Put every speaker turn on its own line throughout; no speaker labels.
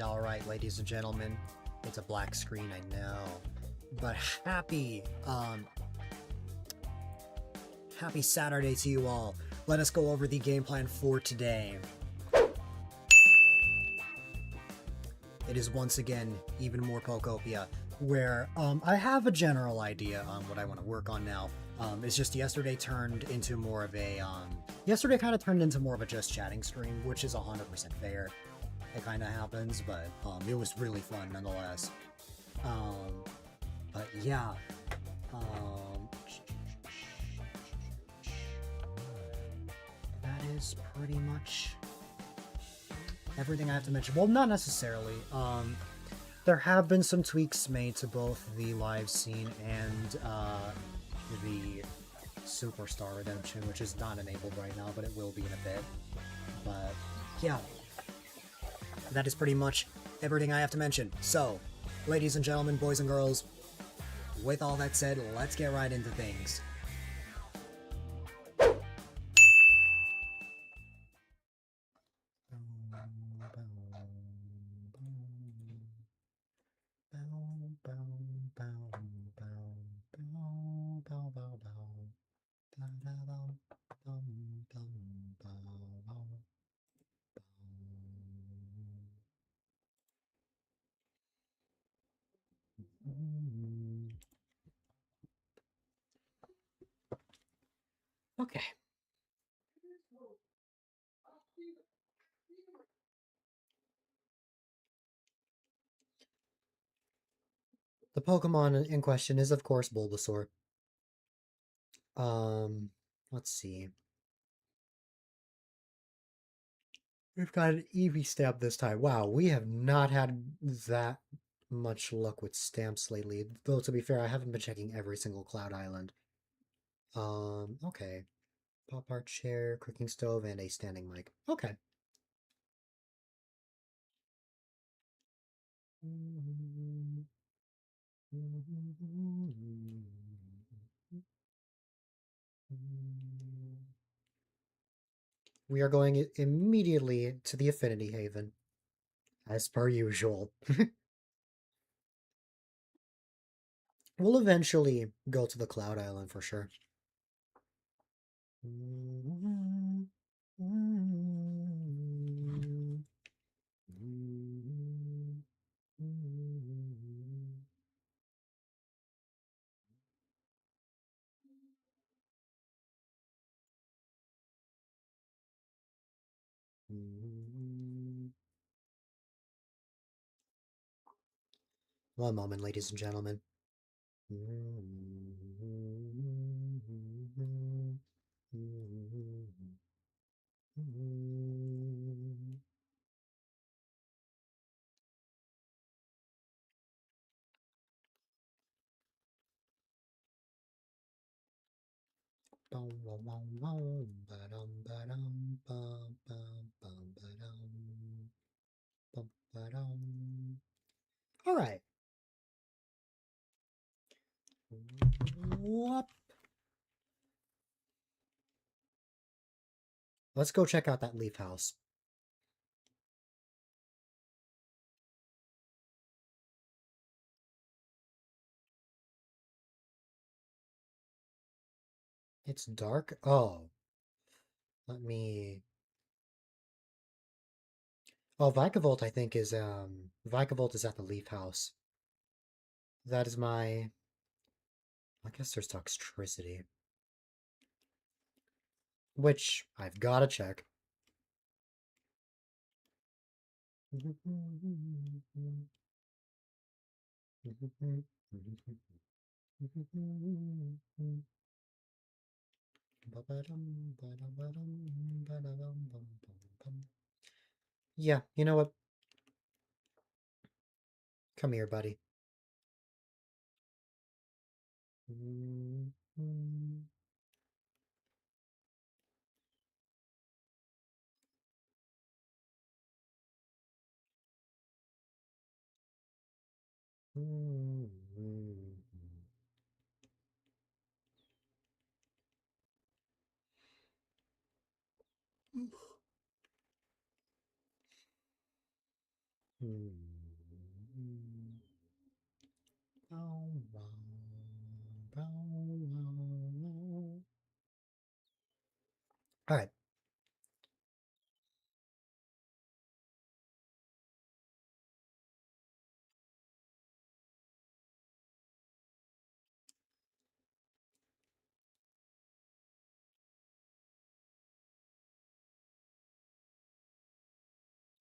All right, ladies and gentlemen. It's a black screen, I know. But happy Saturday to you all. Let us go over the game plan for today. It is once again even more Pokopia, where I have a general idea on what I want to work on now. It's just yesterday turned into more of a yesterday kind of turned into more of a just chatting stream, which is 100% fair. It kind of happens, but it was really fun nonetheless. But yeah, that is pretty much everything I have to mention. Well, not necessarily. There have been some tweaks made to both the live scene and the Superstar Redemption, which is not enabled right now, but it will be in a bit. But yeah, that is pretty much everything I have to mention. So, ladies and gentlemen, boys and girls, with all that said, let's get right into things. Okay. The Pokemon in question is, of course, Bulbasaur. Let's see. We've got an Eevee stamp this time. Wow, we have not had that much luck with stamps lately. Though, to be fair, I haven't been checking every single Cloud Island. Okay. Pop art chair, cooking stove, and a standing mic. Okay. We are going immediately to the Affinity Haven, as per usual. We'll eventually go to the Cloud Island for sure. One moment, ladies and gentlemen. All right. Whoop. Let's go check out that leaf house. It's dark? Oh. Let me... Oh, Vikavolt, I think, is, Vikavolt is at the leaf house. That is my... I guess there's Toxtricity. Which, I've gotta check. Yeah, you know what? Come here, buddy. All right.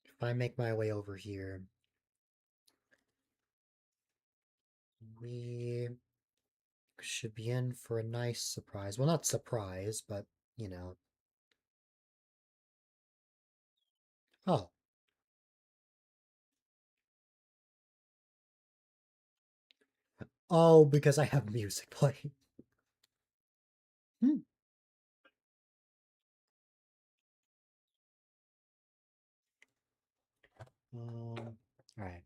If I make my way over here, we should be in for a nice surprise. Well, not surprise, but, you know. Oh. Oh, because I have music playing. Hmm. All right.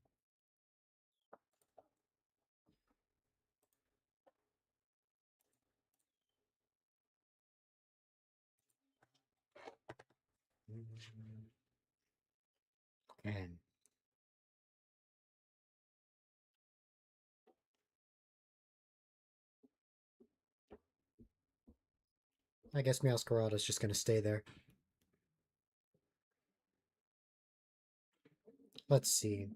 And I guess Meowscarada's just gonna stay there. Let's see.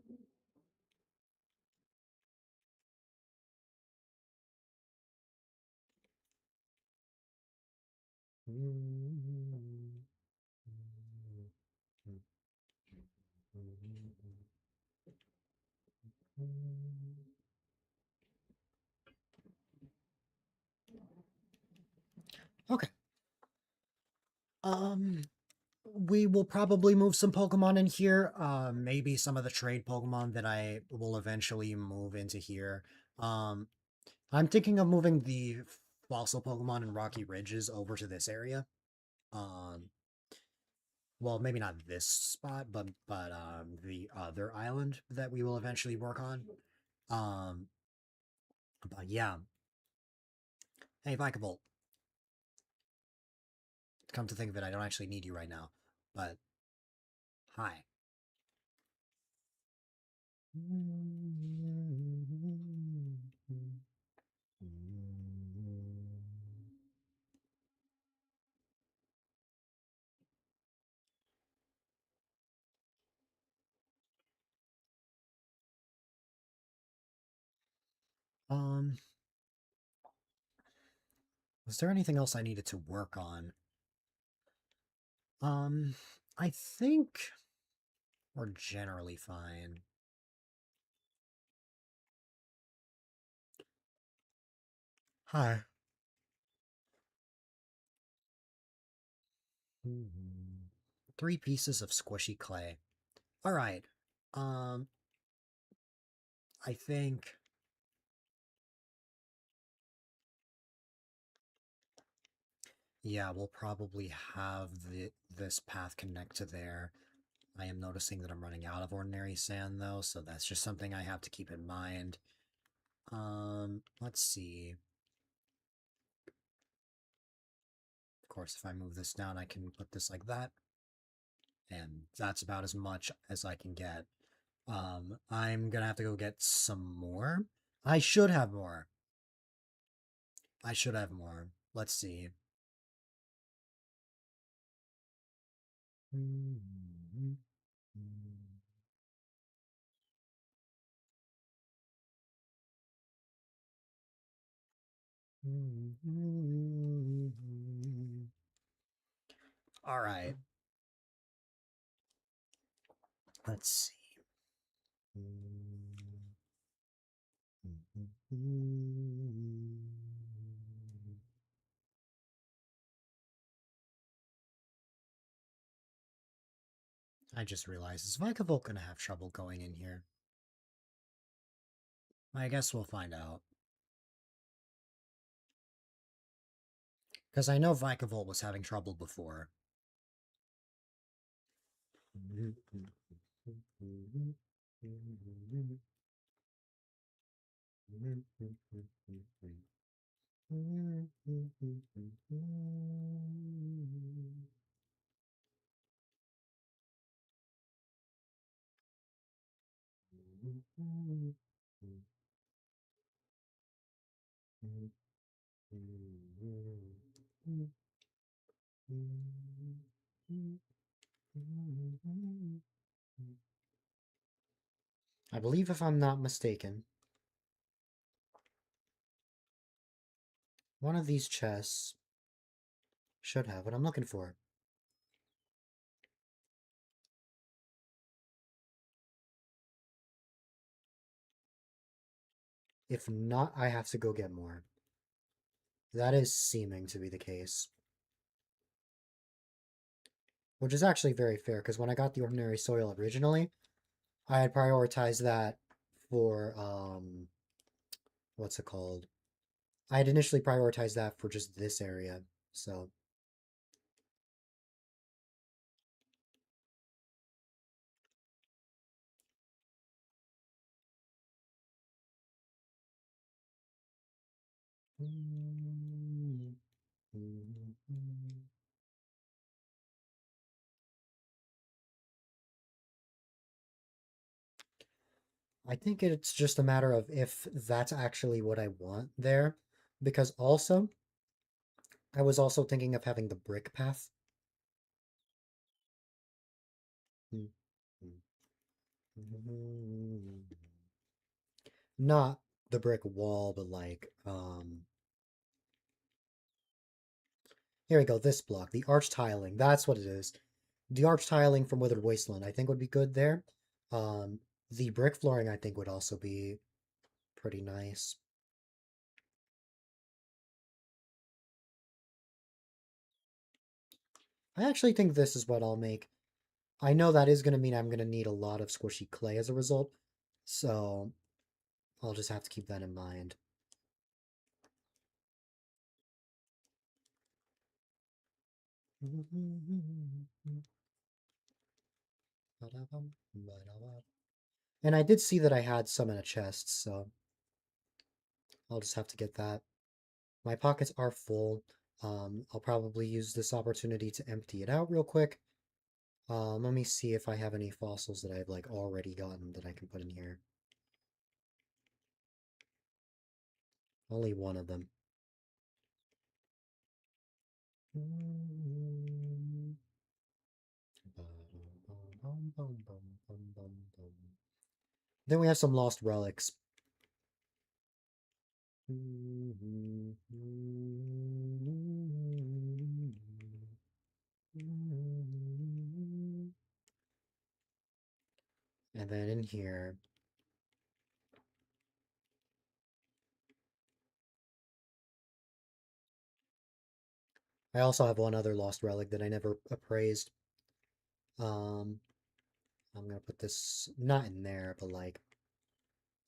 Okay. Um, we will probably move some Pokemon in here. Maybe some of the trade Pokemon that I will eventually move into here. Um, I'm thinking of moving the fossil Pokemon in Rocky Ridges over to this area. Um, well, maybe not this spot, but the other island that we will eventually work on. Um, but yeah. Hey, Vikavolt. Come to think of it, I don't actually need you right now. But hi. Um, was there anything else I needed to work on? Um, I think we're generally fine. Hi. 3 pieces of squishy clay. All right. Um, I think yeah, we'll probably have this path connect to there. I am noticing that I'm running out of ordinary sand though, so that's just something I have to keep in mind. Let's see. Of course, if I move this down, I can put this like that. And that's about as much as I can get. I'm gonna have to go get some more. I should have more. I should have more. Let's see. All right. Let's see. I just realized, is Vikavolt gonna have trouble going in here? I guess we'll find out. Because I know Vikavolt was having trouble before. I believe, if I'm not mistaken, one of these chests should have what I'm looking for. If not, I have to go get more. That is seeming to be the case. Which is actually very fair, because when I got the ordinary soil originally, I had prioritized that for, what's it called? I had initially prioritized that for just this area, so. I think it's just a matter of if that's actually what I want there, because also, I was also thinking of having the brick path. Not the brick wall, but like, here we go, this block, the arch tiling, that's what it is. The arch tiling from Withered Wasteland, I think would be good there. Um, the brick flooring, I think, would also be pretty nice. I actually think this is what I'll make. I know that is going to mean I'm going to need a lot of squishy clay as a result, so I'll just have to keep that in mind. And I did see that I had some in a chest, so I'll just have to get that. My pockets are full. I'll probably use this opportunity to empty it out real quick. Let me see if I have any fossils that I've like already gotten that I can put in here. Only one of them. Then we have some lost relics. And then in here, I also have one other lost relic that I never appraised. I'm gonna put this not in there, but like,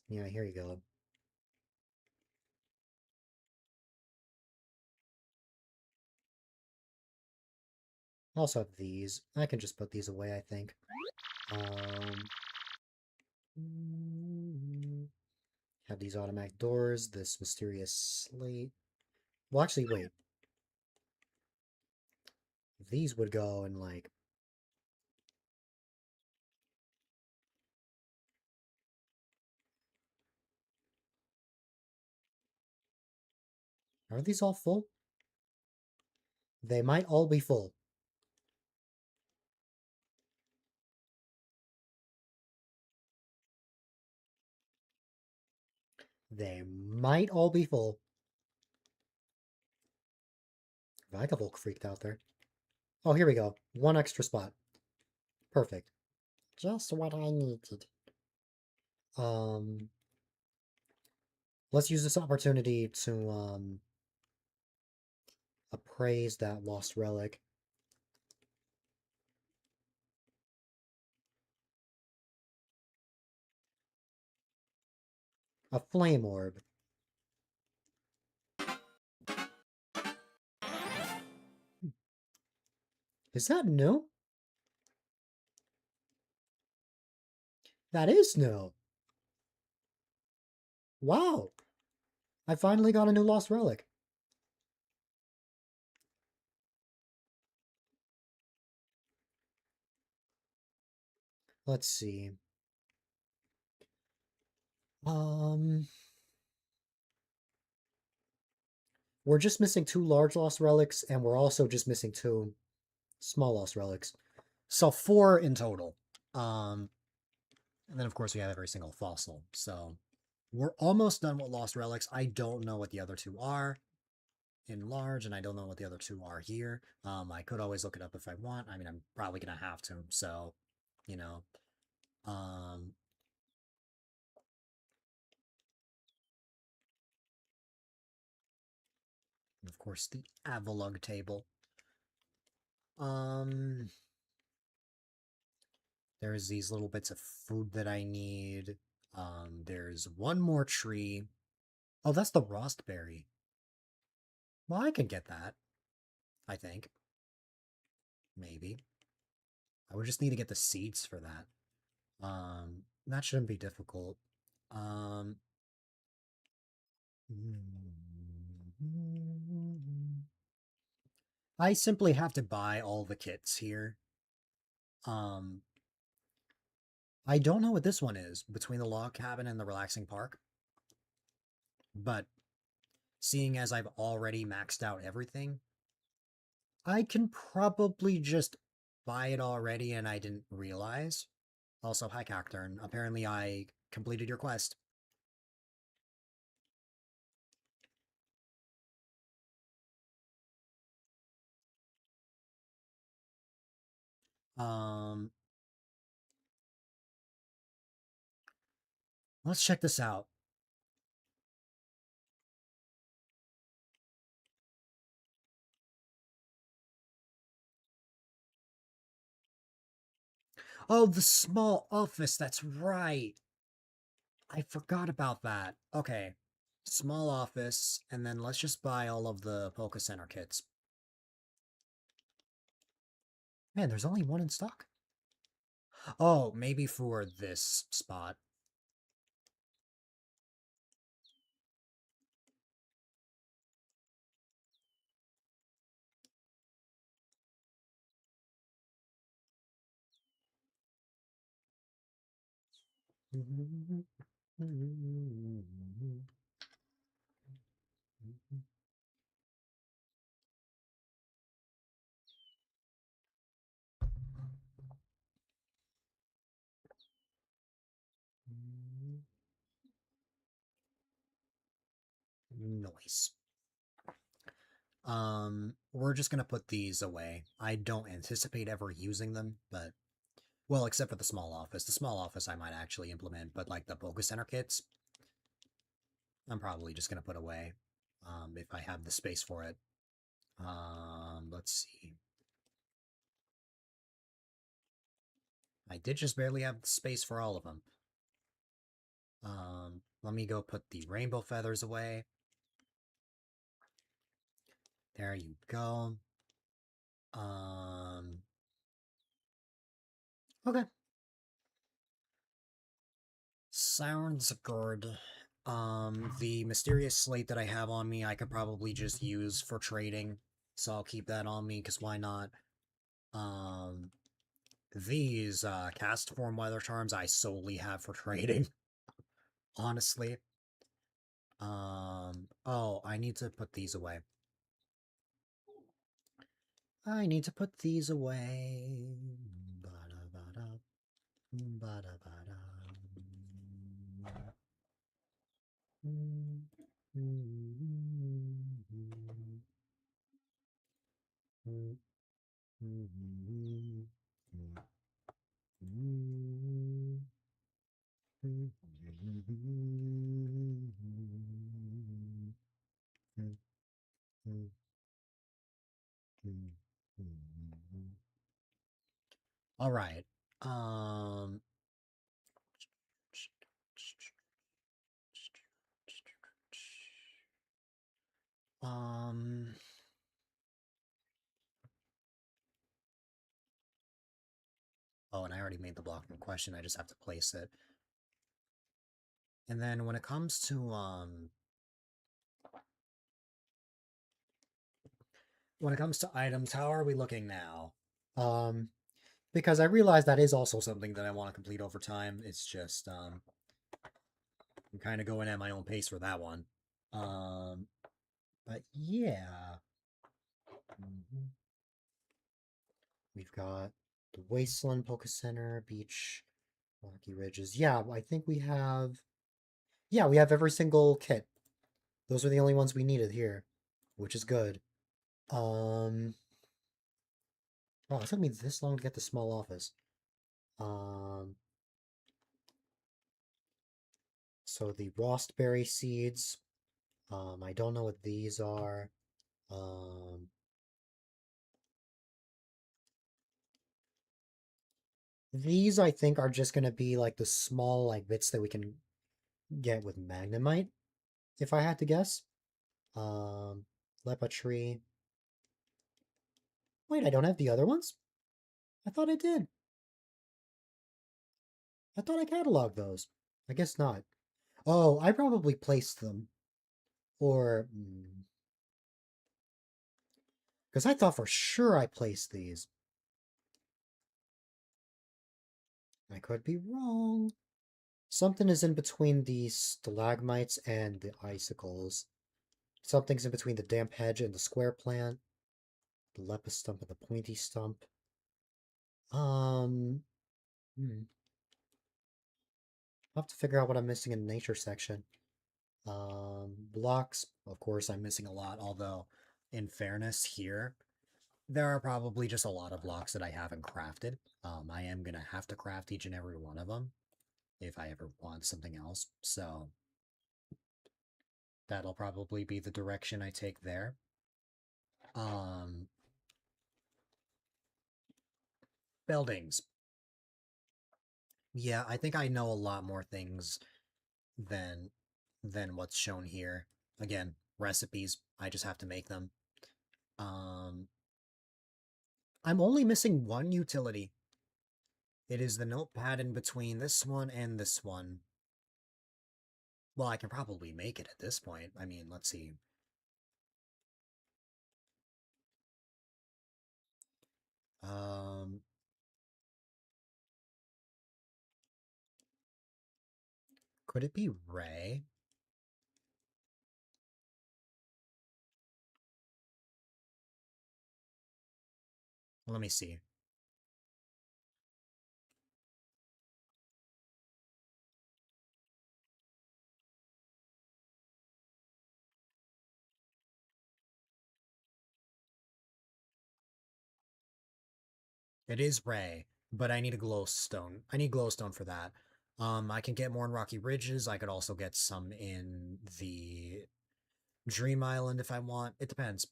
yeah, here you go. I also have these. I can just put these away, I think. Have these automatic doors, this mysterious slate. Well, actually, wait. These would go in like. Are these all full? They might all be full. They might all be full. Vagavolk freaked out there. Oh, here we go. One extra spot. Perfect. Just what I needed. Um, let's use this opportunity to appraise that lost relic. A flame orb. Is that new? That is new. Wow. I finally got a new lost relic. Let's see. Um, we're just missing 2 large lost relics, and we're also just missing 2 small lost relics. So 4 in total. Um, and then of course we have every single fossil. So we're almost done with lost relics. I don't know what the other 2 are in large, and I don't know what the other 2 are here. I could always look it up if I want. I mean, I'm probably gonna have to. So, you know, um, and of course the Avalug table. Um, there's these little bits of food that I need. There's one more tree. Oh, that's the rostberry. Well, I can get that, I think. Maybe. I would just need to get the seeds for that. That shouldn't be difficult. Um, I simply have to buy all the kits here. Um, I don't know what this one is between the log cabin and the relaxing park, but seeing as I've already maxed out everything, I can probably just buy it already and I didn't realize. Also, hi Cacturn. Apparently I completed your quest. Um, let's check this out. Oh, the small office, that's right. I forgot about that. Okay. Small office, and then let's just buy all of the Poké Center kits. Man, there's only one in stock. Oh, maybe for this spot. Noise. We're just gonna put these away. I don't anticipate ever using them, but well, except for the small office. The small office I might actually implement, but like the Poké Center kits, I'm probably just gonna put away. If I have the space for it. Let's see. I did just barely have the space for all of them. Let me go put the rainbow feathers away. There you go. Okay. Sounds good. The mysterious slate that I have on me, I could probably just use for trading, so I'll keep that on me, because why not? Um, these, cast form weather charms I solely have for trading, honestly. Oh, I need to put these away. I need to put these away. Ba-da-ba-da, ba-da-ba-da. All right. Um. Um. Oh, and I already made the block in question. I just have to place it. And then when it comes to items, how are we looking now? Um, because I realize that is also something that I want to complete over time. It's just I'm kind of going at my own pace for that one. Um, but yeah. We've got the Wasteland, Poke Center, Beach, Rocky Ridges. Yeah, I think we have. Yeah, we have every single kit. Those are the only ones we needed here, which is good. Um, oh, it took me this long to get the small office. Um, so the Rostberry seeds. I don't know what these are. Um, these I think are just gonna be like the small like bits that we can get with Magnemite, if I had to guess. Um, Lepa tree. Wait, I don't have the other ones? I thought I did. I thought I cataloged those. I guess not. Oh, I probably placed them. Or, because I thought for sure I placed these. I could be wrong. Something is in between the stalagmites and the icicles. Something's in between the damp hedge and the square plant. The lepus stump and the pointy stump. Um, I'll have to figure out what I'm missing in the nature section. Blocks, of course, I'm missing a lot, although, in fairness, here, there are probably just a lot of blocks that I haven't crafted. I am going to have to craft each and every one of them if I ever want something else, so that'll probably be the direction I take there. Um, Buildings. Yeah, I think I know a lot more things than what's shown here. Again, recipes, I just have to make them. Um, I'm only missing one utility. It is the notepad in between this one and this one. Well, I can probably make it at this point. I mean, let's see. Um, could it be Ray? Let me see. It is Ray, but I need a glowstone. I need glowstone for that. I can get more in Rocky Ridges. I could also get some in the Dream Island if I want. It depends.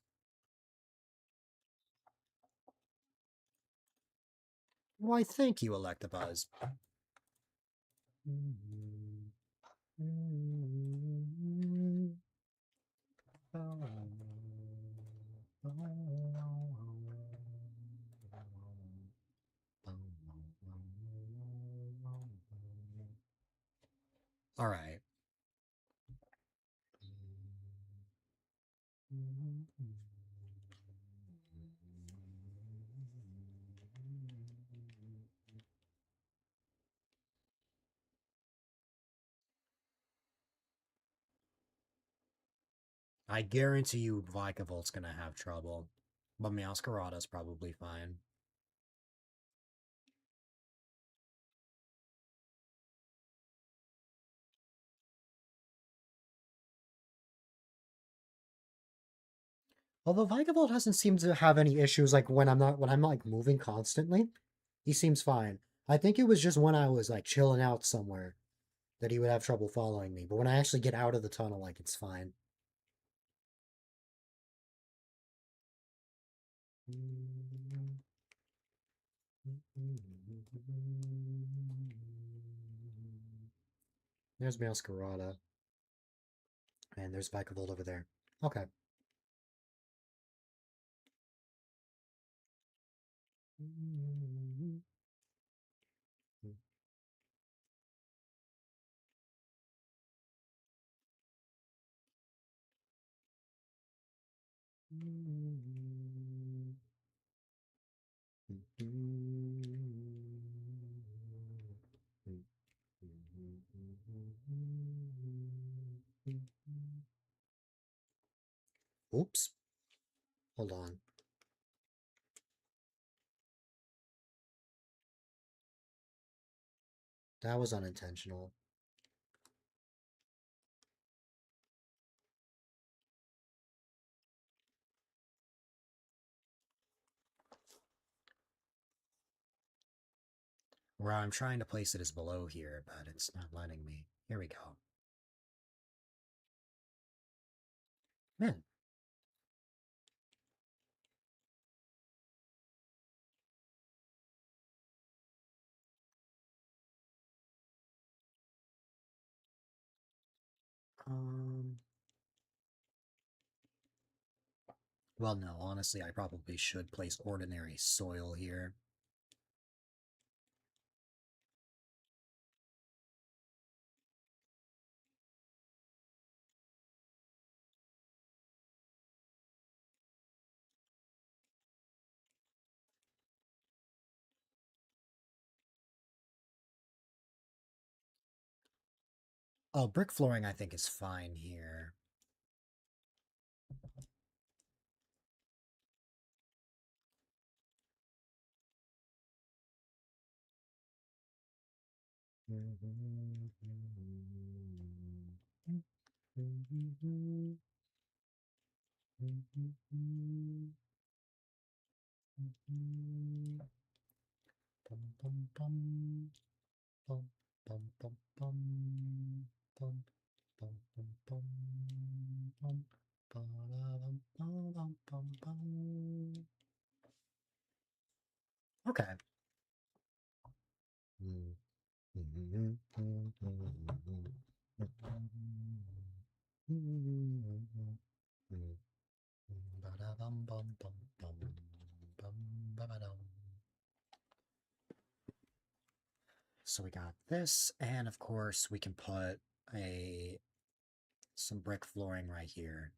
Why, thank you, Electabuzz. All right. I guarantee you Vikavolt gonna have trouble, but Meowscarada's probably fine. Although Vikavolt hasn't seemed to have any issues like when I'm like moving constantly, he seems fine. I think it was just when I was like chilling out somewhere that he would have trouble following me. But when I actually get out of the tunnel, like it's fine. There's Meowscarada. And there's Vikavolt over there. Okay. Oops. Hold on. That was unintentional. Where I'm trying to place it is below here, but it's not letting me. Here we go. Man. Um. Well, no, honestly, I probably should place ordinary soil here. Oh, brick flooring I think is fine here. Okay. So we got this, and of course we can put some brick flooring right here.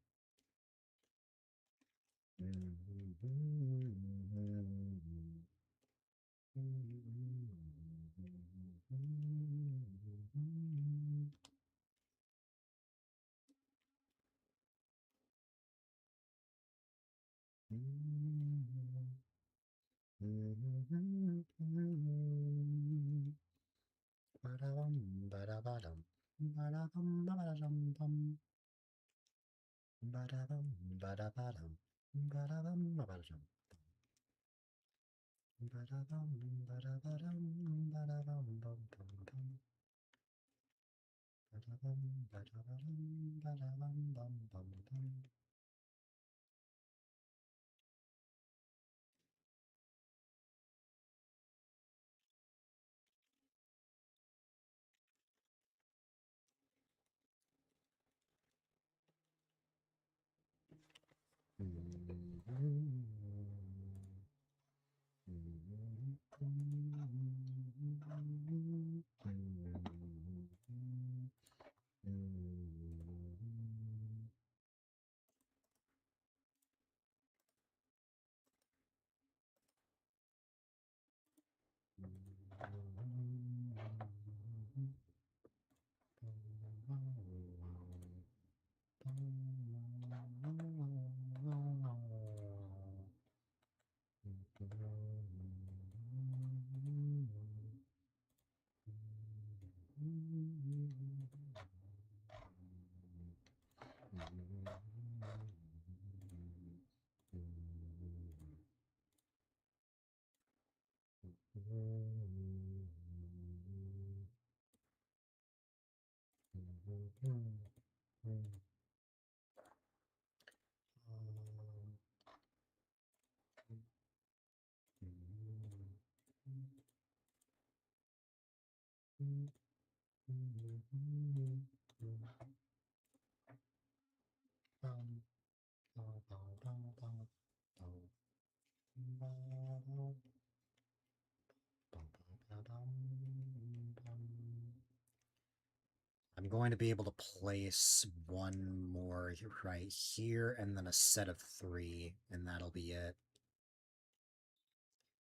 I'm going to be able to place one more right here, and then a set of 3, and that'll be it.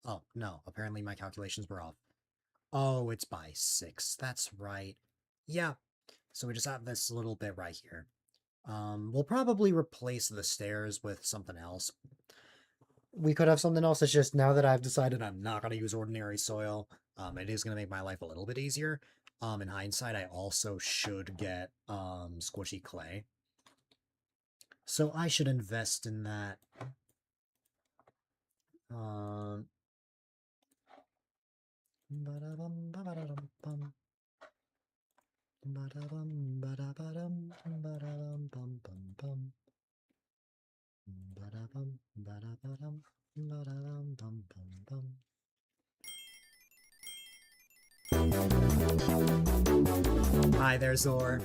Oh, no, apparently my calculations were off. Oh, it's by 6, that's right. Yeah, so we just have this little bit right here. We'll probably replace the stairs with something else. We could have something else. It's just now that I've decided I'm not going to use ordinary soil, it is going to make my life a little bit easier. In hindsight, I also should get squishy clay. So I should invest in that. Hi there, Zor.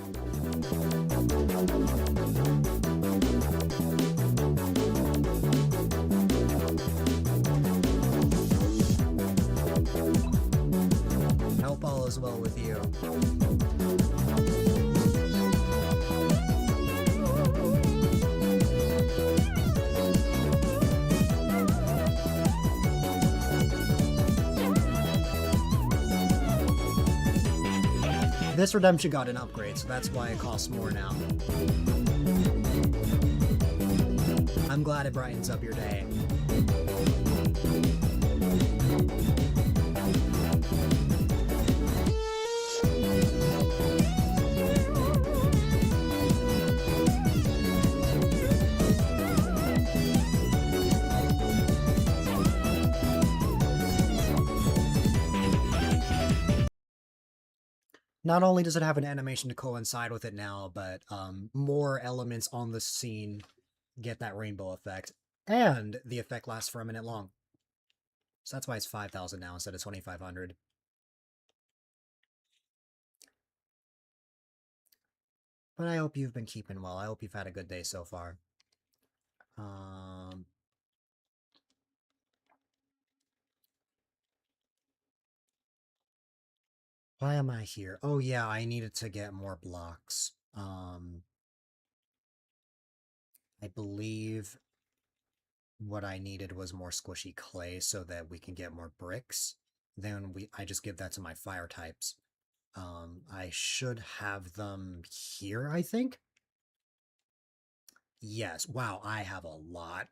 Hope all is well with you. This redemption got an upgrade, so that's why it costs more now. I'm glad it brightens up your day. Not only does it have an animation to coincide with it now, but more elements on the scene get that rainbow effect. And the effect lasts for a minute long. So that's why it's 5,000 now instead of 2,500. But I hope you've been keeping well. I hope you've had a good day so far. Why am I here? Oh yeah, I needed to get more blocks. I believe what I needed was more squishy clay so that we can get more bricks. Then I just give that to my fire types. I should have them here, I think. Yes. Wow, I have a lot.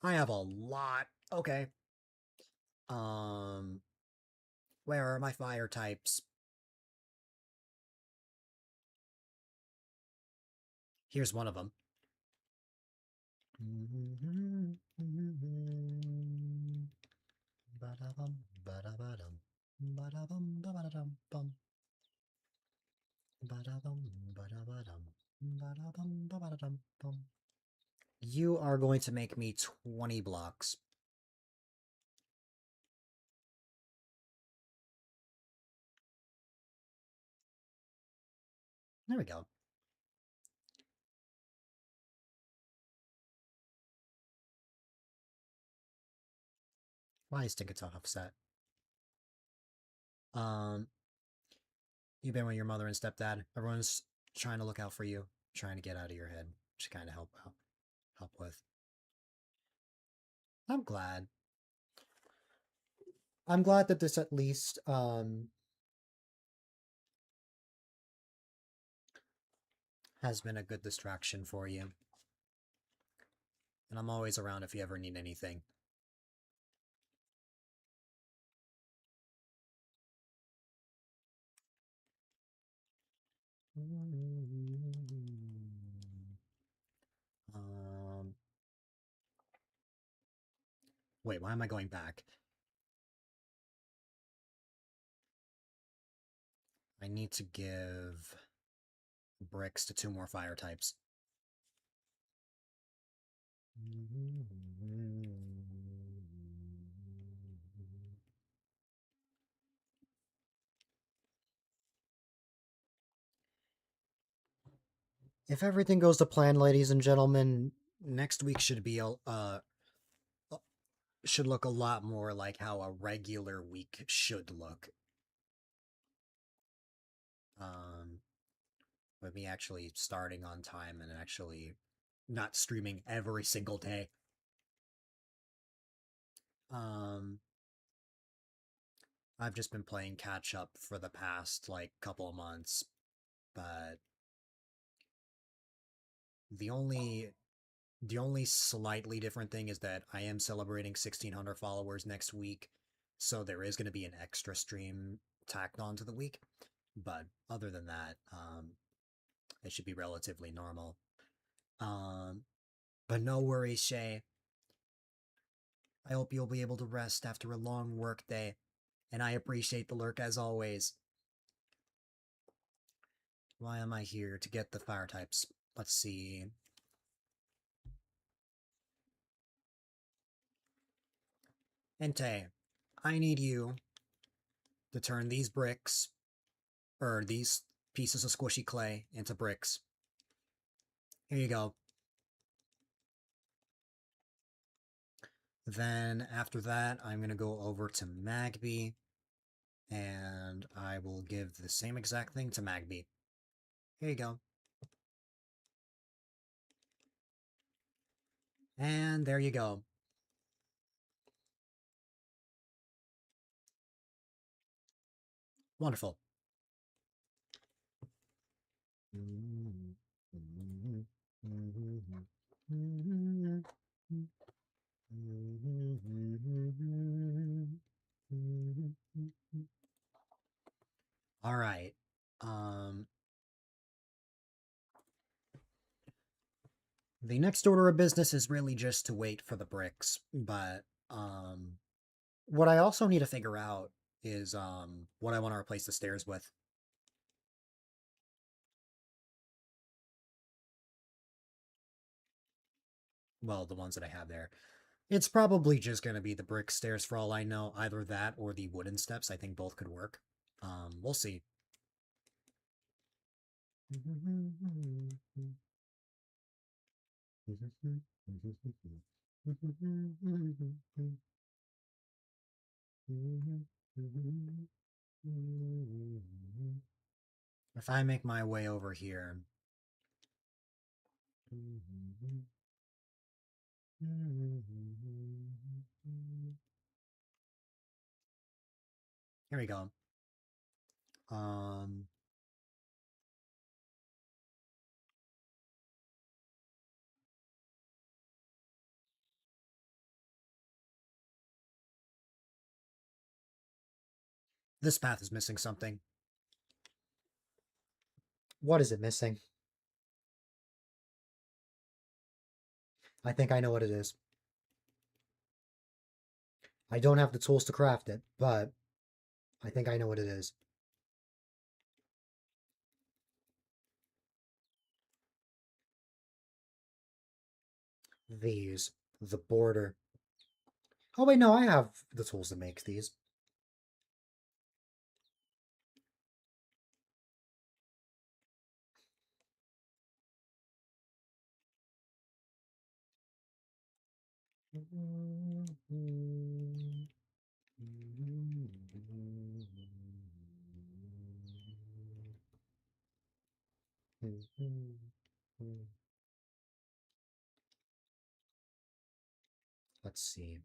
I have a lot. Okay. Um, where are my fire types? Here's one of them. You are going to make me 20 blocks. There we go. Why is Tinkerton upset? Um, you've been with your mother and stepdad. Everyone's trying to look out for you, trying to get out of your head, to kind of help with. I'm glad. I'm glad that this at least has been a good distraction for you. And I'm always around if you ever need anything. Um, wait, why am I going back? I need to give bricks to 2 more fire types. If everything goes to plan, ladies and gentlemen, next week should look a lot more like how a regular week should look. Um, with me actually starting on time and actually not streaming every single day. Um, I've just been playing catch up for the past like couple of months, but the only the only slightly different thing is that I am celebrating 1,600 followers next week, so there is going to be an extra stream tacked onto the week. But other than that, it should be relatively normal. Um, but no worries, Shay. I hope you'll be able to rest after a long work day, and I appreciate the lurk as always. Why am I here? To get the fire types. Let's see. Entei, I need you to turn these bricks, or these pieces of squishy clay, into bricks. Here you go. Then after that, I'm going to go over to Magby, and I will give the same exact thing to Magby. Here you go. And there you go. Wonderful. All right. The next order of business is really just to wait for the bricks, but what I also need to figure out is what I want to replace the stairs with. Well, the ones that I have there. It's probably just going to be the brick stairs for all I know. Either that or the wooden steps. I think both could work. We'll see. If I make my way over here. Here we go. This path is missing something. What is it missing? I think I know what it is. I don't have the tools to craft it, but I think I know what it is. These. The border. Oh wait, no, I have the tools to make these. Let's see.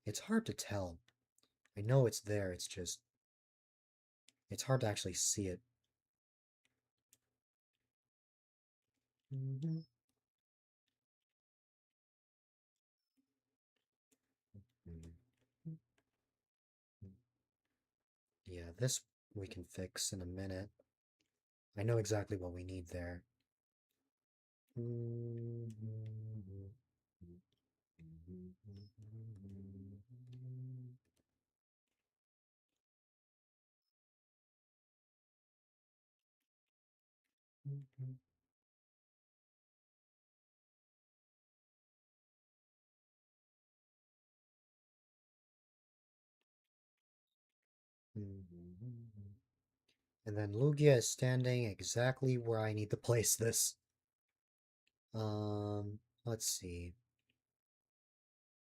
It's hard to tell. I know it's there, it's just... It's hard to actually see it. Yeah, this we can fix in a minute. I know exactly what we need there. And then Lugia is standing exactly where I need to place this. Let's see.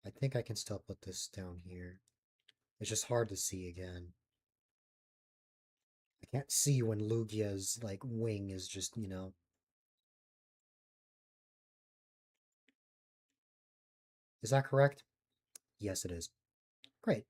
I think I can still put this down here. It's just hard to see again. I can't see when Lugia's, like, wing is just, you know... Is that correct? Yes, it is. Great.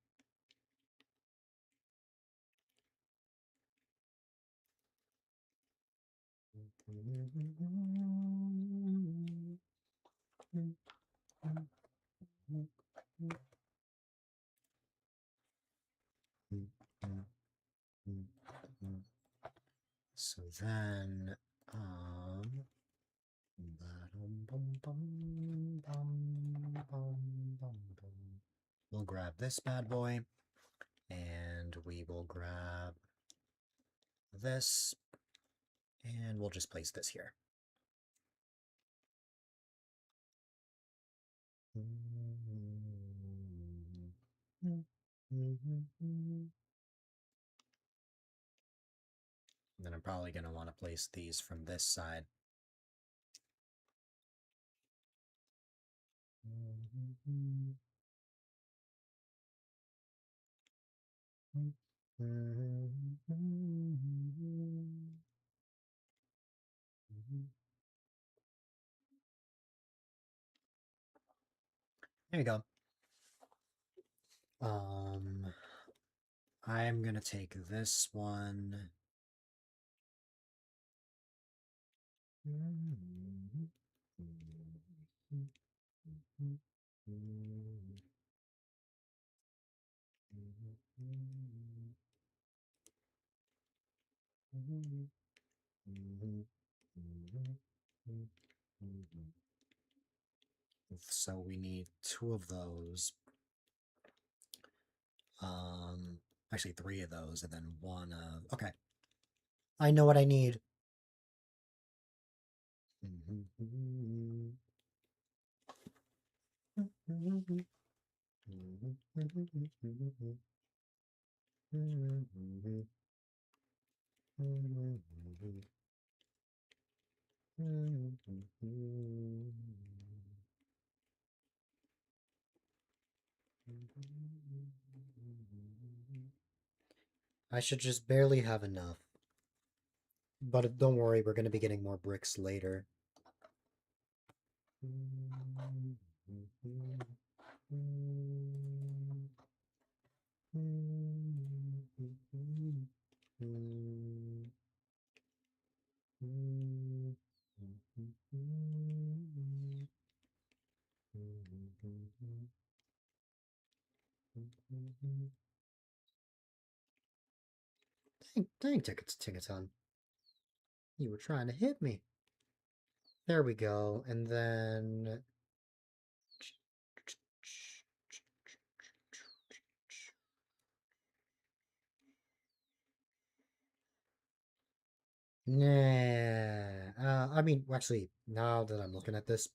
So then, we'll grab this bad boy, and we will grab this, and we'll just place this here. And then I'm probably going to want to place these from this side. There you go. I'm gonna take this one. So we need two of those. Actually three of those, and then one of... Okay. I know what I need. I should just barely have enough. But don't worry, we're going to be getting more bricks later. Dang, Ticketon. You were trying to hit me. There we go. And then... Nah. I mean, actually, now that I'm looking at this,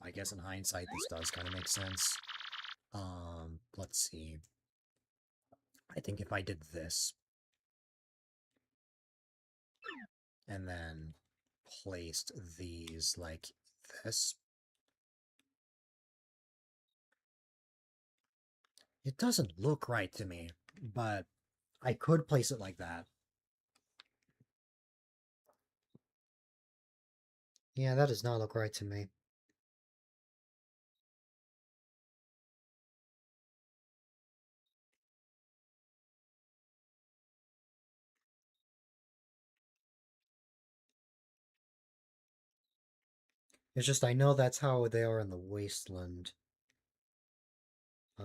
I guess in hindsight, this does kind of make sense. Let's see. I think if I did this, and then placed these like this, it doesn't look right to me, but I could place it like that. Yeah, that does not look right to me. It's just I know that's how they are in the wasteland. I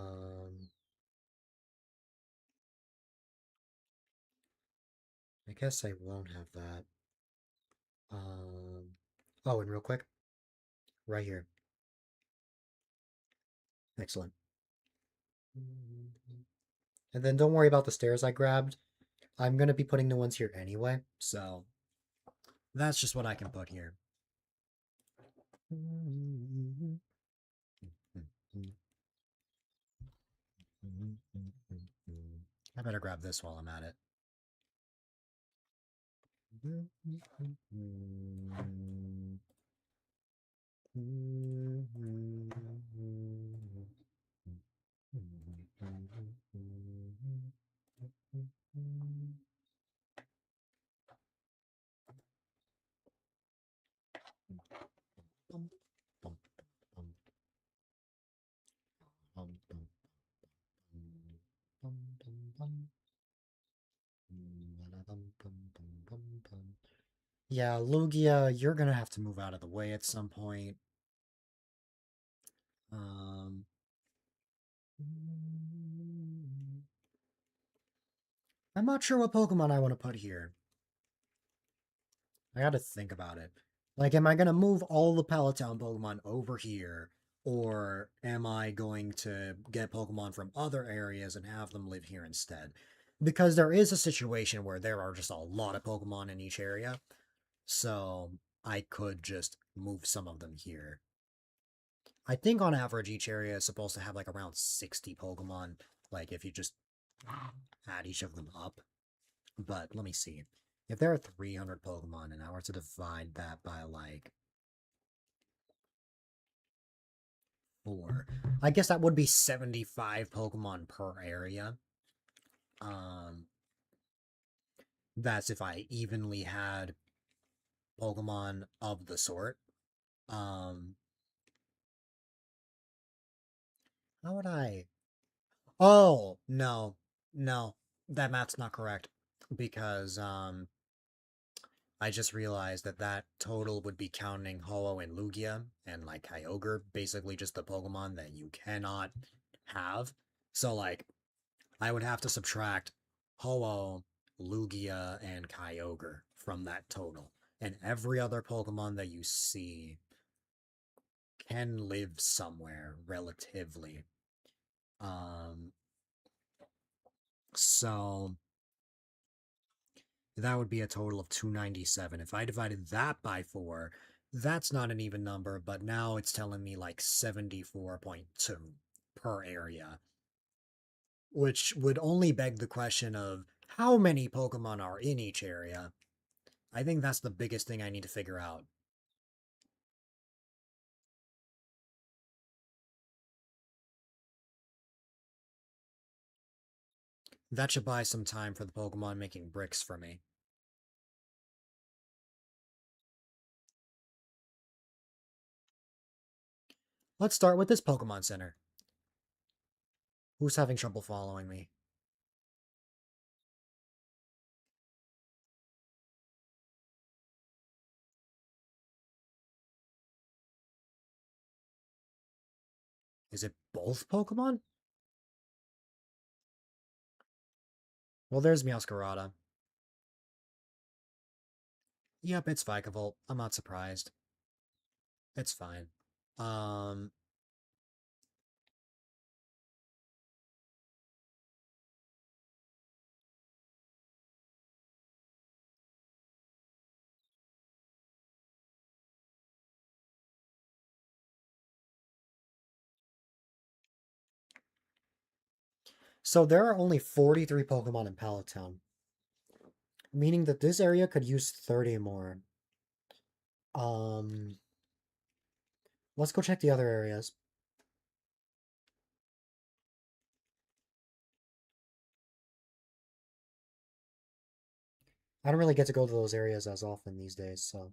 guess I won't have that. Oh, and real quick, right here. Excellent. And then don't worry about the stairs I grabbed. I'm going to be putting new ones here anyway, so that's just what I can put here. I better grab this while I'm at it. Yeah, Lugia, you're gonna have to move out of the way at some point. Um, I'm not sure what Pokemon I want to put here. I gotta think about it. Like, am I gonna move all the Palatown Pokemon over here? Or am I going to get Pokemon from other areas and have them live here instead? Because there is a situation where there are just a lot of Pokemon in each area. So I could just move some of them here. I think on average each area is supposed to have like around 60 Pokemon, like if you just add each of them up. But let me see. If there are 300 Pokemon and I were to divide that by like 4, I guess that would be 75 Pokemon per area. Um, that's if I evenly had Pokemon of the sort. Um, how would I? Oh, no. No, that math's not correct because I just realized that that total would be counting Ho-Oh and Lugia and like Kyogre, basically just the Pokemon that you cannot have. So like I would have to subtract Ho-Oh, Lugia, and Kyogre from that total. And every other Pokemon that you see can live somewhere relatively. Um so That would be a total of 297. If I divided that by 4, that's not an even number, but now it's telling me like 74.2 per area. Which would only beg the question of how many Pokemon are in each area. I think that's the biggest thing I need to figure out. That should buy some time for the Pokemon making bricks for me. Let's start with this Pokemon Center. Who's having trouble following me? Is it both Pokemon? Well, there's Meowscarada. Yep, it's Vikavolt. I'm not surprised. It's fine. Um, so there are only 43 Pokemon in Pallet Town, meaning that this area could use 30 more. Um, let's go check the other areas. I don't really get to go to those areas as often these days, so.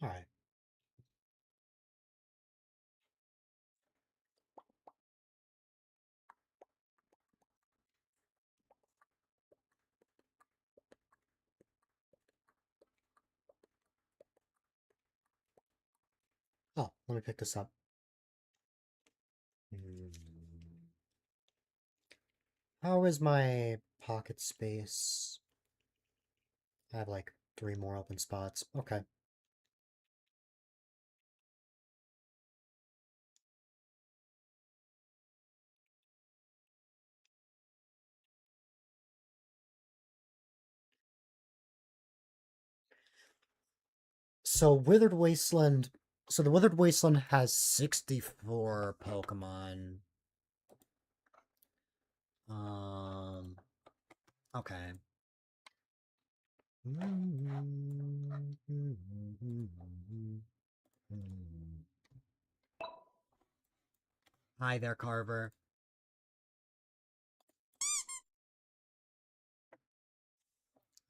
All right. Oh, let me pick this up. How is my pocket space? I have like 3 more open spots. Okay. So Withered Wasteland. So the Withered Wasteland has 64 Pokemon. Okay. Hi there, Carver.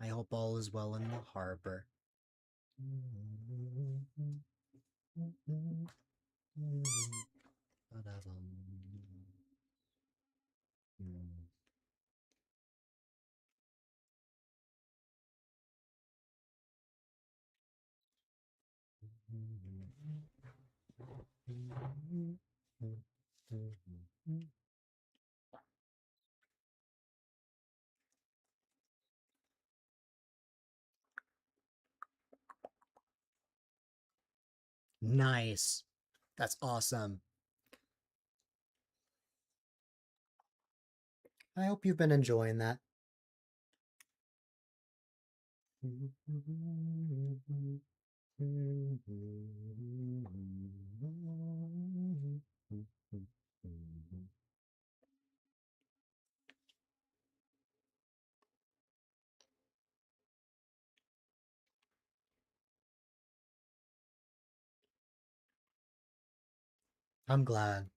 I hope all is well in the harbor. Nice. That's awesome. I hope you've been enjoying that. I'm glad.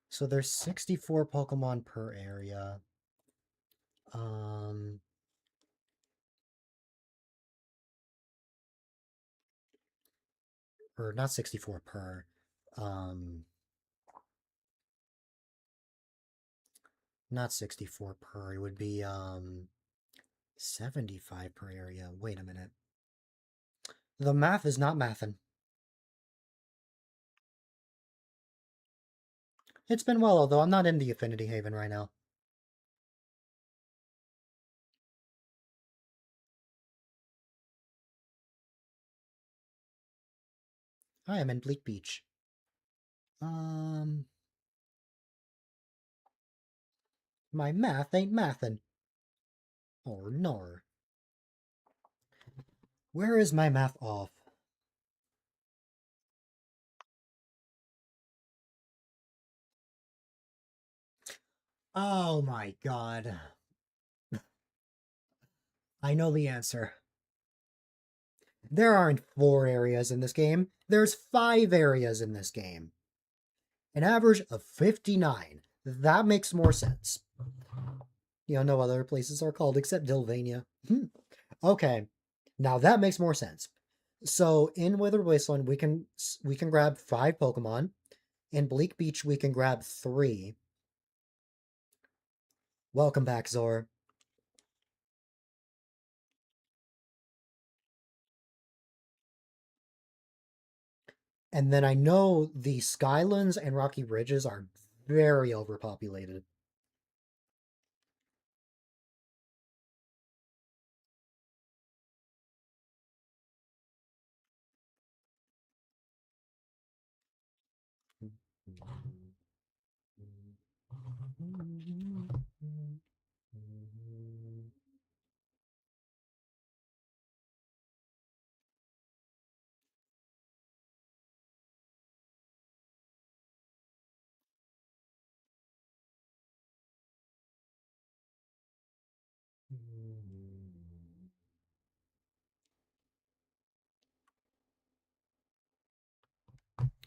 So there's 64 Pokemon per area. Um, or not 64 per. Um, not 64 per. It would be 75 per area. Wait a minute. The math is not mathin'. It's been well, although I'm not in the Affinity Haven right now. I am in Bleak Beach. My math ain't mathin'. Or nor. Where is my math off? Oh my god. I know the answer. There aren't 4 areas in this game. There's 5 areas in this game. An average of 59. That makes more sense. You know, no other places are called except Dylvania. Okay, now that makes more sense. So in Withered Wasteland, we can grab 5 Pokemon. In Bleak Beach, we can grab 3. Welcome back, Zor. And then I know the Skylands and Rocky Ridges are very overpopulated.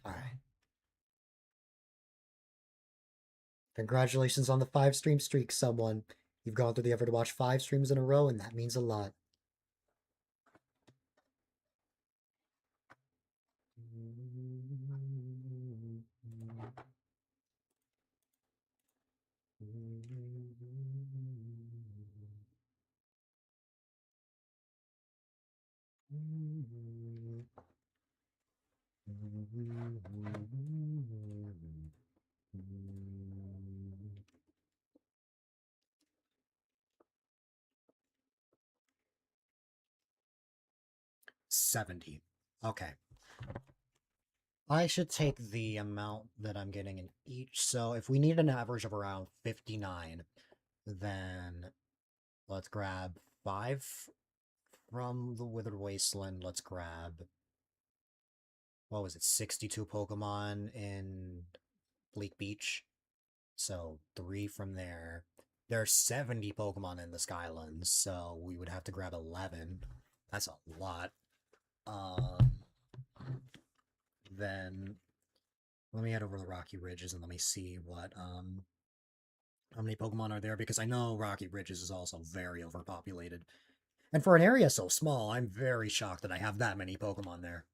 All right. Congratulations on the 5-stream streak, someone. You've gone through the effort to watch 5 streams in a row, and that means a lot. $70. Okay. I should take the amount that I'm getting in each. So if we need an average of around 59, then let's grab 5 from the Withered Wasteland. Let's grab, what was it, 62 Pokemon in Bleak Beach. So 3 from there. There's 70 Pokemon in the Skylands, so we would have to grab 11. That's a lot. Then let me head over to the Rocky Ridges and let me see what how many Pokemon are there, because I know Rocky Ridges is also very overpopulated. And for an area so small, I'm very shocked that I have that many Pokemon there.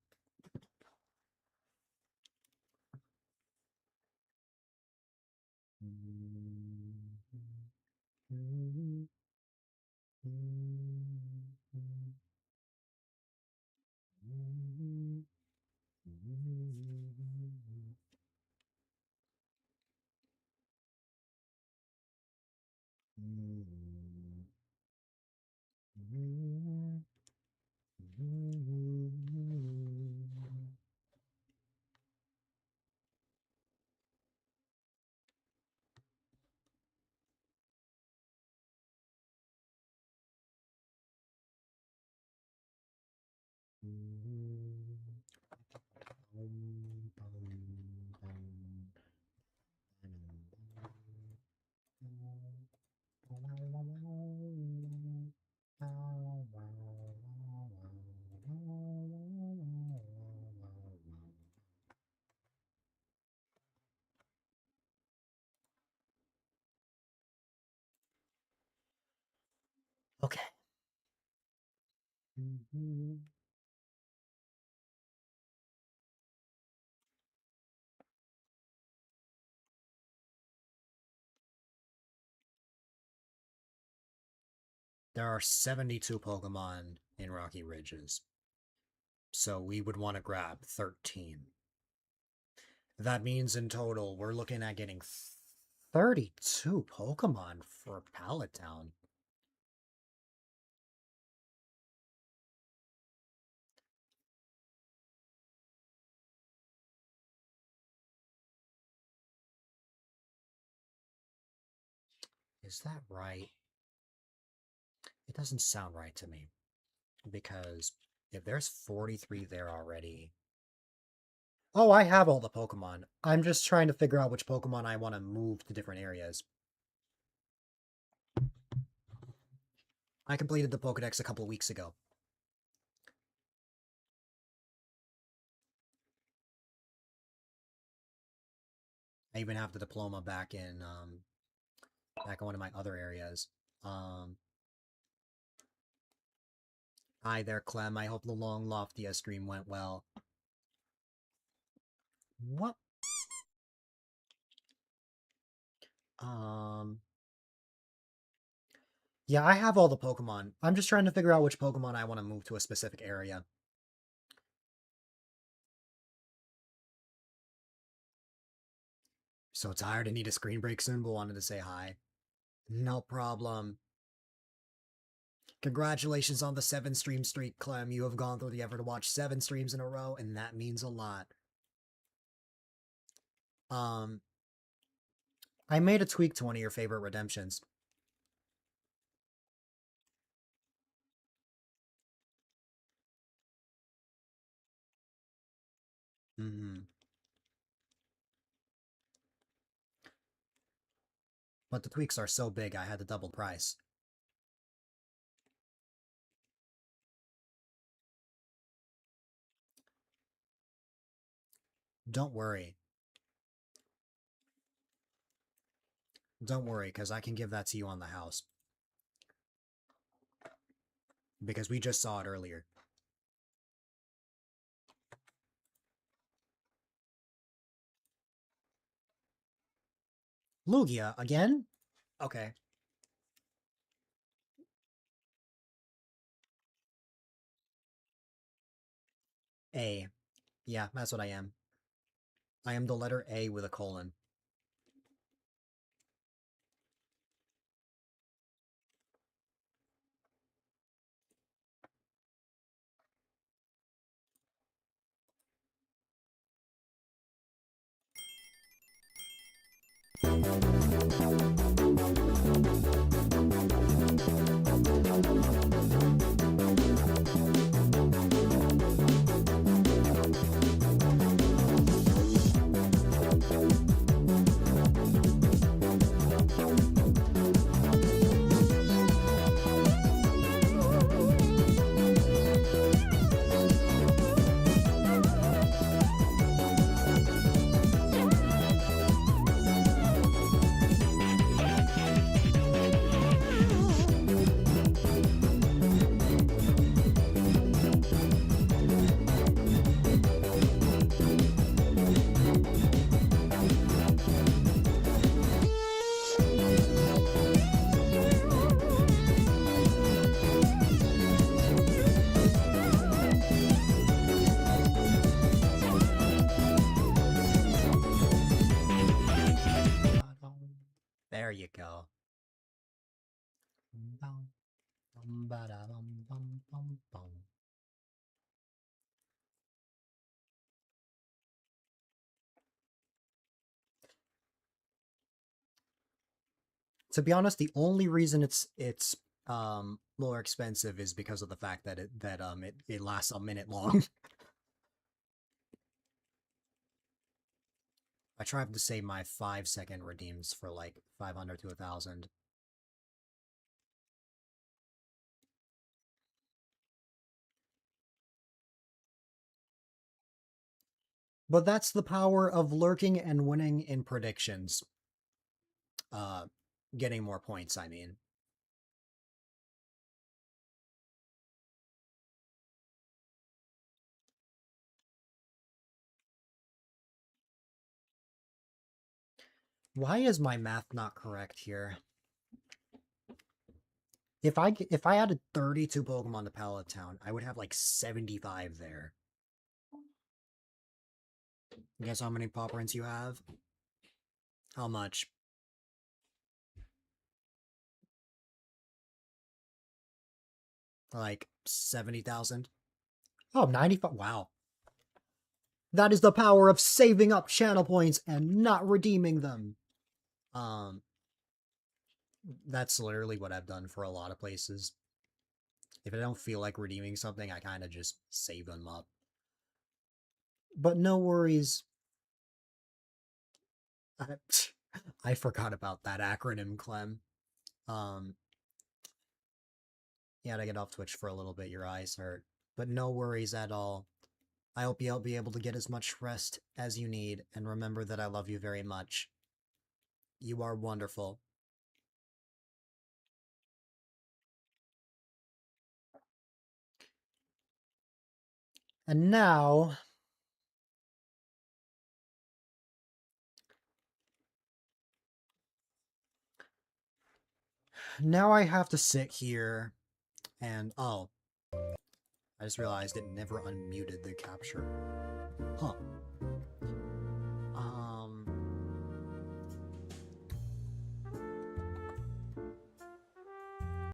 Okay. There are 72 Pokemon in Rocky Ridges. So we would want to grab 13. That means in total, we're looking at getting 32 Pokemon for Pallet Town. Is that right? It doesn't sound right to me. Because if there's 43 there already... Oh, I have all the Pokemon. I'm just trying to figure out which Pokemon I want to move to different areas. I completed the Pokedex a couple weeks ago. I even have the diploma back in one of my other areas. Hi there, Clem. I hope the long Loftia stream went well. What? Yeah, I have all the Pokemon. I'm just trying to figure out which Pokemon I want to move to a specific area. So tired and need a screen break soon, but wanted to say hi. No problem. Congratulations on the 7-stream streak, Clem. You have gone through the effort to watch 7 streams in a row, and that means a lot. I made a tweak to one of your favorite redemptions. But the tweaks are so big, I had to double price. Don't worry. Don't worry, because I can give that to you on the house. Because we just saw it earlier. Lugia, again? Okay. A. Yeah, that's what I am. I am the letter A with a colon. There you go. To be honest, the only reason it's more expensive is because of the fact that it lasts a minute long. I tried to save my 5-second redeems for like 500 to 1,000. But that's the power of lurking and winning in predictions. Getting more points, I mean. Why is my math not correct here? If I added 32 Pokemon to Pallet Town, I would have like 75 there. Guess how many paw prints you have? How much? Like 70,000? Oh, 95. Wow. That is the power of saving up channel points and not redeeming them. That's literally what I've done for a lot of places. If I don't feel like redeeming something, I kind of just save them up. But no worries. I forgot about that acronym, Clem. Yeah, to get off Twitch for a little bit, your eyes hurt. But no worries at all. I hope you'll be able to get as much rest as you need, and remember that I love you very much. You are wonderful. And now... Now I have to sit here and... Oh. I just realized it never unmuted the capture. Huh.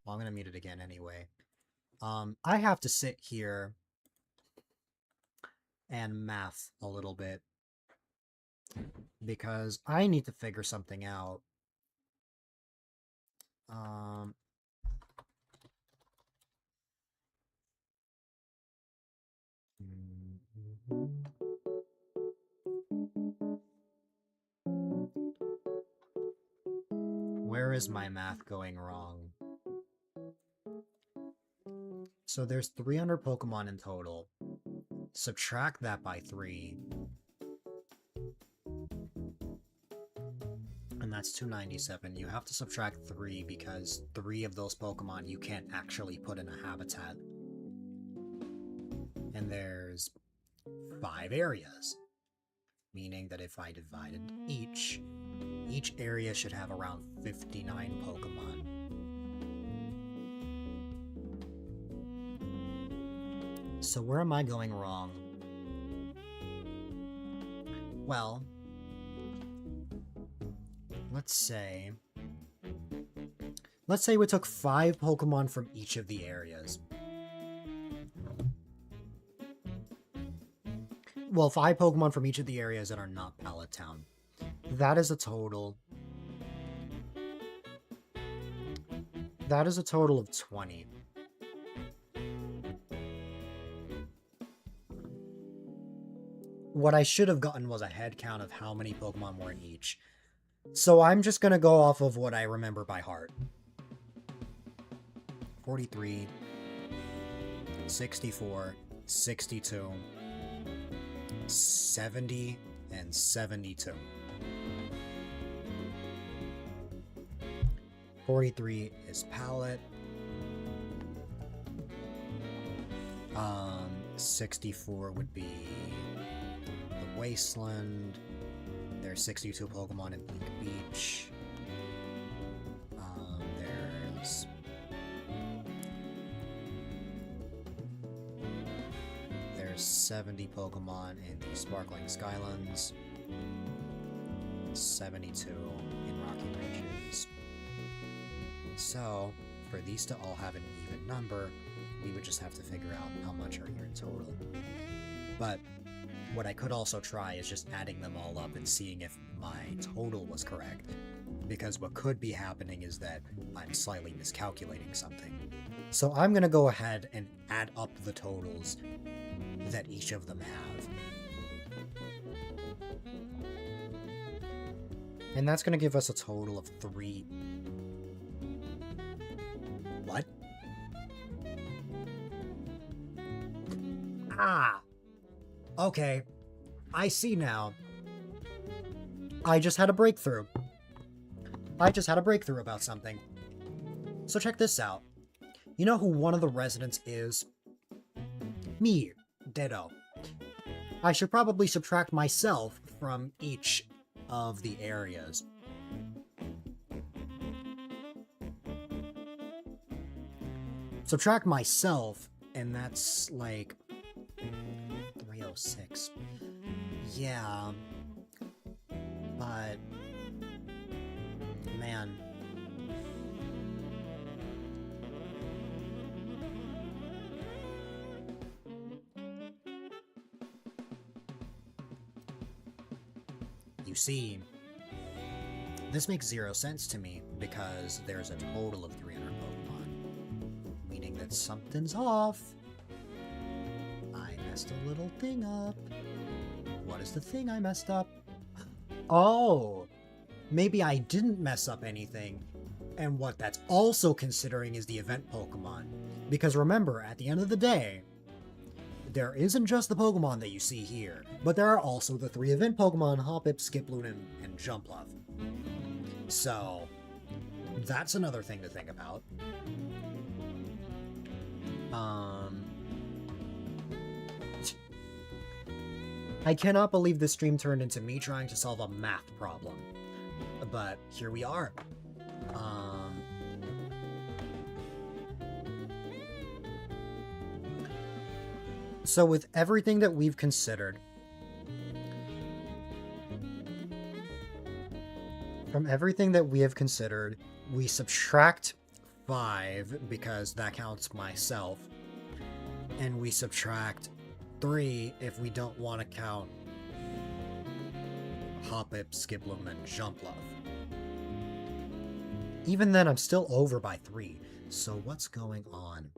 Well, I'm gonna mute it again anyway. I have to sit here and math a little bit because I need to figure something out. Where is my math going wrong? So there's 300 Pokemon in total. Subtract that by 3. And that's 297. You have to subtract 3 because 3 of those Pokemon you can't actually put in a habitat. And there's 5 areas. Meaning that if I divided each area should have around 59 Pokemon. So where am I going wrong? Well, let's say we took 5 Pokemon from each of the areas. Well, 5 Pokemon from each of the areas that are not Pallet Town. That is a total... That is a total of 20. What I should have gotten was a head count of how many Pokemon were in each. So I'm just gonna go off of what I remember by heart. 43, 64, 62, 70, and 72. 43 is Pallet. 64 would be the Wasteland. There's 62 Pokemon in Pink Beach. There's 70 Pokemon in the Sparkling Skylands. 72 in Rocky Ridges. So, for these to all have an even number, we would just have to figure out how much are here in total. But what I could also try is just adding them all up and seeing if my total was correct. Because what could be happening is that I'm slightly miscalculating something. So I'm gonna go ahead and add up the totals that each of them have. And that's gonna give us a total of 3. What? Ah! Okay. I see now. I just had a breakthrough. I just had a breakthrough about something. So check this out. You know who one of the residents is? Me, Ditto. I should probably subtract myself from each of the areas. subtract myself, and that's like 306. Yeah, but man. You see, this makes 0 sense to me because there's a total of 300 Pokemon, meaning that something's off. I messed a little thing up. What is the thing I messed up? Oh, maybe I didn't mess up anything, and what that's also considering is the event Pokemon. Because remember, at the end of the day, there isn't just the Pokemon that you see here, but there are also the 3 event Pokemon, Hoppip, Skiploom, and Jumpluff. So, that's another thing to think about. I cannot believe this stream turned into me trying to solve a math problem. But here we are. So with everything that we've considered, from everything that we have considered, we subtract 5 because that counts myself, and we subtract 3 if we don't want to count Hoppip, Skiploom, and Jumpluff. Even then, I'm still over by 3. So what's going on?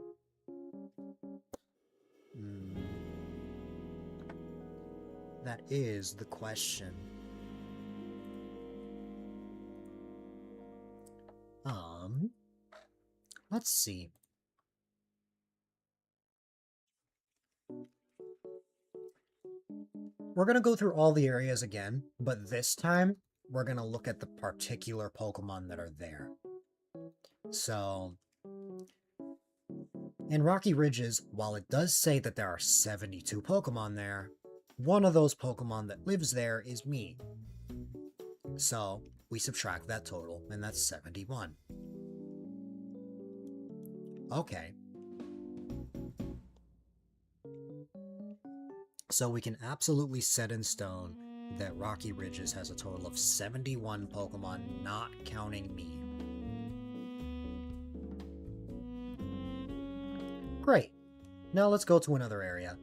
That is the question. Let's see. We're going to go through all the areas again, but this time we're going to look at the particular Pokemon that are there. So, in Rocky Ridges, while it does say that there are 72 Pokemon there, one of those Pokemon that lives there is me. So, we subtract that total, and that's 71. Okay. So we can absolutely set in stone that Rocky Ridges has a total of 71 Pokemon, not counting me. Great. Now let's go to another area.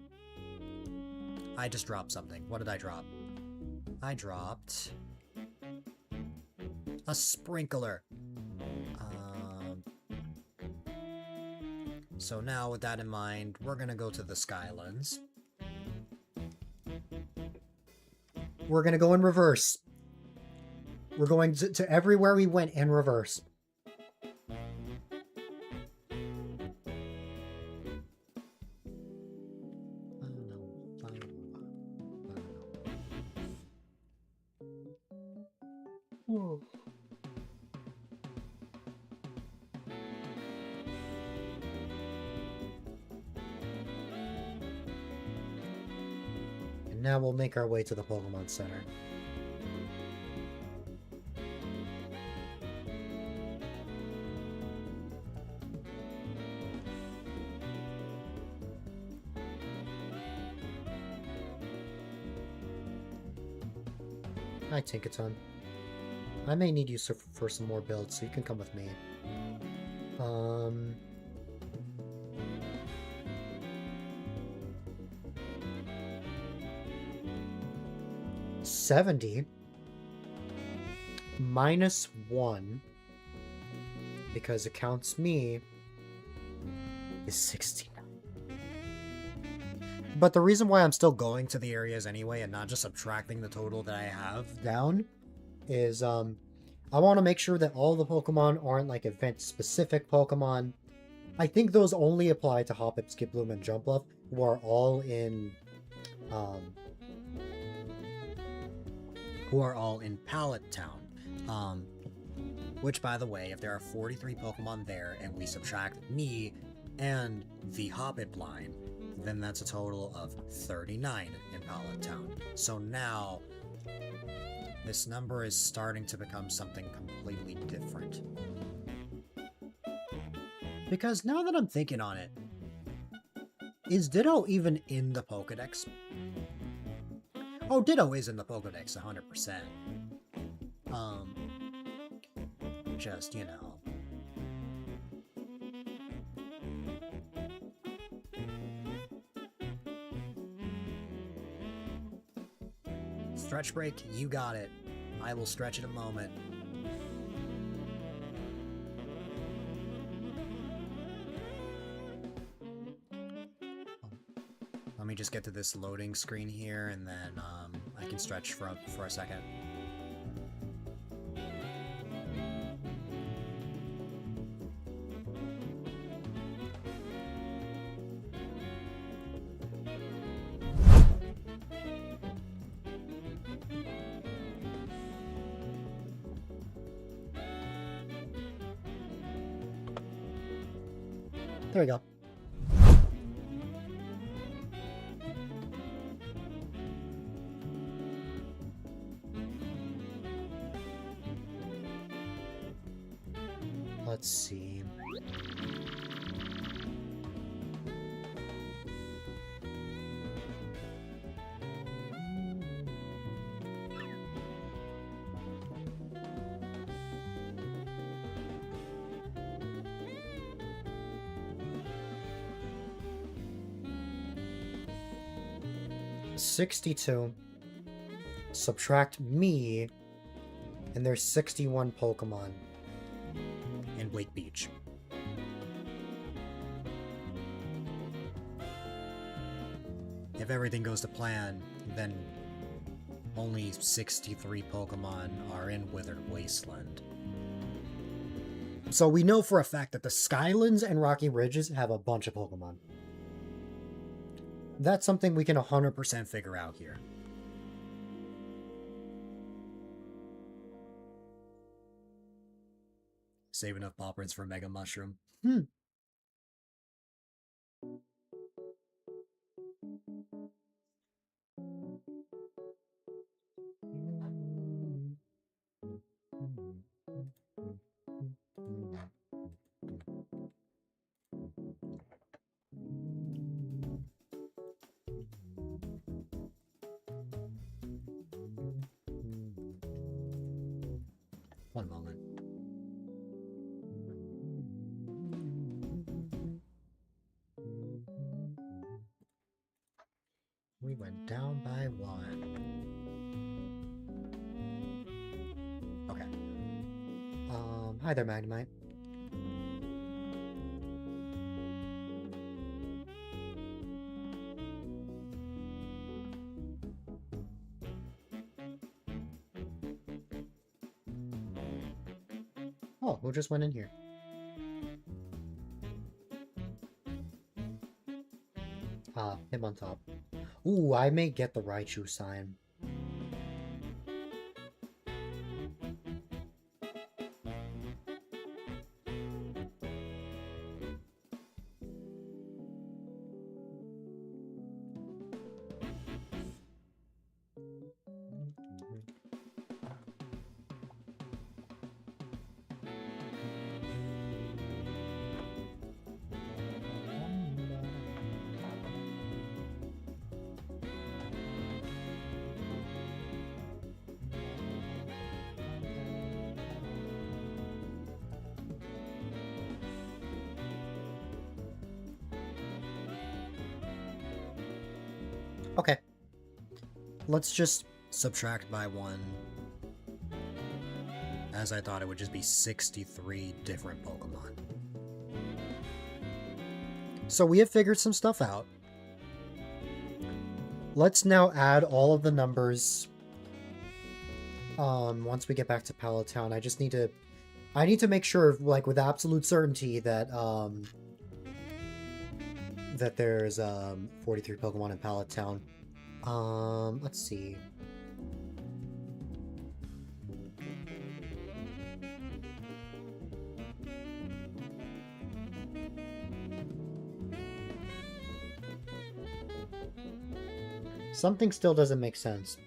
I just dropped something. What did I drop? I dropped a sprinkler. So now with that in mind, we're gonna go to the Skylands. We're gonna go in reverse. We're going to everywhere we went in reverse. Now we'll make our way to the Pokemon Center. Hi, Tinkaton. I may need you for some more builds, so you can come with me. 70 minus 1, because it counts me, is 69. But the reason why I'm still going to the areas anyway and not just subtracting the total that I have down is I want to make sure that all the Pokemon aren't like event-specific Pokemon. I think those only apply to Hoppip, Skiploom, and Jumpluff, who are all in Pallet Town. Which, by the way, if there are 43 Pokemon there and we subtract me and the Hoppip line, then that's a total of 39 in Pallet Town. So now, this number is starting to become something completely different. Because now that I'm thinking on it, is Ditto even in the Pokedex? Oh, Ditto is in the Pokedex 100%. Just, you know. Stretch break, you got it. I will stretch in a moment. Let me just get to this loading screen here, and then I can stretch for a second. There we go. Let's see. $62. Subtract me, and there's 61 Pokemon in Wake Beach. If everything goes to plan, then only 63 Pokemon are in Withered Wasteland. So we know for a fact that the Skylands and Rocky Ridges have a bunch of Pokemon. That's something we can 100% figure out here. Save enough paw prints for Mega Mushroom. One moment. We went down by one. Okay. Hi there, Magnemite. Oh, who just went in here? Ah, him on top. Ooh, I may get the Raichu sign. Okay. Let's just subtract by 1. As I thought it would just be 63 different Pokemon. So we have figured some stuff out. Let's now add all of the numbers. Once we get back to Pallet Town, I need to make sure, like, with absolute certainty that, that there's 43 Pokemon in Pallet Town. Let's see. Something still doesn't make sense.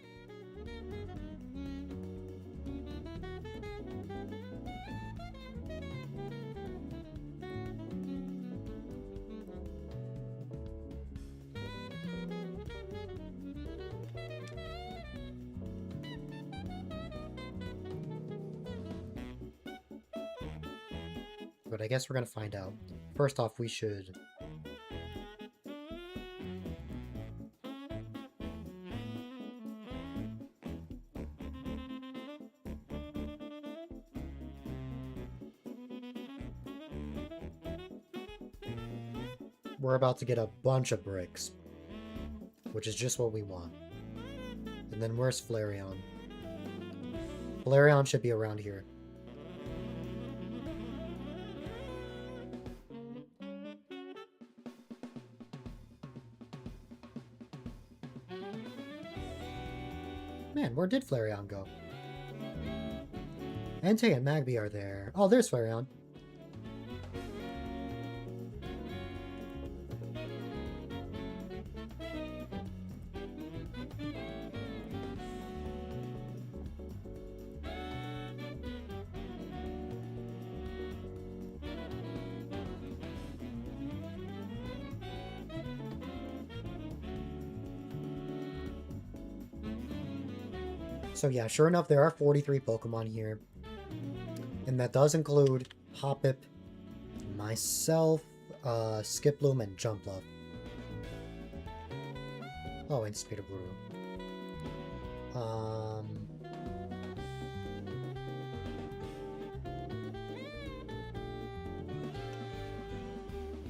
But I guess we're gonna find out. First off, we should... We're about to get a bunch of bricks, which is just what we want. And then where's Flareon? Flareon should be around here. Man, where did Flareon go? Entei and Magby are there. Oh, there's Flareon. So yeah, sure enough, there are 43 Pokemon here. And that does include Hoppip, myself, Skiploom, and Jumpluff. Oh, and Speedaburu.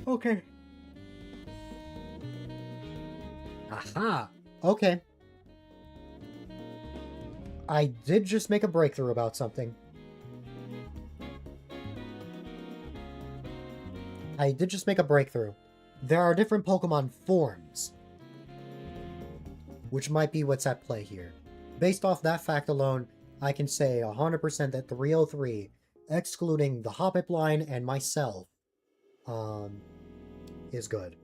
Okay. Aha! Okay. I did just make a breakthrough about something. There are different Pokemon forms, which might be what's at play here. Based off that fact alone, I can say 100% that 303, excluding the Hoppip line and myself, is good.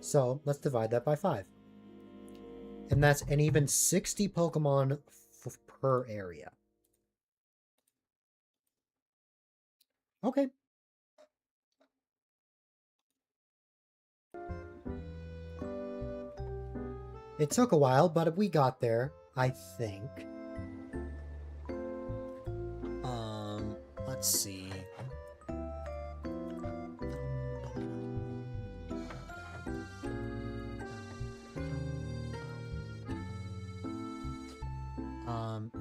So, let's divide that by 5. And that's an even 60 Pokemon per area. Okay. It took a while, but we got there, I think. Let's see.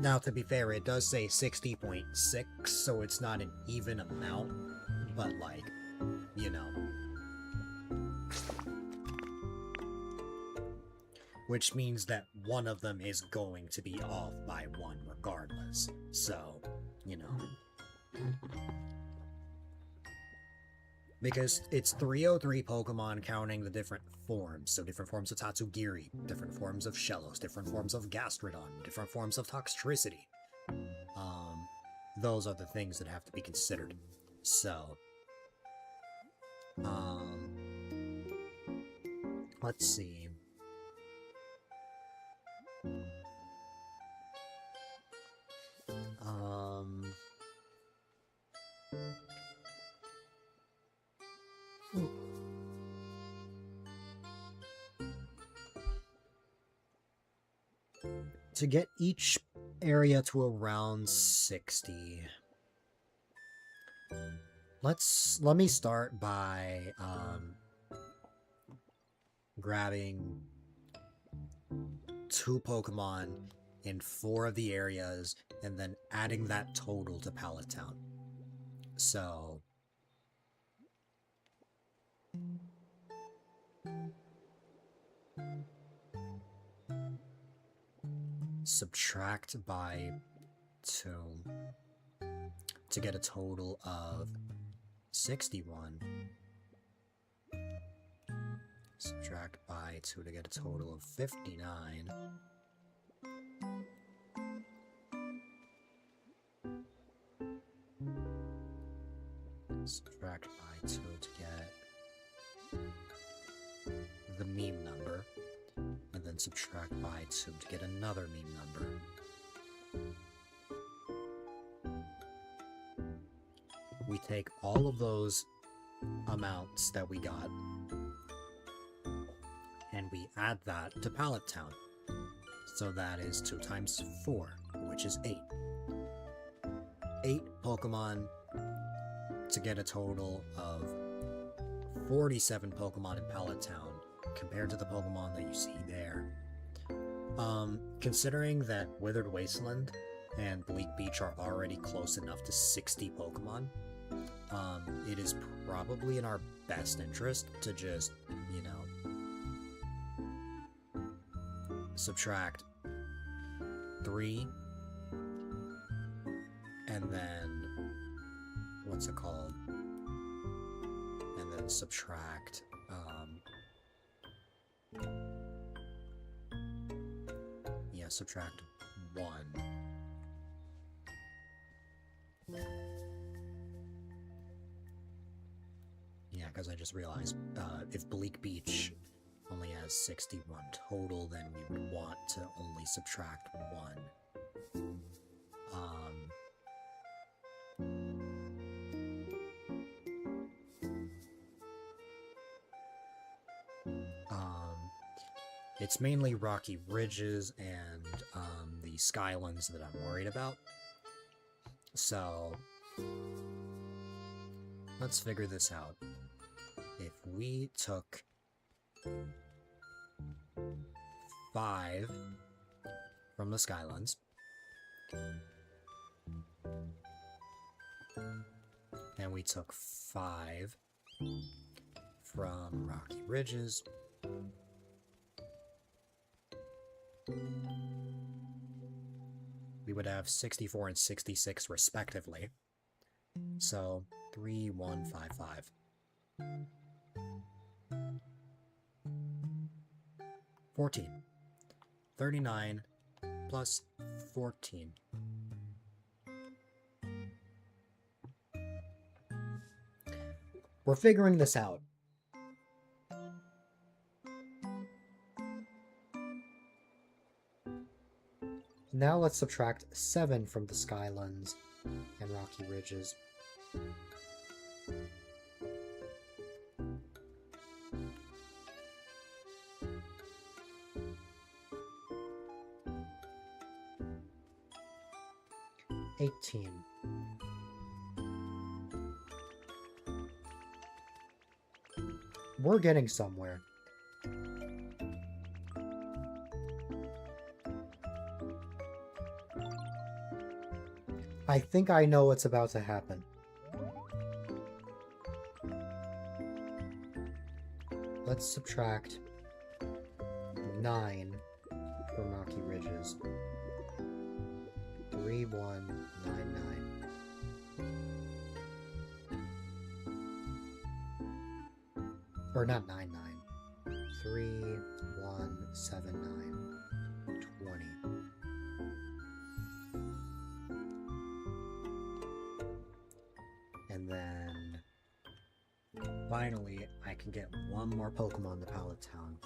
Now to be fair, it does say 60.6, so it's not an even amount, but like, you know. Which means that one of them is going to be off by 1 regardless, so, you know. Because it's 303 Pokemon counting the different forms, so different forms of Tatsugiri, different forms of Shellos, different forms of Gastrodon, different forms of Toxtricity. Those are the things that have to be considered. So, let's see. To get each area to around 60, let me start by grabbing 2 Pokemon in 4 of the areas and then adding that total to Pallet Town. So subtract by 2 to get a total of 61. Subtract by 2 to get a total of 59. Subtract by 2 to get the meme number. And then subtract by 2 to get another meme number. We take all of those amounts that we got, and we add that to Pallet Town. So that is 2 times 4, which is 8. 8 Pokemon to get a total of 47 Pokemon in Pallet Town compared to the Pokemon that you see there. Considering that Withered Wasteland and Bleak Beach are already close enough to 60 Pokemon, it is probably in our best interest to just, you know, subtract 3, and then, what's it called? And then subtract, subtract 1. Yeah, because I just realized, if Bleak Beach only has 61 total, then we would want to only subtract 1. It's mainly Rocky Ridges and the Skylands that I'm worried about. So, let's figure this out. If we took 5 from the Skylands, and we took 5 from Rocky Ridges, we would have 64 and 66 respectively. So 3155. $14. 39 plus 14. We're figuring this out. Now let's subtract 7 from the Skylands and Rocky Ridges. $18. We're getting somewhere. I think I know what's about to happen. Let's subtract 9 from Rocky Ridges. 3199. Or not 99. 3179. 20. And then finally I can get one more Pokemon to Pallet Town.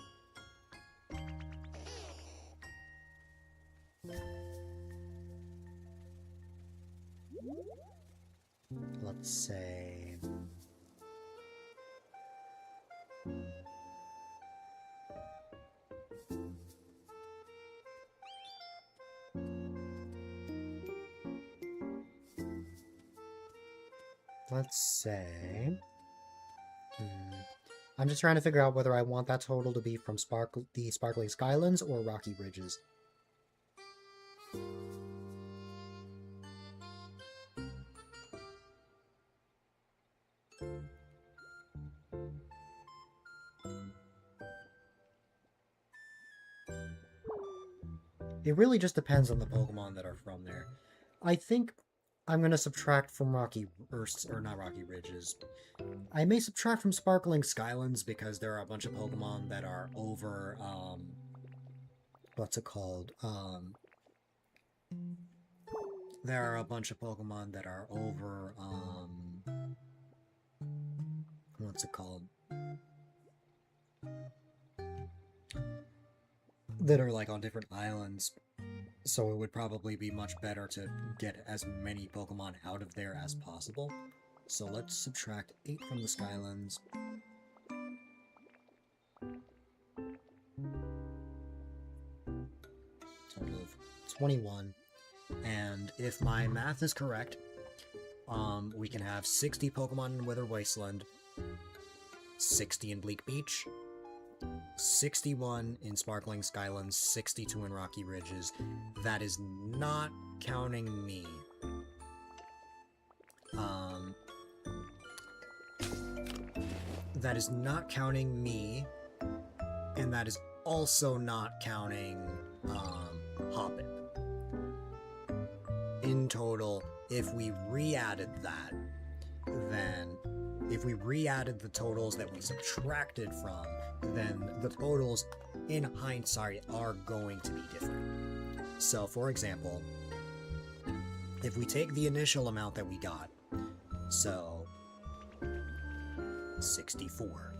Let's say I'm just trying to figure out whether I want that total to be from the Sparkling Skylands or Rocky Ridges. It really just depends on the Pokemon that are from there. I think I'm going to subtract from not Rocky Ridges. I may subtract from Sparkling Skylands because there are a bunch of Pokemon that are over, what's it called? There are a bunch of Pokemon that are over, what's it called? That are like on different islands. So it would probably be much better to get as many Pokemon out of there as possible. So let's subtract 8 from the Skylands. Total of 21. And if my math is correct, we can have 60 Pokemon in Wither Wasteland, 60 in Bleak Beach, 61 in Sparkling Skylands, 62 in Rocky Ridges. That is not counting me. That is not counting me, and that is also not counting Hoppin. In total, if we re-added that, then if we re-added the totals that we subtracted from, then the totals in hindsight are going to be different. So, for example, if we take the initial amount that we got, so 64,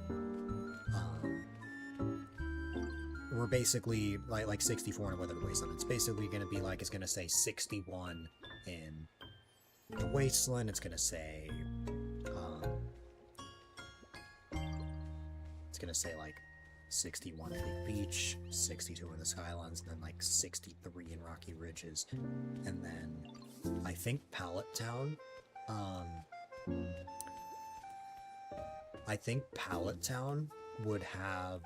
we're basically like 64 in Weathered Wasteland. It's basically going to be like, it's going to say 61 in the Wasteland. It's going to say, like 61 in Big Beach, 62 in the Skylands, and then like 63 in Rocky Ridges. And then I think Pallet Town, would have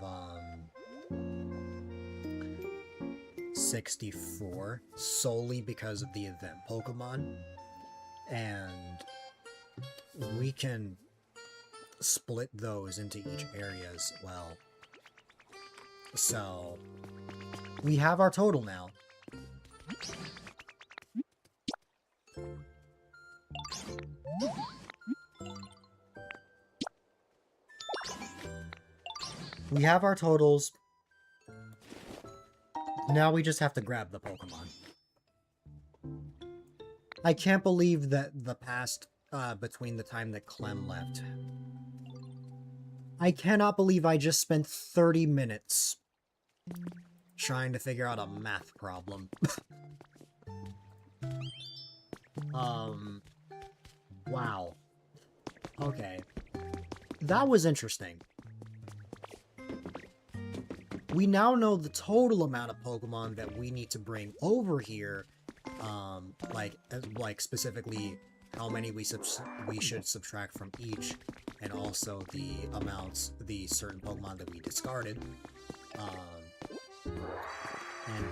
64 solely because of the event Pokemon, and we can split those into each area as well. So we have our total now. We have our totals. Now we just have to grab the Pokemon. I can't believe that the past, between the time that Clem left. I cannot believe I just spent 30 minutes trying to figure out a math problem. Wow. Okay. That was interesting. We now know the total amount of Pokemon that we need to bring over here, like specifically how many we should subtract from each, and also the amounts, the certain Pokemon that we discarded. And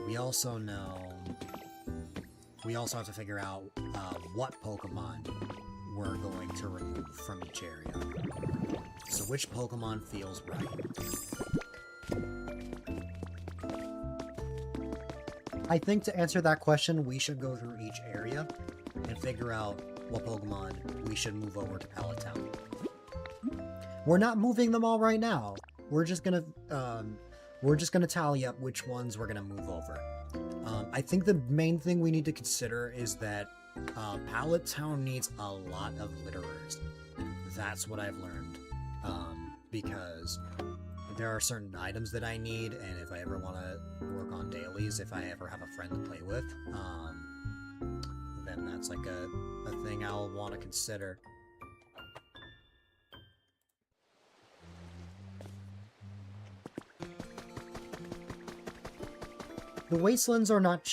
we also know, we also have to figure out what Pokemon we're going to remove from each area. So which Pokemon feels right? I think to answer that question, we should go through each area and figure out what Pokemon we should move over to Pallet Town. We're not moving them all right now. We're just gonna tally up which ones we're gonna move over. I think the main thing we need to consider is that Pallet Town needs a lot of litterers. That's what I've learned. Because there are certain items that I need, and if I ever want to work on dailies, if I ever have a friend to play with, then that's like a thing I'll want to consider. The Wastelands are not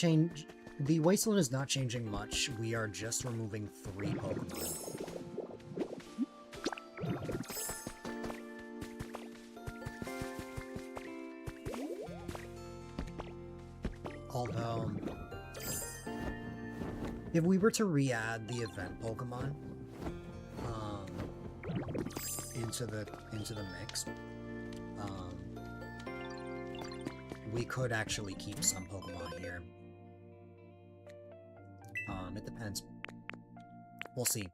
The Wasteland is not changing much. We are just removing 3 Pokemon. Although, if we were to re-add the event Pokemon into the mix, we could actually keep some Pokemon here. It depends. We'll see.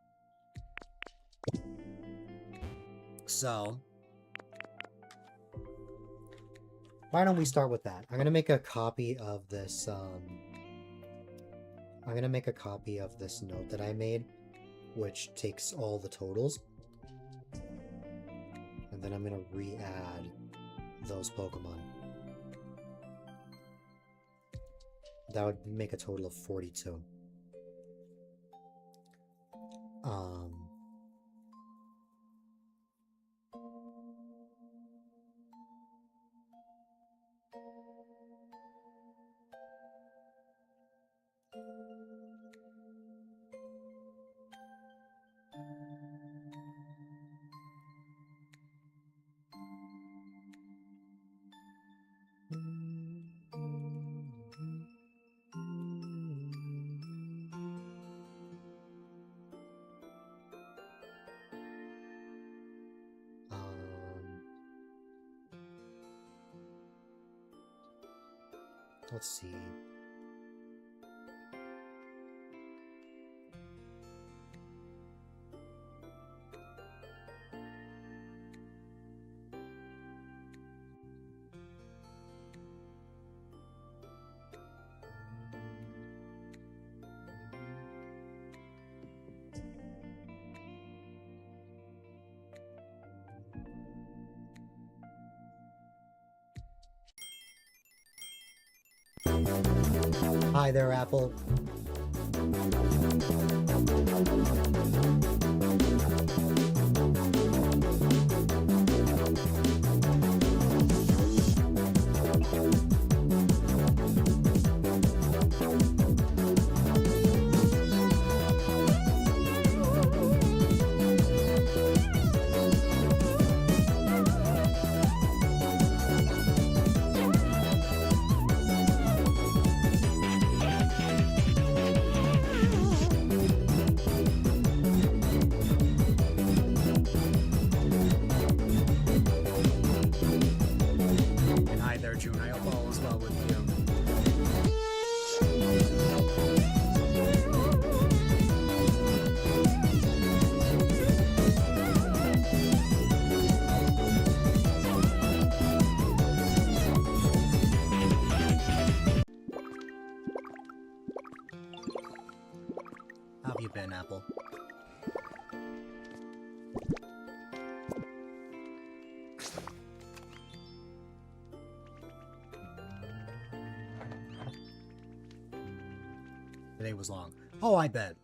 So, why don't we start with that? I'm gonna make a copy of this, I'm gonna make a copy of this note that I made, which takes all the totals. And then I'm gonna re-add those Pokemon. That would make a total of 42. Let's see. Hi there, Apple. How have you been, Apple? Today was long. Oh, I bet.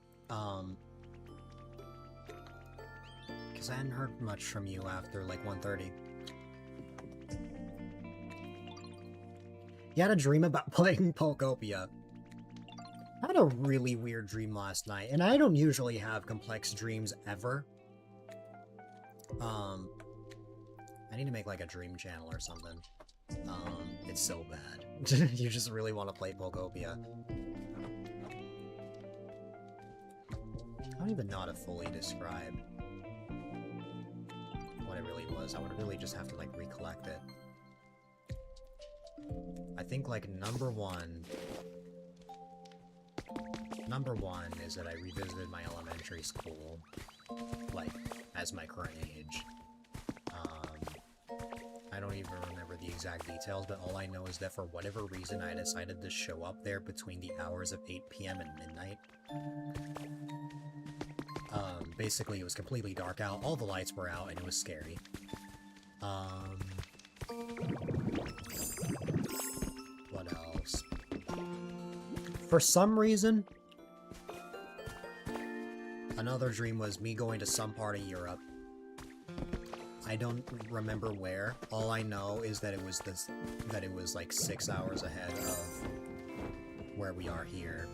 Because I hadn't heard much from you after, like, 1:30. You had a dream about playing Pokopia. I had a really weird dream last night, and I don't usually have complex dreams ever. I need to make, like, a dream channel or something. It's so bad. You just really want to play Pokopia. I don't even know how to fully describe what it really was. I would really just have to, like, recollect it. I think, like, number one is that I revisited my elementary school, like, as my current age. I don't even remember the exact details, but all I know is that for whatever reason I decided to show up there between the hours of 8 p.m. and midnight. Basically, it was completely dark out, all the lights were out, and it was scary. What else? For some reason, another dream was me going to some part of Europe. I don't remember where. All I know is that it was like 6 hours ahead of where we are here.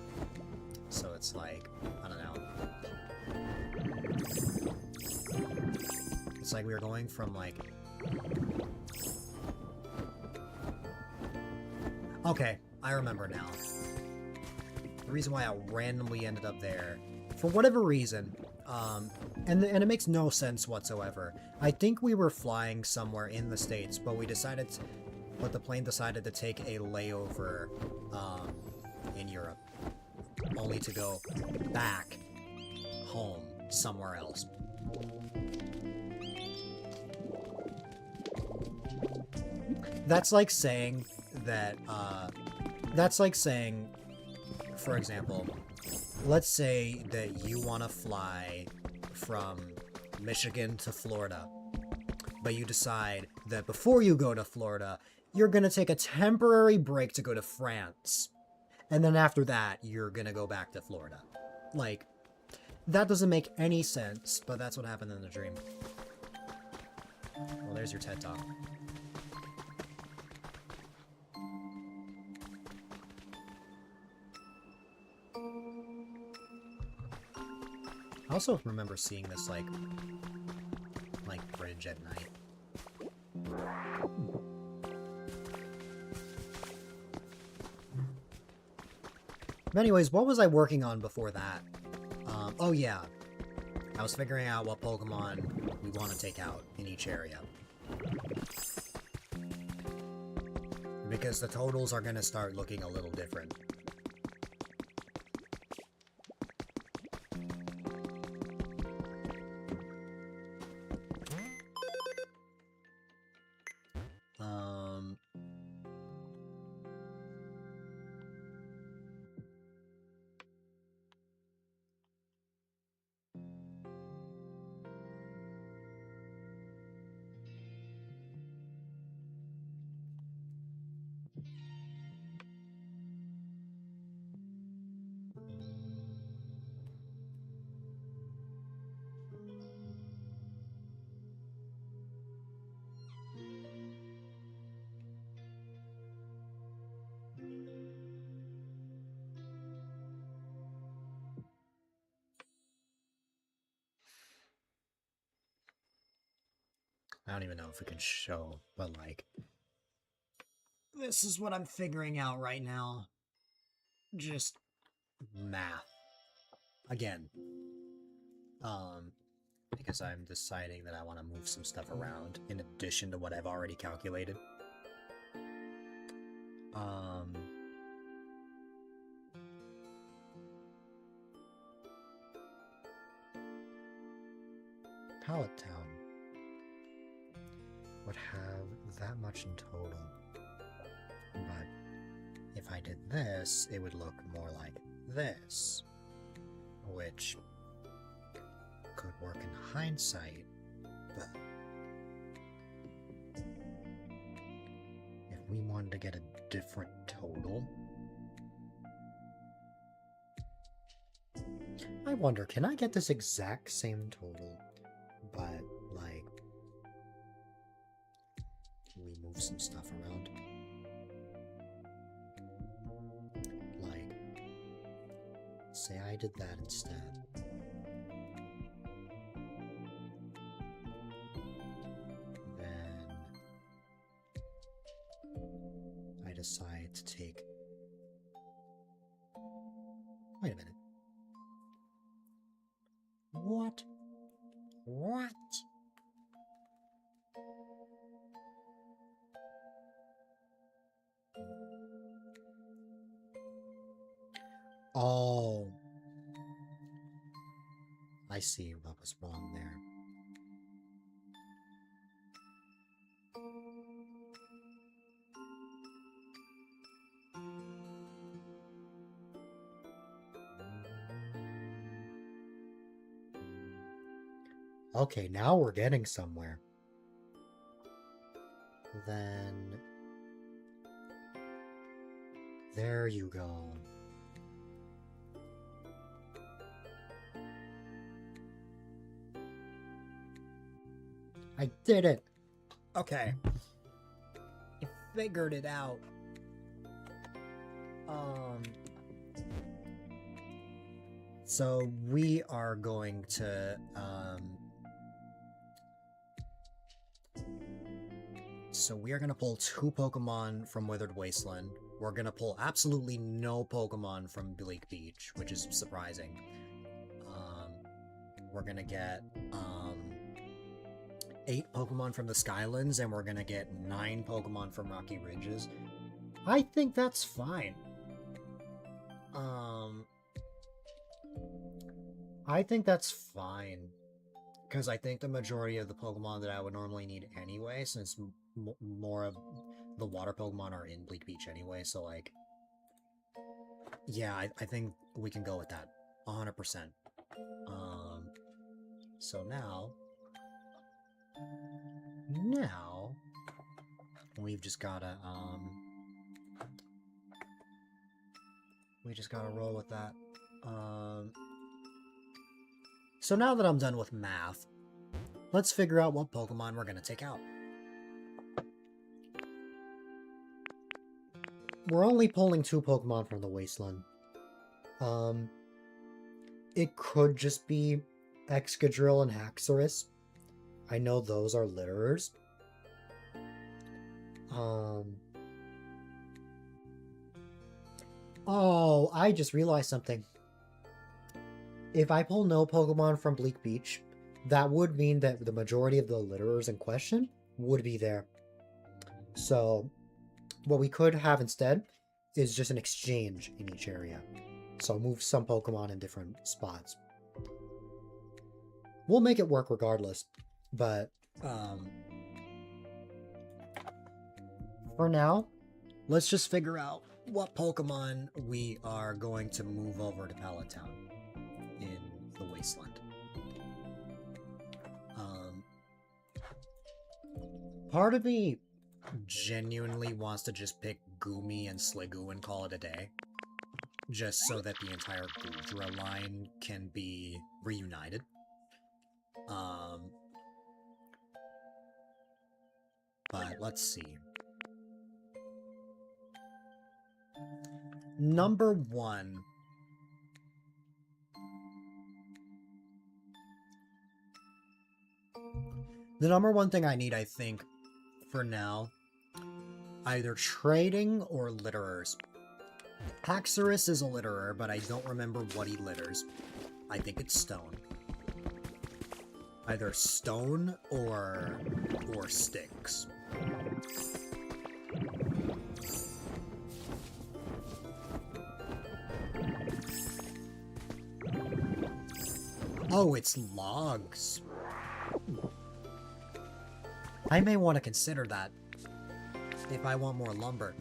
So it's like, I don't know. It's like we were going from, like... Okay, I remember now. The reason why I randomly ended up there, for whatever reason, and it makes no sense whatsoever. I think we were flying somewhere in the States, but the plane decided to take a layover, in Europe, only to go back home somewhere else. That's like saying that, for example, let's say that you want to fly from Michigan to Florida, but you decide that before you go to Florida, you're going to take a temporary break to go to France, and then after that, you're going to go back to Florida. Like, that doesn't make any sense, but that's what happened in the dream. Well, there's your TED Talk. I also remember seeing this, like bridge at night. But anyways, what was I working on before that? Oh yeah. I was figuring out what Pokemon we want to take out in each area. because the totals are gonna start looking a little different. I don't even know if we can show, but like, this is what I'm figuring out right now. Just math. Again. Because I'm deciding that I want to move some stuff around in addition to what I've already calculated. Pallet Town would have that much in total, but if I did this, it would look more like this, which could work in hindsight, but if we wanted to get a different total, I wonder, can I get this exact same total, but like we move some stuff around? Like, say I did that instead. Then I decide to take... Wait a minute. What? What? Oh. I see what was wrong there. Okay, now we're getting somewhere. Then... there you go. I did it! Okay. I figured it out. So we are going to, so we are going to pull 2 Pokemon from Withered Wasteland. We're going to pull absolutely no Pokemon from Bleak Beach, which is surprising. We're going to get 8 Pokemon from the Skylands, and we're going to get 9 Pokemon from Rocky Ridges. I think that's fine. I think that's fine. Because I think the majority of the Pokemon that I would normally need anyway, since more of the water Pokemon are in Bleak Beach anyway, so like... yeah, I think we can go with that. 100%. So now... we've just gotta, we just gotta roll with that. So now that I'm done with math, let's figure out what Pokemon we're gonna take out. We're only pulling 2 Pokemon from the Wasteland. It could just be Excadrill and Haxorus. I know those are litterers. Oh, I just realized something. If I pull no Pokemon from Bleak Beach, that would mean that the majority of the litterers in question would be there. So, What we could have instead is just an exchange in each area. So move some Pokemon in different spots. We'll make it work regardless, but for now, let's just figure out what Pokemon we are going to move over to Pallet Town in the Wasteland. Part of me genuinely wants to just pick Goomy and Sliggoo and call it a day. Just so that the entire Goodra line can be reunited. But let's see. Number 1. The number 1 thing I need, I think, for now, either trading or litterers. Haxorus is a litterer, but I don't remember what he litters. I think it's stone. Either stone or sticks. Oh, it's logs. I may want to consider that if I want more lumber.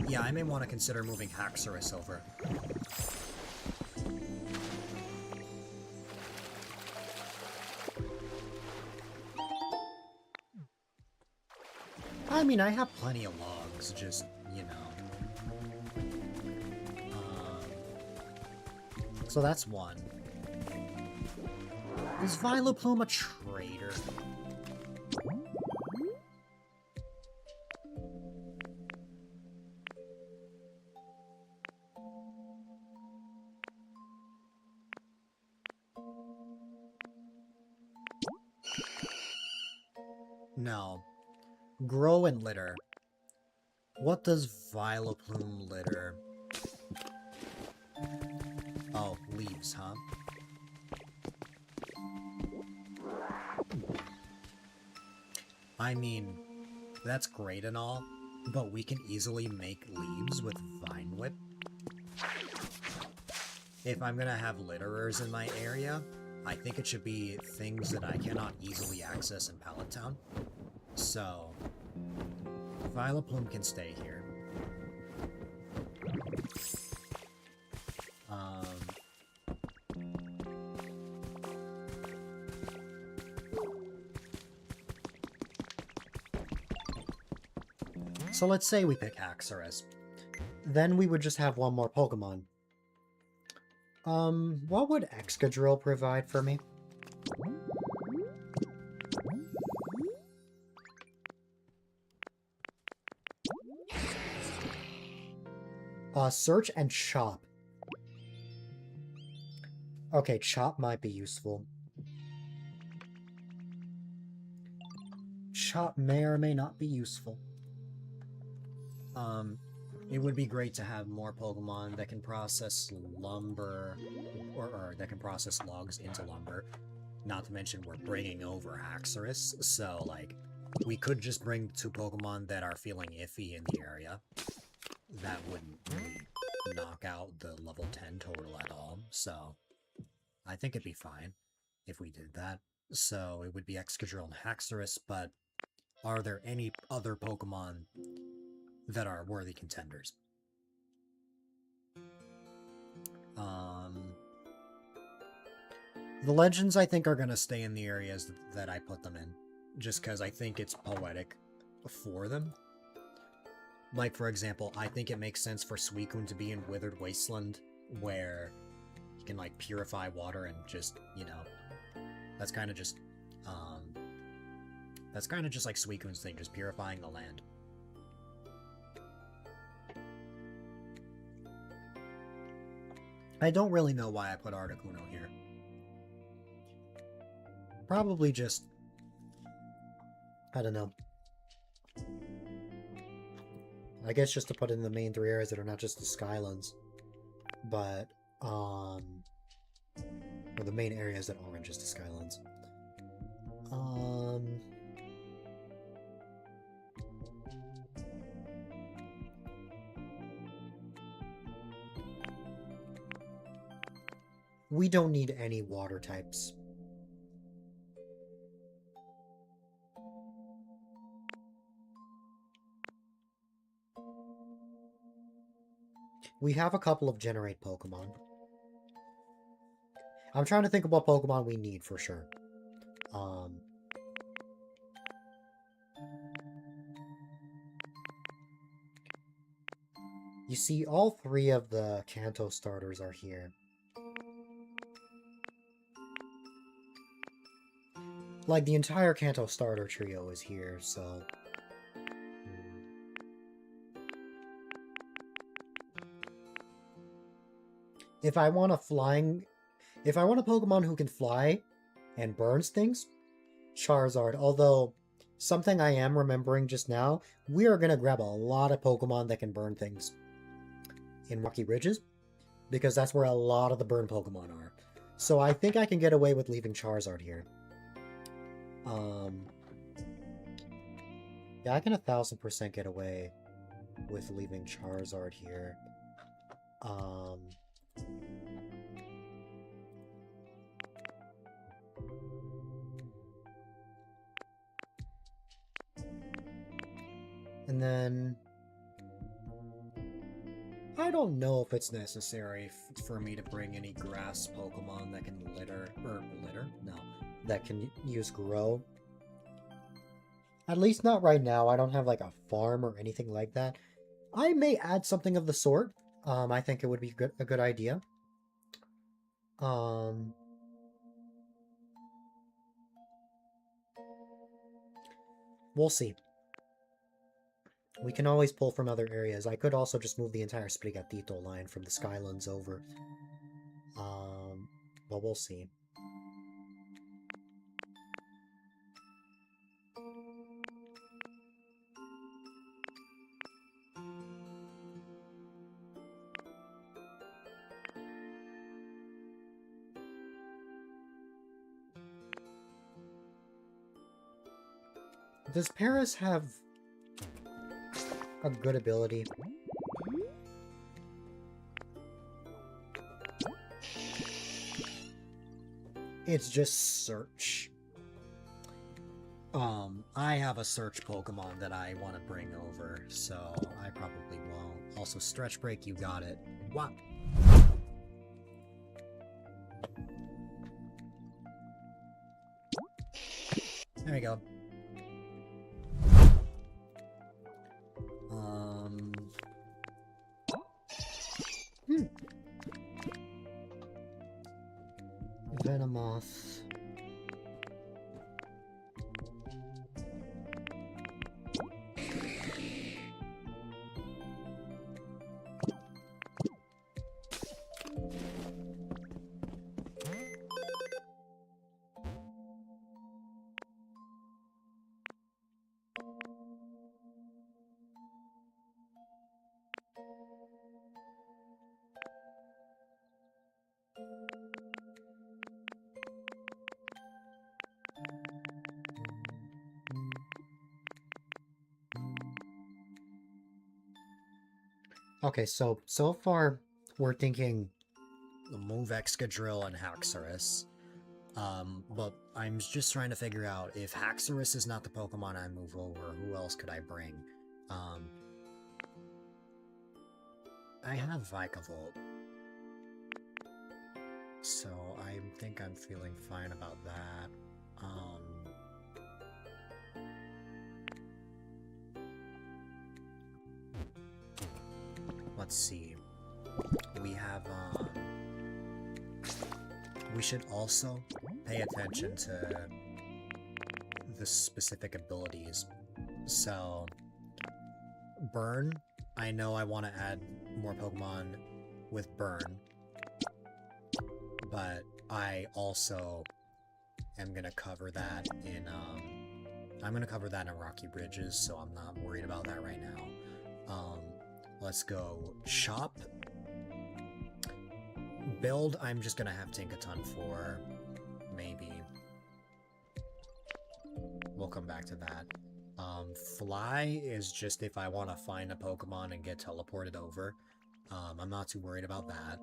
Yeah, I may want to consider moving Haxorus over. I mean, I have plenty of logs, just, you know. So that's one. Is Vileplume a traitor? No. Grow and litter. What does Vileplume litter? Oh, leaves, huh? I mean, that's great and all, but we can easily make leaves with Vine Whip. If I'm gonna have litterers in my area, I think it should be things that I cannot easily access in Pallet Town. So, Vileplume can stay here. So let's say we pick Haxorus. Then we would just have one more Pokemon. What would Excadrill provide for me? Search and Chop. Okay, Chop might be useful. Chop may or may not be useful. It would be great to have more Pokemon that can process lumber, or that can process logs into lumber. Not to mention we're bringing over Haxorus, so, like, we could just bring 2 Pokemon that are feeling iffy in the area. That wouldn't really knock out the level 10 total at all, so I think it'd be fine if we did that. So it would be Excadrill and Haxorus, but are there any other Pokemon that are worthy contenders? The legends, I think, are going to stay in the areas that I put them in, just because I think it's poetic for them. Like, for example, I think it makes sense for Suicune to be in Withered Wasteland, where he can, like, purify water and just, you know, that's kind of just like Suicune's thing, just purifying the land. I don't really know why I put Articuno here. Probably just, I don't know. I guess just to put in the main 3 areas that are not just the Skylands. But, or the main areas that aren't just the Skylands. we don't need any water types. We have a couple of generate Pokemon. I'm trying to think of what Pokemon we need for sure. You see, all three of the Kanto starters are here. Like, the entire Kanto starter trio is here, so... If I want a Pokemon who can fly and burns things, Charizard. Although, something I am remembering just now, we are going to grab a lot of Pokemon that can burn things in Rocky Ridges, because that's where a lot of the burn Pokemon are. So I think I can get away with leaving Charizard here. Yeah, I can 1000% get away with leaving Charizard here. And then... I don't know if it's necessary for me to bring any grass Pokemon that can litter? No. That can use Grow. At least not right now. I don't have like a farm or anything like that. I may add something of the sort. I think it would be a good idea. We'll see. We can always pull from other areas. I could also just move the entire Sprigatito line from the Skylands over. But we'll see. Does Paris have a good ability? It's just Search. I have a Search Pokemon that I want to bring over, so I probably won't. Also, Stretch Break, you got it. What? There we go. Venomoth. Okay, so far we're thinking move Excadrill and Haxorus. But I'm just trying to figure out if Haxorus is not the Pokemon I move over, who else could I bring? I have Vikavolt. So I think I'm feeling fine about that. Let's see. We have, we should also pay attention to the specific abilities. So, Burn, I know I want to add more Pokemon with Burn, but I also am going to cover that in, I'm going to cover that in Rocky Bridges, so I'm not worried about that right now. Let's go Shop. Build, I'm just gonna have Tinkaton for, maybe. We'll come back to that. Fly is just if I want to find a Pokemon and get teleported over. I'm not too worried about that.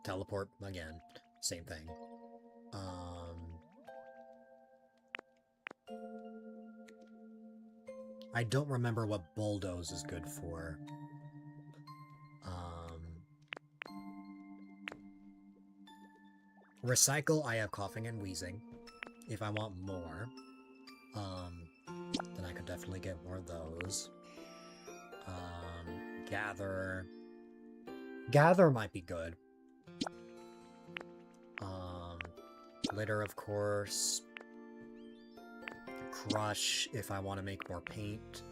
Teleport, again, same thing. I don't remember what Bulldoze is good for. Recycle, I have Coughing and Wheezing. If I want more, then I could definitely get more of those. Gather. Gather might be good. Litter, of course. Crush, if I want to make more paint.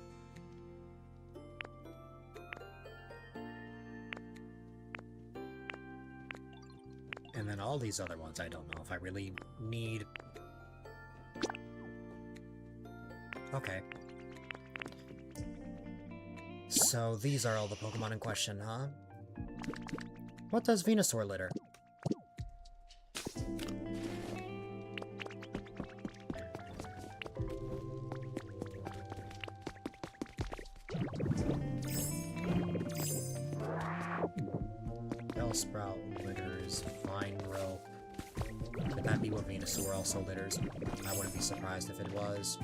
And then all these other ones, I don't know if I really need. Okay. So these are all the Pokemon in question, huh? What does Venusaur litter? Bellsprout litters, Vine Rope. Could that be what Venusaur also litters? I wouldn't be surprised if it was.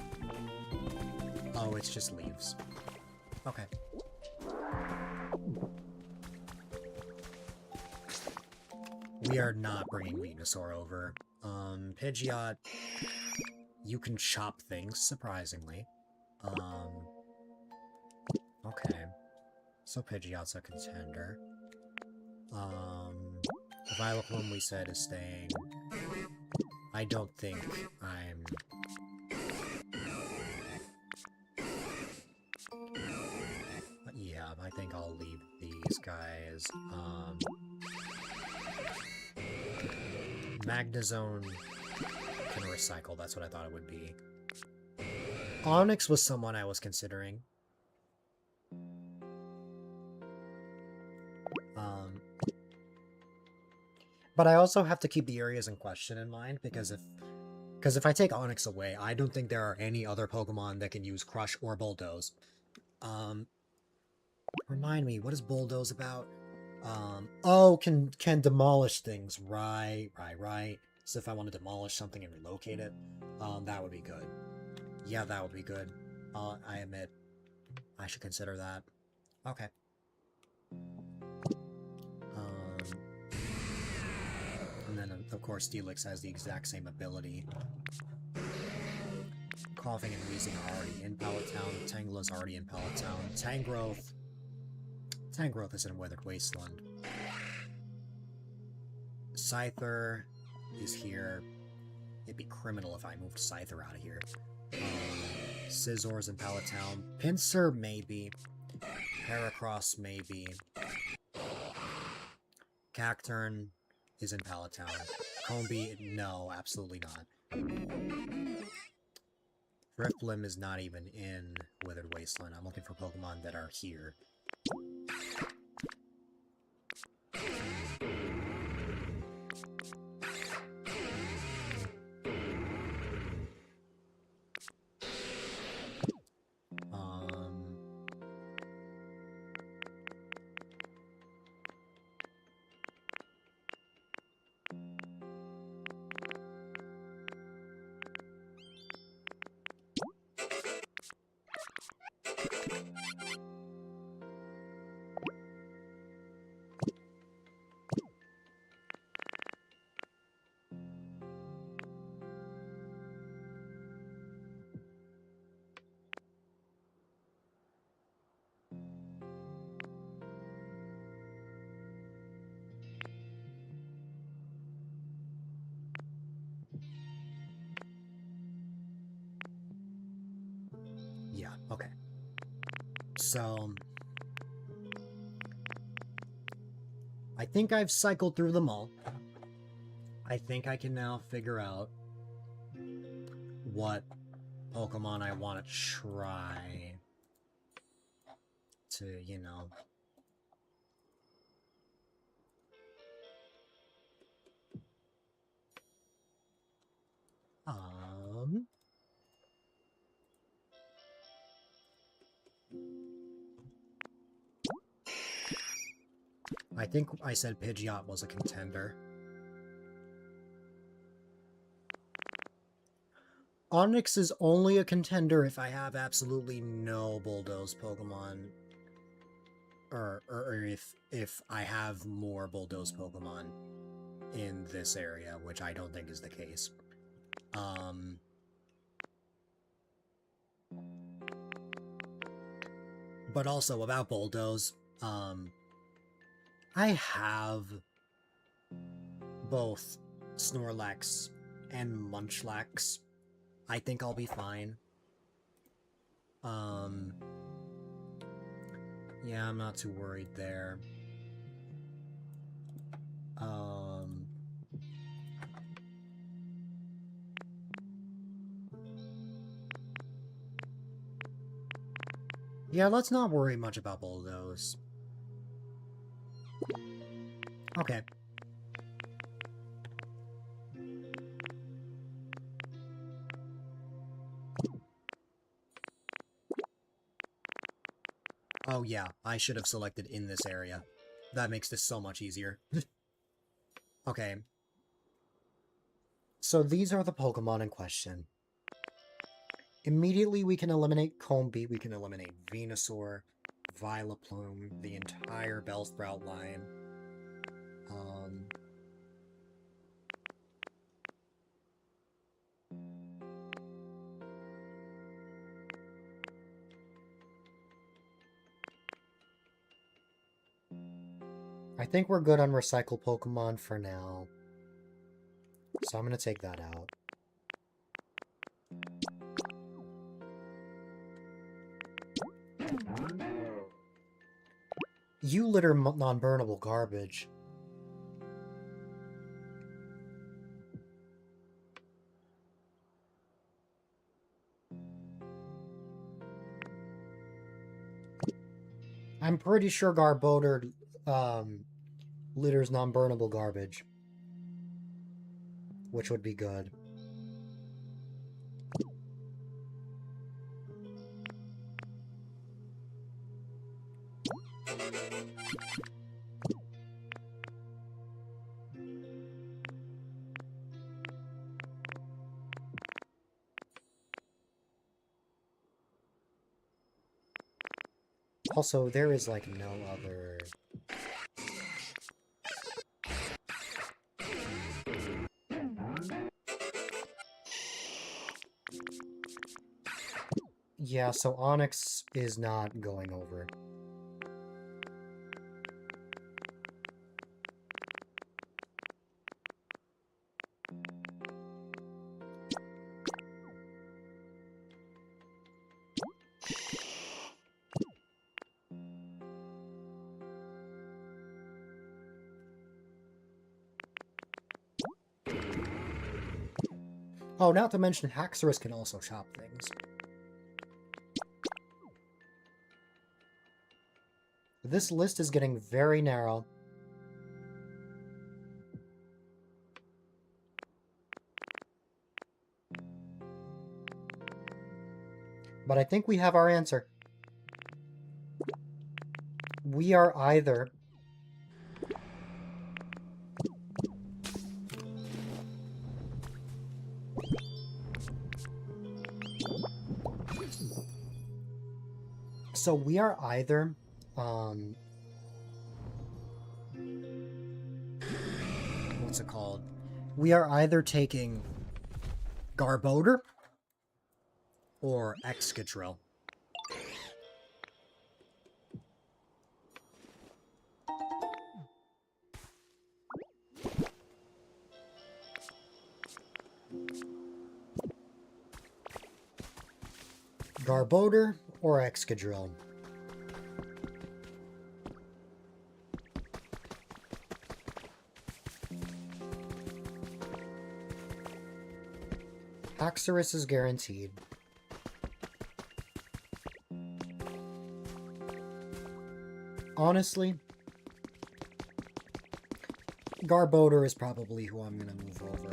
Oh, it's just leaves. Okay. We are not bringing Venusaur over. Pidgeot, you can chop things, surprisingly. Okay. So Pidgeot's a contender. Vileplume we said is staying. I don't think I'm... Yeah, I think I'll leave these guys. Magnezone can recycle, that's what I thought it would be. Onyx was someone I was considering. But I also have to keep the areas in question in mind, because if I take Onyx away, I don't think there are any other Pokemon that can use Crush or Bulldoze. Remind me, what is Bulldoze about? Oh, can demolish things. Right. So if I want to demolish something and relocate it, that would be good. Yeah, that would be good. I admit, I should consider that. Okay. And then, of course, Steelix has the exact same ability. Coughing and Wheezing are already in Pallet Town. Tangela's already in Pallet Town. Tangrowth is in Weathered Wasteland. Scyther is here. It'd be criminal if I moved Scyther out of here. Scizzor's in Pallet Town. Pinsir, maybe. Heracross, maybe. Cacturn is in Pallet Town. Combee, no, absolutely not. Drifblim is not even in Withered Wasteland. I'm looking for Pokemon that are here. Yeah, okay. So, I think I've cycled through them all. I think I can now figure out what Pokemon I want to try to, you know... I think I said Pidgeot was a contender. Onix is only a contender if I have absolutely no Bulldoze Pokemon. Or if I have more Bulldoze Pokemon in this area, which I don't think is the case. But also about Bulldoze, I have both Snorlax and Munchlax. I think I'll be fine. Yeah, I'm not too worried there. Yeah, let's not worry much about Bulldoze. Okay. Oh yeah, I should have selected in this area. That makes this so much easier. Okay. So these are the Pokemon in question. Immediately we can eliminate Combee, we can eliminate Venusaur, Vileplume, the entire Bellsprout line. I think we're good on Recycle Pokemon for now. So I'm going to take that out. You litter non-burnable garbage. I'm pretty sure Garbodor litters non-burnable garbage. Which would be good. Also, there is like no other... Yeah, so Onix is not going over. Oh, not to mention Haxorus can also chop things. This list is getting very narrow. But I think we have our answer. We are either... So we are either... what's it called? We are either taking Garbodor or Excadrill. Garbodor or Excadrill. Haxorus is guaranteed. Honestly, Garbodor is probably who I'm going to move over.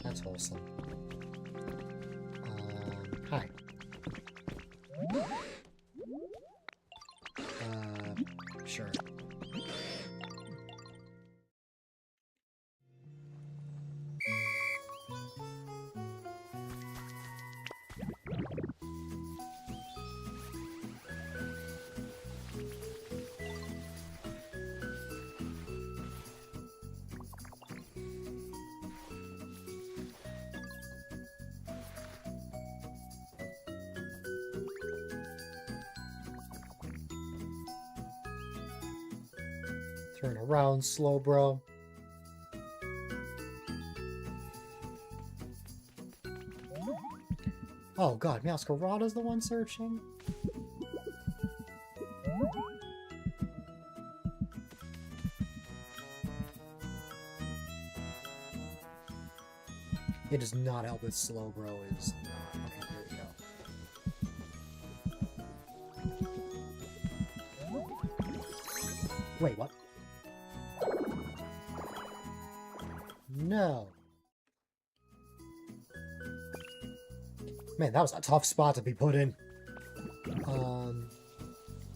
That's wholesome. Hi. sure. Turn around, slow bro. Oh god, Meowscarada's the one searching? It does not help that slow bro is not. Okay, here we go. Wait, what? No. Man, that was a tough spot to be put in.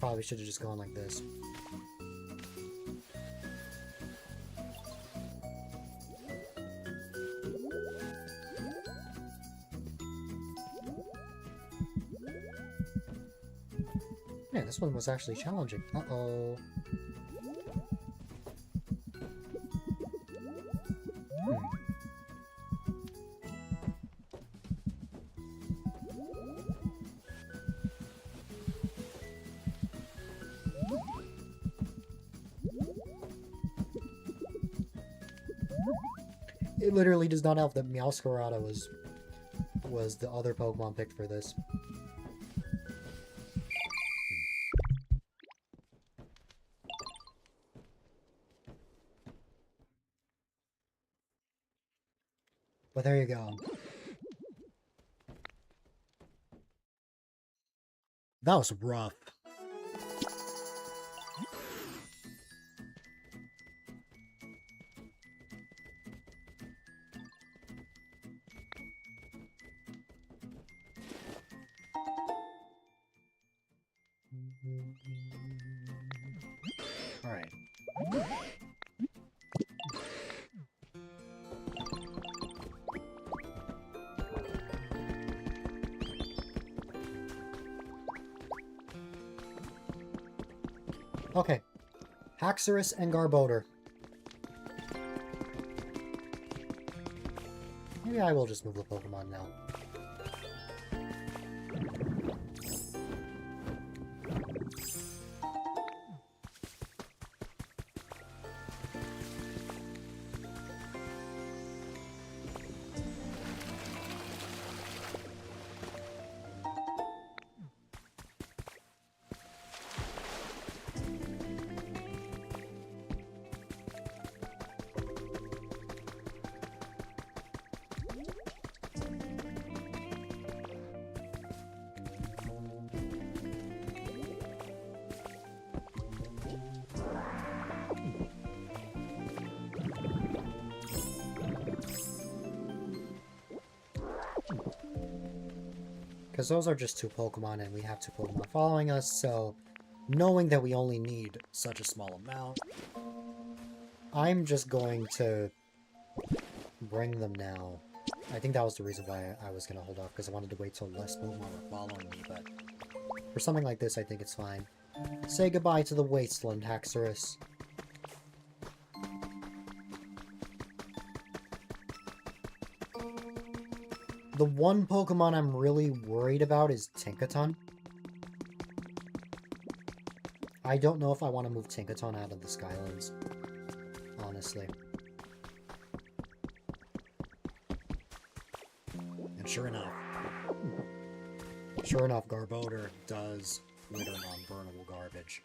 Probably should have just gone like this. Man, this one was actually challenging. Uh-oh. It literally does not help that Meowscarada was the other Pokemon picked for this. But there you go. That was rough. Alright. Okay. Haxorus and Garbodor. Maybe I will just move the Pokemon now. Because those are just two Pokemon, and we have two Pokemon following us, so knowing that we only need such a small amount, I'm just going to bring them now. I think that was the reason why I was going to hold off, because I wanted to wait till less Pokemon were following me, but for something like this, I think it's fine. Say goodbye to the Wasteland, Haxorus. The one Pokemon I'm really worried about is Tinkaton. I don't know if I want to move Tinkaton out of the Skylands, honestly. And sure enough, Garbodor does litter non-burnable garbage.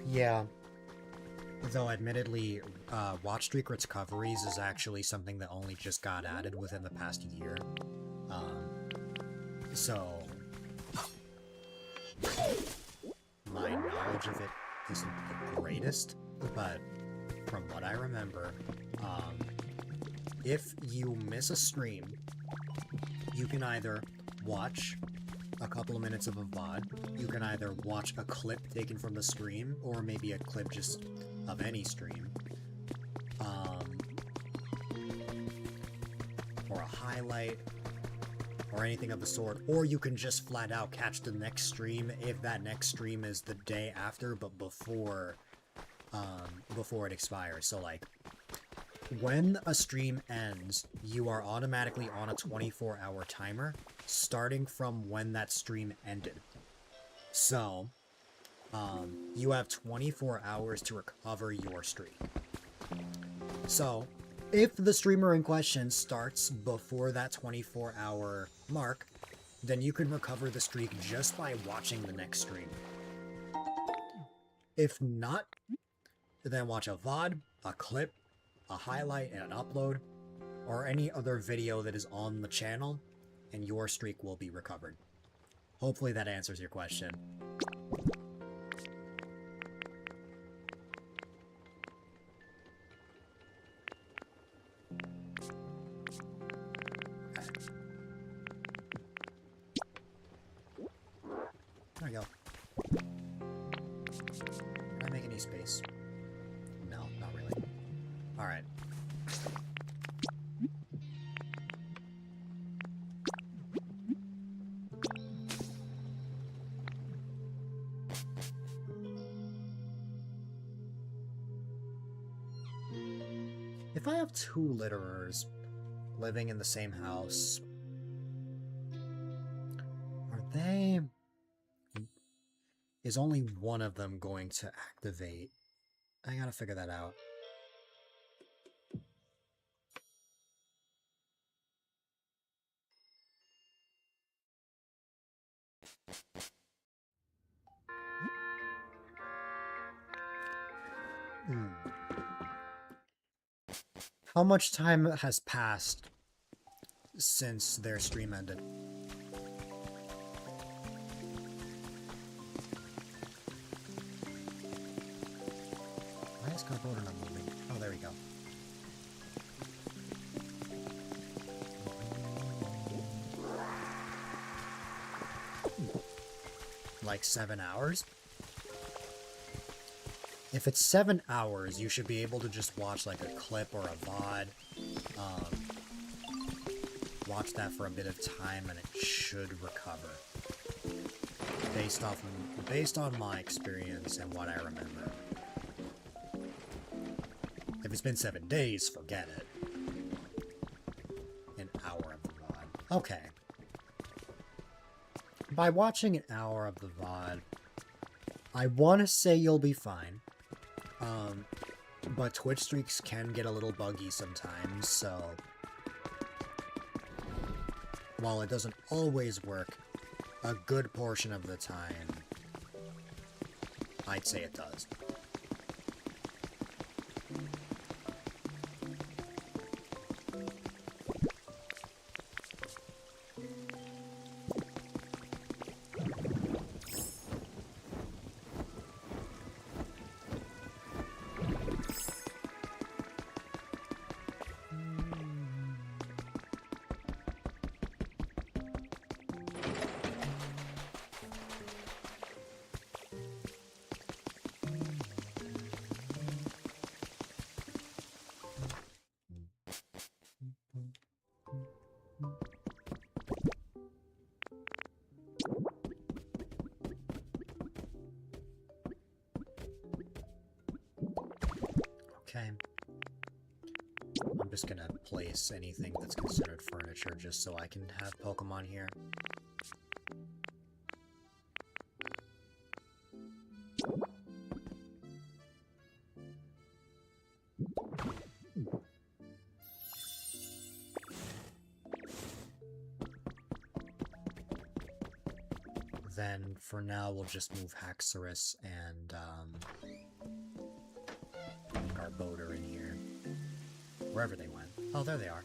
Yeah. Though, admittedly, Watch Streak recoveries is actually something that only just got added within the past year. So my knowledge of it isn't the greatest, but from what I remember, if you miss a stream, you can either watch a couple of minutes of a VOD, you can either watch a clip taken from the stream, or maybe a clip just of any stream, or a highlight, or anything of the sort, or you can just flat out catch the next stream if that next stream is the day after, but before it expires. So like, when a stream ends, you are automatically on a 24-hour timer, starting from when that stream ended. So, you have 24 hours to recover your stream. So, if the streamer in question starts before that 24-hour mark, then you can recover the streak just by watching the next stream. If not, then watch a VOD, a clip, a highlight, and an upload, or any other video that is on the channel, and your streak will be recovered. Hopefully that answers your question. There we go. Can I make any space? No, not really. Alright. If I have two litterers living in the same house, are they... Is only one of them going to activate? I gotta figure that out. How much time has passed since their stream ended? Why is Carbona not moving? Oh, there we go. Like 7 hours? If it's 7 hours, you should be able to just watch like a clip or a VOD. Watch that for a bit of time and it should recover. Based on my experience and what I remember. If it's been 7 days, forget it. An hour of the VOD. Okay. By watching an hour of the VOD, I want to say you'll be fine. But Twitch streaks can get a little buggy sometimes, so... While it doesn't always work, a good portion of the time, I'd say it does. Okay. I'm just gonna place anything that's considered furniture just so I can have Pokemon here. Then, for now, we'll just move Haxorus and, Garbodor in here. Wherever they went. Oh, there they are.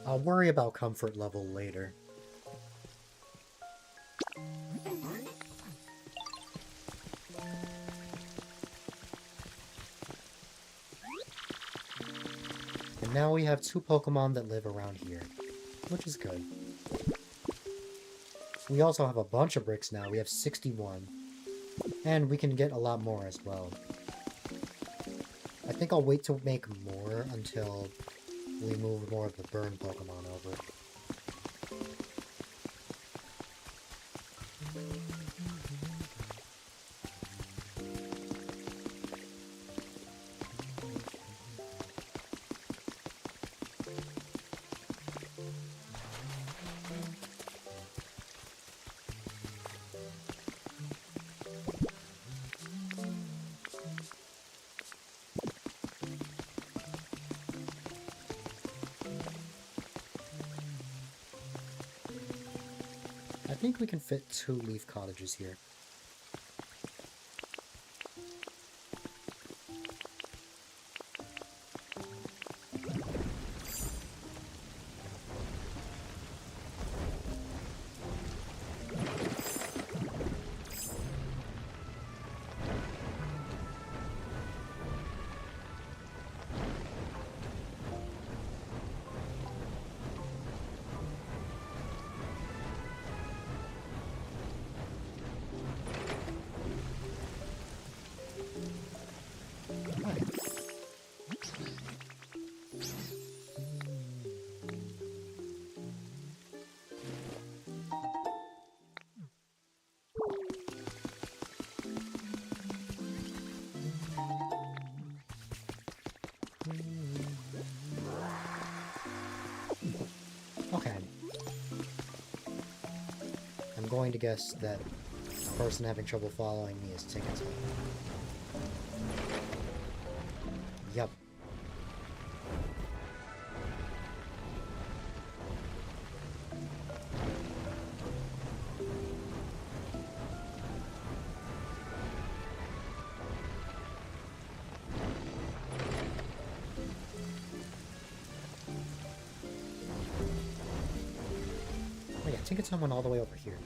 I'll worry about comfort level later. And now we have 2 Pokemon that live around here, which is good. We also have a bunch of bricks now. We have 61. And we can get a lot more as well. I think I'll wait to make more until we move more of the burn Pokemon over. I think we can fit 2 leaf cottages here. Okay. I'm going to guess that the person having trouble following me is Tickets. Yup. Oh yeah, Tickets someone all the way over here.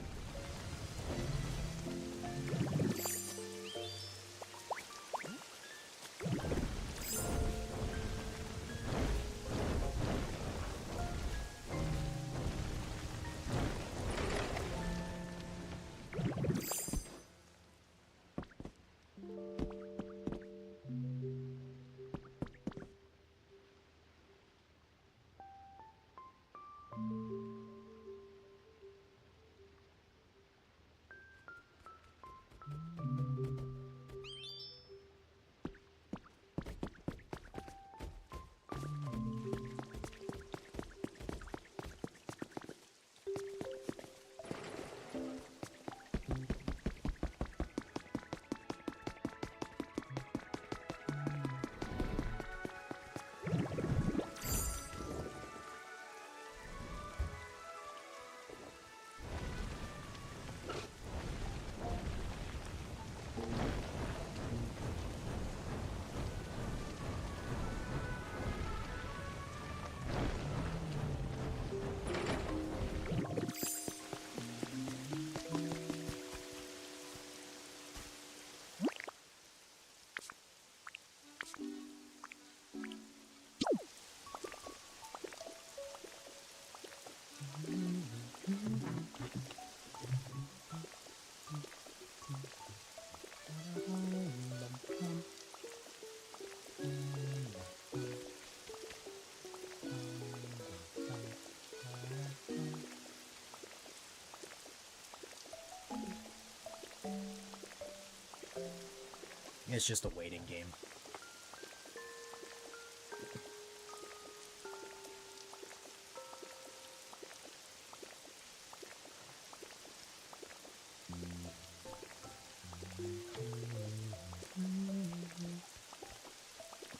It's just a waiting game.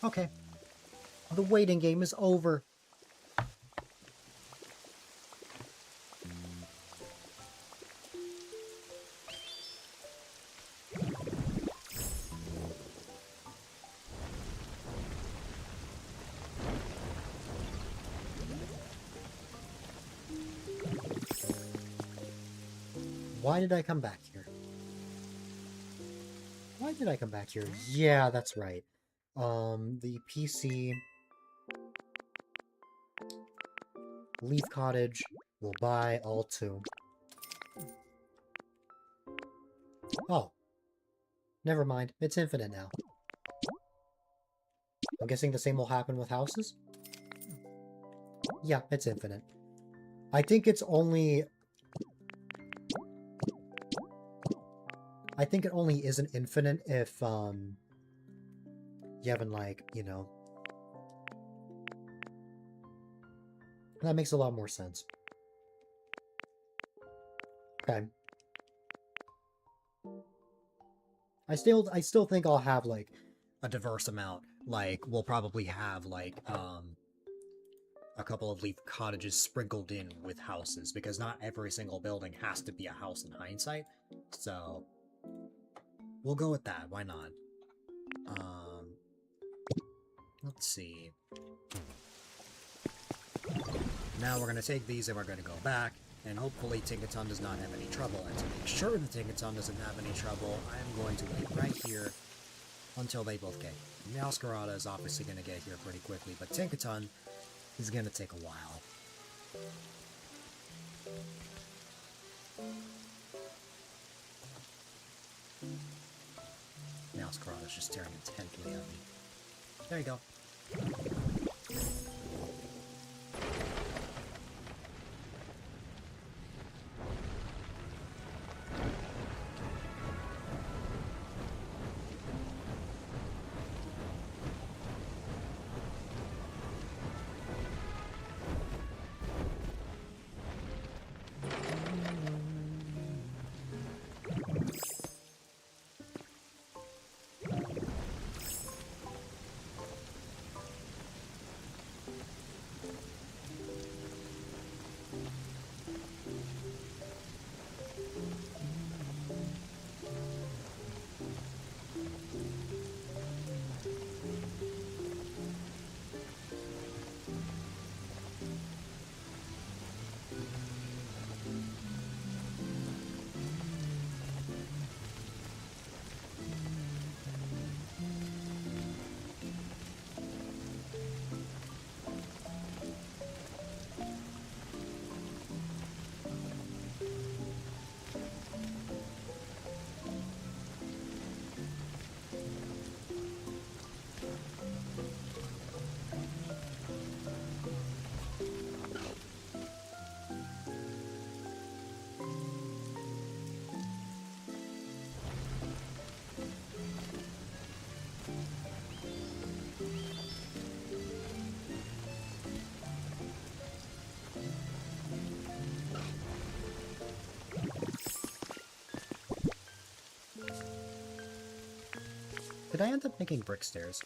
Okay. The waiting game is over. Why did I come back here? Why did I come back here? Yeah, that's right. The PC Leaf Cottage will buy all two. Oh. Never mind. It's infinite now. I'm guessing the same will happen with houses? Yeah, it's infinite. I think it's only... I think it only isn't infinite if, you haven't, like, you know... That makes a lot more sense. Okay. I still think I'll have, like, a diverse amount. Like, we'll probably have, like, a couple of leaf cottages sprinkled in with houses, because not every single building has to be a house in hindsight. So, we'll go with that. Why not? Let's see. Now we're going to take these and we're going to go back, and hopefully Tinkaton does not have any trouble. And to make sure that Tinkaton doesn't have any trouble, I'm going to wait right here until they both get here. Meowscarada is obviously going to get here pretty quickly, but Tinkaton is going to take a while. Meowscarada is just staring intently at me. There you go. Did I end up making brick stairs?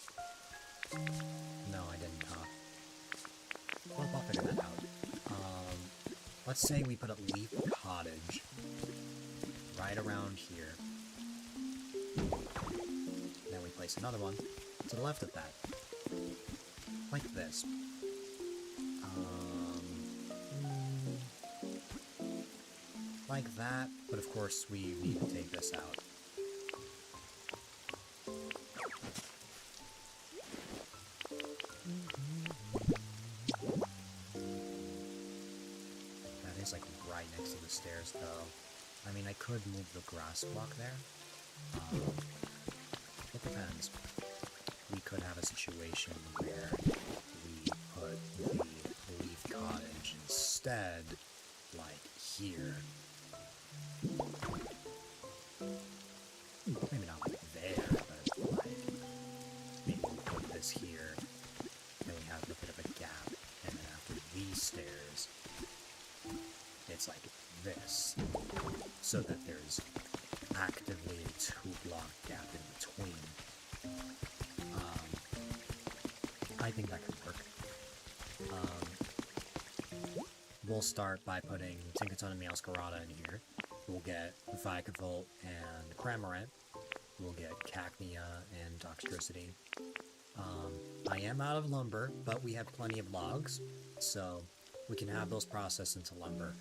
No, I didn't, huh? Well, I'll figure that out. Let's say we put a leaf cottage right around here. Then we place another one to the left of that. Like this. Like that, but of course we need to take this out. That is like right next to the stairs though. I mean, I could move the grass block there. It depends. We could have a situation where we put the leaf cottage instead, like here. Maybe not like there, but like maybe we put this here, then we have a bit of a gap, and then after these stairs, it's like this, so that there's actively a 2-block gap in between. I think that could work. We'll start by putting Tinkaton and Meowscarada in here. We'll get Vikavolt and Cramorant. We'll get Cacnea and Toxtricity. I am out of lumber, but we have plenty of logs, so we can have those processed into lumber.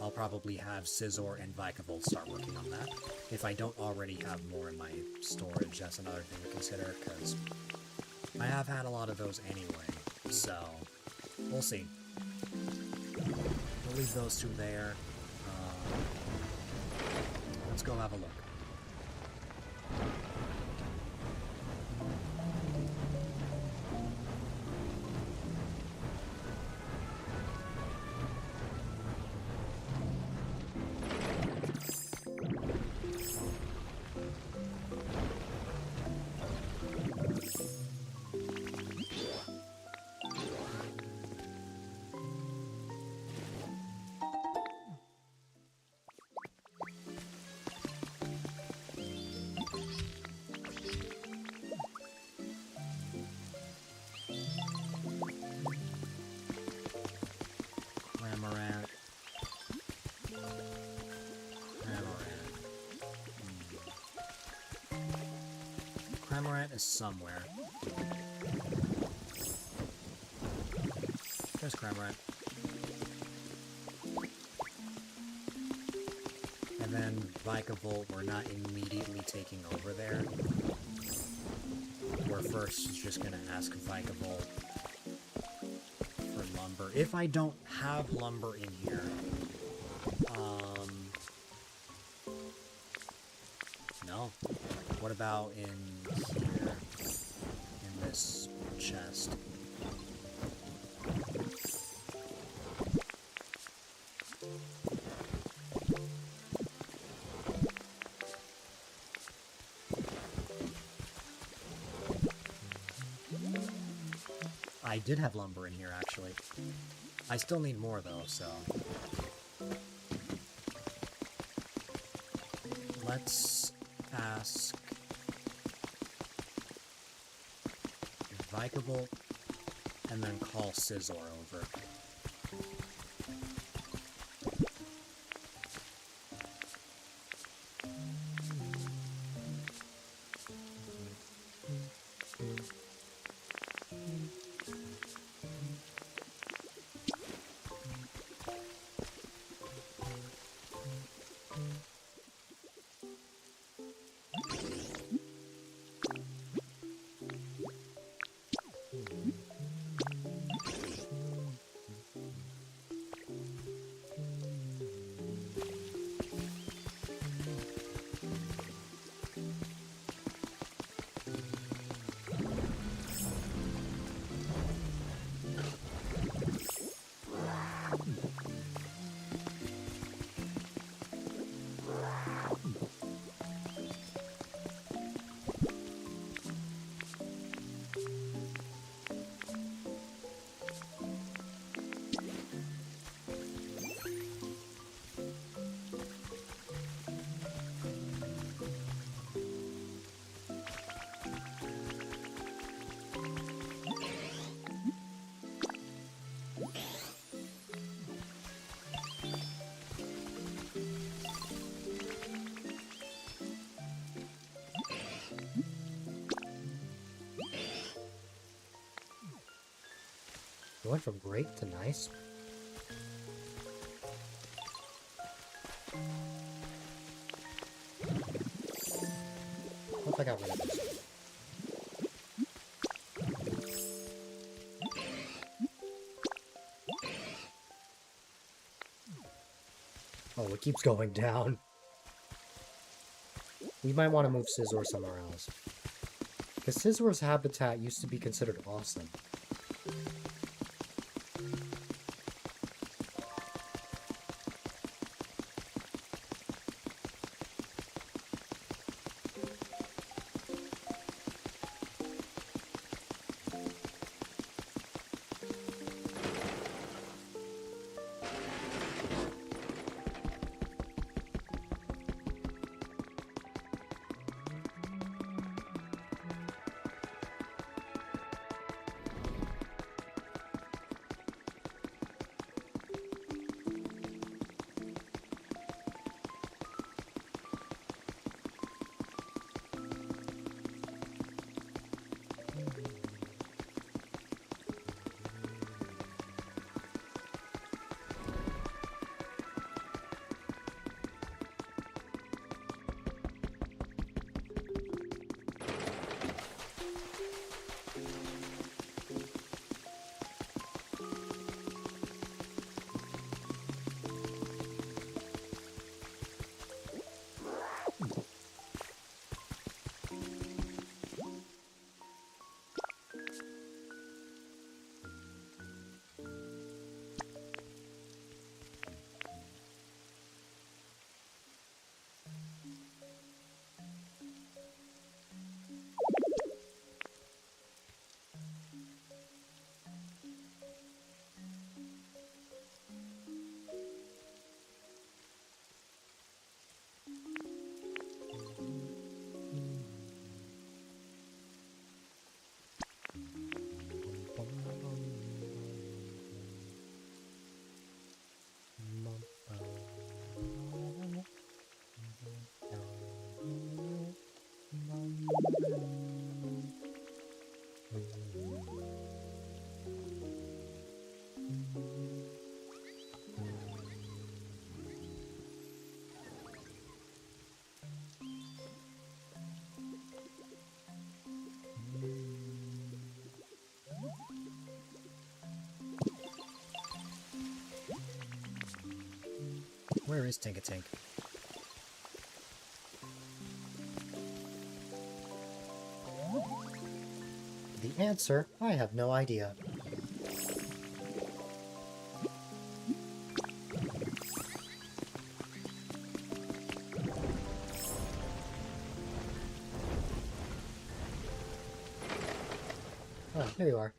I'll probably have Scizor and Vikavolt start working on that. If I don't already have more in my storage, that's another thing to consider, because I have had a lot of those anyway, so we'll see. We'll leave those two there. Let's go have a look. Cramorant is somewhere. There's Cramorant. And then Vikavolt, we're not immediately taking over there. We're first just gonna ask Vikavolt for lumber. If I don't have lumber in here, no. What about in here? In this chest? I did have lumber in here, actually. I still need more, though, so... Let's ask Vikavolt and then call Scizor over. It went from great to nice. What if I got rid of this? Oh, it keeps going down. We might want to move Scizor somewhere else. Because Scizor's habitat used to be considered awesome. Where is Tinkatink? The answer? I have no idea. Oh, here you are.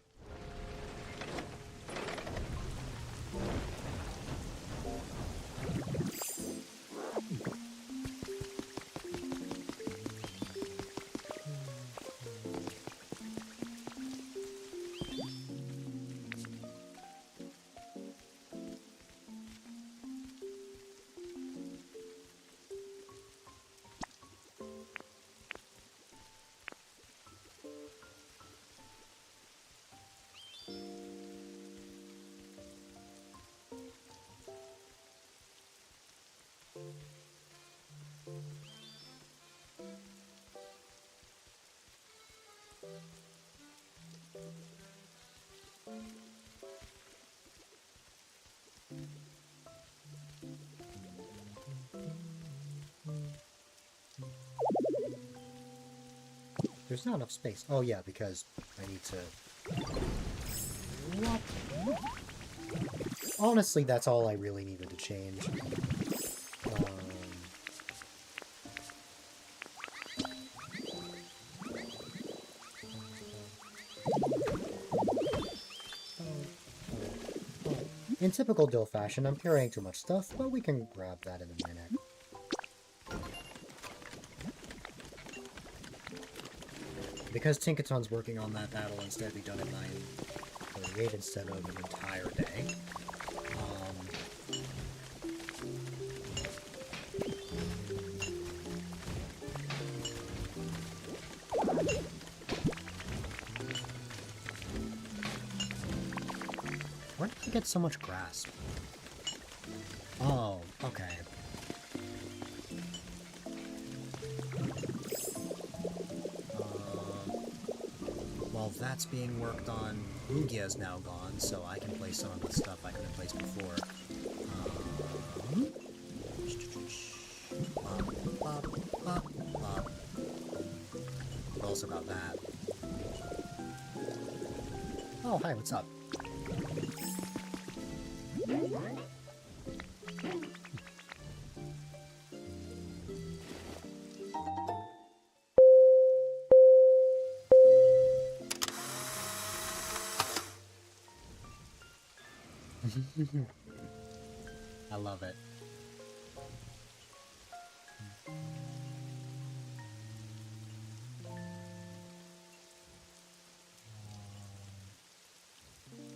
There's not enough space. Oh yeah, because I need to... What? Honestly, that's all I really needed to change. In typical Dill fashion, I'm carrying too much stuff, but we can grab that in a minute. Because Tinkaton's working on that, that'll instead be done at 9:38 instead of an entire day. Where did I get so much grass? Oh, okay. While that's being worked on, Lugia's now gone, so I can place some of the stuff I couldn't place before. What else about that? Oh, hi, what's up? I love it.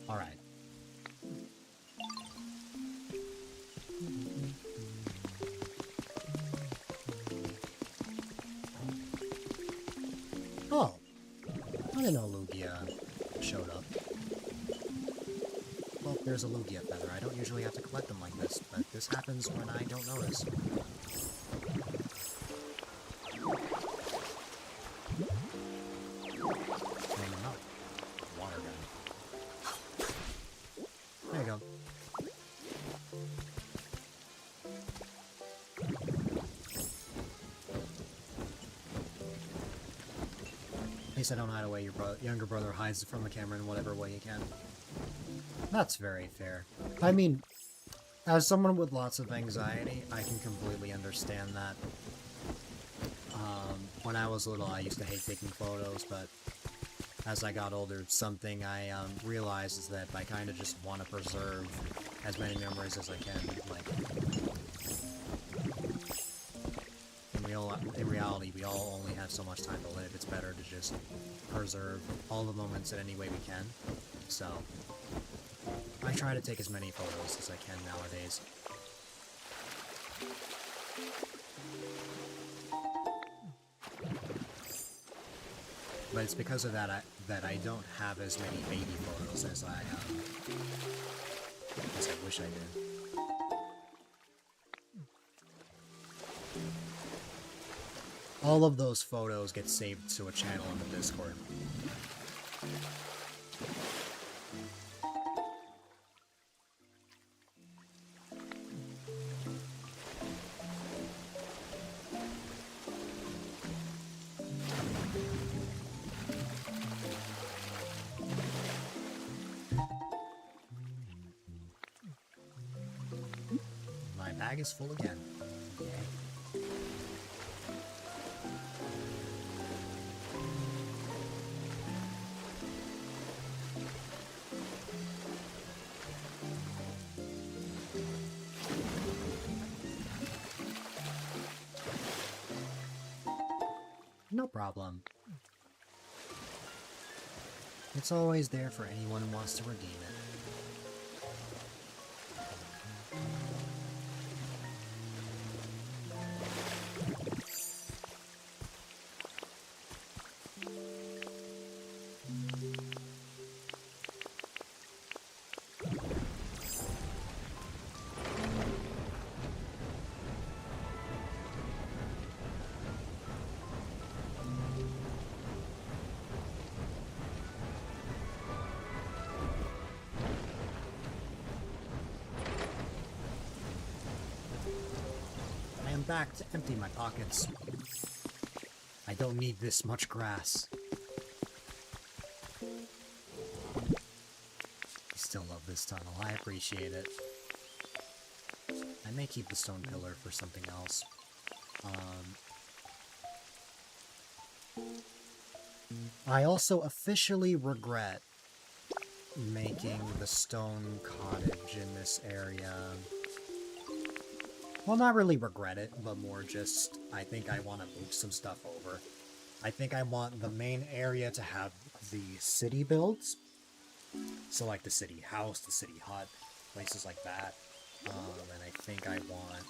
All right. Oh, I didn't know Lugia showed up. Well, there's a Lugia feather. I don't usually have to collect them like this, but this happens when I don't notice. Hang up. Water gun. There you go. At least I don't hide away. Your younger brother hides from the camera in whatever way he can. That's very fair. I mean, as someone with lots of anxiety, I can completely understand that. When I was little, I used to hate taking photos, but as I got older, something I realized is that I kind of just want to preserve as many memories as I can. Like, in reality, we all only have so much time to live. It's better to just preserve all the moments in any way we can. So, I try to take as many photos as I can nowadays. But it's because of that that I don't have as many baby photos as I wish I did. All of those photos get saved to a channel in the Discord. bag is full again. Yay. No problem. It's always there for anyone who wants to redeem it. Back to empty my pockets. I don't need this much grass. I still love this tunnel. I appreciate it. I may keep the stone pillar for something else. I also officially regret making the stone cottage in this area. Well, not really regret it, but more just, I think I want to move some stuff over. I think I want the main area to have the city builds. So like the city house, the city hut, places like that. And I think I want,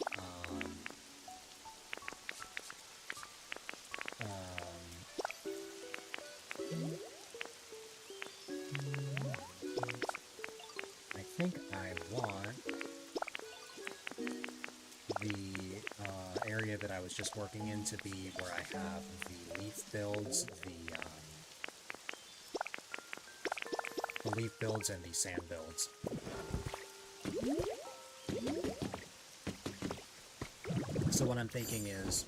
I think I want the area that I was just working in to be where I have the leaf builds, the leaf builds and the sand builds. So what I'm thinking is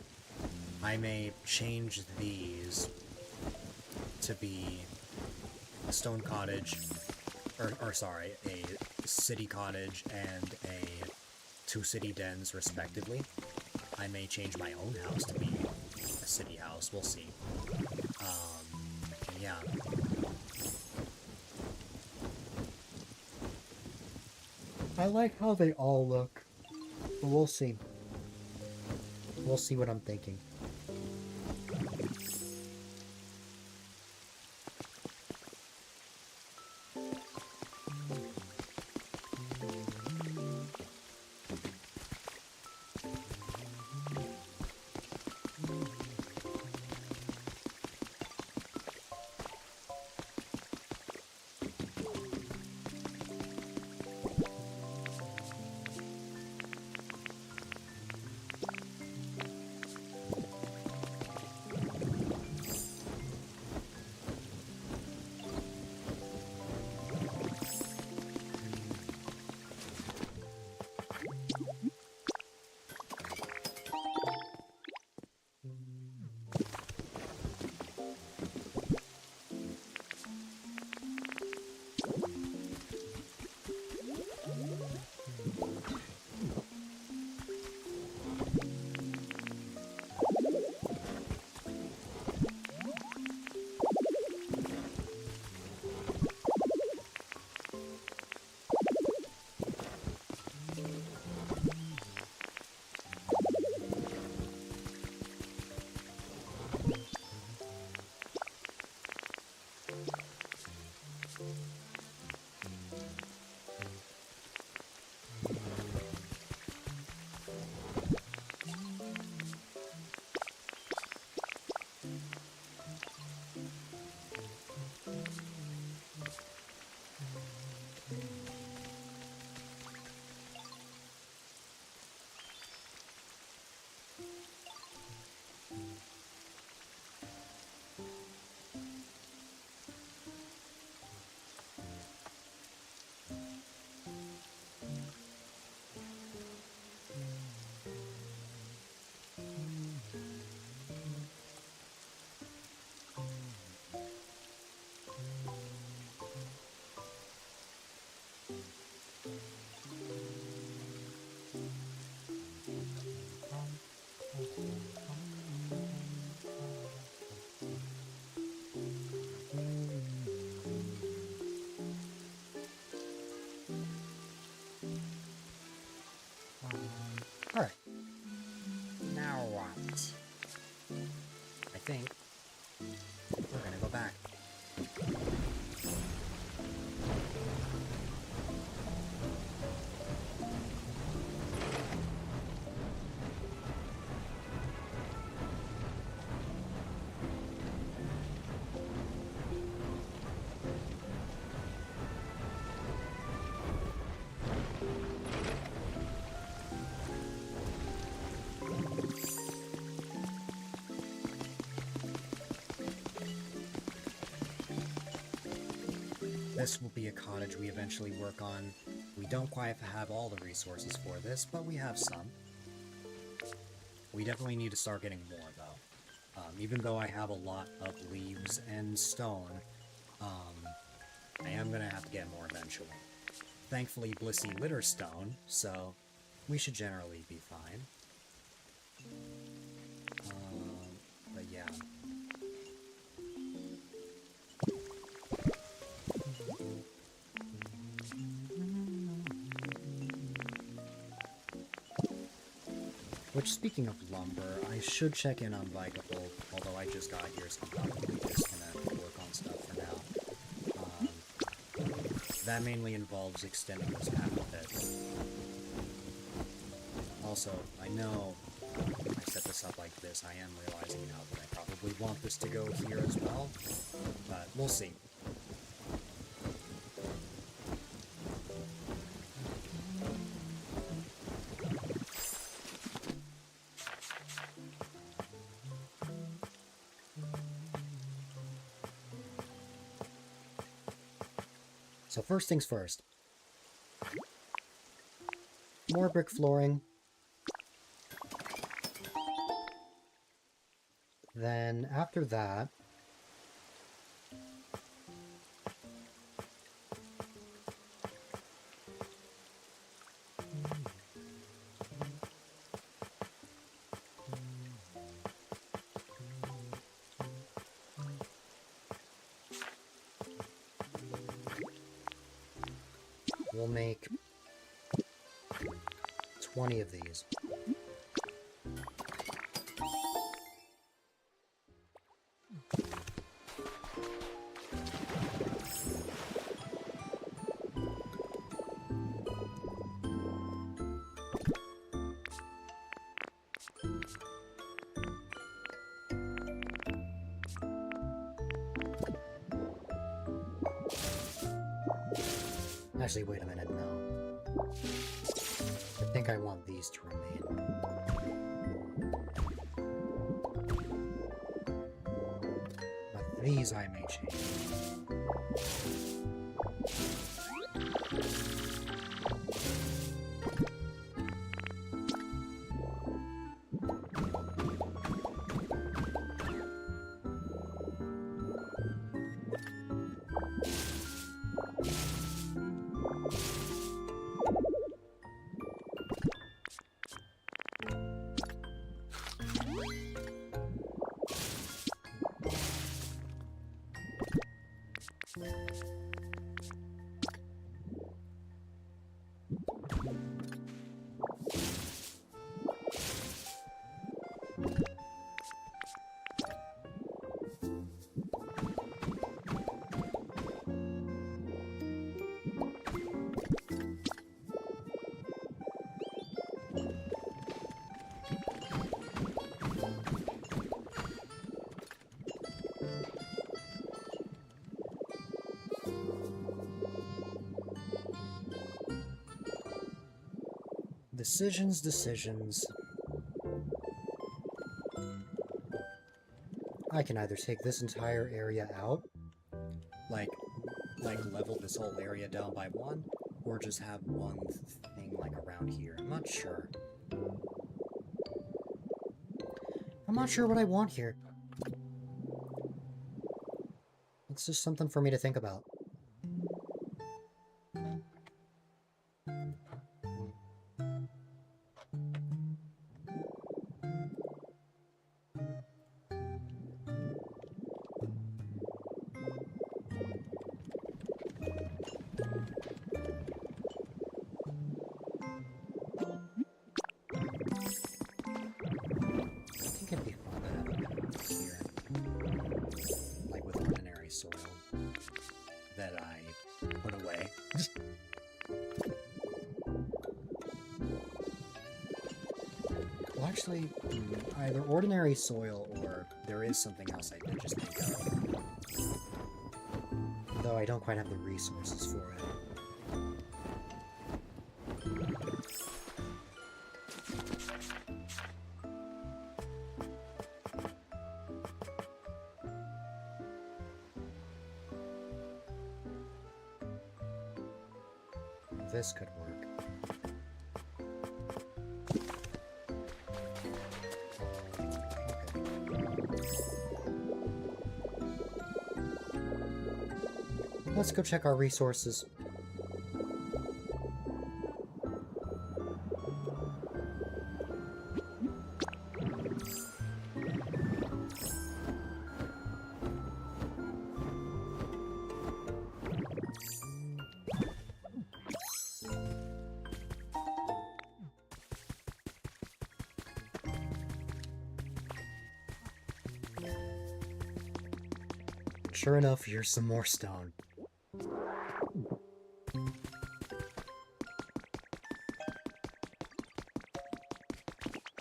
I may change these to be a stone cottage, or sorry, a city cottage and a 2 city dens respectively. I may change my own house to be a city house, we'll see. Yeah. I like how they all look, but we'll see. We'll see what I'm thinking. This will be a cottage we eventually work on. We don't quite have all the resources for this, but we have some. We definitely need to start getting more, though. Even though I have a lot of leaves and stone, I am going to have to get more eventually. Thankfully, Blissey litter stone, so we should generally be fine. But yeah. Which, speaking of lumber, I should check in on Vikable, although I just got here, so I'm probably just gonna work on stuff for now. That mainly involves extending this map a bit. Also, I know I set this up like this, I am realizing now that I probably want this to go here as well, but we'll see. So first things first. More brick flooring. Then after that, we'll make 20 of these. Actually, wait a minute, no. I think I want these to remain. But these I may change. Decisions. I can either take this entire area out, like level this whole area down by one, or just have one thing like around here. I'm not sure. I'm not sure what I want here. It's just something for me to think about. Actually, either ordinary soil or there is something else I did just think of. Though I don't quite have the resources for it. this could work. Let's go check our resources. Sure enough, here's some more stone.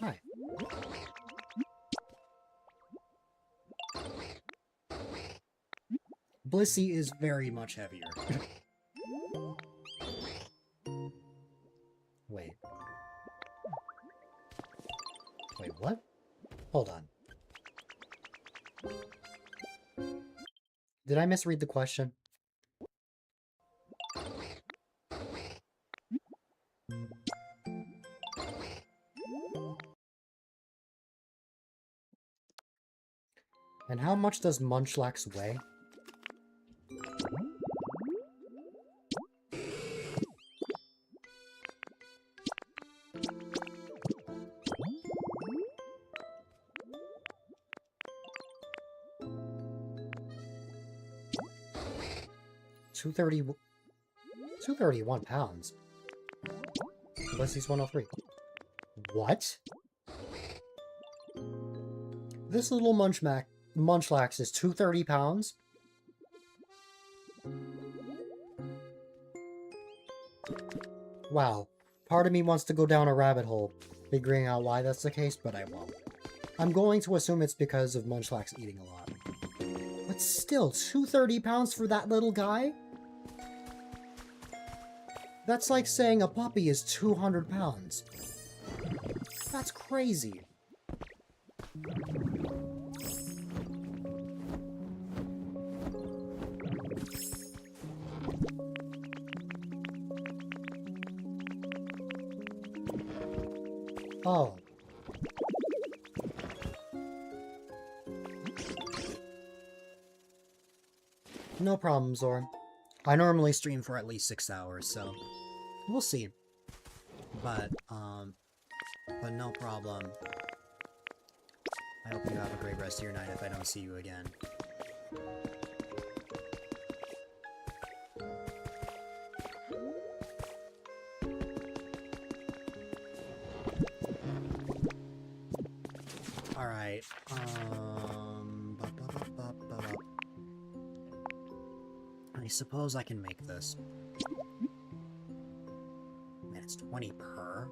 Hi. Blissey is very much heavier. Wait. Wait, what? Hold on. Did I misread the question? And how much does Munchlax weigh? £231 pounds. Blissey's 103. What? This little Munchlax is 230 pounds? Wow. Part of me wants to go down a rabbit hole, figuring out why that's the case, but I won't. I'm going to assume it's because of Munchlax eating a lot. But still, 230 pounds for that little guy? That's like saying a puppy is 200 pounds. That's crazy. Oh. No problem, Zor. I normally stream for at least 6 hours, so we'll see. But no problem. I hope you have a great rest of your night if I don't see you again. Alright, I suppose I can make this. Man, it's 20 per.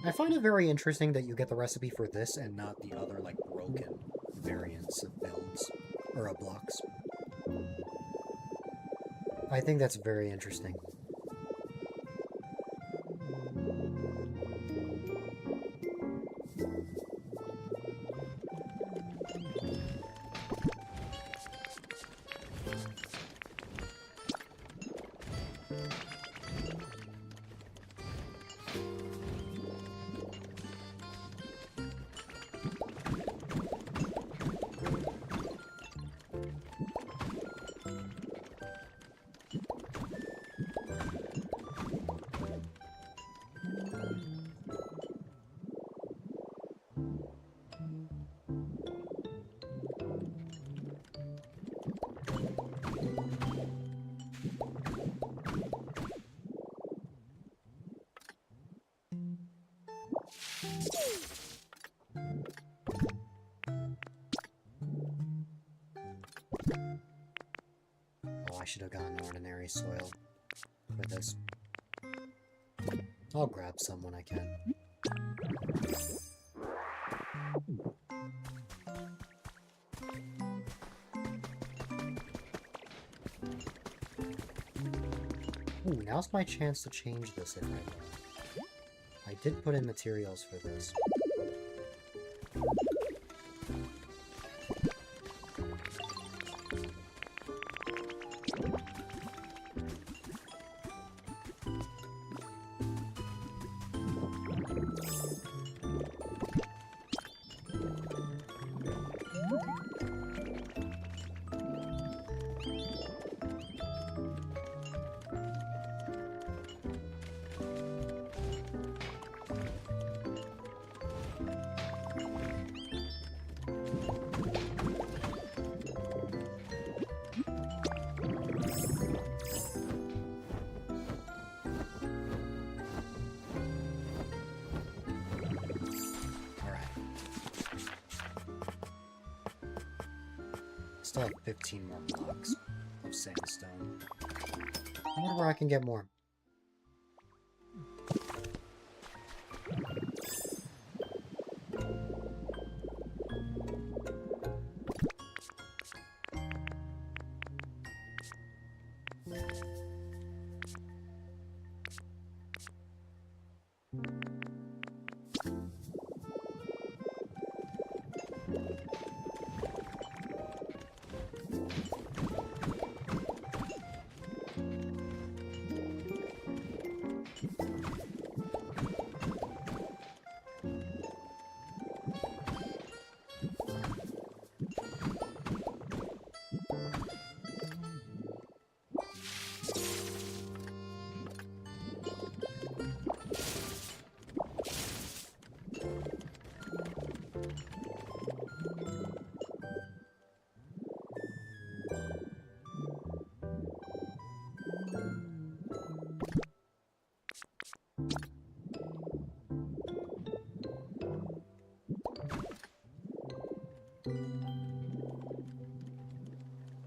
I find it very interesting that you get the recipe for this and not the other, like, broken variants of builds, or of blocks. I think that's very interesting. Oh, I should have gotten ordinary soil for this. I'll grab some when I can. Ooh, now's my chance to change this if I want. I did put in materials for this. Still have 15 more blocks of sandstone. I wonder where I can get more.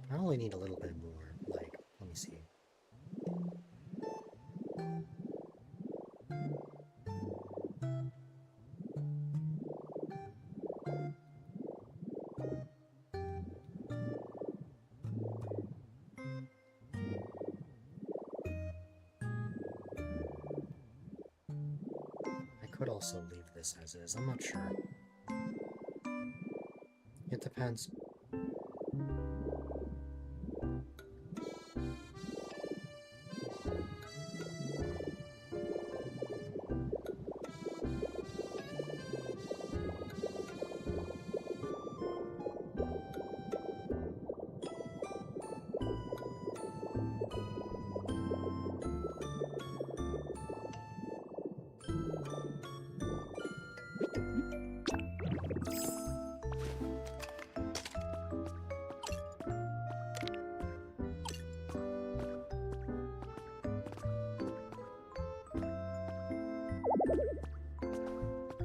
I only need a little bit more. Like, let me see. I could also leave this as is. I'm not sure. It depends.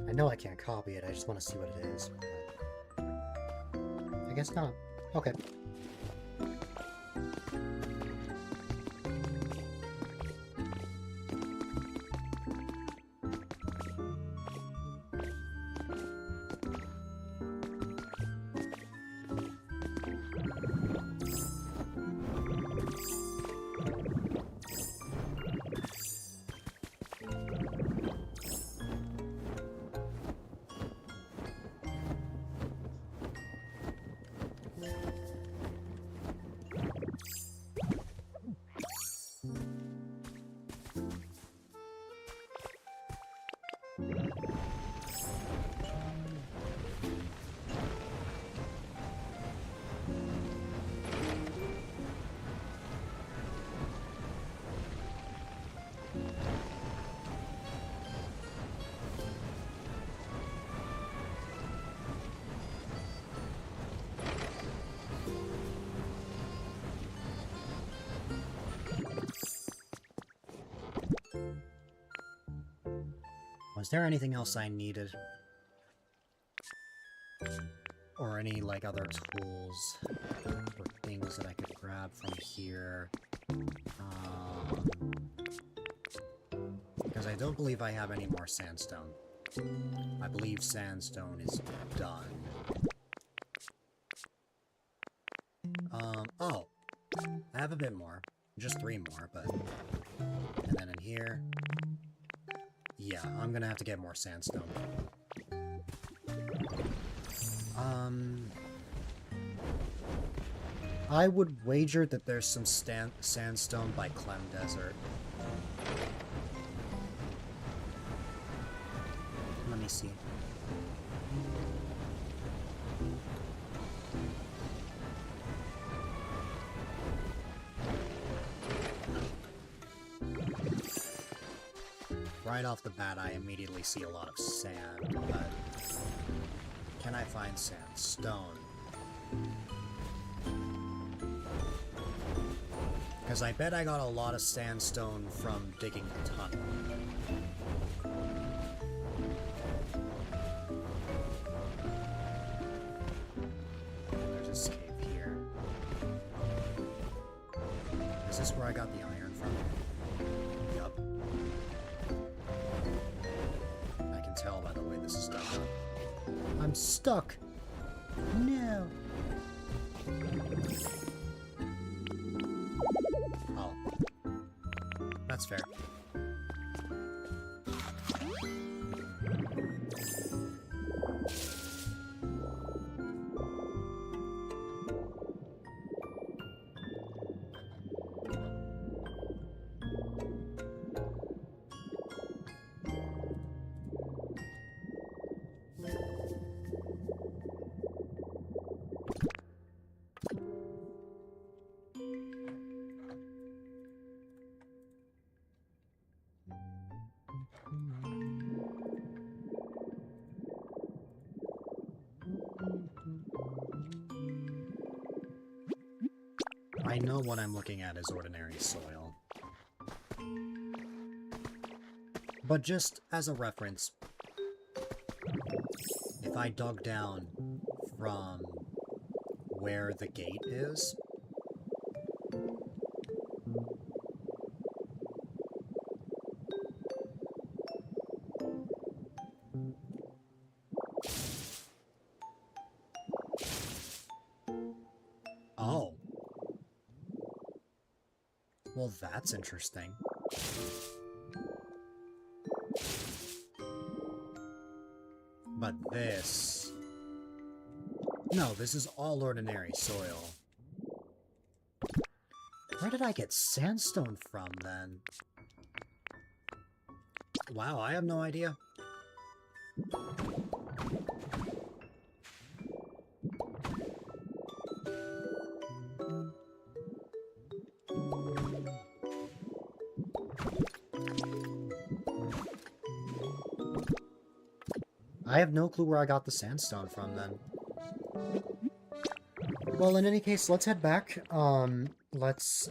I know I can't copy it, I just want to see what it is. I guess not. Okay. Was there anything else I needed? Or any, like, other tools or things that I could grab from here? Because I don't believe I have any more sandstone. I believe sandstone is done. Oh. I have a bit more. Just 3 more, but... And then in here... Yeah, I'm gonna have to get more sandstone. I would wager that there's some sandstone by Clem Desert. Let me see. Right off the bat, I immediately see a lot of sand, but can I find sandstone? Because I bet I got a lot of sandstone from digging the tunnel. There's this cave here. Is this where I got the iron from? Yup. I can tell by the way this is done up. I'm stuck! No! Oh. That's fair. I know what I'm looking at is ordinary soil. But just as a reference, if I dug down from where the gate is, oh. Well, that's interesting. But this... No, this is all ordinary soil. Where did I get sandstone from, then? Wow, I have no idea. I have no clue where I got the sandstone from, then. Well, in any case, let's head back. Let's,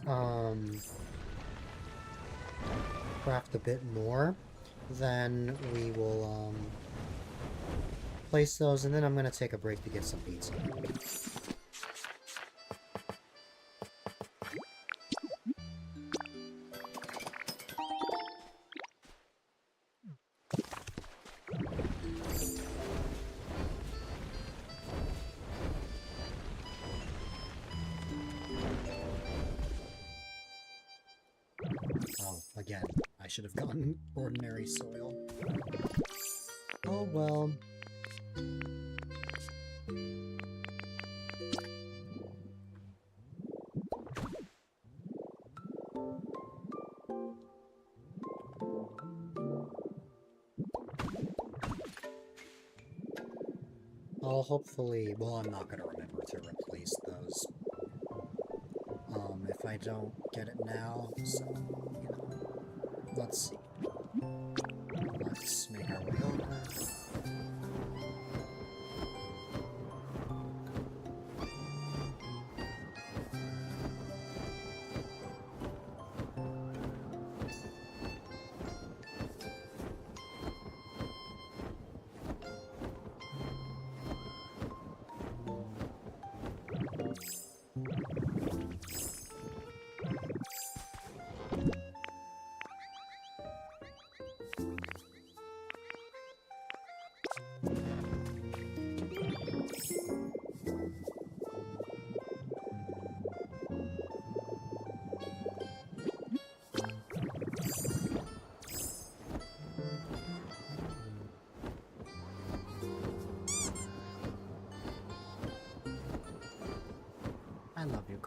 craft a bit more. Then we will, place those, and then I'm gonna take a break to get some pizza. Again, I should have gotten ordinary soil. Oh well. I'll hopefully... Well, I'm not gonna remember to replace those. If I don't get it now, so, you know. Let's see. Let's make our way over.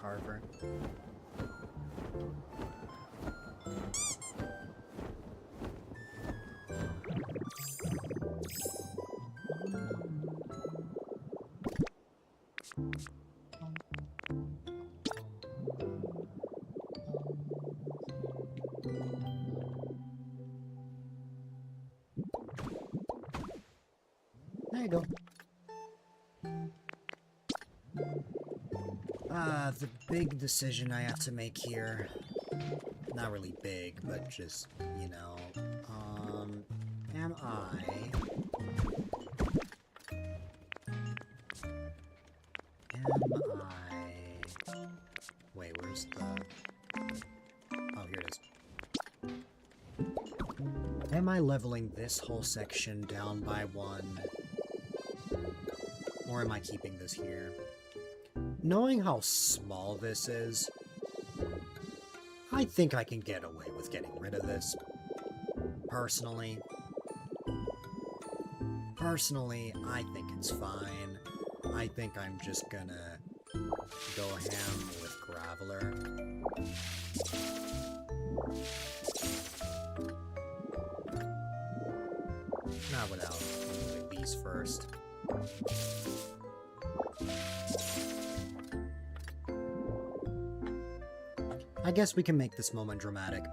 Carver. There you go. The big decision I have to make here. Not really big, but just, you know, am I... Wait, where's the... Oh, here it is. Am I leveling this whole section down by 1? Or am I keeping this here? Knowing how small this is, I think I can get away with getting rid of this. Personally. Personally, I think it's fine. I think I'm just gonna go ham with Graveler. Not without removing these first. I guess we can make this moment dramatic.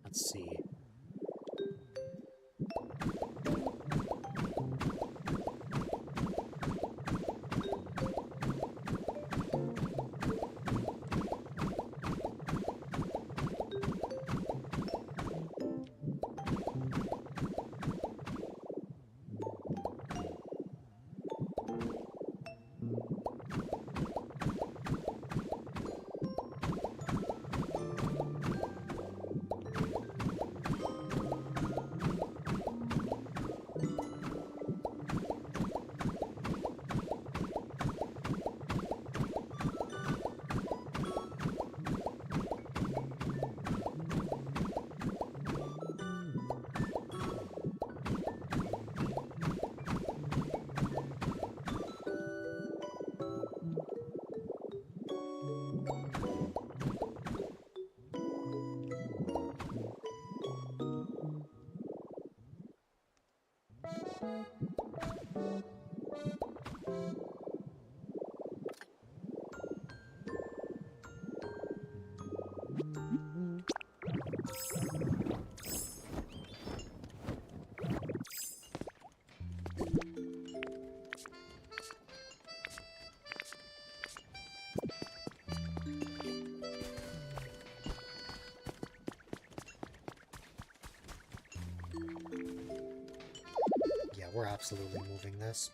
Let's see. Yeah, we're absolutely moving this.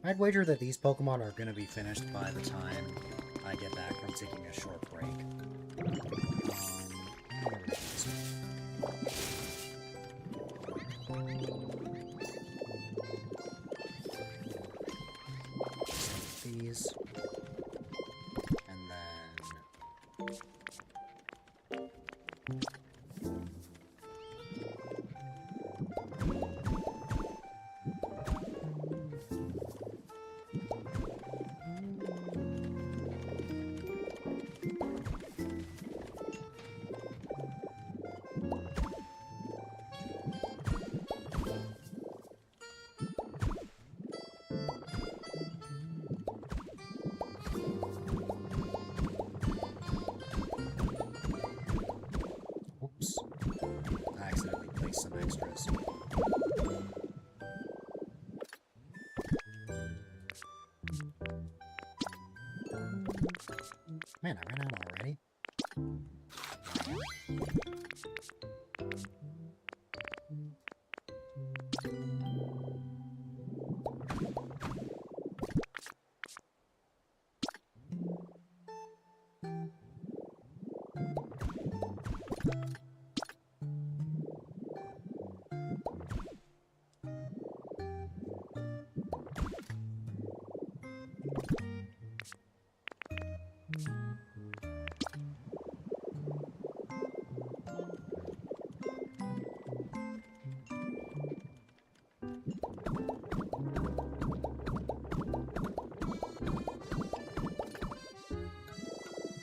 I'd wager that these Pokemon are going to be finished by the time I get back from taking a short break. These. And then... Oops. I accidentally placed some extras. Man, I ran out already.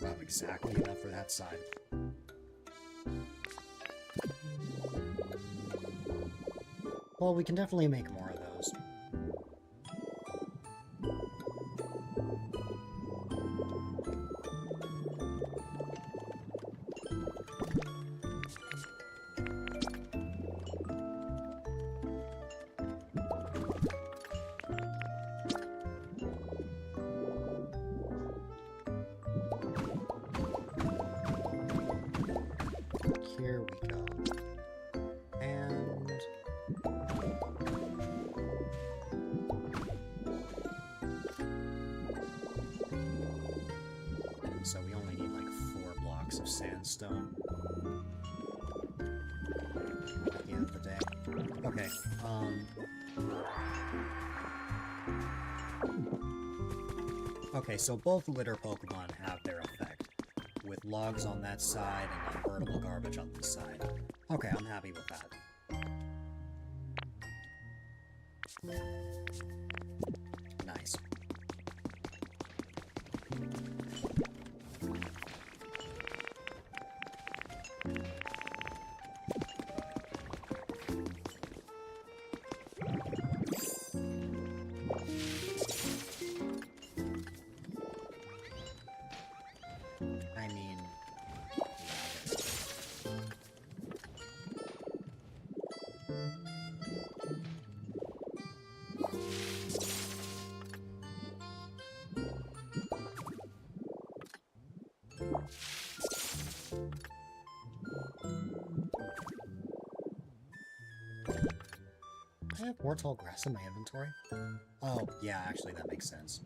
Wow, exactly enough for that side. Well, we can definitely make more of those. Here we go. And... so we only need like 4 blocks of sandstone at the end of the day. Okay, okay, so both litter Pokemon have their effect, with logs on that side and unburnable garbage on this side. Okay, I'm happy with that. Nice. I mean... I have more tall grass in my inventory? Oh, yeah, actually that makes sense.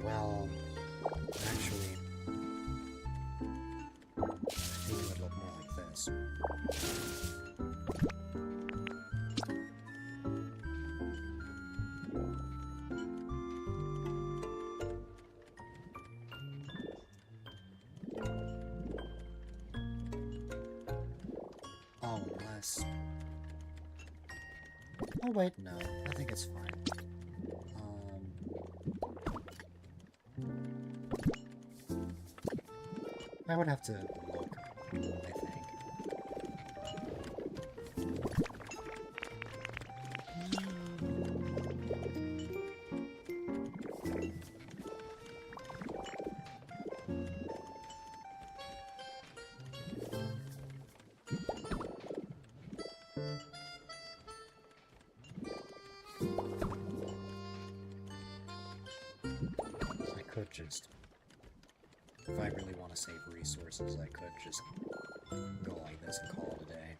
Well, actually, I think it would look more like this. Oh, unless... Oh wait, no, I think it's fine. I would have to look, I think. I could just... If I really want to save resources, I could just go like this and call it a day.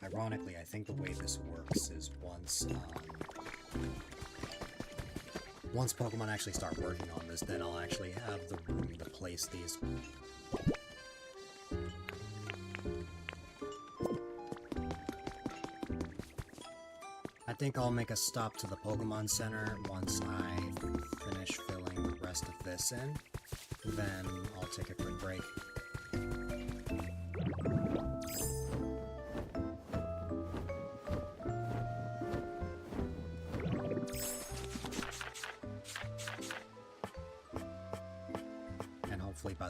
Ironically, I think the way this works is once Pokemon actually start working on this, then I'll actually have the room to place these. I think I'll make a stop to the Pokemon Center once I finish filling the rest of this in. Then I'll take a quick break.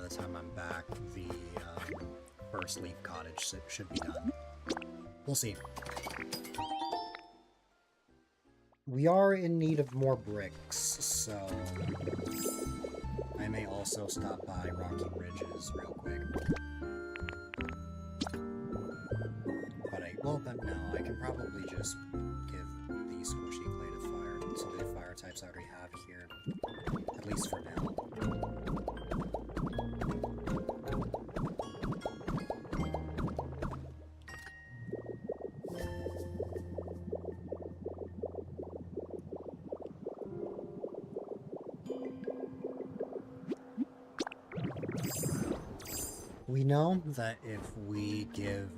the time I'm back, the first Leaf Cottage should be done. We'll see. We are in need of more bricks, so I may also stop by Rocky Ridges real quick. But no, I can probably just give the squishy clay to the fire types I already have here, at least for now. We know that if we give,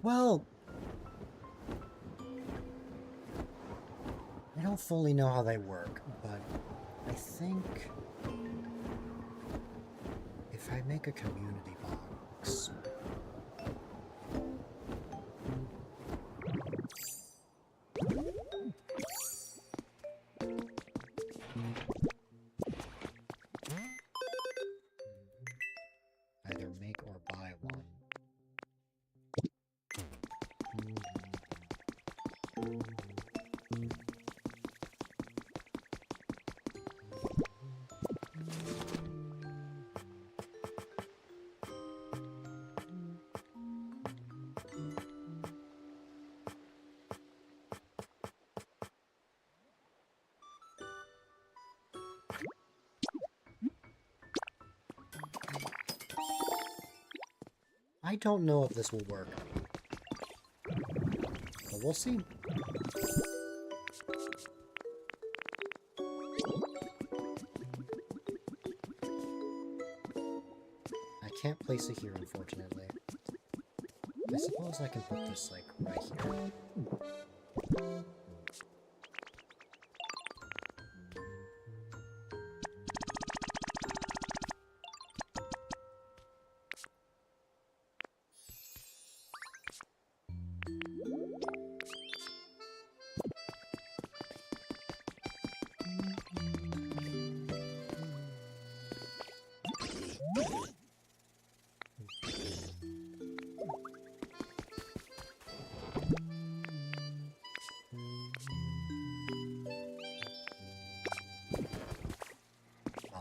well, I don't fully know how they work, but I think if I make a community box, either make or buy one. I don't know if this will work, but we'll see. I can't place it here, unfortunately. I suppose I can put this, like, right here.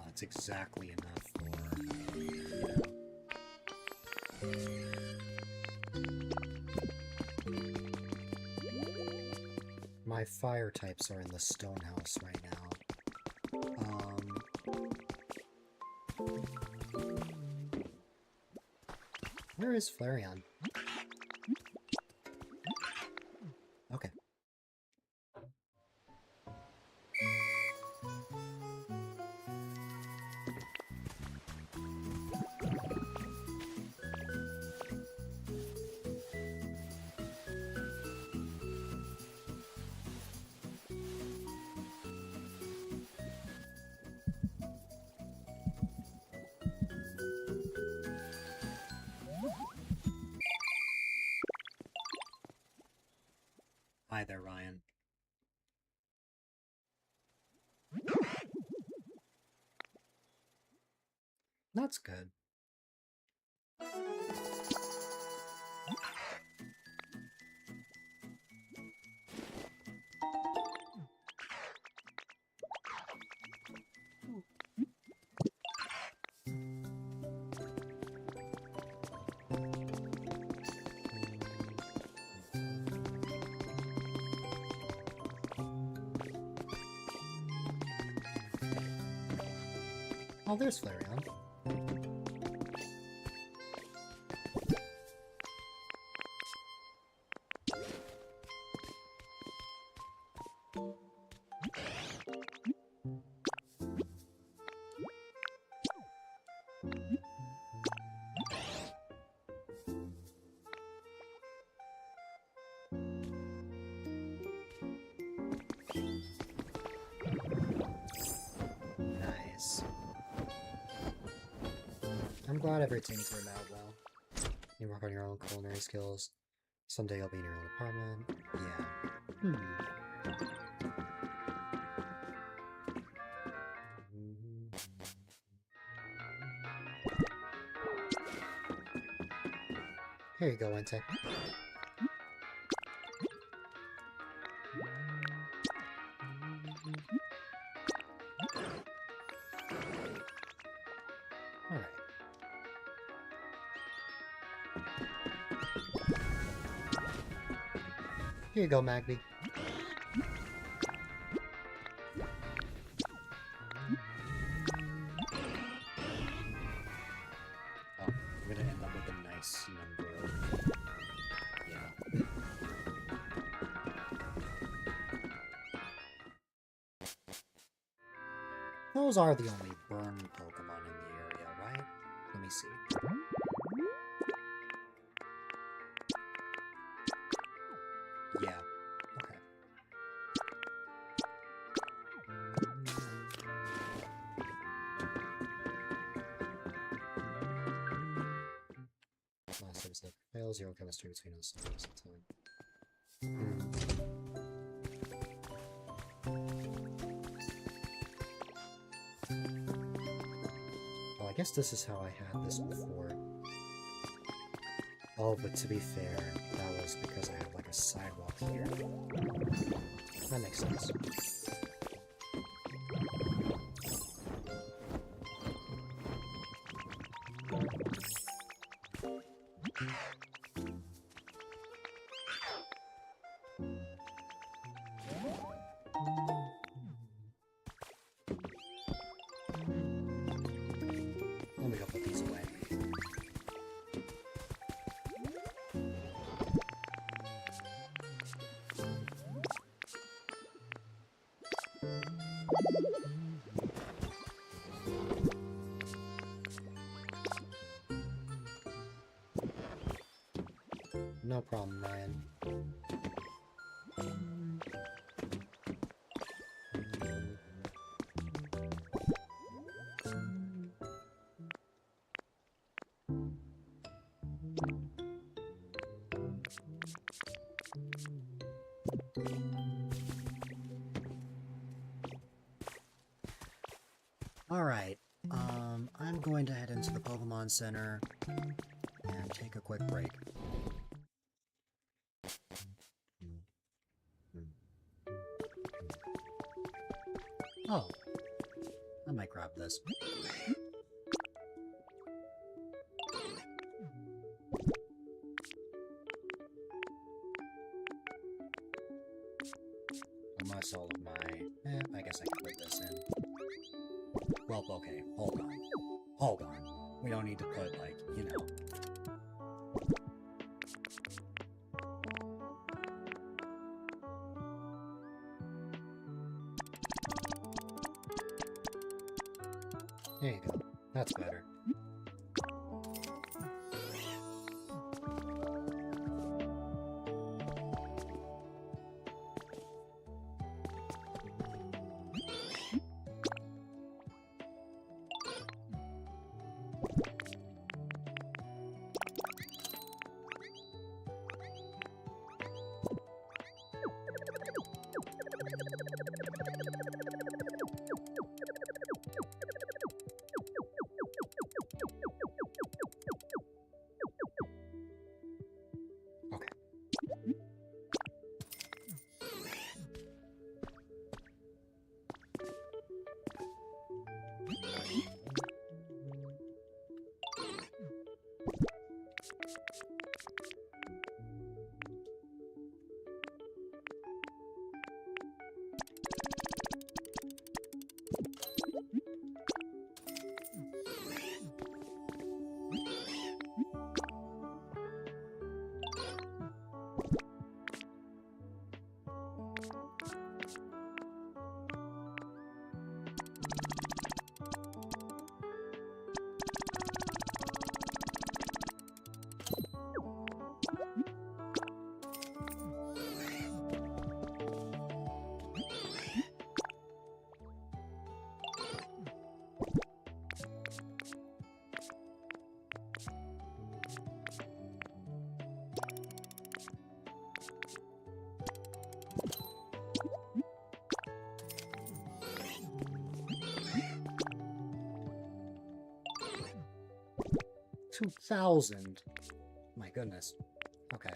That's exactly enough for... My fire types are in the stone house right now. Where is Flareon? Okay. Hi there, Ryan. That's good. Oh, there's Flareon. Nice. I'm glad everything turned out well. You work on your own culinary skills. Someday you'll be in your own apartment. Yeah. Here you go, Entei. Alright. Here you go, Magby. Oh, we're gonna end up with a nice number. Yeah. Those are the only burn Pokemon in the area, right? Let me see. Yeah. Okay. Last episode. Fail zero chemistry between us. Well, I guess this is how I had this before. Oh, but to be fair, that was because I had like a sidewalk here. That makes sense. Let me go put these away. No problem, Ryan. Alright, I'm going to head into the Pokemon Center and take a quick break. Oh, I might grab this. Unless all of my... I guess I can put this in. Well, okay, hold on. Hold on. We don't need to put, like, you know... There you go. That's better. Okay. 2,000. My goodness. Okay.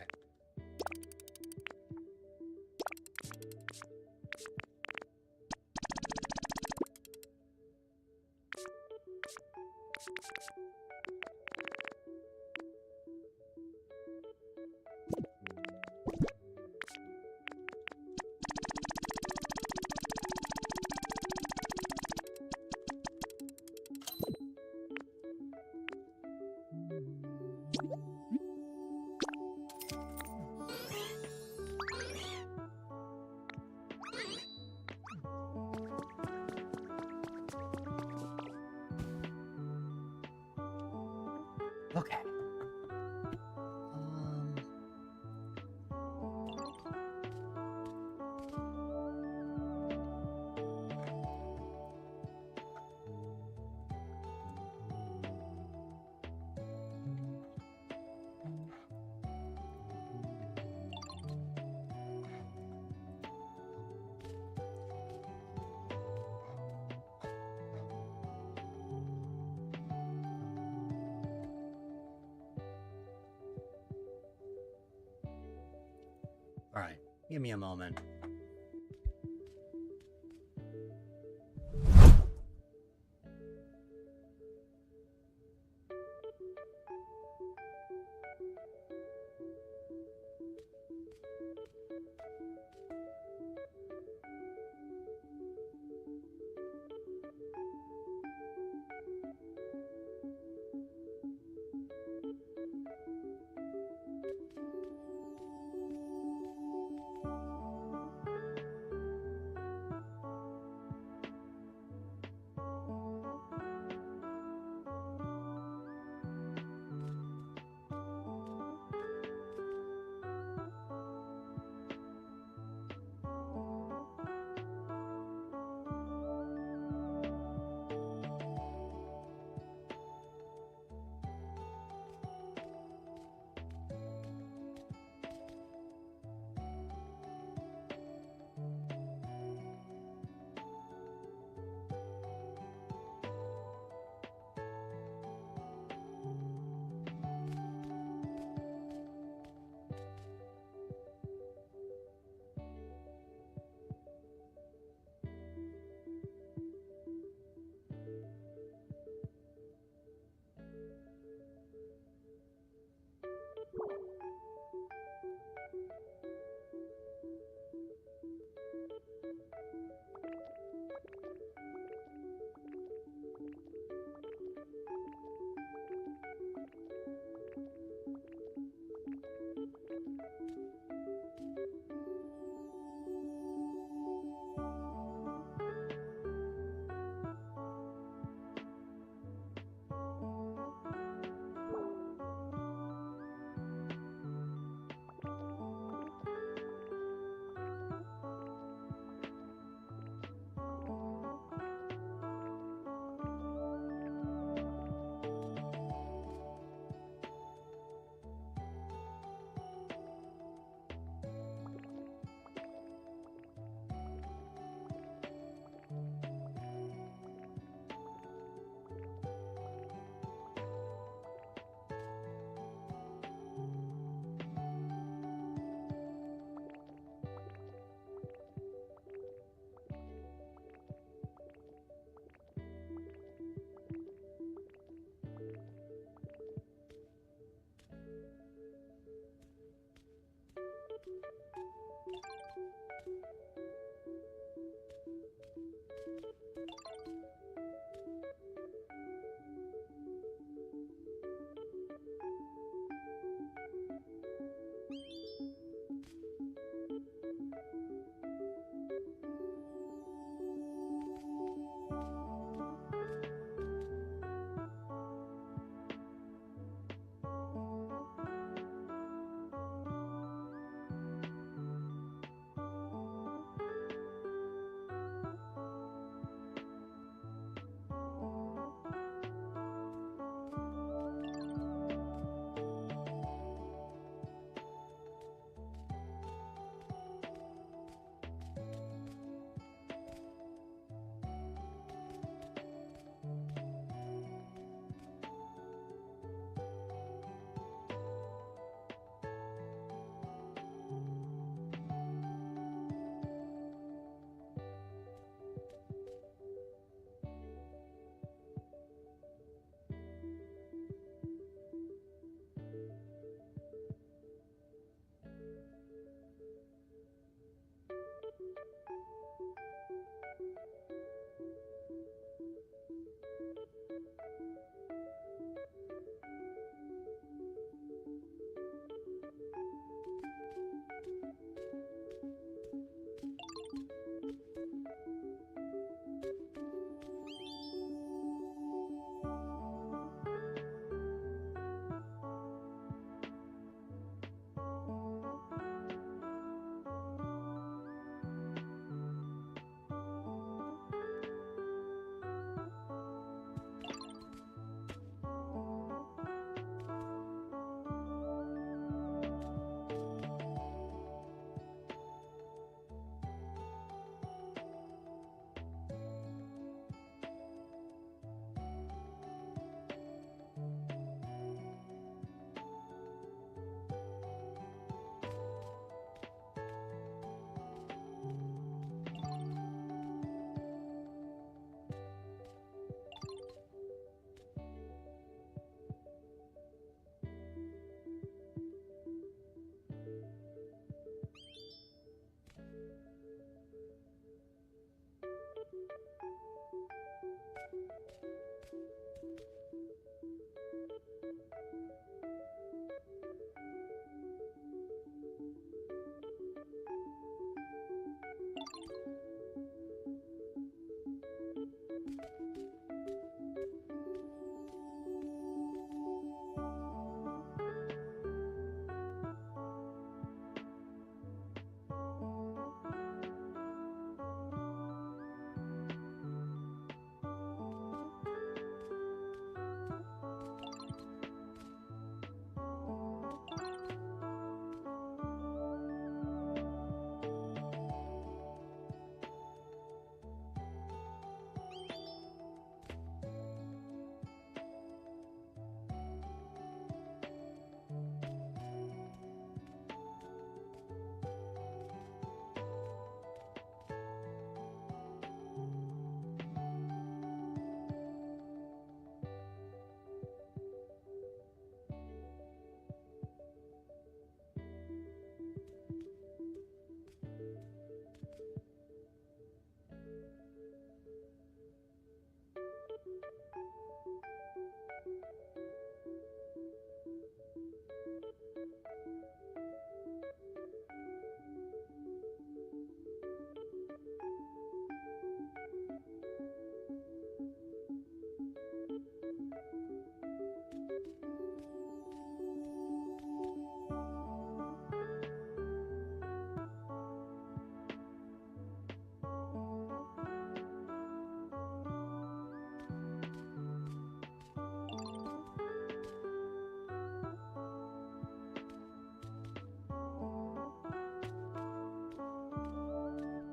Okay. Alright, give me a moment.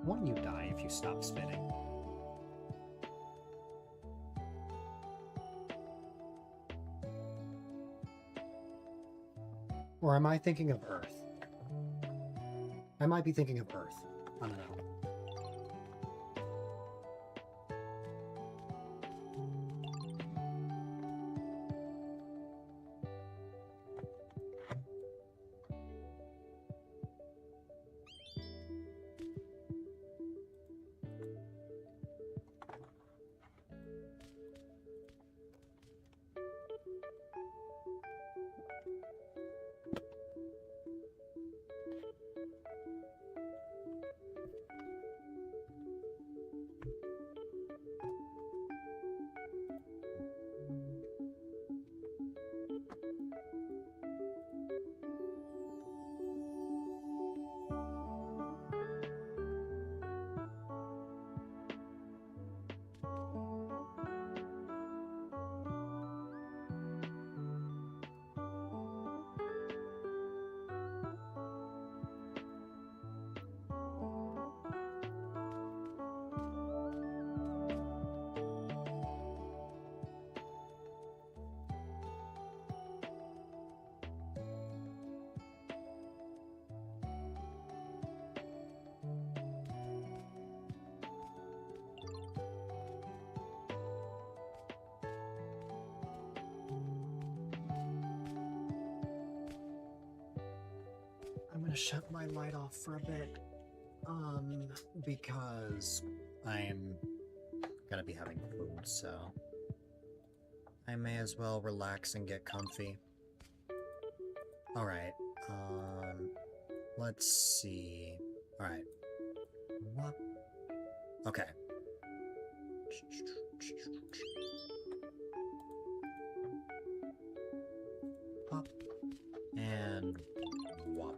Won't you die if you stop spinning? Or am I thinking of Earth? I might be thinking of Earth. I don't know. I'm gonna shut my light off for a bit. Because I'm gonna be having food, so I may as well relax and get comfy. Alright, let's see. Alright. What? Okay. Pop. And whop.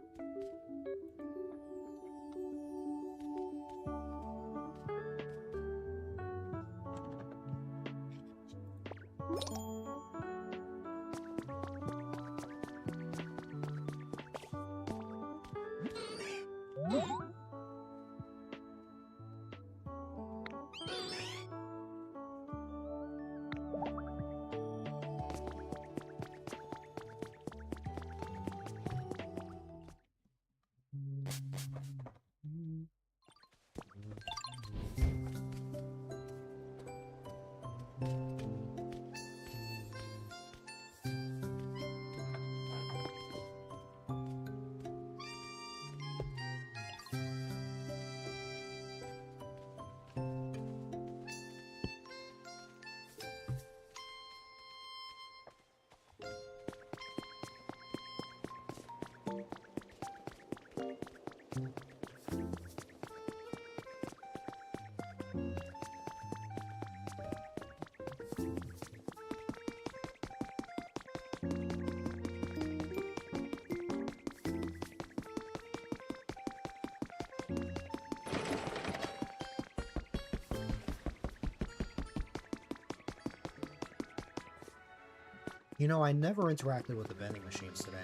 You know, I never interacted with the vending machines today.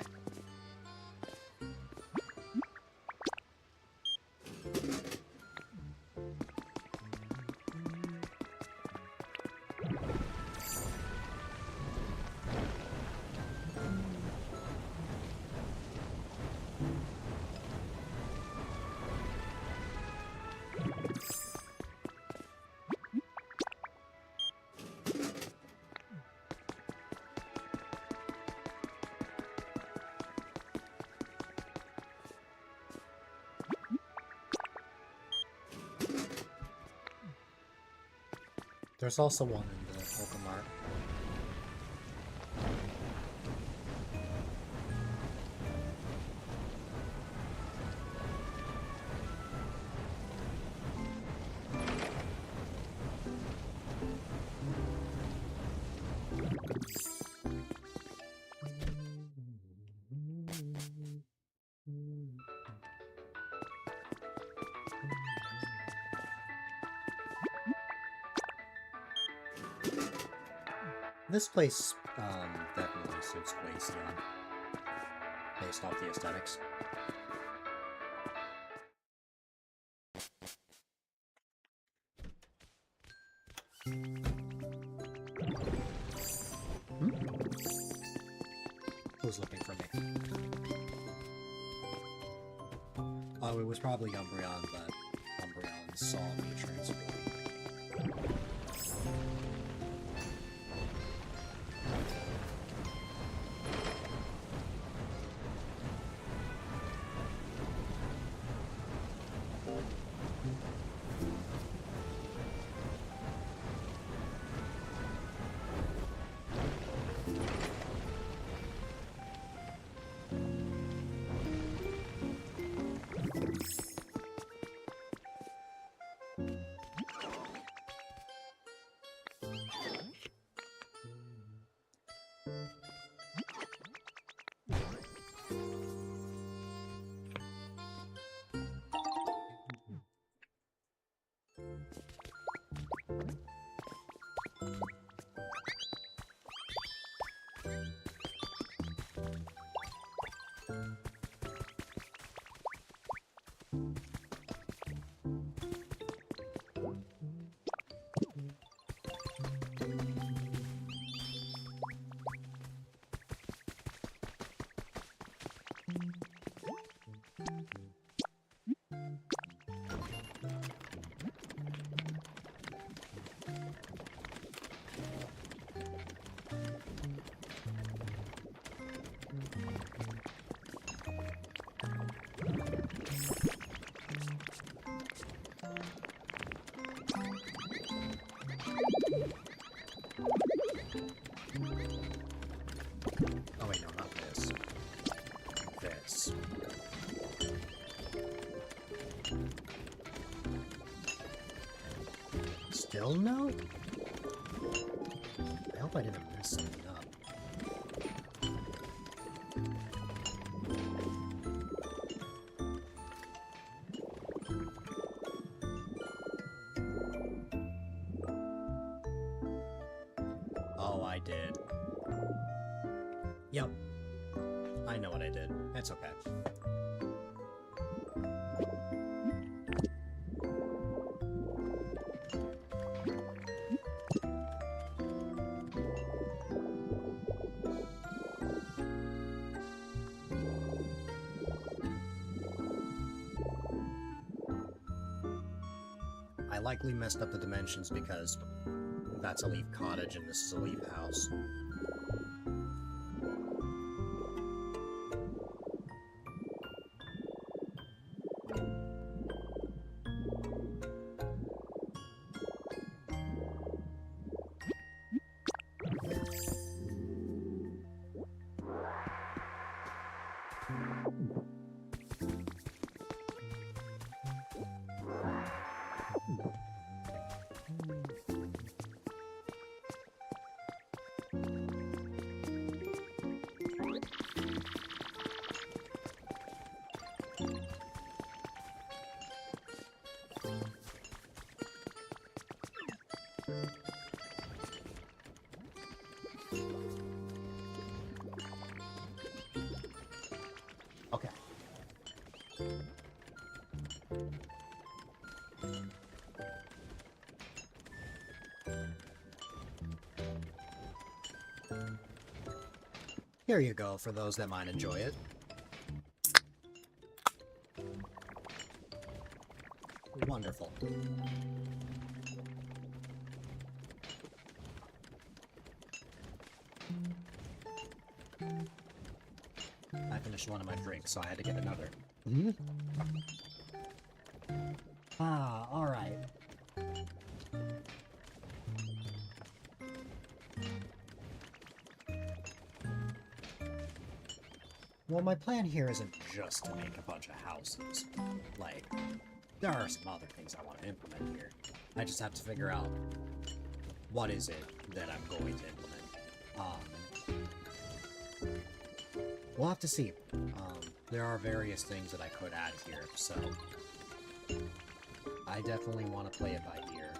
There's also one in the Pokemart. This place definitely suits Glaceon, based off the aesthetics. was looking for me. Oh, it was probably Umbreon, but Umbreon saw me transform. Oh wait, no, not this. This. Still no? I hope I didn't mess something up. Oh, I did. Yep. I know what I did. It's okay. I likely messed up the dimensions because that's a leaf cottage and this is a leaf house. Okay. Here you go, for those that might enjoy it. Wonderful. I finished one of my drinks, so I had to get another. Mm-hmm. Ah, alright. Well, my plan here isn't just to make a bunch of houses. Like, there are some other things I want to implement here. I just have to figure out what is it that I'm going to implement. We'll have to see. There are various things that I could add here, so I definitely want to play it by ear.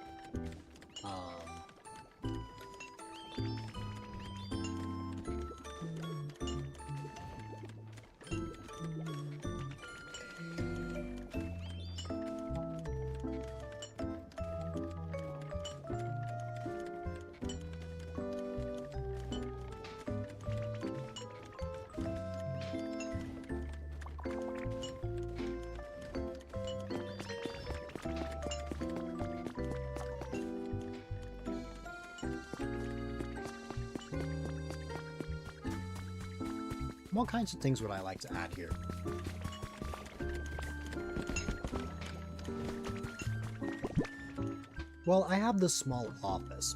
What kinds of things would I like to add here? Well, I have this small office.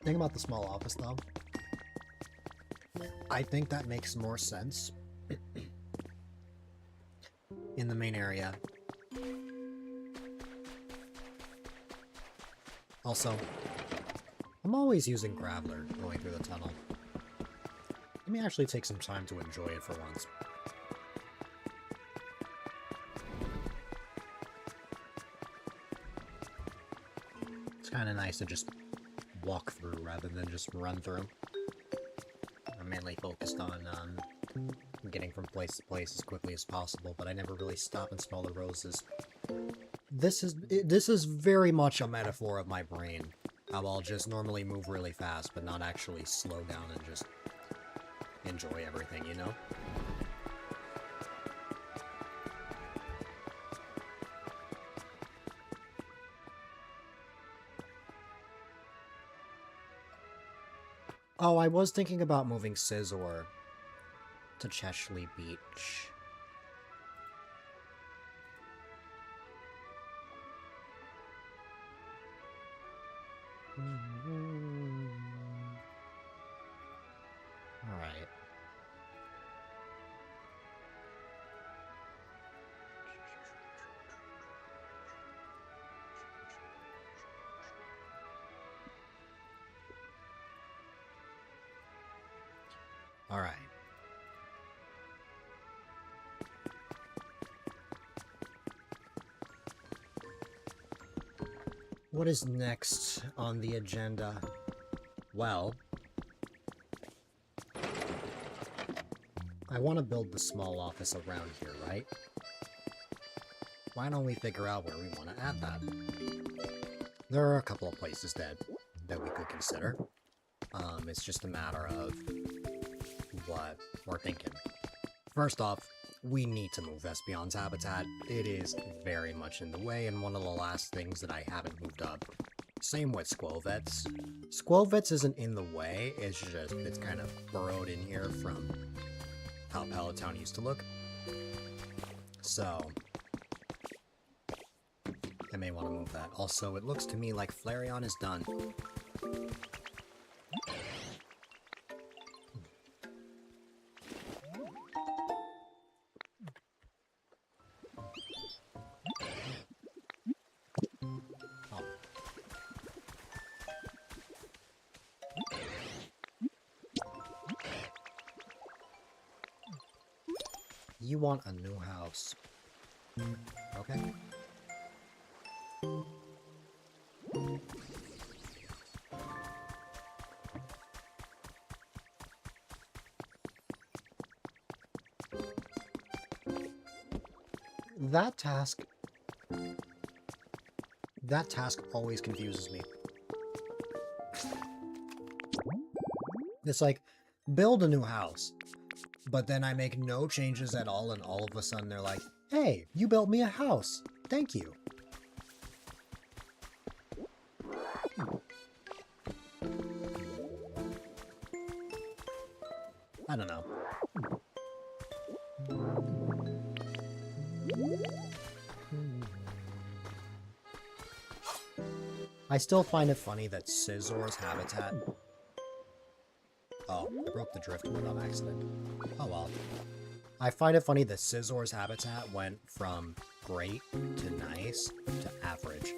Think about the small office, though. I think that makes more sense in the main area. Also, I'm always using Graveler going through the tunnel. Let me actually take some time to enjoy it for once. It's kind of nice to just walk through rather than just run through. I'm mainly focused on getting from place to place as quickly as possible, but I never really stop and smell the roses. This is very much a metaphor of my brain. How I'll just normally move really fast, but not actually slow down and just enjoy everything, you know? Oh, I was thinking about moving Scizor to Cheshley Beach. Alright. Alright. What is next on the agenda? Well, I want to build the small office around here, right? Why don't we figure out where we want to add that? There are a couple of places that we could consider. It's just a matter of what we're thinking. First off, we need to move Espeon's habitat. It is very much in the way, and one of the last things that I haven't moved up. Same with Squovets. Squovets isn't in the way, it's just, it's kind of burrowed in here from how Pallet Town used to look. So, I may want to move that. Also, it looks to me like Flareon is done. You want a new house. Okay. That task always confuses me. It's like, build a new house. But then I make no changes at all, and all of a sudden they're like, hey, you built me a house. Thank you. I don't know. I still find it funny that Scizor's habitat... Oh, I broke the driftwood on accident. Oh well. I find it funny that Scizor's habitat went from great to nice to average.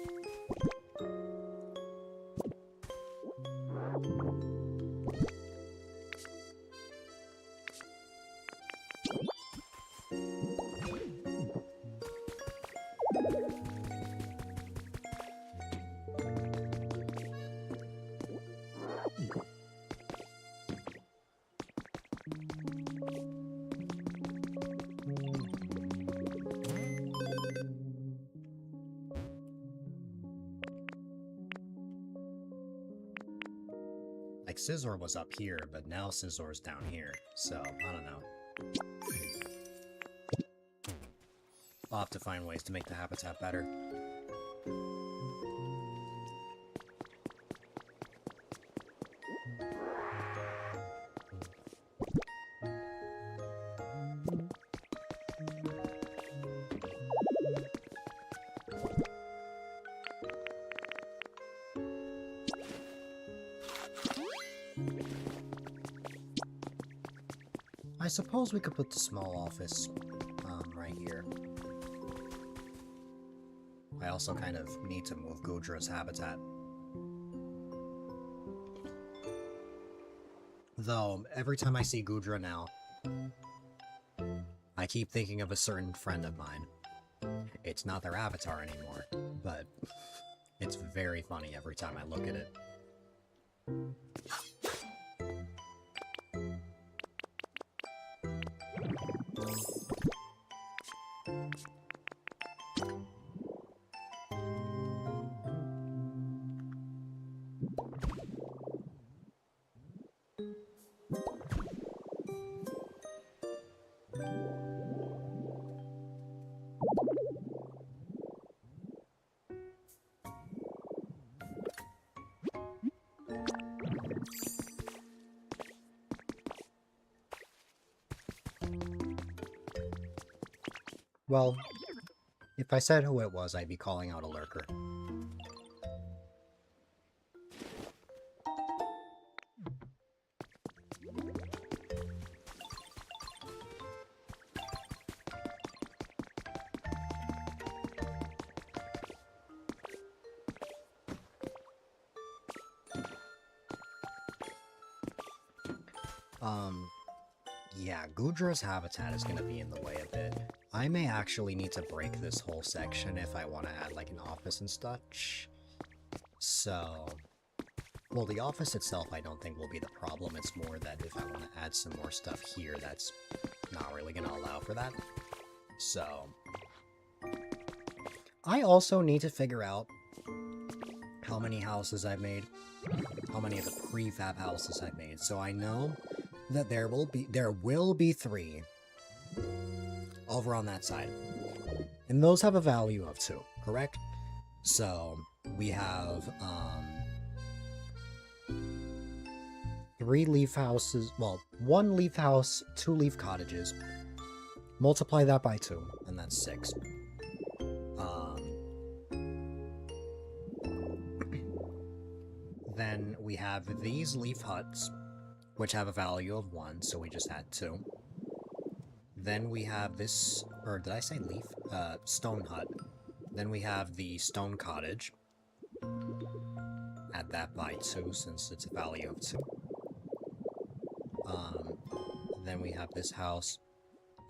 Like, Scizor was up here, but now Scizor's down here, so, I don't know. I'll have to find ways to make the habitat better. I suppose we could put the small office right here. I also kind of need to move Gudra's habitat. Though, every time I see Gudra now, I keep thinking of a certain friend of mine. It's not their avatar anymore, but it's very funny every time I look at it. Well, if I said who it was, I'd be calling out a lurker. Yeah, Gudra's habitat is going to be in the way a bit. I may actually need to break this whole section if I want to add, like, an office and such. So... Well, the office itself I don't think will be the problem. It's more that if I want to add some more stuff here, that's not really going to allow for that. So... I also need to figure out how many houses I've made. How many of the prefab houses I've made. So I know that there will be 3 over on that side, and those have a value of 2, correct? So we have 3 leaf houses, well, 1 leaf house, 2 leaf cottages, multiply that by 2, and that's 6. Then we have these leaf huts, which have a value of 1, so we just add 2. Then we have this, or did I say leaf? Stone hut. Then we have the stone cottage. Add that by 2, since it's a value of 2. Then we have this house.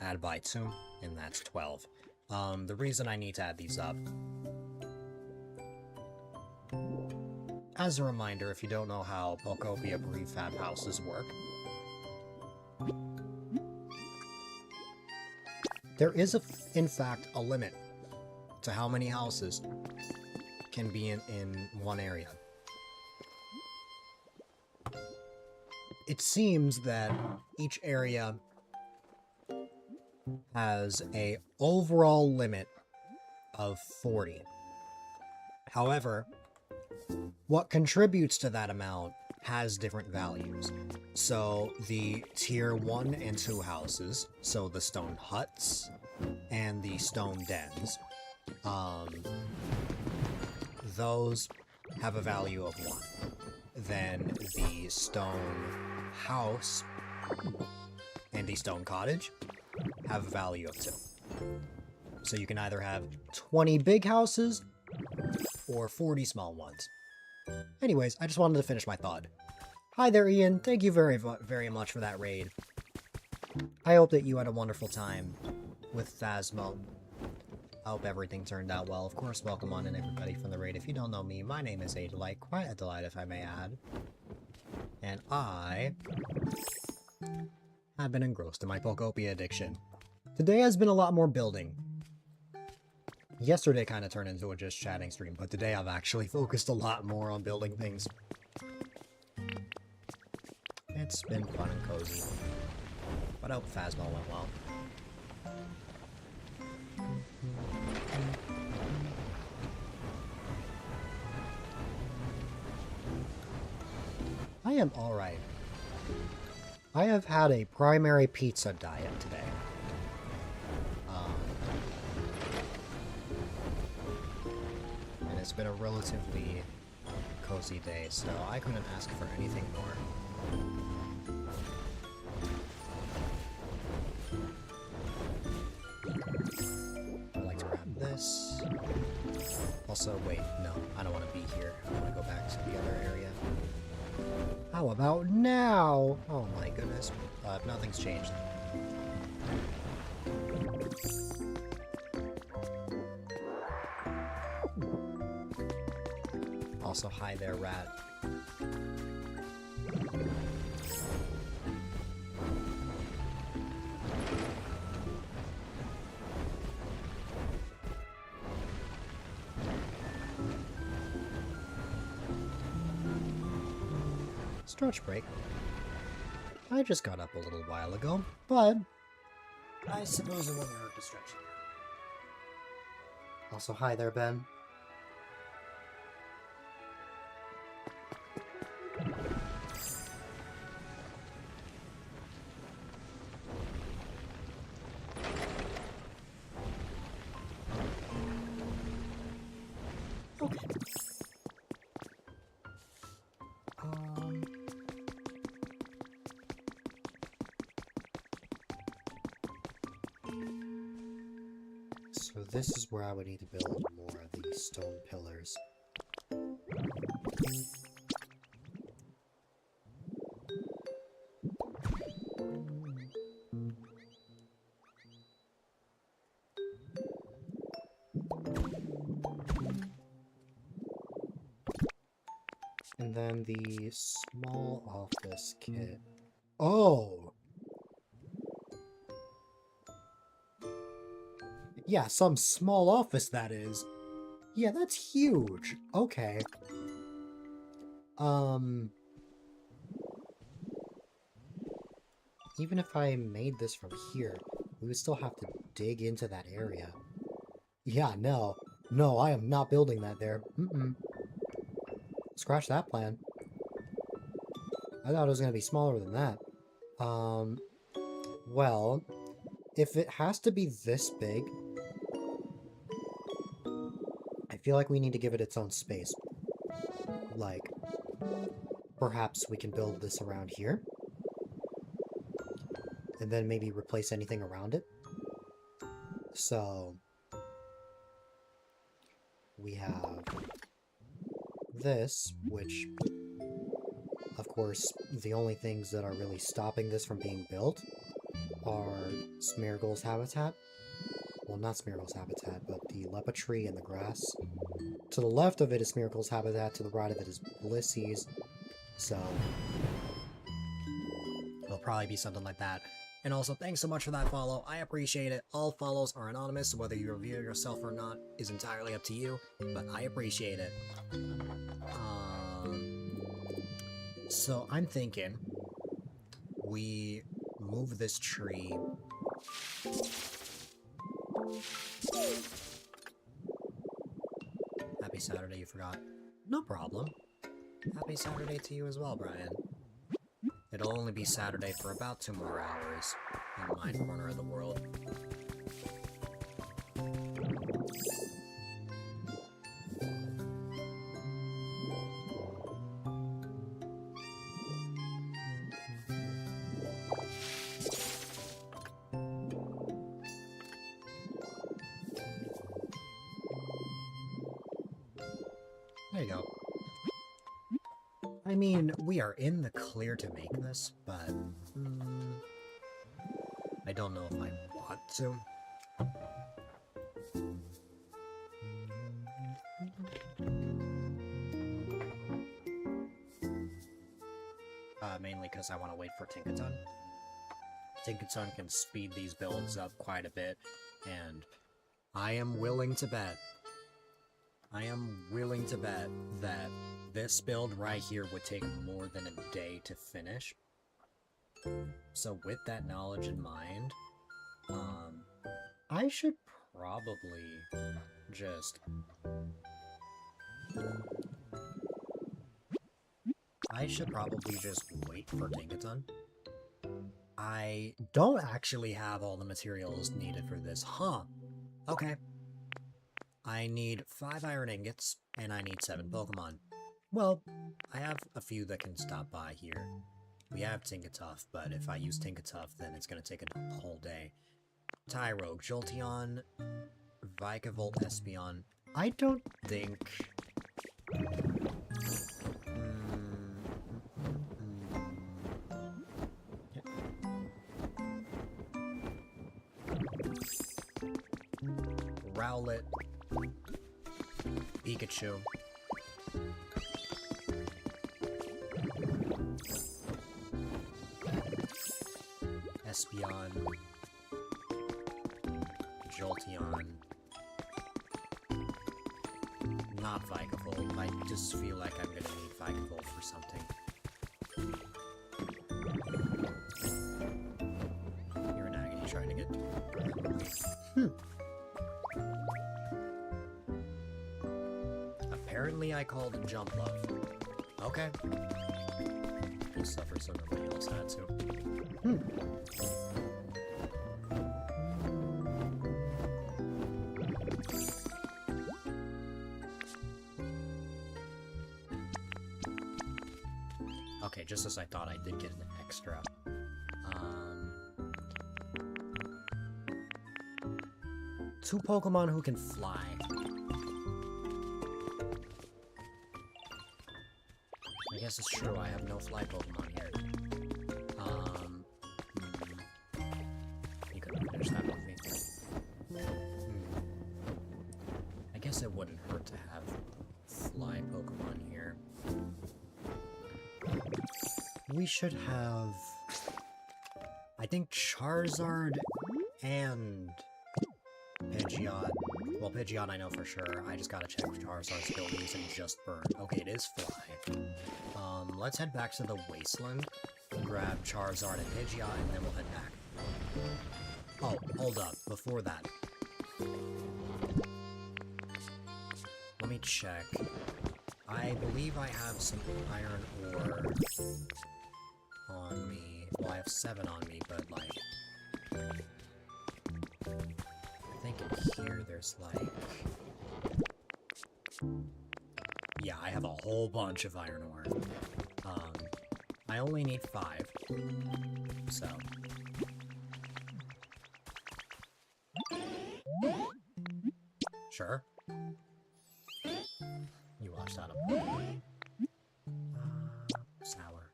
Add by 2, and that's 12. The reason I need to add these up... As a reminder, if you don't know how Pokopia prefab houses work, there is, in fact, a limit to how many houses can be in one area. It seems that each area has an overall limit of 40. However, what contributes to that amount has different values. So the tier 1 and 2 houses, so the stone huts and the stone dens, those have a value of 1. Then the stone house and the stone cottage have a value of 2. So you can either have 20 big houses or 40 small ones. Anyways, I just wanted to finish my thought. Hi there, Ian. Thank you very much for that raid. I hope that you had a wonderful time with Phasmo. I hope everything turned out well. Of course, welcome on in everybody from the raid. If you don't know me, my name is A-Dylite, quite a delight if I may add. And I have been engrossed in my Pokopia addiction. Today has been a lot more building. Yesterday kind of turned into a just chatting stream, but today I've actually focused a lot more on building things. It's been fun and cozy. But I hope Phasmo went well. am alright. I have had a primary pizza diet today. And it's been a relatively cozy day, so I couldn't ask for anything more. I'd like to grab this. Also, wait, no, I don't want to be here. I want to go back to the other area. How about now? Oh my goodness. Nothing's changed. Also, hi there, rat. Stretch break. I just got up a little while ago, but I suppose it wouldn't hurt to stretch again. Also, hi there, Ben. Okay. So this is where I would need to build more of these stone pillars. And then the small office kit. Oh! Yeah, some small office, that is. Yeah, that's huge. Okay. Even if I made this from here, we would still have to dig into that area. Yeah, no. No, I am not building that there. Scratch that plan. I thought it was going to be smaller than that. Well, if it has to be this big, I feel like we need to give it its own space. Like, perhaps we can build this around here. And then maybe replace anything around it. So, we have this, which, of course, the only things that are really stopping this from being built are Smeargle's habitat. Well, not Smeargle's habitat, but the Lepa tree and the grass. To the left of it is Smeargle's habitat, to the right of it is Blissy's. So, it'll probably be something like that. And also, thanks so much for that follow. I appreciate it. All follows are anonymous, so whether you review yourself or not is entirely up to you, but I appreciate it. So I'm thinking we move this tree. Happy Saturday, you forgot. No problem. Happy Saturday to you as well, Brian. It'll only be Saturday for about 2 more hours in my corner of the world. There you go. I mean, we are in the clear to make this, but I don't know if I want to. Mainly because I want to wait for Tinkaton. Tinkaton can speed these builds up quite a bit, and I am willing to bet that this build right here would take more than a day to finish. So with that knowledge in mind, I should probably just I should probably just wait for Tinkaton. I don't actually have all the materials needed for this, huh? Okay. I need 5 iron ingots, and I need 7 Pokemon. Well, I have a few that can stop by here. We have Tinkatuff, but if I use Tinkatuff, then it's going to take a whole day. Tyrogue, Jolteon, Vikavolt, Espeon. I don't think... Rowlet, Pikachu, Espeon, Jolteon, not Vikavolt. I just feel like I'm gonna need Vikavolt for something. You're in agony trying to get to Apparently I called him Jump Love. Okay. He suffered so nobody else had to. Okay, just as I thought, I did get an extra. Two Pokemon who can fly. I guess it's true, I have no fly Pokemon here. You couldn't finish that with me. I guess it wouldn't hurt to have fly Pokemon here. We should have... I think Charizard and Pidgeot. Well, Pidgeot I know for sure. I just gotta check Charizard's abilities and just burn. Okay, it is fly. Let's head back to the Wasteland, grab Charizard and Pidgeot, and then we'll head back. Oh, hold up. Before that. Let me check. I believe I have some iron ore on me. Well, I have 7 on me, but, like... I think in here there's, like... Yeah, I have a whole bunch of iron ore. I only need 5. So... Sure. You watched that up. Sour.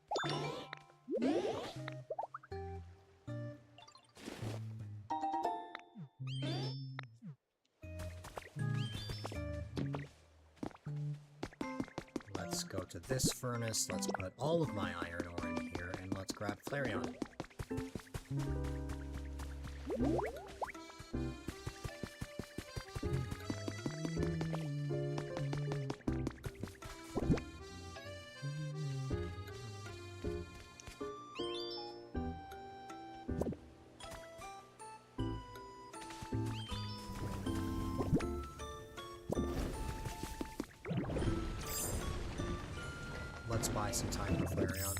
Let's go to this furnace, let's put all of my iron ore in here, and let's grab Flareon. Let's buy some time for Flareon.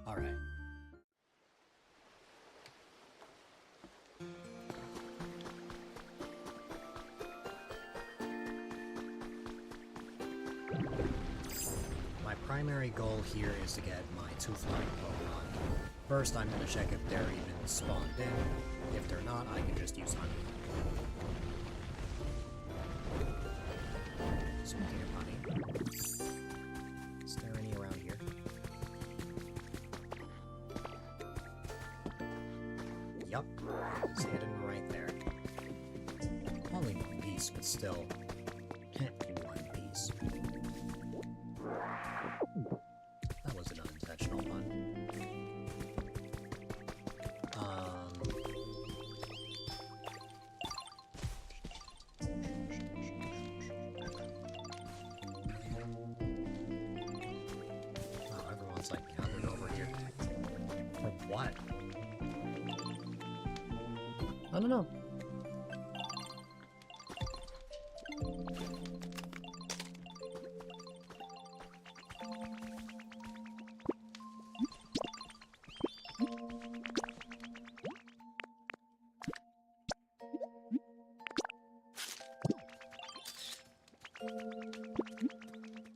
Alright. My primary goal here is to get my 2 flying Pokemon. First, I'm going to check if they're even spawned in. If they're not, I can just use honey. Speaking of honey, is there any around here? Yup, it's hidden right there. Only 1 piece, but still, 1 piece. That was an unintentional one. Pokemons I gathered over here. For what? I don't know.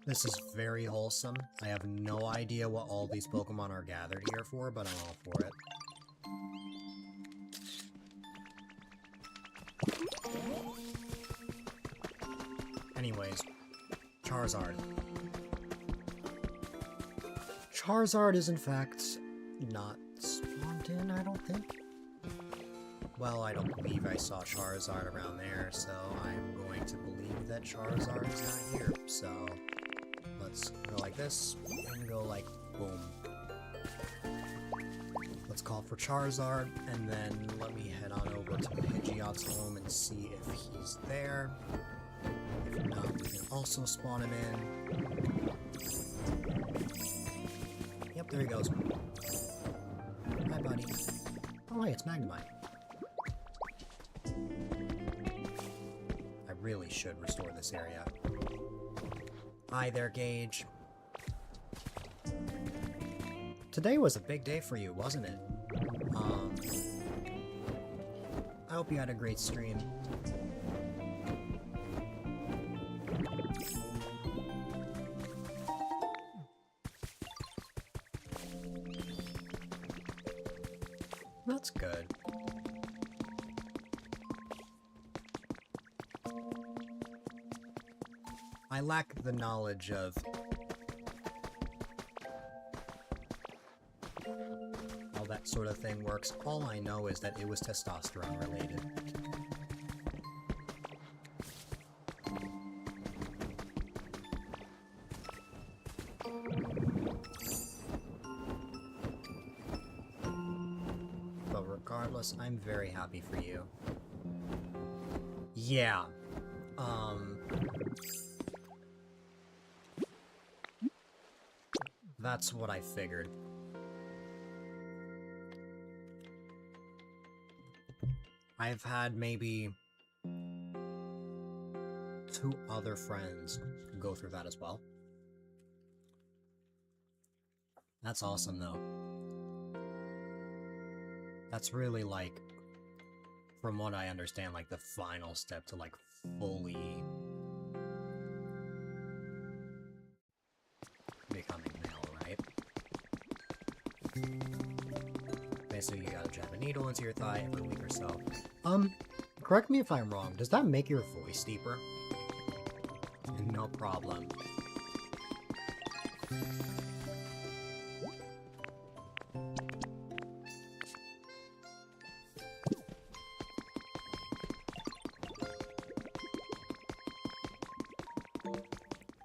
This is very wholesome. I have no idea what all these Pokemon are gathered here for, but I'm all for it. Anyways, Charizard. Charizard is in fact not spawned in, I don't think. Well, I don't believe I saw Charizard around there, so I'm going to believe that Charizard is not here. So, let's go like this, and go like boom. Let's call for Charizard, and then let me head on over to Pidgeot's home and see if he's there. If not, we can also spawn him in. Yep, there he goes. Hi, buddy. Oh, hey, it's Magnemite. I really should restore this area. Hi there, Gage. Today was a big day for you, wasn't it? I hope you had a great stream. That's good. I lack the knowledge of how that sort of thing works. All I know is that it was testosterone related. But regardless, I'm very happy for you. Yeah. That's what I figured. I've had maybe 2 other friends go through that as well. That's awesome, though. That's really, like, from what I understand, like, the final step to, like, fully becoming male, right? Basically, you gotta jab a needle into your thigh every week or so. Correct me if I'm wrong, does that make your voice deeper? No problem.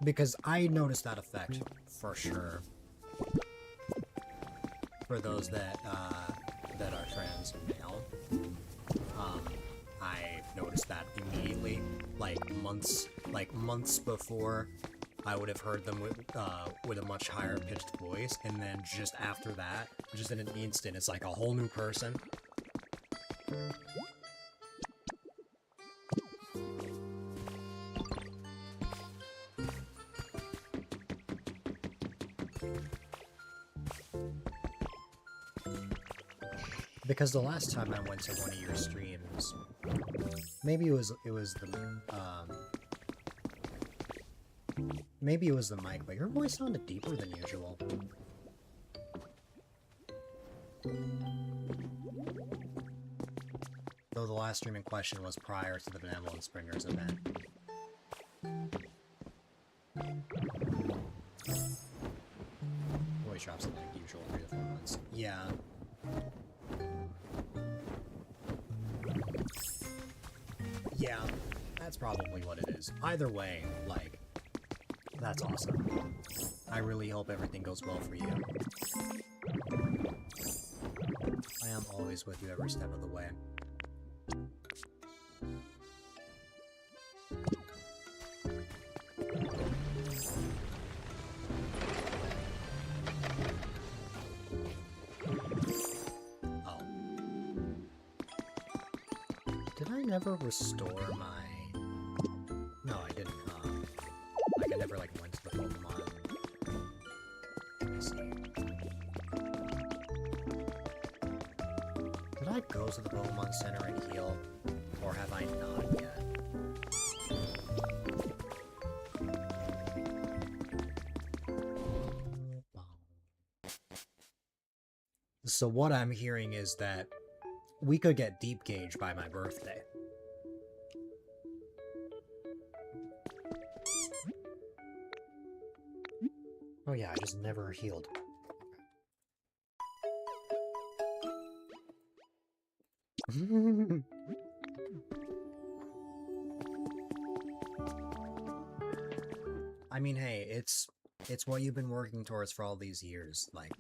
Because I noticed that effect, for sure. For those that are trans and male. I noticed that immediately, like months before I would have heard them with a much higher pitched voice, and then just after that, just in an instant, it's like a whole new person. Because the last time I went to one of your streams, maybe it was the mic, but your voice sounded deeper than usual. Though the last stream in question was prior to the Benevolent Springers event. Voice drops in like usual 3 to 4 months. Yeah. Yeah, that's probably what it is. Either way, like, that's awesome. I really hope everything goes well for you. I am always with you every step of the way. ever restore my... No, I didn't. Like, I never, like, went to the Pokemon... Let me see. Did I go to the Pokemon Center and heal? Or have I not yet? So what I'm hearing is that we could get Deep Gauge by my birthday. Oh yeah, I just never healed. I mean, hey, it's what you've been working towards for all these years, like...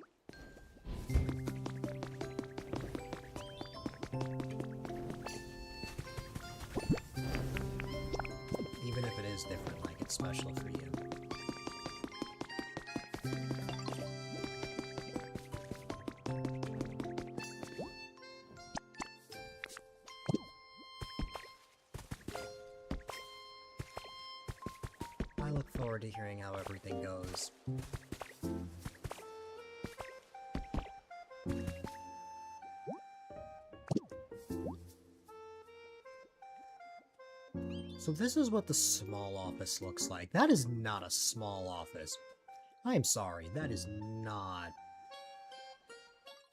Even if it is different, like, it's special for you. I look forward to hearing how everything goes. So this is what the small office looks like. That is not a small office. I am sorry, that is not...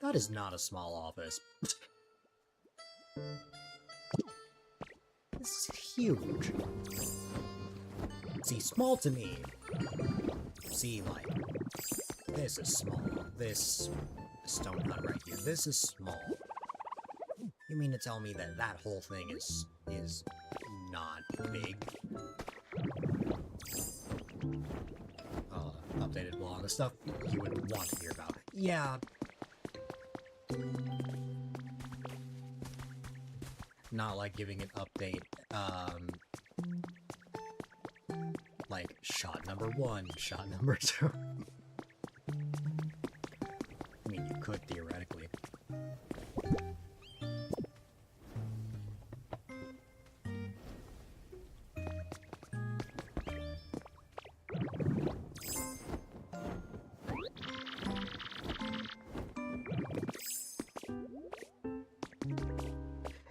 That is not a small office. This is huge. See, small to me. See, like, this is small. This stone hut right here, this is small. You mean to tell me that that whole thing is not big? Updated blog, the stuff you would want to hear about. Yeah. Not like giving an update, like, shot number 1, shot number 2. I mean, you could, theoretically.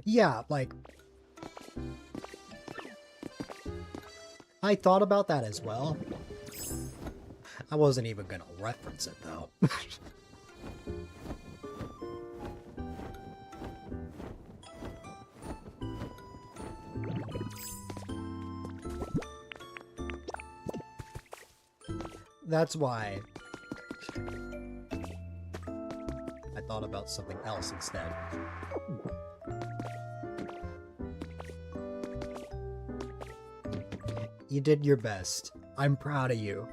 Yeah, like... I thought about that as well. I wasn't even gonna reference it, though. That's why I thought about something else instead. You did your best. I'm proud of you.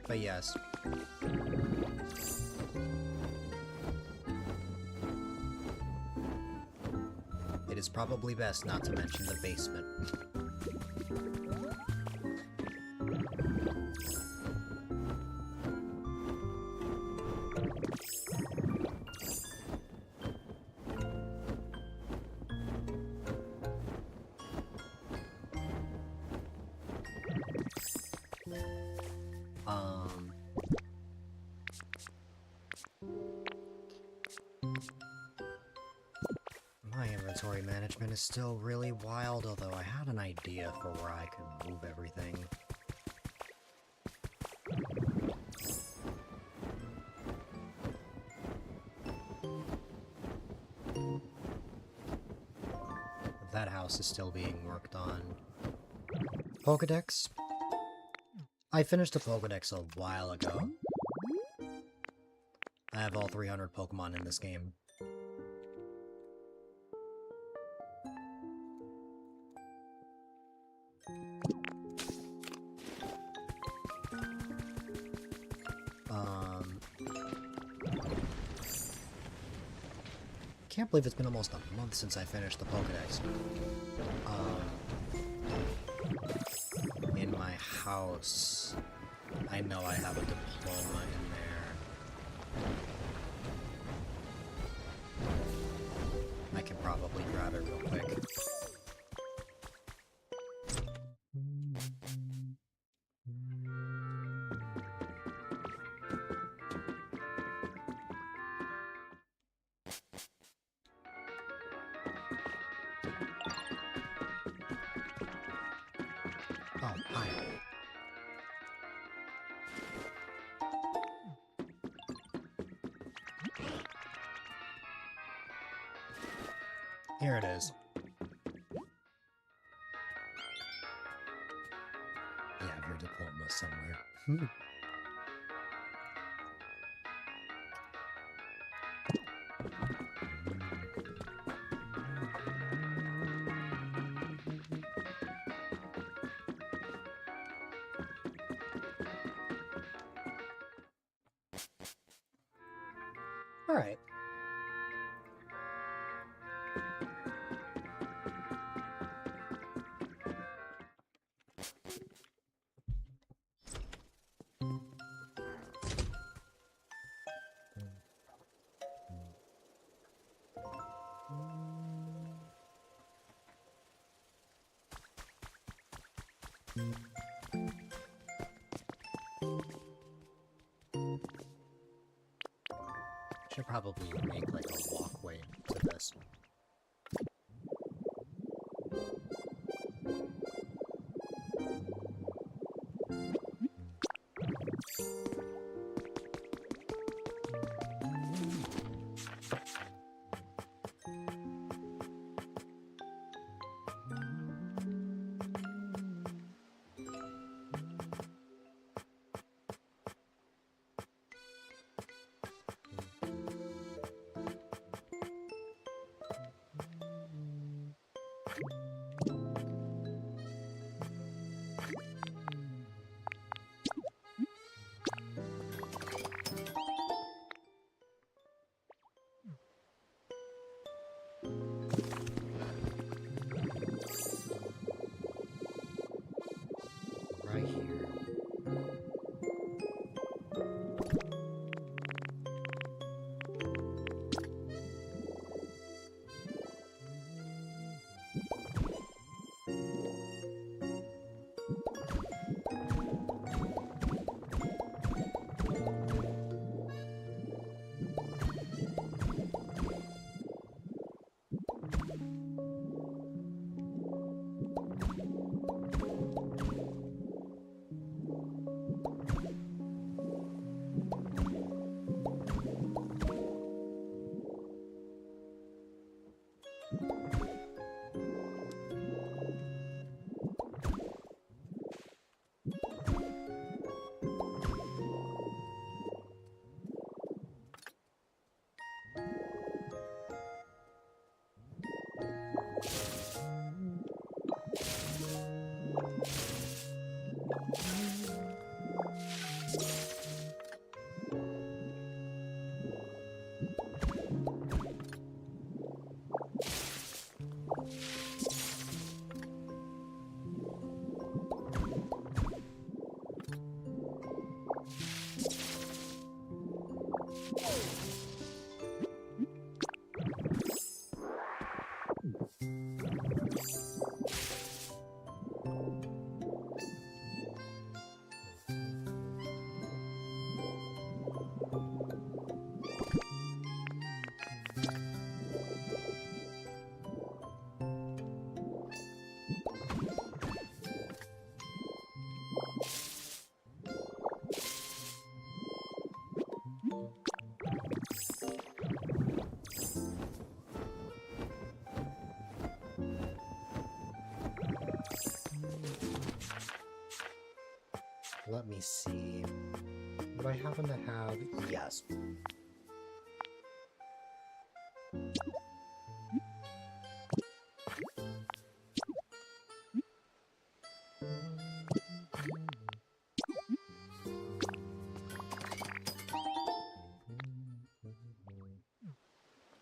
But yes. It is probably best not to mention the basement. My inventory management is still really wild, although I had an idea for where I could move everything. That house is still being worked on. Pokedex? I finished a Pokedex a while ago. I have all 300 Pokemon in this game. Can't believe it's been almost a month since I finished the Pokedex. In my house. I know I have a diploma in there. I can probably grab it real quick. Oh, hi. Here it is. You have your diploma somewhere. All right. Should probably make like a walkway to this. Right here. Let me see. Do I happen to have... Yes.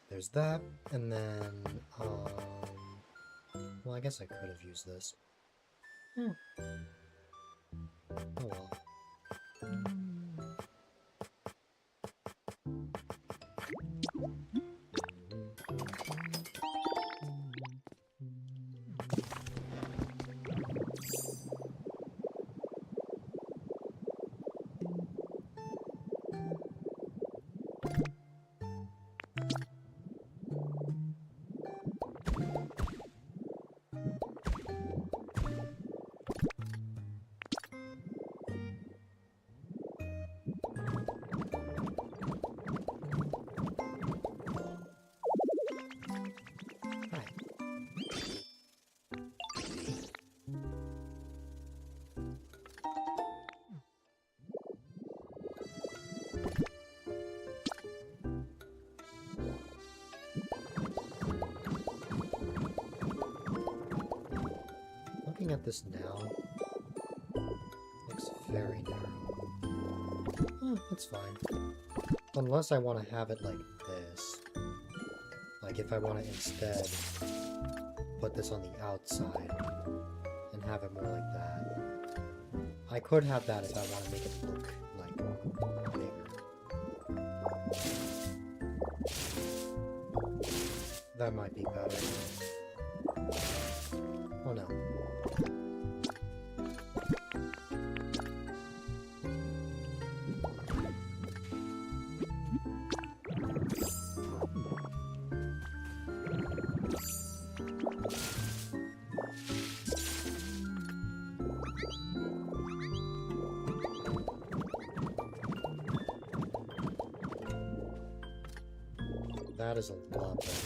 There's that, and then, well, I guess I could have used this. Oh well. Looking at this now, looks very narrow. It's fine. Unless I want to have it like this. Like if I want to instead put this on the outside and have it more like that. I could have that if I want to make it look like bigger. That might be better. Oh no. That is a lot better.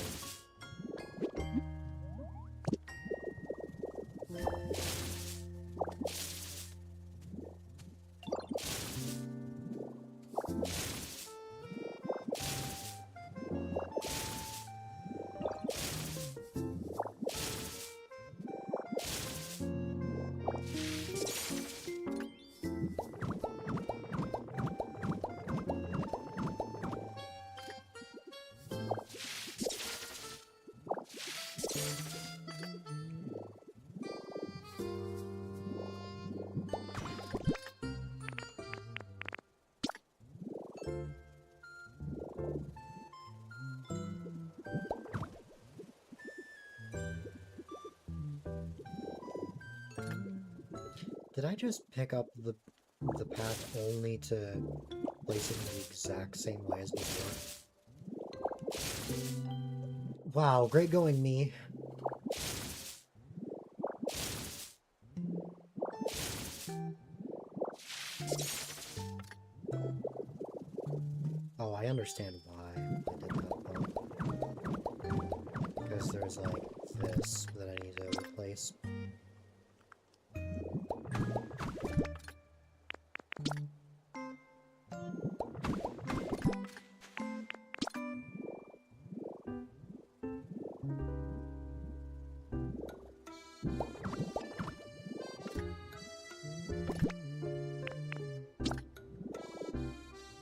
Did I just pick up the path only to place it in the exact same way as before? Wow, great going, me. Oh, I understand why I did that though. Because there's like this that I need to replace.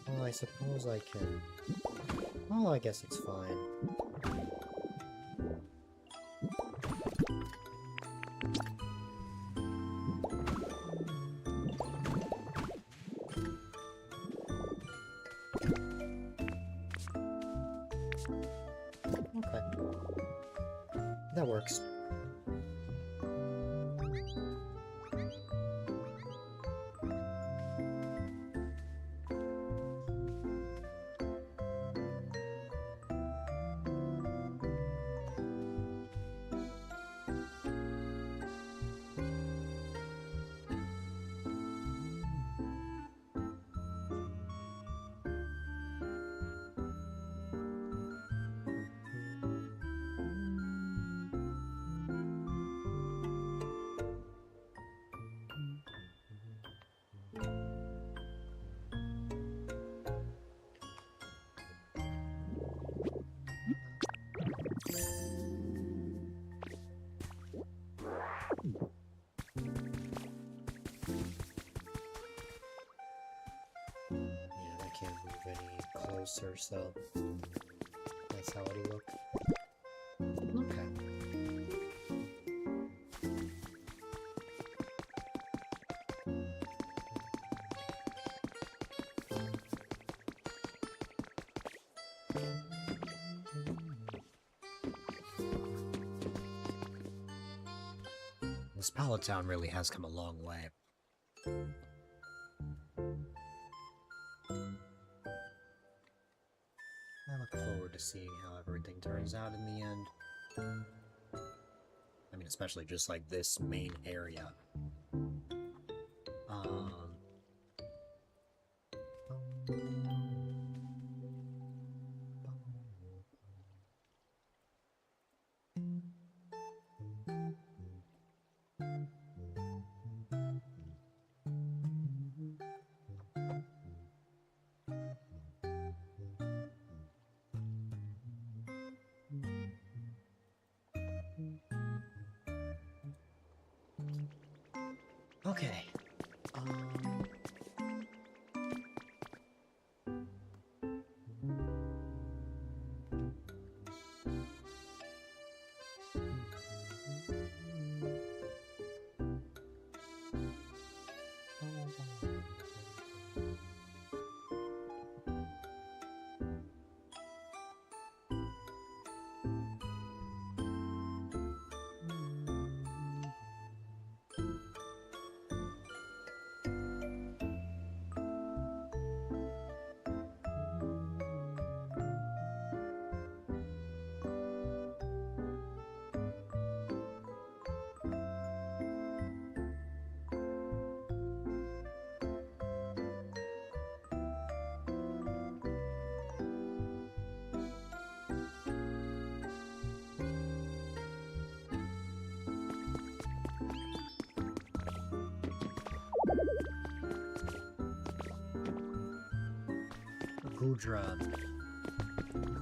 Well, I suppose I can... Well, I guess it's fine. Okay. That works. Closer, so that's how it'll look. Okay. This Pallet Town really has come a long way. I look forward to seeing how everything turns out in the end. I mean, especially just like this main area. Okay.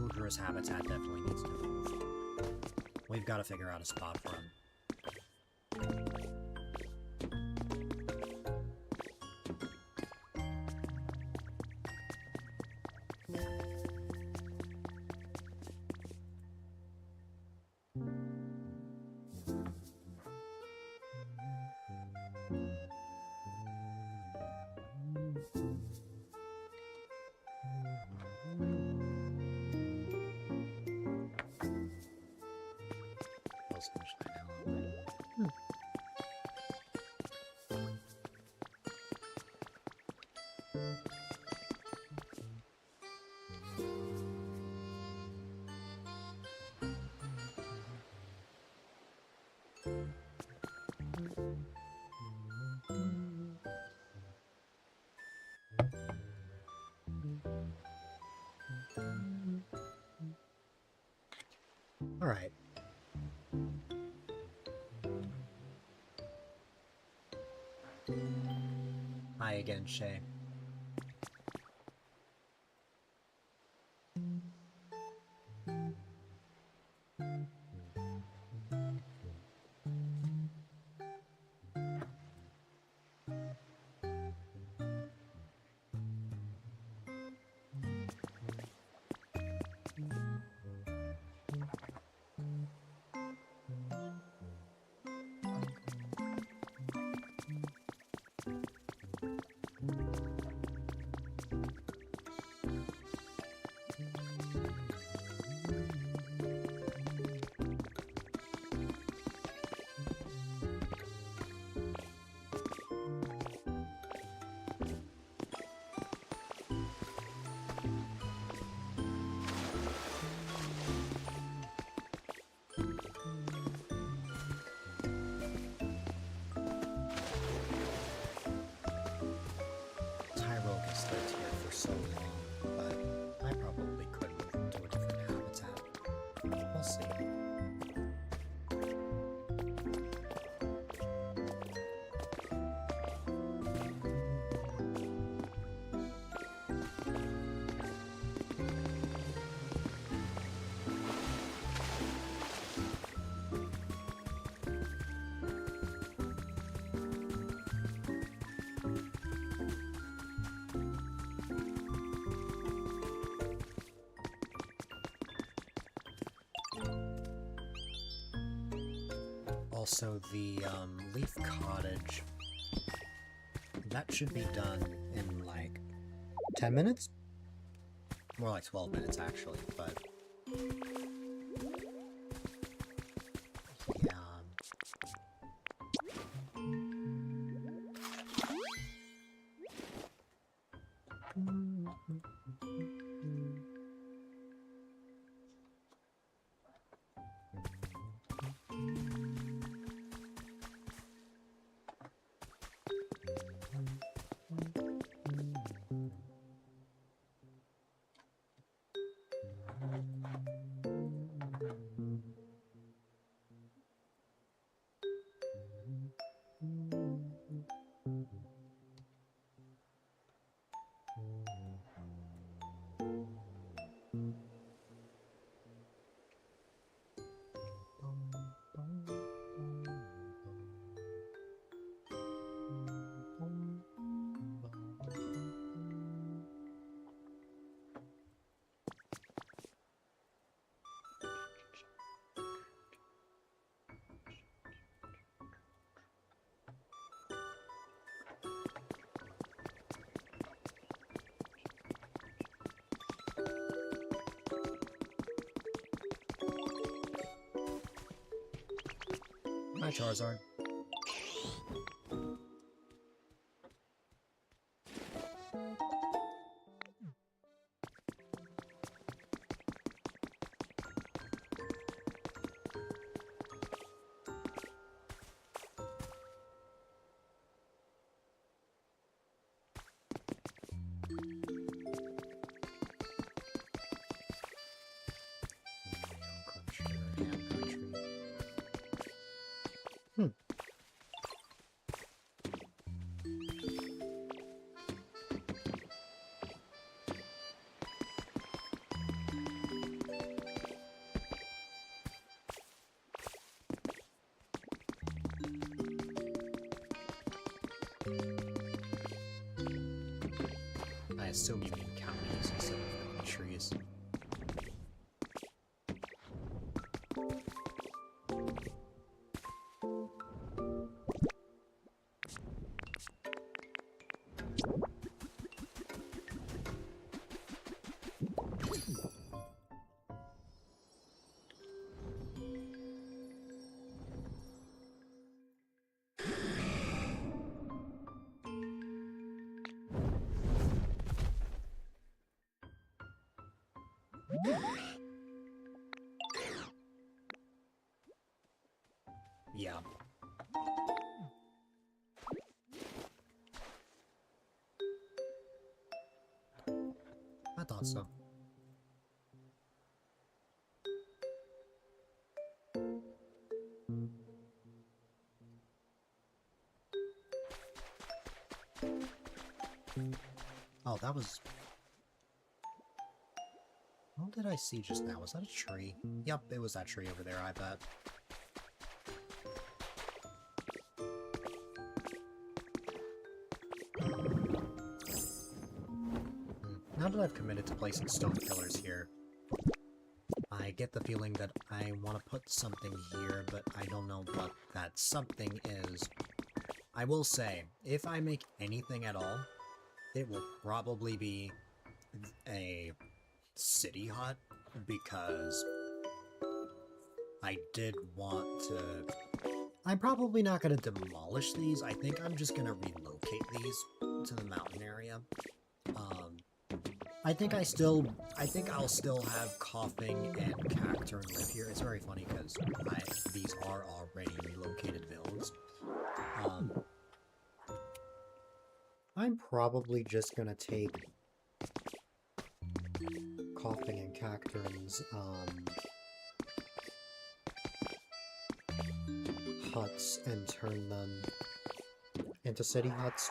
Goodra's habitat definitely needs to move. We've got to figure out a spot for him. All right. Hi again, Shay. So long, but I probably could move to a different habitat. We'll see. Also, the leaf cottage, that should be done in like 10 minutes? More like 12 minutes, actually, but... yeah... Hi, Charizard. I assume you mean counties instead of countries. Yeah. I thought so. Oh, that was... What did I see just now? Was that a tree? Yep, it was that tree over there, I bet. Now that I've committed to placing stone pillars here, I get the feeling that I want to put something here, but I don't know what that something is. I will say, if I make anything at all, it will probably be a city hut, because I did want to... I'm probably not going to demolish these. I think I'm just going to relocate these to the mountain area. I think I'll still have Coughing and Cacturn live here. It's very funny because these are already relocated builds. I'm probably just gonna take Coughing and Cacturn's huts and turn them into city huts.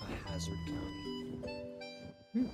A hazard county.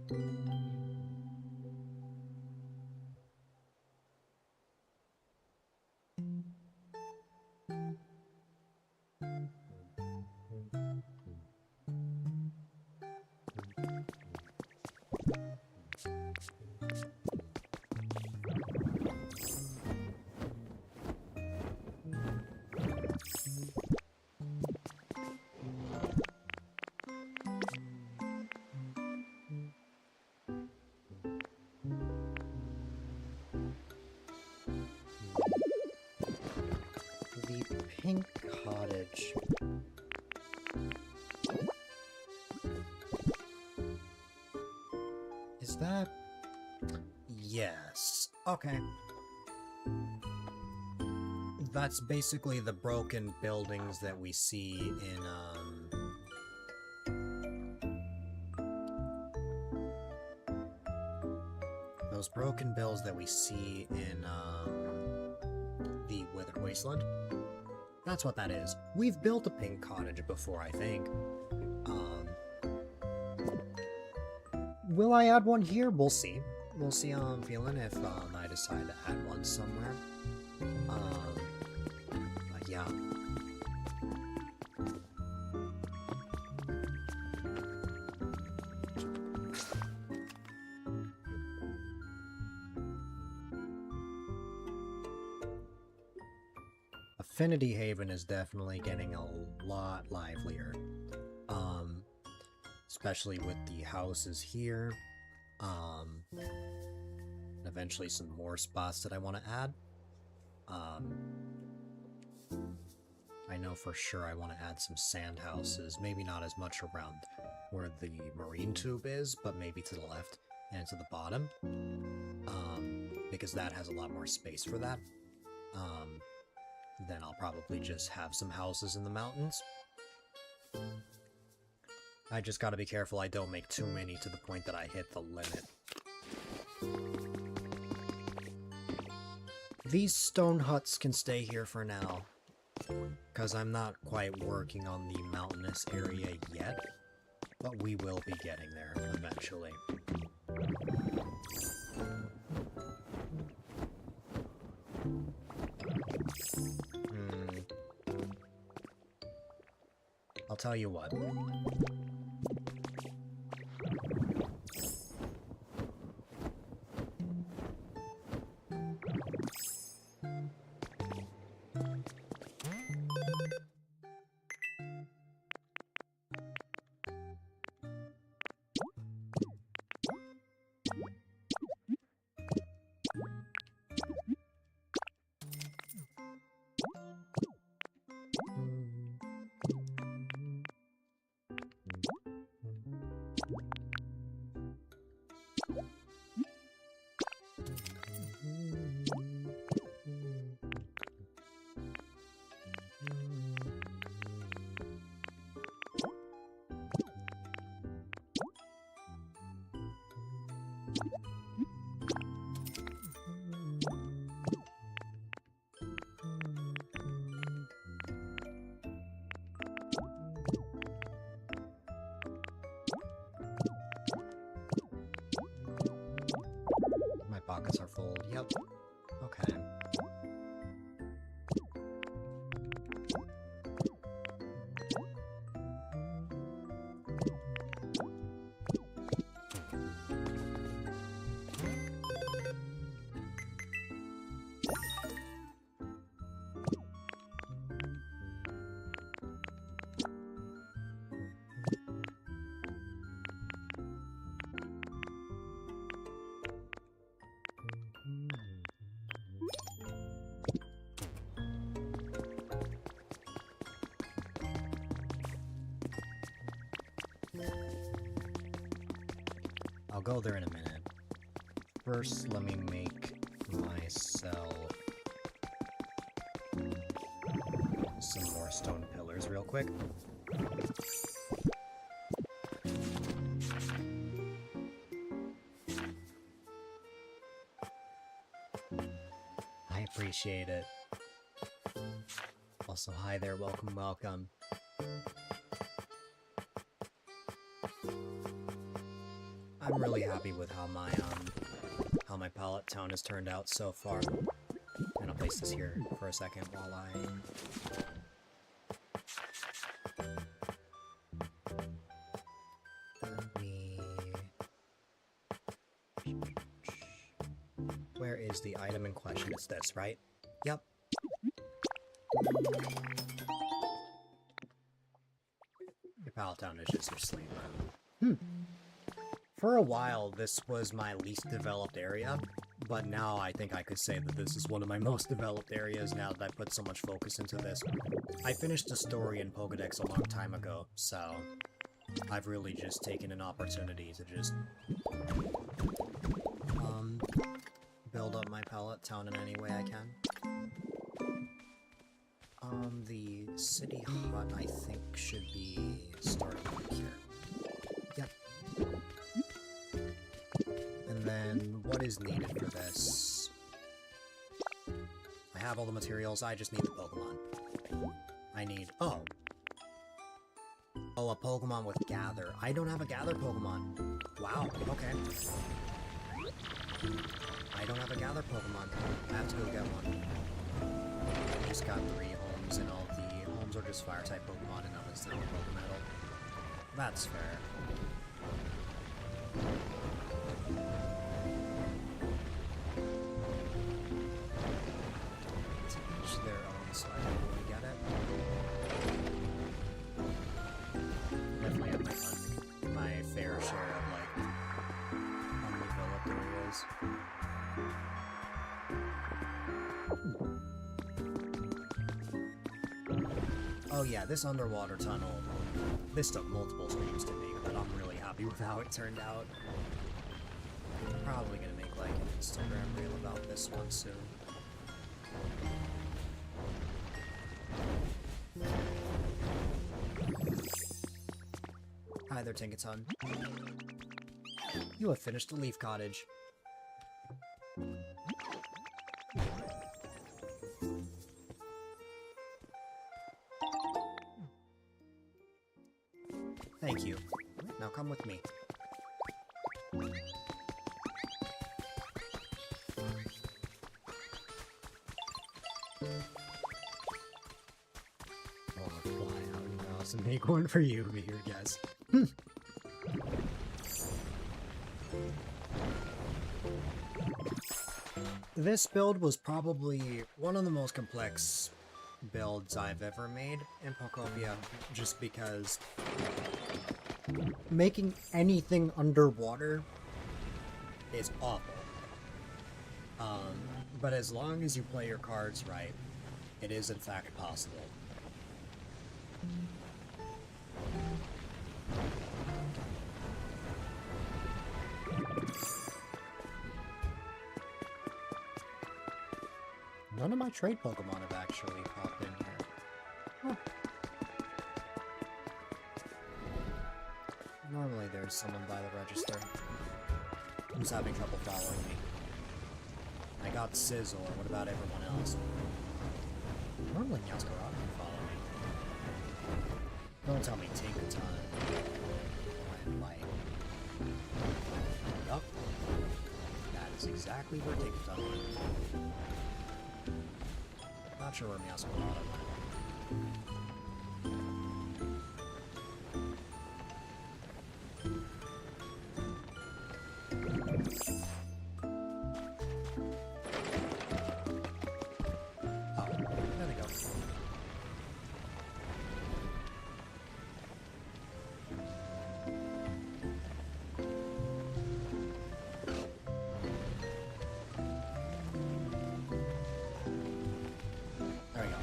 The pink cottage. Is that... Yes. Okay. That's basically the broken buildings that we see in, those broken buildings that we see in, the Withered Wasteland. That's what that is. We've built a pink cottage before, I think. Will I add one here? We'll see. We'll see how I'm feeling if I decide to add one somewhere. But yeah. Affinity Haven is definitely getting a lot livelier. Especially with the houses here. Eventually some more spots that I want to add. I know for sure I want to add some sand houses, maybe not as much around where the marine tube is, but maybe to the left and to the bottom, because that has a lot more space for that. Then I'll probably just have some houses in the mountains. I just gotta be careful I don't make too many to the point that I hit the limit. These stone huts can stay here for now, because I'm not quite working on the mountainous area yet, but we will be getting there eventually. I'll tell you what. My pockets are full. Yep. Okay. I'll go there in a minute. First, let me make myself some more stone pillars real quick. I appreciate it. Also, hi there, welcome, welcome. I'm really happy with how my palette town has turned out so far. And I'll place this here for a second while I... Where is the item in question? It's this, right? Yep. Your pallet town is just your sleep room. For a while, this was my least developed area, but now I think I could say that this is one of my most developed areas now that I put so much focus into this. I finished the story in Pokédex a long time ago, so I've really just taken an opportunity to just build up my pallet town in any way I can. The city hut, I think, should be starting up here. Yep. And then, what is needed for this? I have all the materials, I just need the Pokemon. I need... Oh! Oh, a Pokemon with Gather. I don't have a Gather Pokemon. Wow, okay. I don't have a Gather Pokemon. I have to go get one. I just got 3 homes, and all the homes are just Fire-type Pokemon, and others are Pokemon. That's fair. To each their own, so I don't really get it. Definitely have my fair share of, like, undeveloped areas. Oh yeah, this underwater tunnel, this took multiple streams to make, but I'm really happy with how it turned out. I'm probably gonna make like an Instagram reel about this one soon. Hi there, Tinkaton. You have finished the Leaf Cottage. Thank you. Now come with me. Oh, fly out of your house and make one for you, be your guest. This build was probably one of the most complex builds I've ever made in Pokopia, just because making anything underwater is awful. But as long as you play your cards right, it is in fact possible. None of my trade Pokemon have actually popped in here. Huh. Normally there's someone by the register who's having trouble following me. I got Sizzle, what about everyone else? Normally Yaskara can follow me. Don't tell me Tinkaton went like... Yup. That is exactly where Tinkaton went. Not sure where Meowscarada went. Oh, there they go. There we go.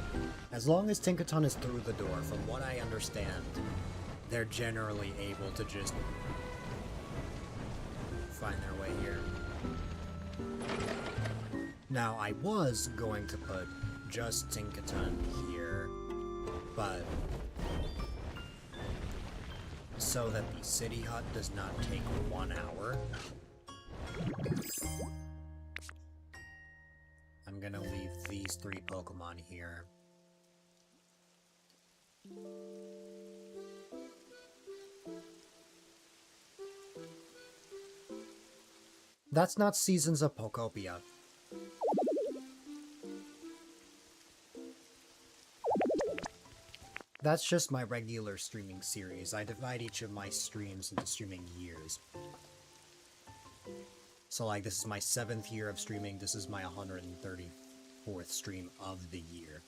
As long as Tinkaton is through the door, from what I understand, they're generally able to just find their way here. Now, I was going to put just Tinkaton here, but so that the city hut does not take 1 hour, I'm gonna leave these 3 Pokemon here. That's not Seasons of Pokopia. That's just my regular streaming series. I divide each of my streams into streaming years. So, like, this is my 7th year of streaming. This is my 134th stream of the year.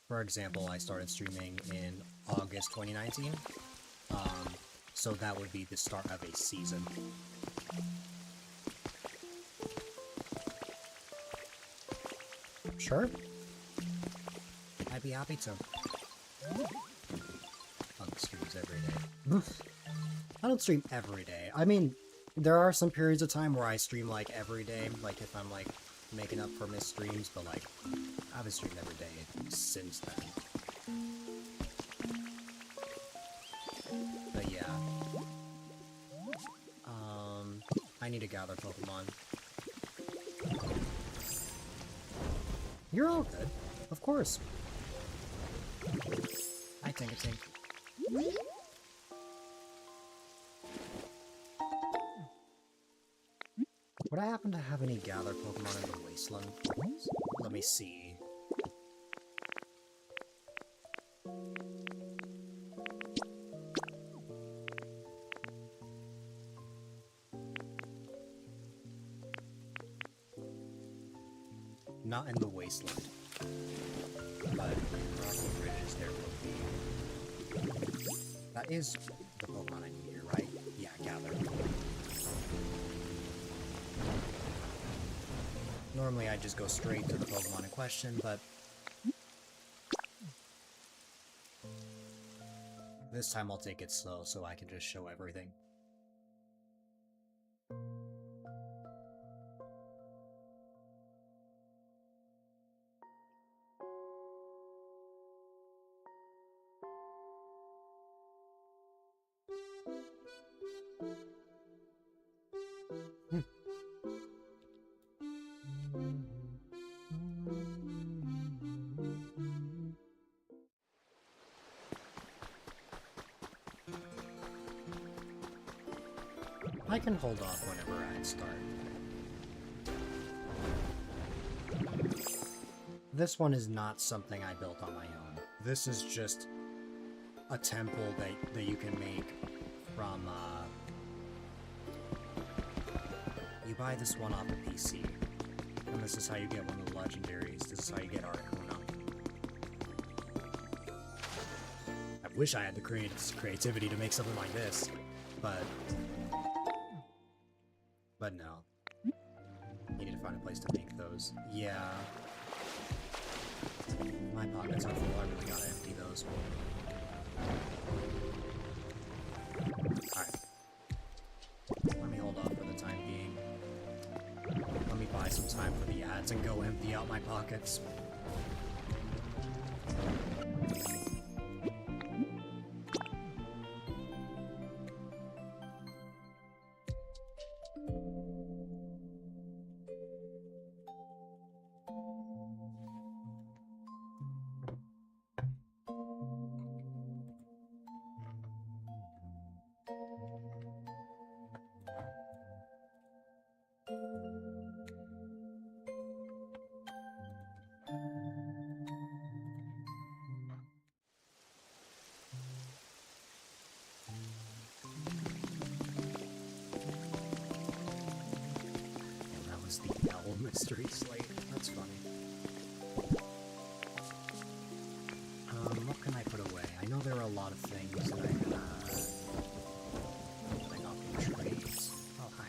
For example, I started streaming in August 2019, so that would be the start of a season. Sure. I'd be happy to. Punk streams every day. I don't stream every day. I mean, there are some periods of time where I stream, like, every day, like, if I'm, like, making up for missed streams, but, like, I haven't streamed every day since then. But yeah. I need to gather Pokemon. You're all good. Of course. Hi, Tinka-Tink. Would I happen to have any gather Pokemon in the Wasteland? Let me see. Not in the Wasteland. But Rocky Ridge, there will be. That is the Pokemon I need here, right? Yeah, gather. Normally I just go straight to the Pokemon in question, but this time I'll take it slow so I can just show everything. I can hold off whenever I start. This one is not something I built on my own. This is just a temple that you can make from, you buy this one off a PC. And this is how you get one of the legendaries. This is how you get Articuno. I wish I had the creativity to make something like this, but no. You need to find a place to make those. Yeah. My pockets are full, I really gotta empty those. Alright. Let me hold off for the time being. Let me buy some time for the ads and go empty out my pockets. The Owl Mystery Slate. That's funny. What can I put away? I know there are a lot of things that I can, putting off in trades. Oh, hi.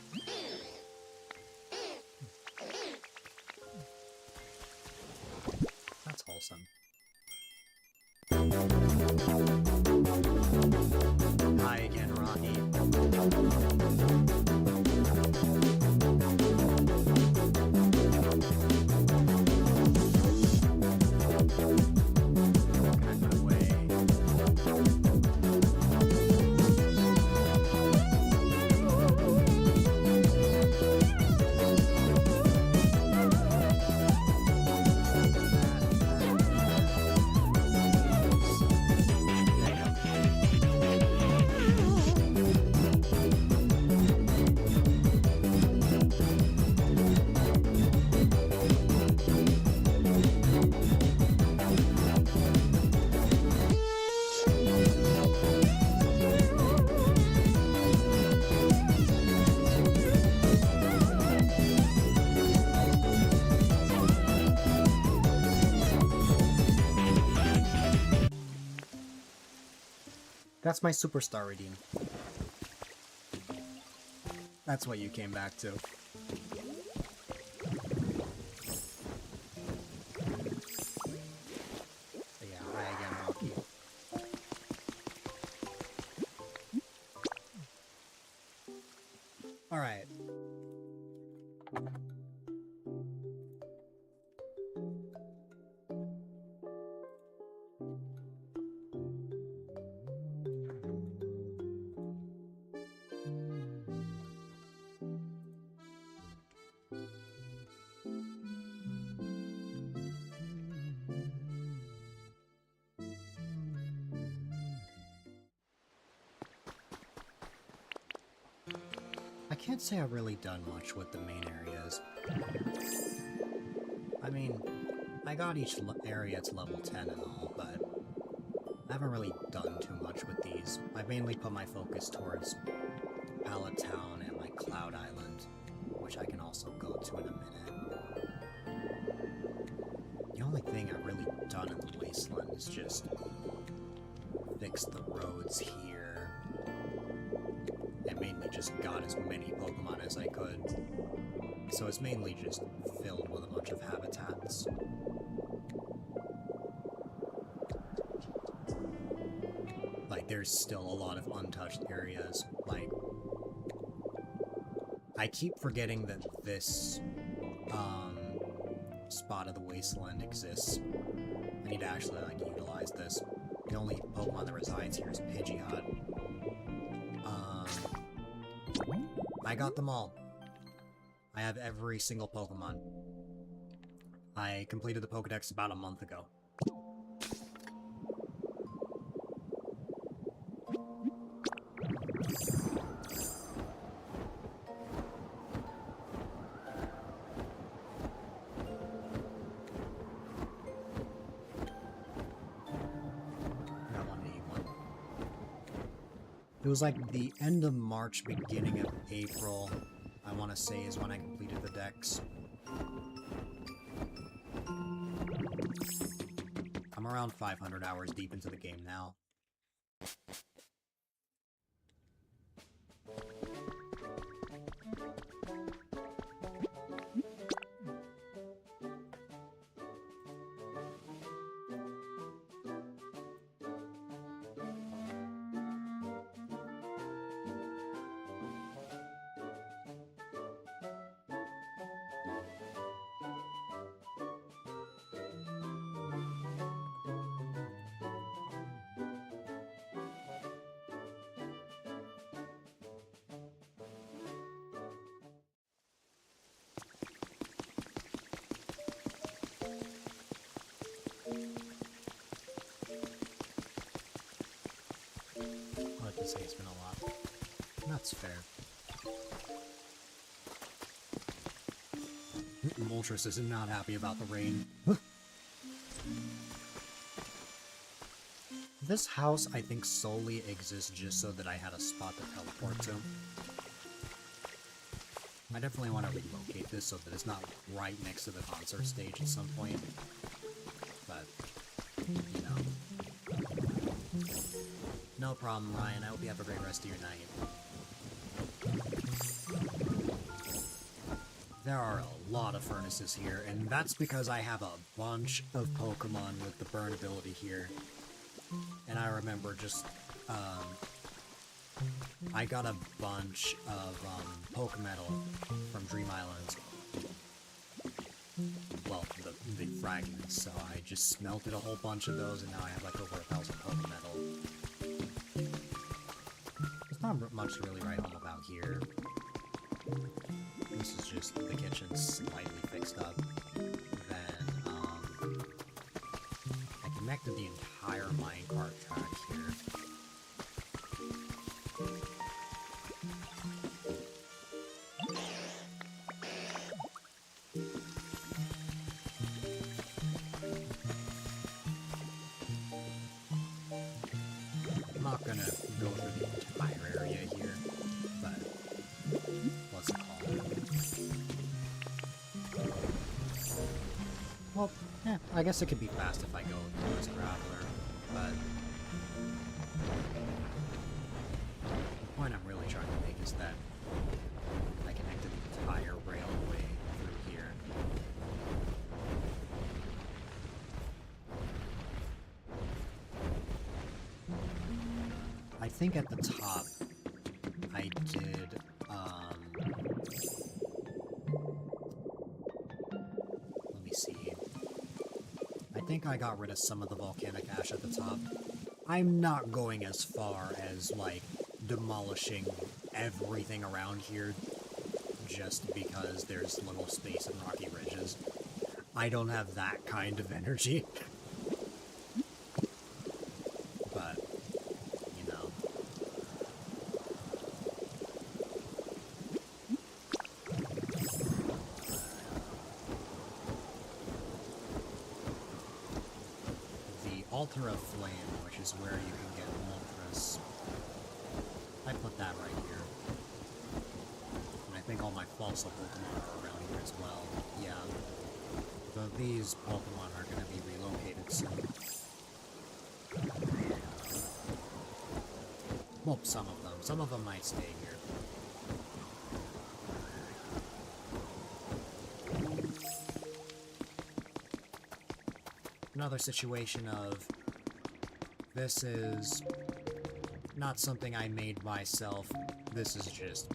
That's wholesome. Hi again, Rocky. That's my superstar redeem. That's what you came back to. Yeah, hi again, Rocky. Alright. I can't say I've really done much with the main areas. I mean, I got each area to level 10 and all, but I haven't really done too much with these. I've mainly put my focus towards Pallet Town and like Cloud Island, which I can also go to in a minute. The only thing I've really done in the Wasteland is just fix the roads here, and mainly just got as many Pokemon as I could. So it's mainly just filled with a bunch of habitats. Like, there's still a lot of untouched areas. Like, I keep forgetting that this, spot of the Wasteland exists. I need to actually, like, utilize this. The only Pokemon that resides here is Pidgeot. I got them all. I have every single Pokemon. I completed the Pokedex about a month ago. It was like the end of March, beginning of April, I want to say, is when I completed the Dex. I'm around 500 hours deep into the game now. I'd have to say it's been a lot. That's fair. Moltres is not happy about the rain. This house, I think, solely exists just so that I had a spot to teleport to. I definitely want to relocate this so that it's not right next to the concert stage at some point. But, you know. No problem, Ryan. I hope you have a great rest of your night. There are a lot of furnaces here, and that's because I have a bunch of Pokemon with the burn ability here. And I remember just, I got a bunch of, Pokemetal from Dream Island. Well, the fragments, so I just smelted a whole bunch of those, and now I have like over 1,000 Pokemetal. There's not much to really write home about here. This is just the kitchen slightly fixed up. Then, I connected the entire minecart track here. I'm not gonna go through the entire area here, but what's it called? Well, I guess it could be fast if I go as Traveler, but is that I connected the entire railway through here. I think at the top I did, let me see. I think I got rid of some of the volcanic ash at the top. I'm not going as far as, like, demolishing everything around here just because there's little space and rocky ridges. I don't have that kind of energy. But, you know. The Altar of Flame, which is where you can get Moltres. I put that right here. And I think all my fossil Pokemon are around here as well. Yeah. Though these Pokemon are going to be relocated soon. Well, some of them. Some of them might stay here. Another situation of, this is not something I made myself, this is just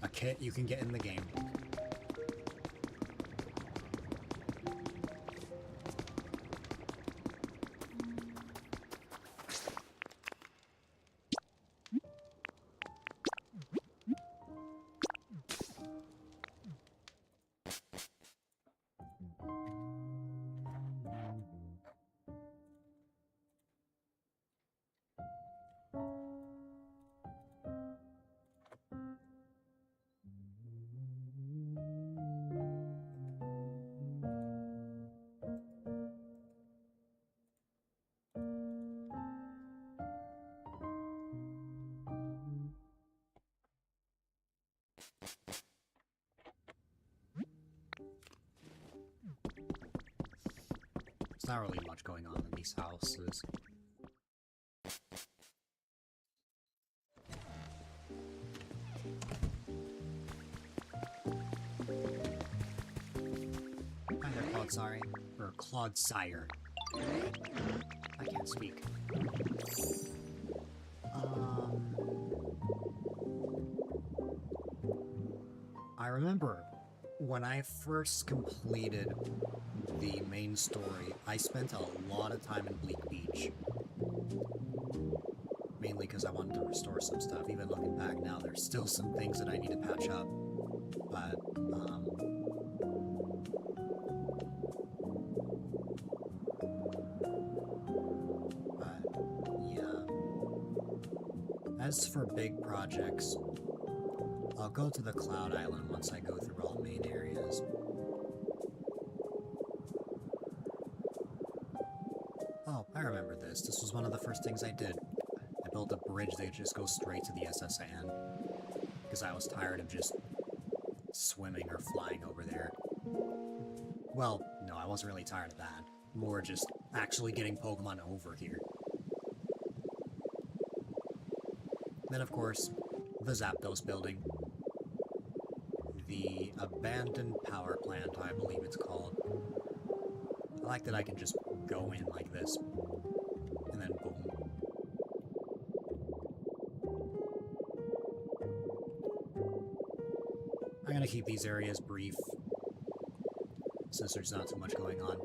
a kit you can get in the game. There's not really much going on in these houses. Hi there, Clodsire. Or Clodsire. I can't speak. I remember when I first completed the main story, I spent a lot of time in Bleak Beach. Mainly because I wanted to restore some stuff. Even looking back now, there's still some things that I need to patch up. But, yeah. As for big projects, I'll go to the Cloud Island once I go through all main areas. Oh, I remember this. This was one of the first things I did. I built a bridge that just goes straight to the SSN. Because I was tired of just swimming or flying over there. Well, no, I wasn't really tired of that. More just actually getting Pokemon over here. Then, of course, the Zapdos building. The abandoned power plant, I believe it's called. I like that I can just go in like this, and then boom. I'm gonna keep these areas brief, since there's not too much going on.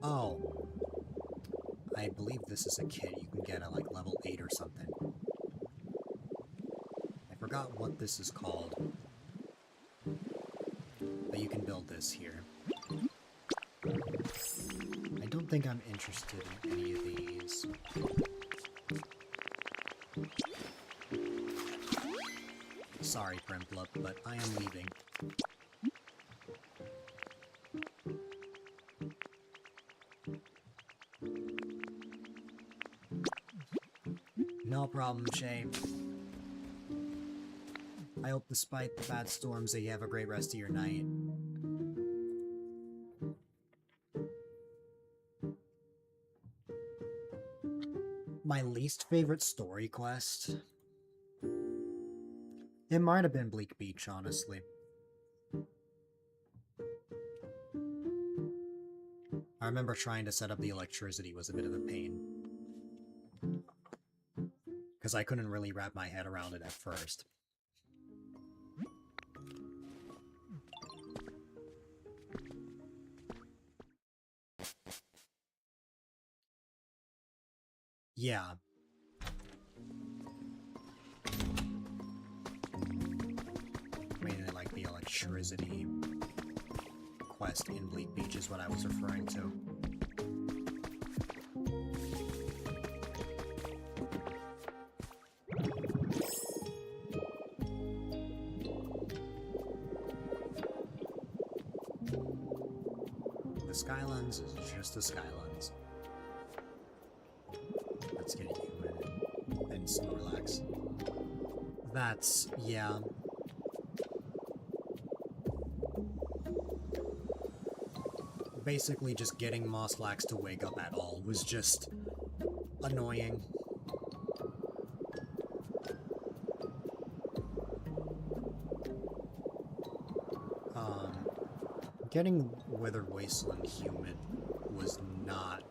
Oh, I believe this is a kit you can get at like level 8 or something. I forgot what this is called. But you can build this here. I don't think I'm interested in any of these. Sorry, Primplup, but I am leaving. No problem, Shay. I hope despite the bad storms that you have a great rest of your night. My least favorite story quest It might have been Bleak Beach, honestly. I remember trying to set up the electricity was a bit of a pain. Because I couldn't really wrap my head around it at first. Yeah. Mainly like the electricity quest in Bleak Beach is what I was referring to. The Skylands is just the Skylands. Let's get you and Snorlax. That's, yeah. Basically just getting Moslax to wake up at all was just annoying. Getting Withered Wasteland humid was not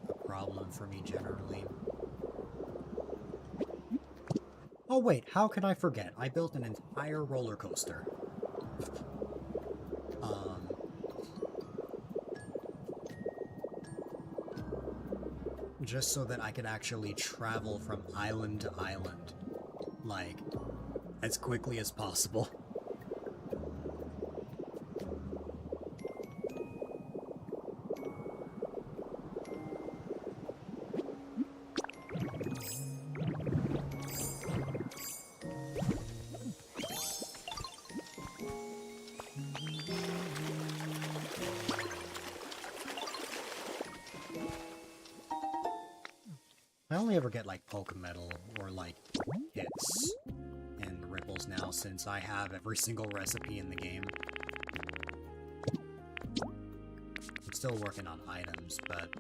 a problem for me generally. Oh wait, how could I forget? I built an entire roller coaster. Just so that I could actually travel from island to island, like, as quickly as possible. I only ever get, like, Pokemetal or, like, hits and ripples now since I have every single recipe in the game. I'm still working on items, but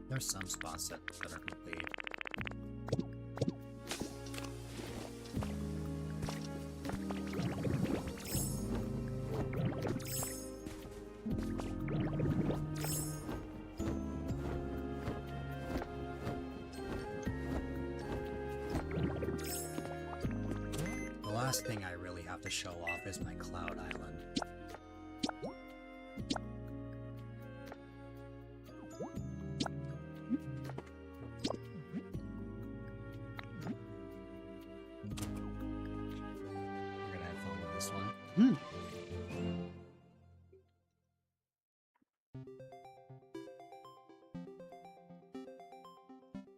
there's some spots that are complete. The last thing I really have to show off is my Cloud Island. We're gonna have fun with this one.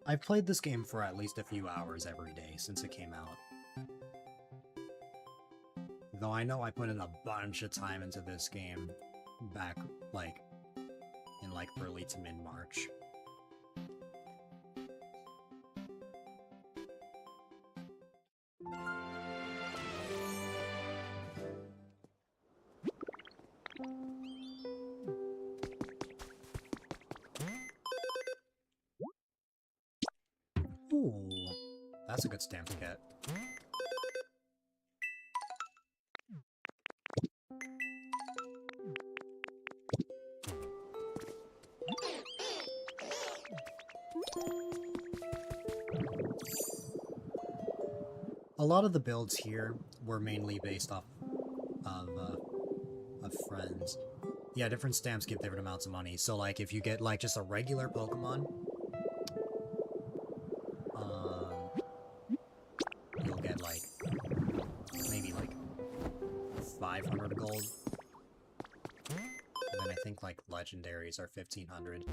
I've played this game for at least a few hours every day since it came out. Though I know I put in a bunch of time into this game back, like, in, like, early to mid-March. Ooh, that's a good stamp to get. A lot of the builds here were mainly based off of friends. Yeah, different stamps give different amounts of money. So, like, if you get, like, just a regular Pokemon, you'll get, like, maybe, like, 500 gold. And then I think, like, legendaries are 1500.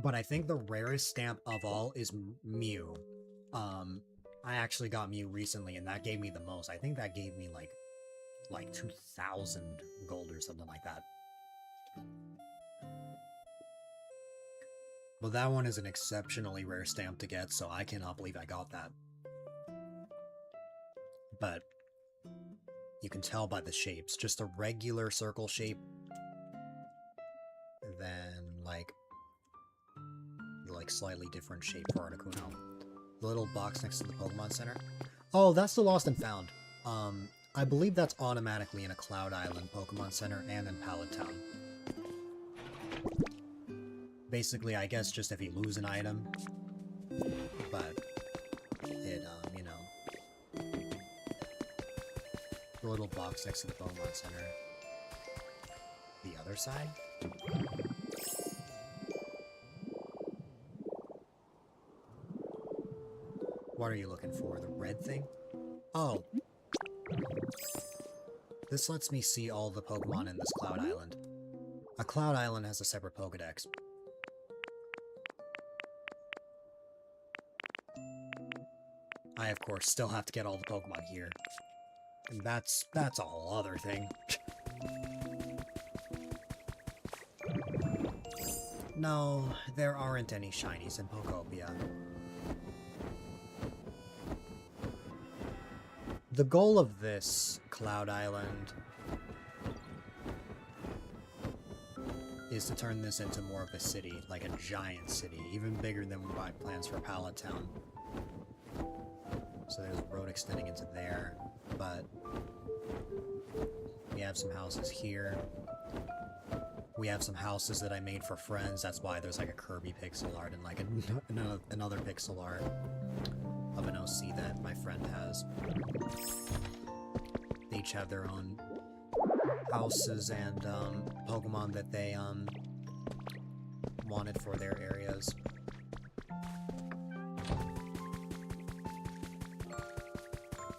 But I think the rarest stamp of all is Mew. I actually got Mew recently, and that gave me the most. I think that gave me, like 2,000 gold or something like that. But that one is an exceptionally rare stamp to get, so I cannot believe I got that. But you can tell by the shapes. Just a regular circle shape. Then, like slightly different shape for Articuno. The little box next to the Pokemon Center. Oh, that's the Lost and Found. I believe that's automatically in a Cloud Island Pokemon Center and in Pallet Town. Basically, I guess just if you lose an item, but it, you know, the little box next to the Pokemon Center. The other side? What are you looking for? The red thing? Oh. This lets me see all the Pokemon in this Cloud Island. A Cloud Island has a separate Pokedex. I, of course, still have to get all the Pokemon here. And that's a whole other thing. No, there aren't any shinies in Pokopia. The goal of this Cloud Island is to turn this into more of a city, like a giant city, even bigger than my plans for Pallet Town. So there's a road extending into there, but we have some houses here. We have some houses that I made for friends, that's why there's like a Kirby pixel art and like another pixel art of an OC that my friend has. They each have their own houses and Pokemon that they wanted for their areas.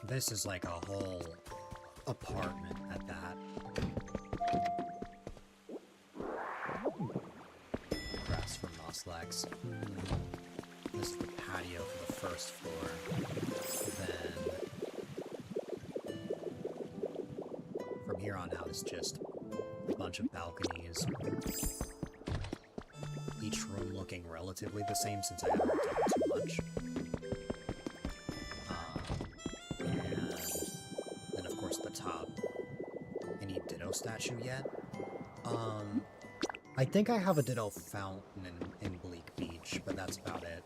This is like a whole apartment at that. Grass from Moslax. This is the patio for the first floor. Then from here on out is just a bunch of balconies. Each room looking relatively the same since I haven't done too much. And then of course the top. Any Ditto statue yet? I think I have a Ditto fountain in Bleak Beach, but that's about it.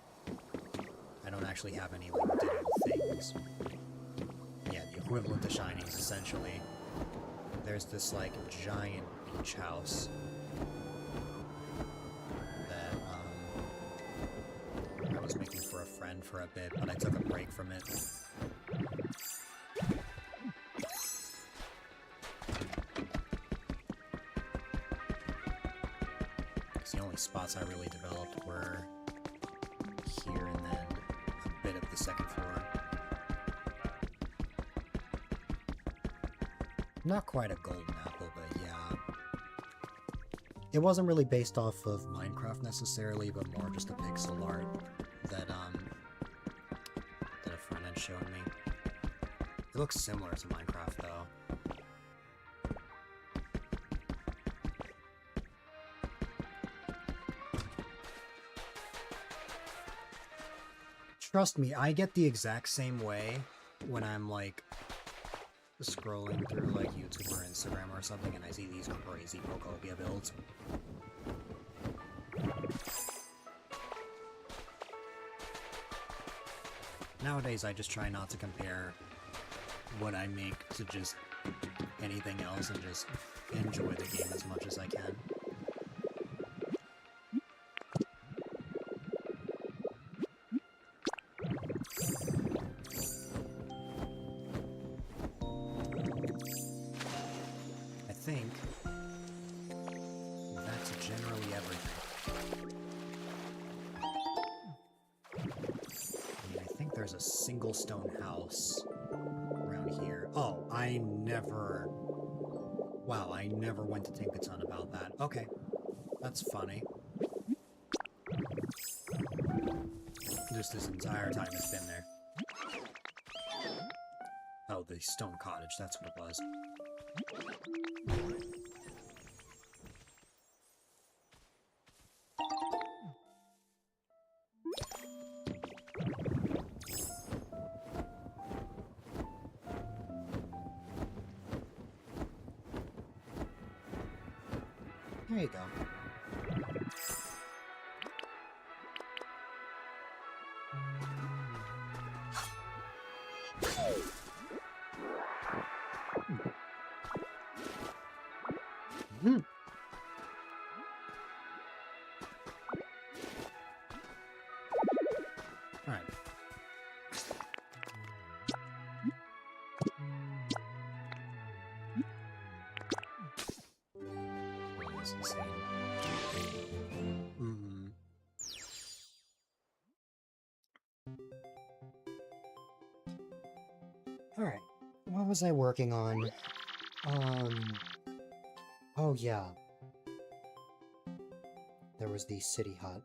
I don't actually have any like Ditto things. Yeah, the equivalent to shinies, essentially. There's this like giant beach house that I was making for a friend for a bit, but I took a break from it. The only spots I really developed were here and then a bit of the second floor. Not quite a golden apple, but yeah. It wasn't really based off of Minecraft necessarily, but more just a pixel art that a friend had shown me. It looks similar to Minecraft though. Trust me, I get the exact same way when I'm, like, scrolling through, like, YouTube or Instagram or something and I see these crazy Pokopia builds. Nowadays, I just try not to compare what I make to just anything else and just enjoy the game as much as I can. I think that's generally everything. I mean, I think there's a single stone house around here. Oh, I never went to Tinkaton about that. Okay, that's funny. Just this entire time it's been there. Oh, the stone cottage, that's what it was. There you go. Alright. This is insane. Alright. What was I working on? Oh yeah. There was the city hut.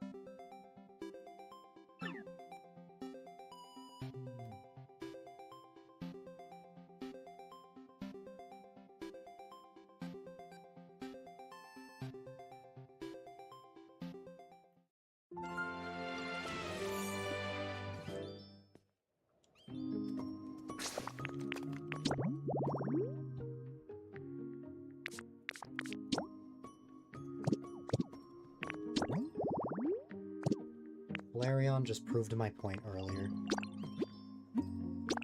Flareon just proved my point earlier,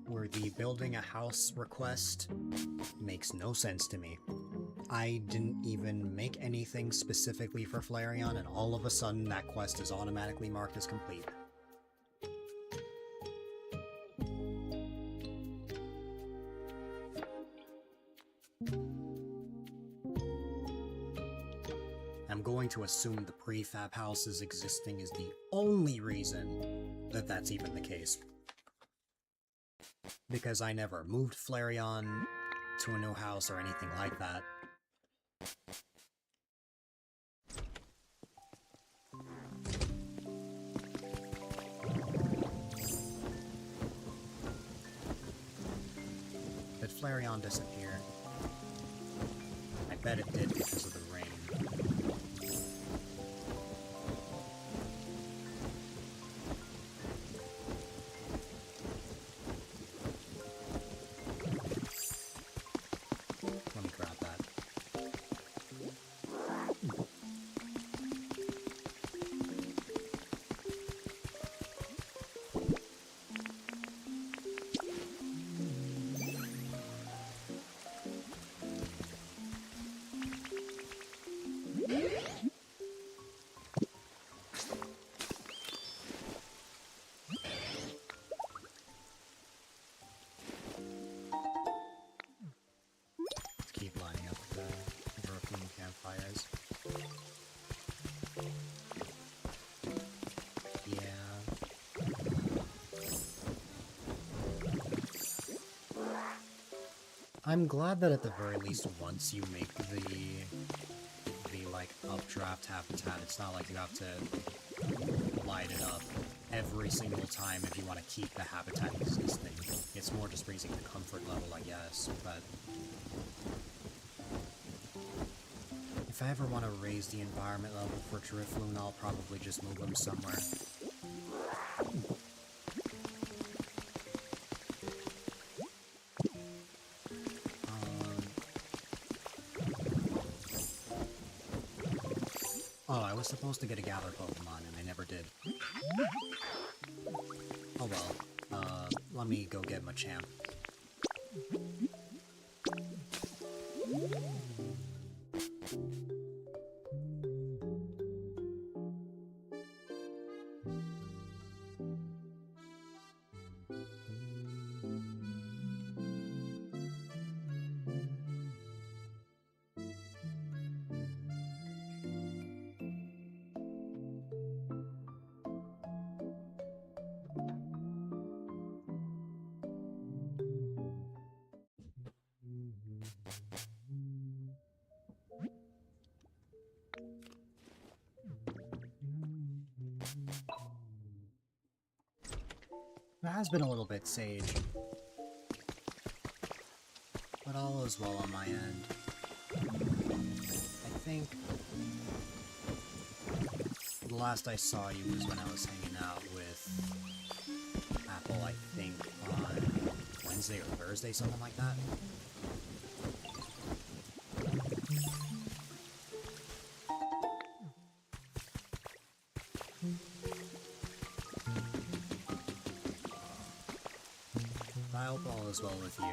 where the building a house request makes no sense to me. I didn't even make anything specifically for Flareon, and all of a sudden that quest is automatically marked as complete. I'm going to assume the prefab houses existing is the only reason that that's even the case. Because I never moved Flareon to a new house or anything like that. Did Flareon disappear? I bet it did because of the rain. Let me grab that. Keep lining up the broken campfires. Yeah. I'm glad that at the very least once you make the like updraft habitat, it's not like you have to light it up every single time if you want to keep the habitat existing. It's more just raising the comfort level, I guess, but if I ever want to raise the environment level for Drifloon, I'll probably just move him somewhere. Oh, I was supposed to get a Gather Pokemon, and I never did. Oh well. Let me go get Machamp. It has been a little bit, Sage. But all is well on my end. I think the last I saw you was when I was hanging out with Apple, I think, on Wednesday or Thursday, something like that. I hope all is well with you.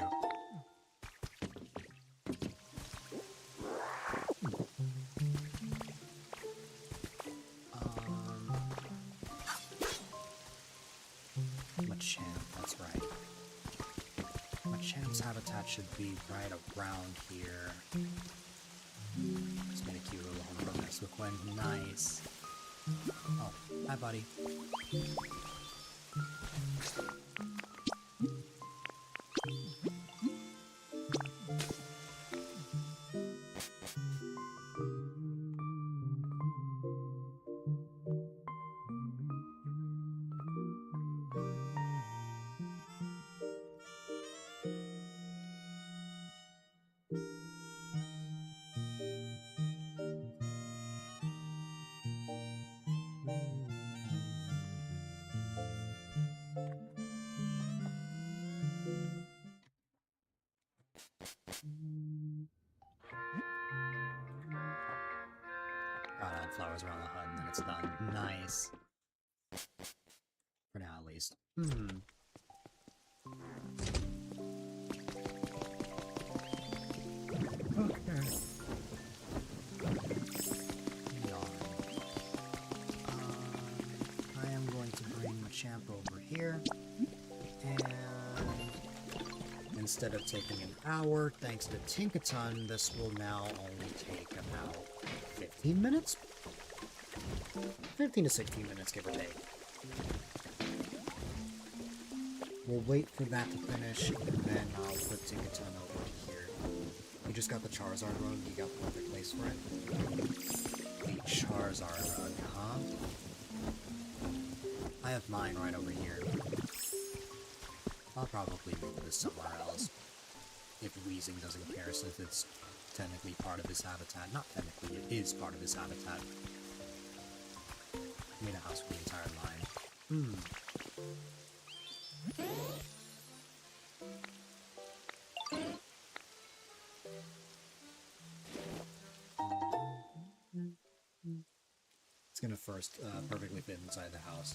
That's right. Machamp's habitat should be right around here. Just made a cute little home run next to Quinn. Nice. Oh, hi, buddy. Gotta add flowers around the hut and then it's done. Nice. For now, at least. Okay. I am going to bring Machamp over here. And instead of taking an hour, thanks to Tinkaton, this will now only take about 15 minutes? 15 to 16 minutes, give or take. We'll wait for that to finish, and then I'll put Tinkaton over here. You just got the Charizard rug, you got the perfect place for it. The Charizard rug, huh? I have mine right over here. I'll probably move this somewhere else. If Weezing doesn't appear, since it's technically part of his habitat. Not technically, it is part of his habitat. I made a house for the entire line. It's gonna first perfectly fit inside the house.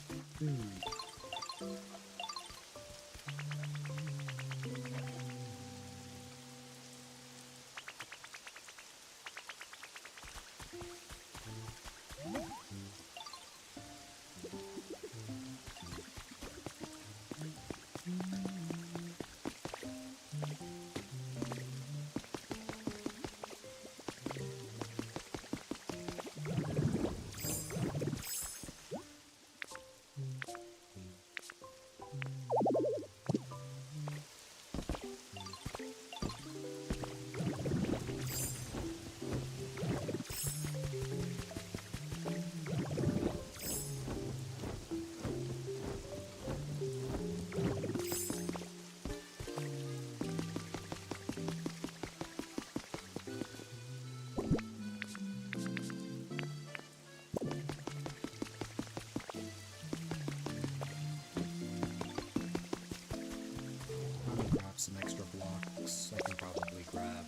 Some extra blocks. I can probably grab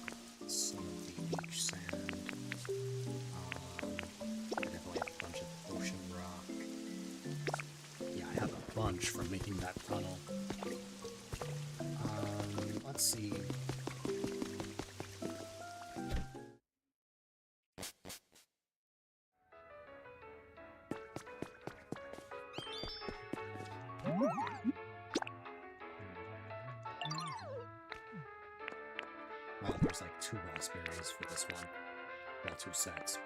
some of the beach sand. I definitely have a bunch of ocean rock. Yeah, I have a bunch from making that tunnel. Let's see. Well, there's like 2 raspberries for this one. Well, 2 sets.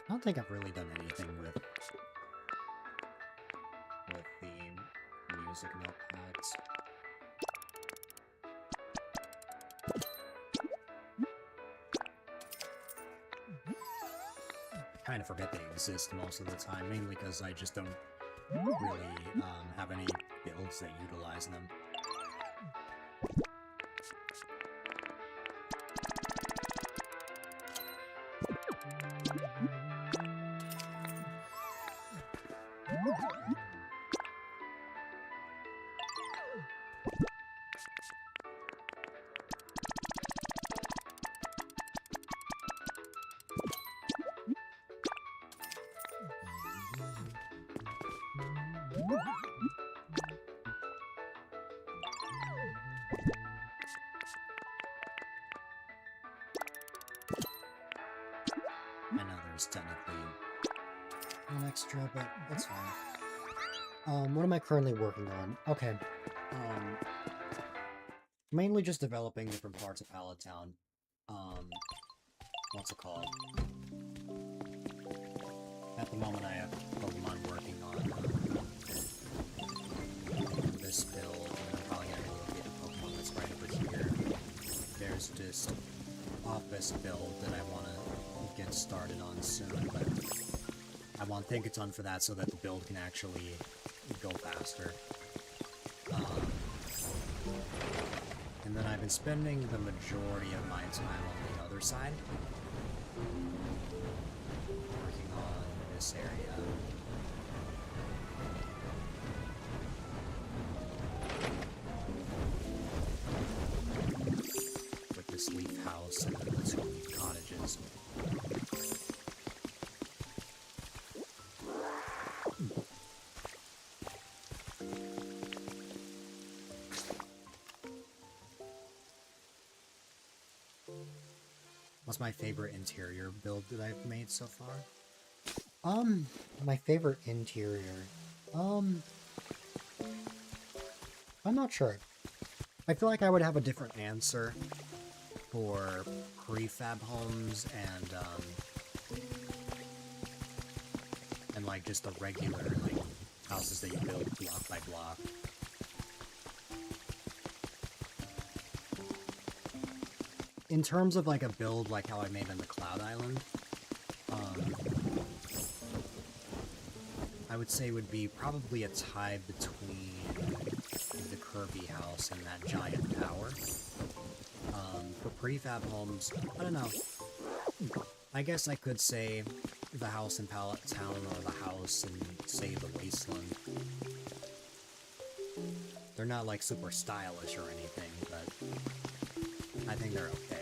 I don't think I've really done anything with the music notepads. I kind of forget they exist most of the time, mainly because I just don't really have any builds that utilize them. I know there's technically an extra, but that's fine. What am I currently working on? Okay. Mainly just developing different parts of Pallet Town. What's it called? At the moment I have Pokemon working on this build, and I'm probably gonna locate a Pokemon that's right over here. There's just office build that I want to get started on soon, but I want Thinkaton for that so that the build can actually go faster. And then I've been spending the majority of my time on the other side, working on this area. With this leaf house and the 2 leaf cottages. What's my favorite interior build that I've made so far? My favorite interior. I'm not sure. I feel like I would have a different answer for prefab homes and like just the regular like houses that you build block by block. In terms of like a build like how I made in the Cloud Island, I would say would be probably a tie between the Kirby house and that giant tower. For prefab homes, I don't know. I guess I could say the house in Pallet Town or the house in, say, the Wasteland. They're not like super stylish or anything, but I think they're okay.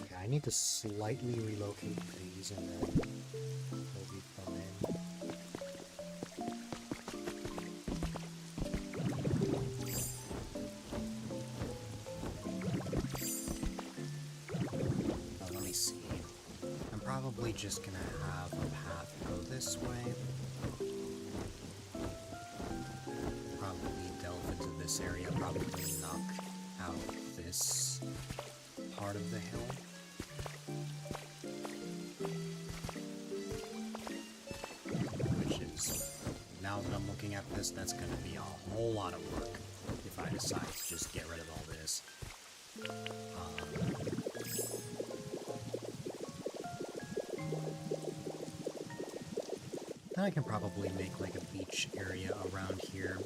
Okay, I need to slightly relocate these and then we'll be fine. Let me see. I'm probably just gonna have a path go this way. Probably delve into this area, probably knock out this part of the hill. Which is, now that I'm looking at this, that's gonna be a whole lot of work if I decide to just get rid of all this. Then I can probably make like a beach area around here.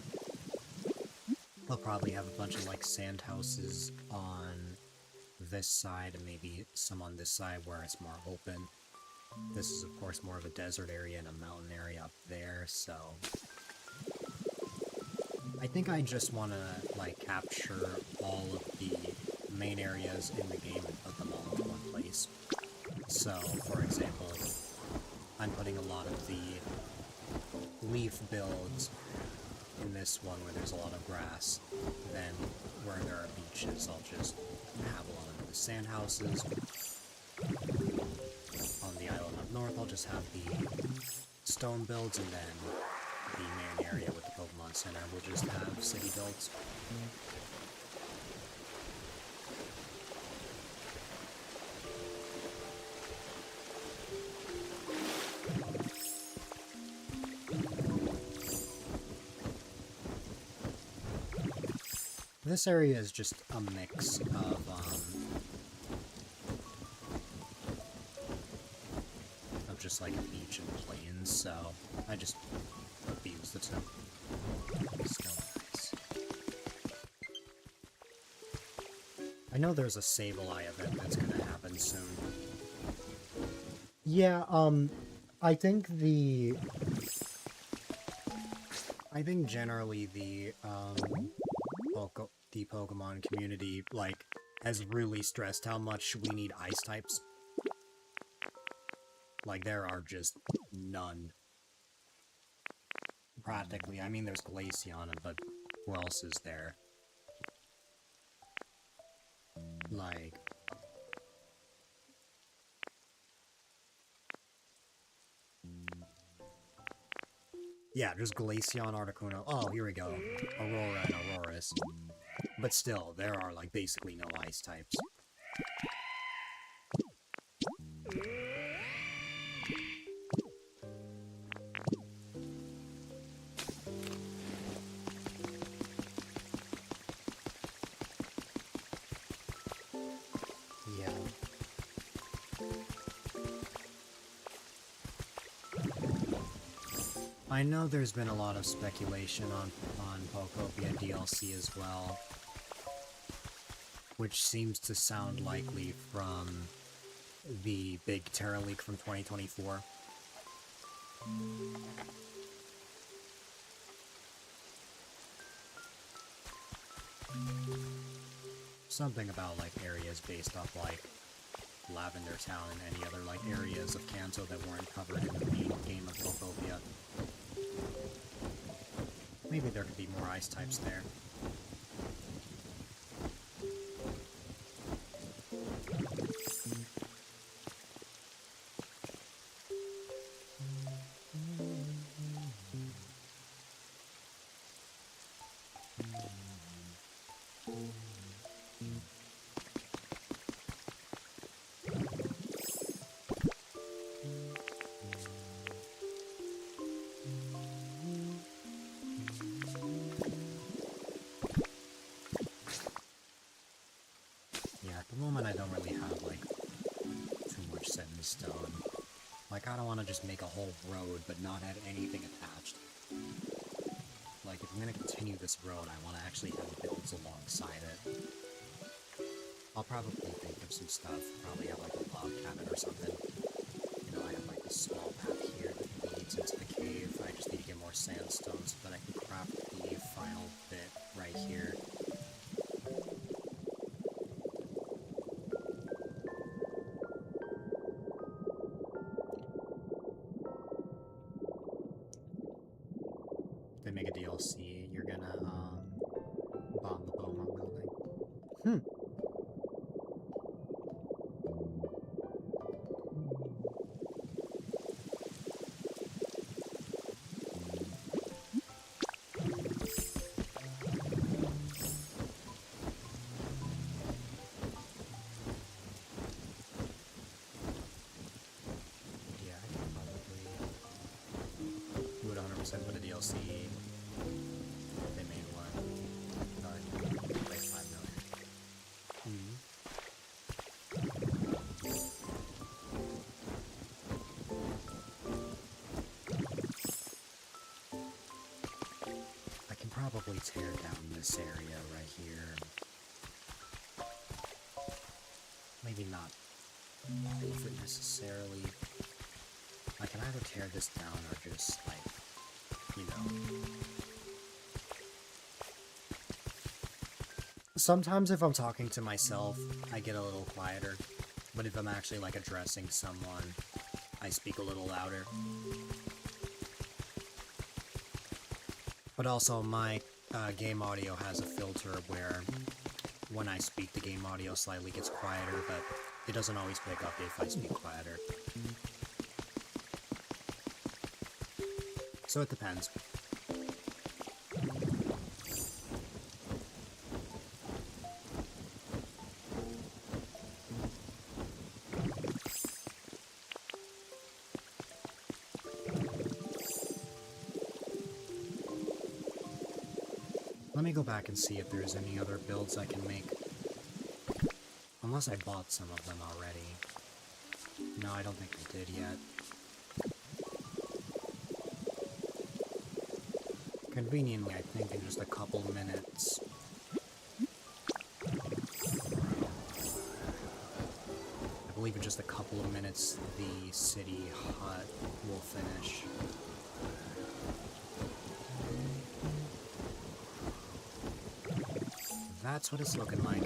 I'll probably have a bunch of like sand houses on this side and maybe some on this side where it's more open. This is of course more of a desert area and a mountain area up there, so I think I just want to like capture all of the main areas in the game and put them all into one place. So, for example, I'm putting a lot of the leaf builds in this one where there's a lot of grass. Then where there are beaches, I'll just have a lot of the sand houses. On the island up north, I'll just have the stone builds, and then the main area with the Pokemon Center will just have city builds. This area is just a mix of just like a beach and plains, so I just fuse the two. Still nice. I know there's a Sableye event that's gonna happen soon. Yeah, I think generally the Pokemon community, like, has really stressed how much we need ice types. Like, there are just none. Practically. I mean, there's Glaceon, but who else is there? Like... yeah, just Glaceon, Articuno. Oh, here we go. Aurora and Aurorus. But still, there are, like, basically no ice types. Yeah. I know there's been a lot of speculation on Pokopia DLC as well, which seems to sound likely from the big Terra leak from 2024. Something about, like, areas based off, like, Lavender Town and any other, like, areas of Kanto that weren't covered in the main game of Pokopia. Maybe there could be more ice types there. At the moment, I don't really have, like, too much set in stone. Like, I don't want to just make a whole road, but not have anything attached. Like, if I'm gonna continue this road, I want to actually have builds alongside it. I'll probably think of some stuff. Probably have, like, a log cabin or something. You know, I have, like, a small path here that leads into the cave. I just need to get more sandstone so that I can craft the final bit right here. They make a DLC, you're gonna, bomb the Beaumont building. Yeah, I can probably do it 100% for the DLC. They made one. Like 5 million. I can probably tear down this area right here. Maybe not all of it necessarily. I can either tear this down or just, like, you know. Sometimes if I'm talking to myself, I get a little quieter. But if I'm actually, like, addressing someone, I speak a little louder. But also, my game audio has a filter where when I speak, the game audio slightly gets quieter, but it doesn't always pick up if I speak quieter. So it depends. Let me go back and see if there's any other builds I can make. Unless I bought some of them already. No, I don't think I did yet. Conveniently, I think in just a couple minutes. I believe in just a couple of minutes the city hut will finish. That's what it's looking like.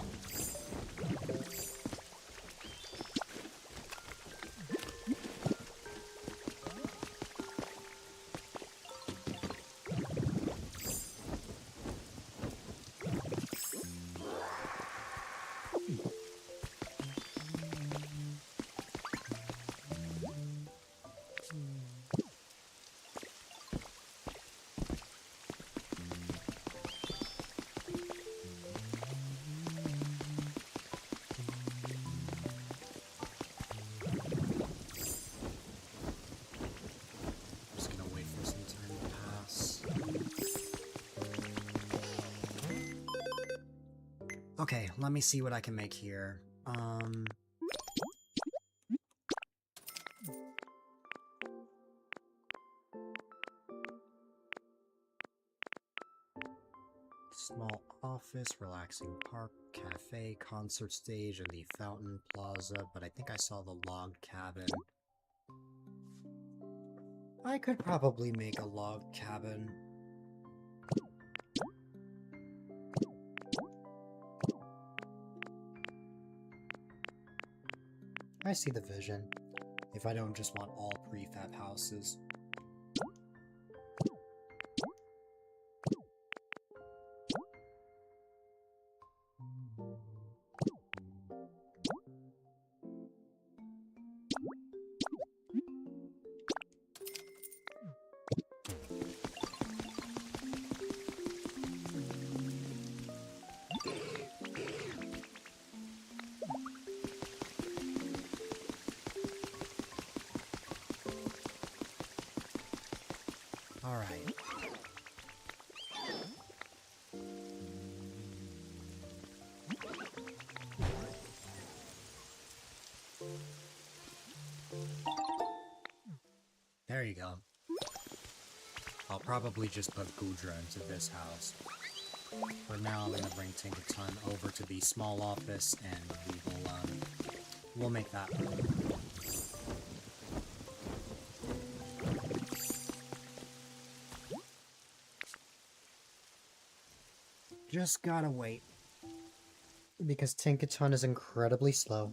Okay, let me see what I can make here. Small office, relaxing park, cafe, concert stage, and the fountain plaza, but I think I saw the log cabin. I could probably make a log cabin. I see the vision, if I don't just want all prefab houses. Alright. There you go. I'll probably just put Gudra into this house. For now, I'm gonna bring Tinkerton over to the small office, and we'll make that work. Just gotta wait. Because Tinkerton is incredibly slow.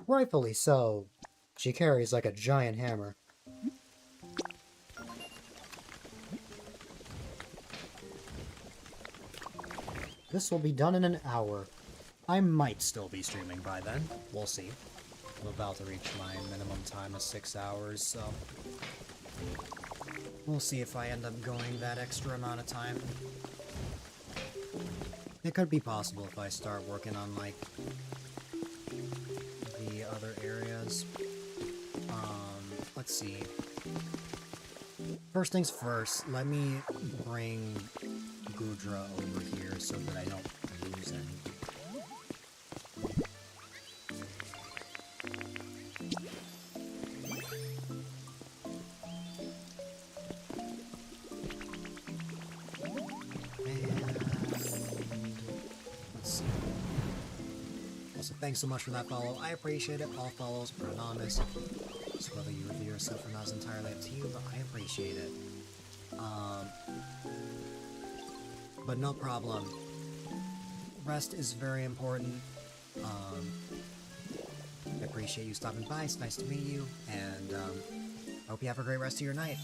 Rightfully so. She carries like a giant hammer. This will be done in an hour. I might still be streaming by then. We'll see. I'm about to reach my minimum time of 6 hours, so... we'll see if I end up going that extra amount of time. It could be possible if I start working on, like, the other areas. Let's see. First things first, let me bring Gudra over here so that I don't lose any. Thanks so much for that follow. I appreciate it. All follows are anonymous. So whether you review yourself or not is entirely up to you, but I appreciate it. But no problem. Rest is very important. I appreciate you stopping by. It's nice to meet you, and I hope you have a great rest of your night.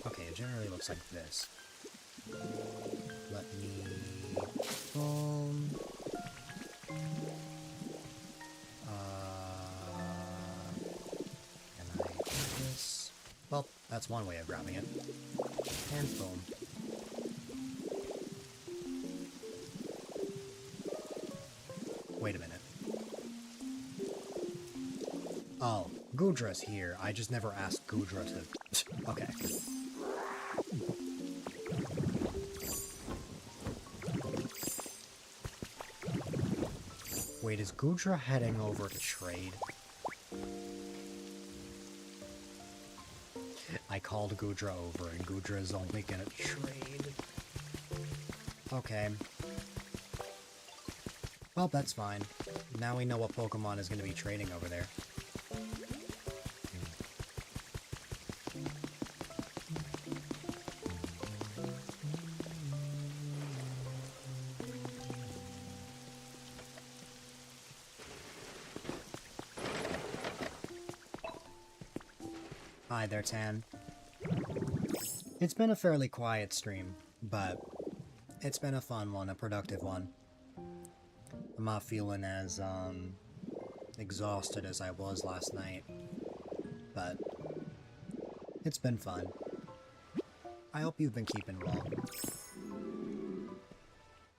Okay, it generally looks like this. Let me can I do this? Well, that's one way of grabbing it. And foam. Wait a minute. Oh, Gudra's here. I just never asked Gudra to... okay. Wait, is Gudra heading over to trade? I called Goodra over, and Goodra is only gonna trade. Okay. Well, that's fine. Now we know what Pokemon is gonna be trading over there. Hi there, Tan. It's been a fairly quiet stream, but it's been a fun one, a productive one. I'm not feeling as, exhausted as I was last night, but it's been fun. I hope you've been keeping well.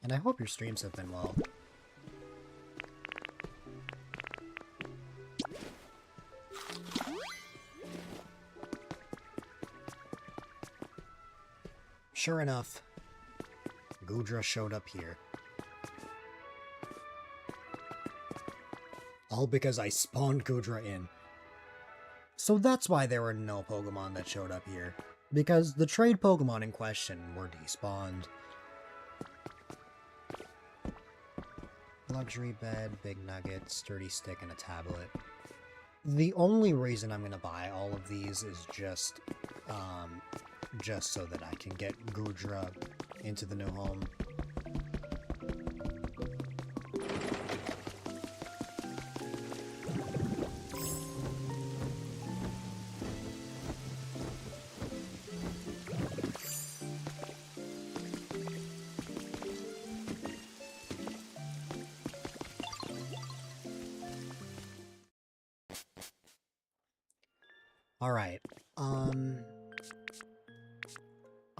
And I hope your streams have been well. Sure enough, Goodra showed up here. All because I spawned Goodra in. So that's why there were no Pokemon that showed up here. Because the trade Pokemon in question were despawned. Luxury bed, big nugget, sturdy stick, and a tablet. The only reason I'm gonna buy all of these is just so that I can get Goodra into the new home. Alright,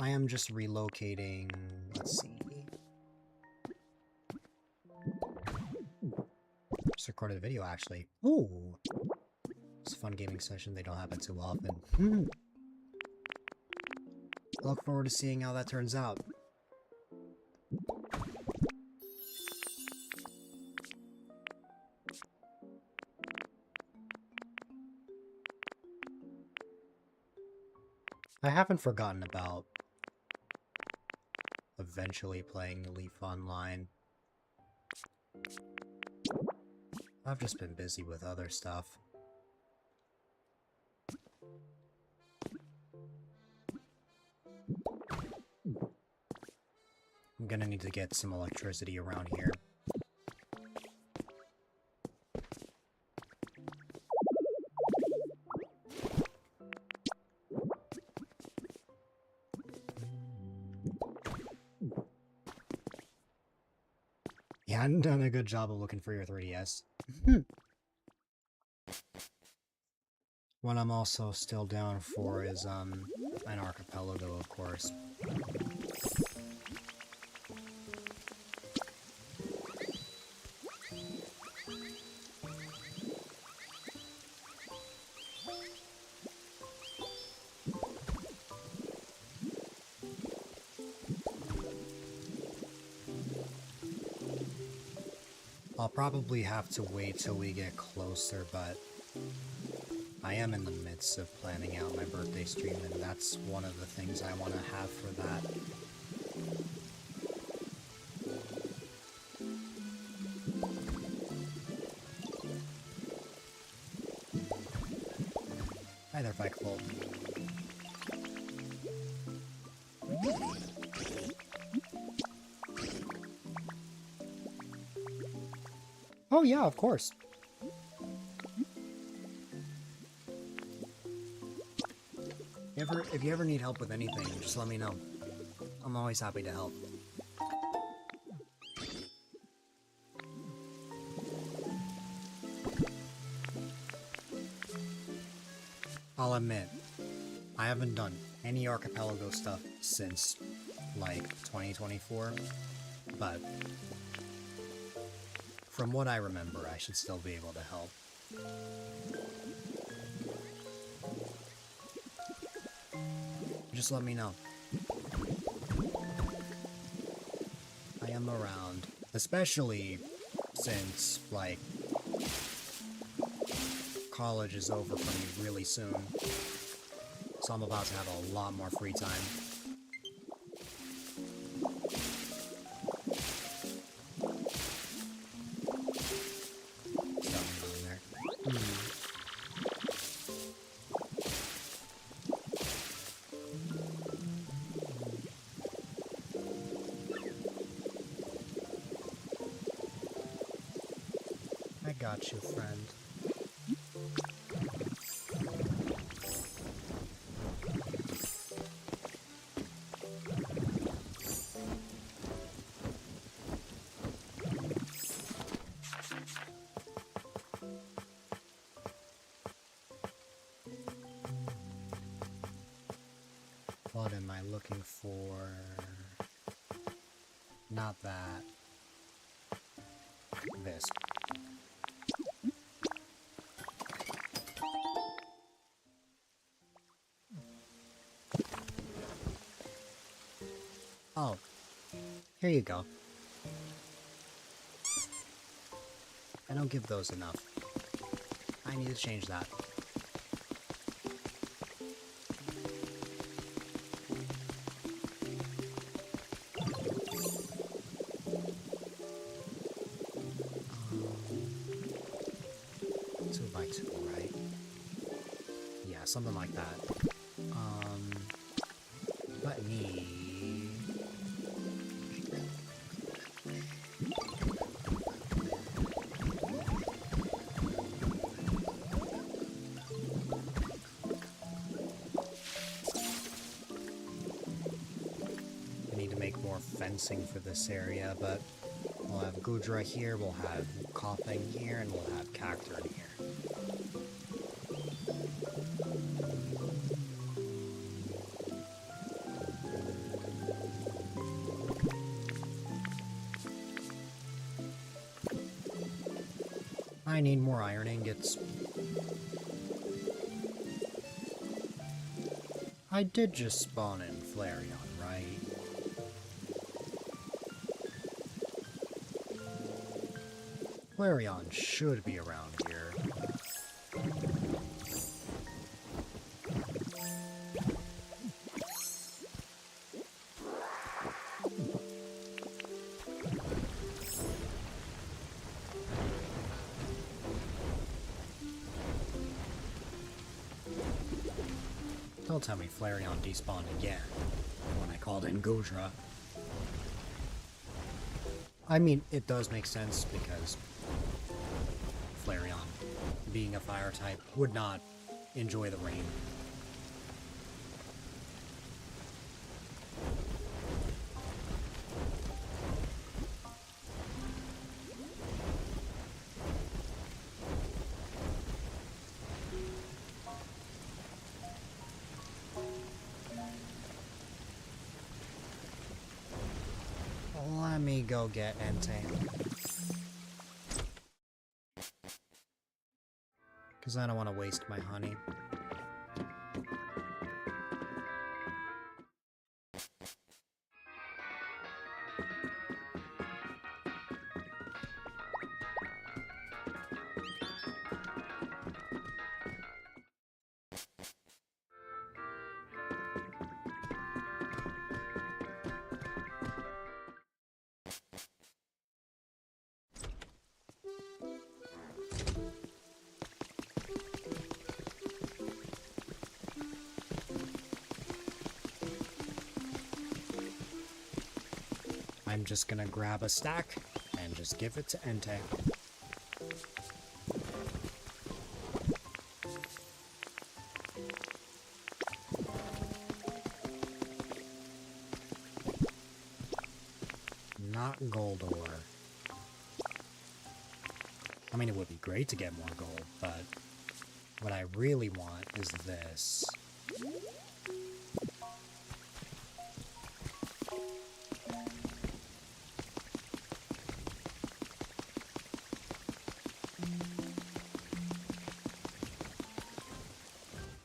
I am just relocating, let's see. Just recorded a video, actually. Ooh! It's a fun gaming session, they don't happen too often. I look forward to seeing how that turns out. I haven't forgotten about eventually playing Leaf Online. I've just been busy with other stuff. I'm gonna need to get some electricity around here. You hadn't done a good job of looking for your 3DS. What I'm also still down for is, an archipelago, of course. I'll probably have to wait till we get closer, but I am in the midst of planning out my birthday stream, and that's one of the things I want to have for that. Hi there, Vikebolt. Oh yeah, of course. If you ever need help with anything, just let me know. I'm always happy to help. I'll admit, I haven't done any archipelago stuff since, like, 2024, but from what I remember, I should still be able to help. Just let me know. I am around, especially since, like, college is over for me really soon. so I'm about to have a lot more free time. Something on there. I got you, friend. What am I looking for? Not that. This. Oh, here you go. I don't give those enough. I need to change that. Two by two, right? Yeah, something like that. Let me... I need to make more fencing for this area, but we'll have Gudra here, we'll have Coughing here, and we'll have Cactor in here. I need more iron ingots. I did just spawn in Flareon, right? Flareon should be around here. Don't tell me Flareon despawned again when I called in Gudra. I mean, it does make sense because Flareon, being a fire type, would not enjoy the rain. Let me go get Entei. Because I don't want to waste my honey. I'm just gonna grab a stack and just give it to Entei. Not gold ore. I mean, it would be great to get more gold, but what I really want is this.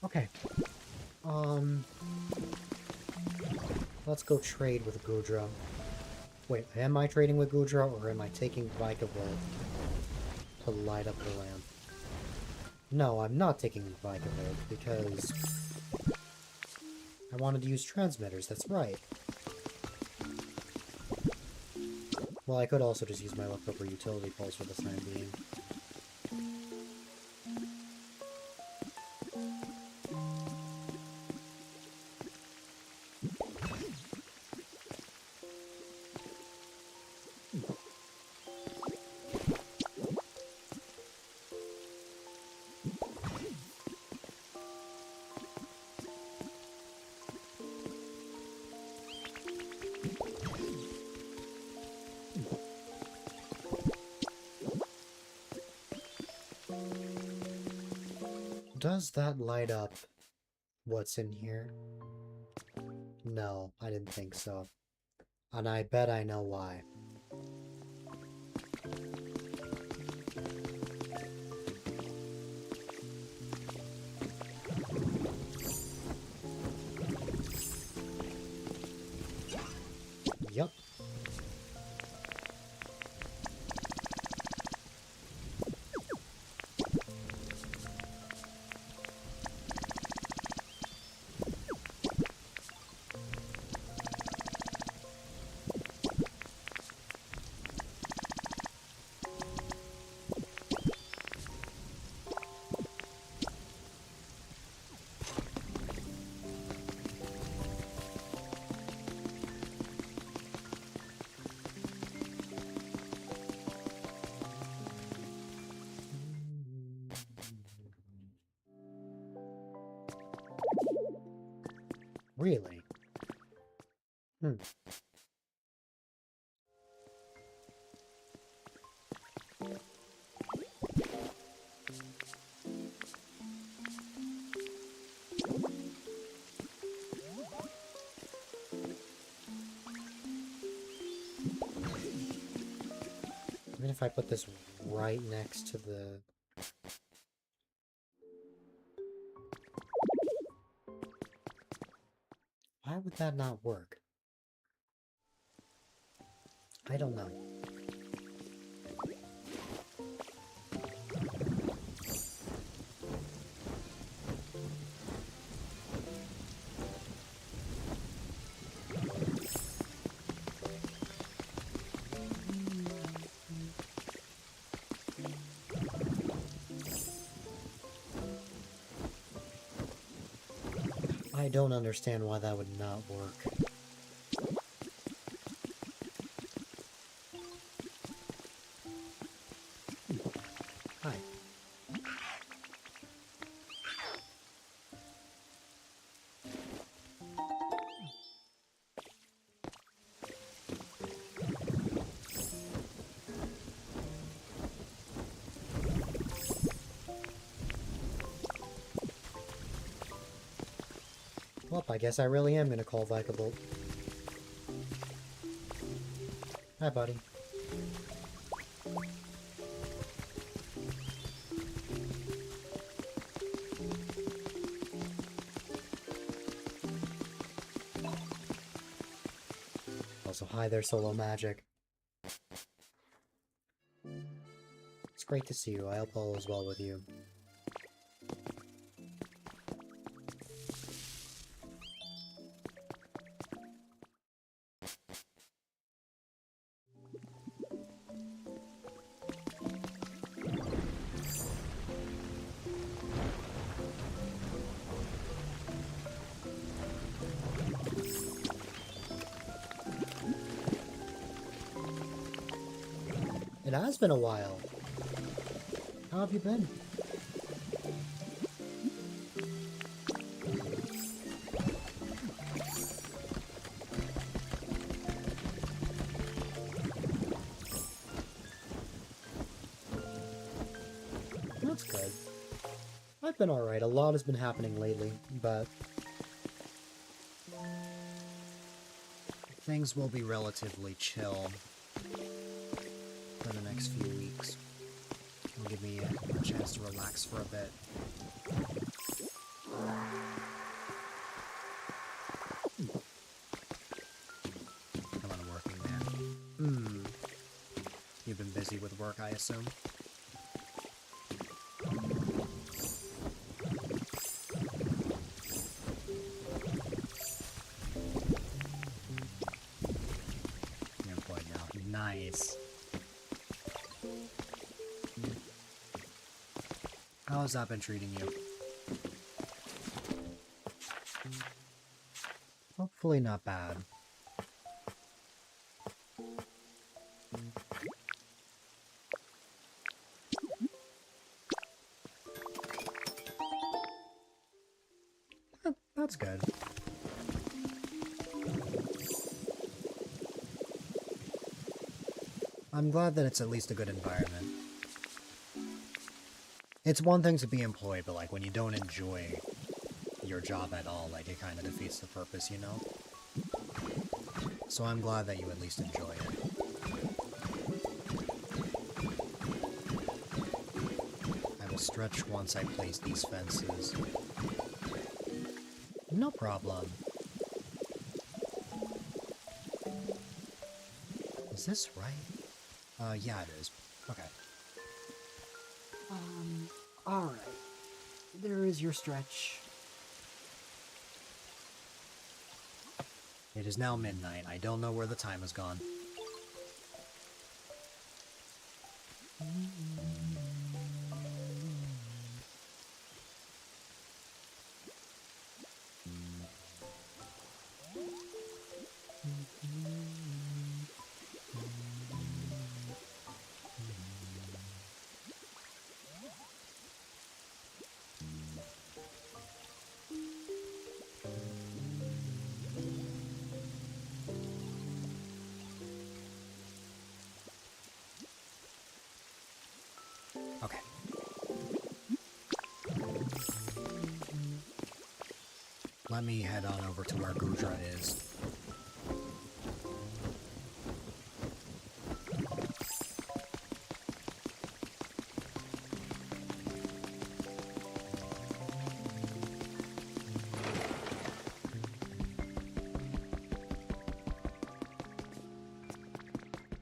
Okay. Let's go trade with Gudra. Wait, am I trading with Gudra, or am I taking Vika Gold to light up the lamp? No, I'm not taking Vika Gold, because I wanted to use transmitters, that's right. Well, I could also just use my leftover utility poles for the time being. Does that light up what's in here? No, I didn't think so. And I bet I know why. Yep. Really? Hmm. Even if I put this right next to the... Why would that not work? I don't know. I don't understand why that would not work. Hi. Well, I guess I really am gonna call Vikavolt. Hi, buddy. Also, hi there, Solo Magic. It's great to see you. I hope all is well with you. It has been a while. How have you been? That's good. I've been alright. A lot has been happening lately, but things will be relatively chill for the next few weeks. It'll give me a chance to relax for a bit. Come on, working man. You've been busy with work, I assume? How has that been treating you? Hopefully not bad. That's good. I'm glad that it's at least a good environment. It's one thing to be employed, but like when you don't enjoy your job at all, like it kind of defeats the purpose, you know? So I'm glad that you at least enjoy it. I will stretch once I place these fences. No problem. Is this right? Yeah, it is. Okay. Alright. There is your stretch. It is now midnight. I don't know where the time has gone. Okay. Let me head on over to where Gudra is.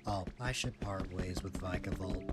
Oh, I should part ways with Vikavolt.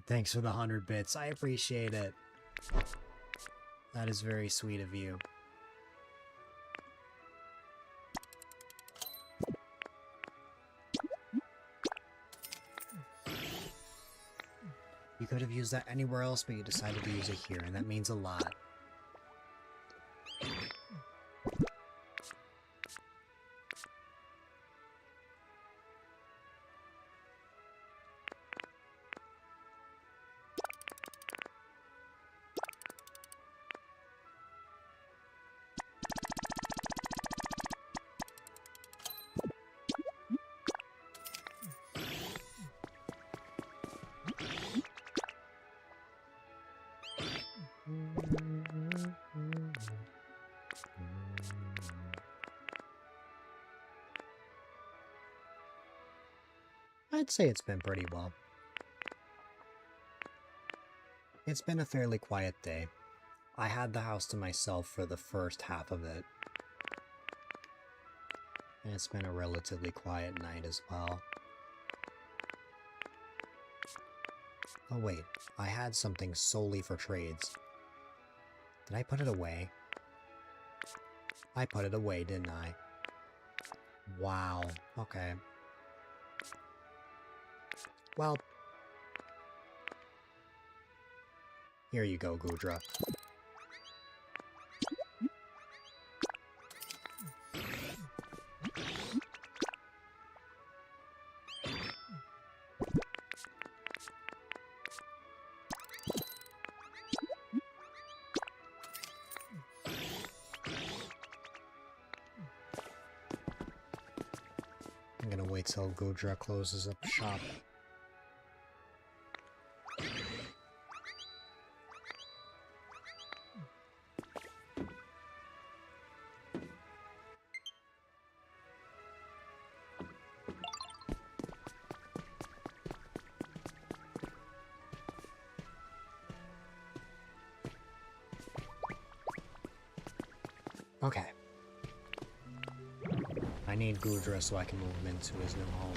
Thanks for the 100 bits. I appreciate it. That is very sweet of you. You could have used that anywhere else, but you decided to use it here, and that means a lot. I'd say it's been pretty well. It's been a fairly quiet day. I had the house to myself for the first half of it. And it's been a relatively quiet night as well. Oh wait, I had something solely for trades. Did I put it away? I put it away, didn't I? Wow, okay. Well, here you go, Gudra. I'm gonna wait till Gudra closes up shop. Okay. I need Gudra so I can move him into his new home.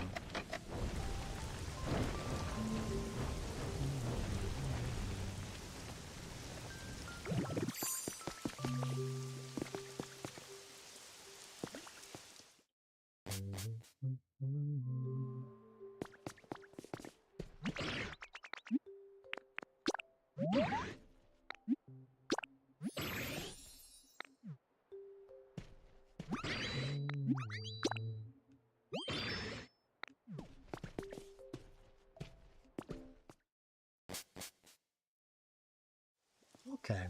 Okay.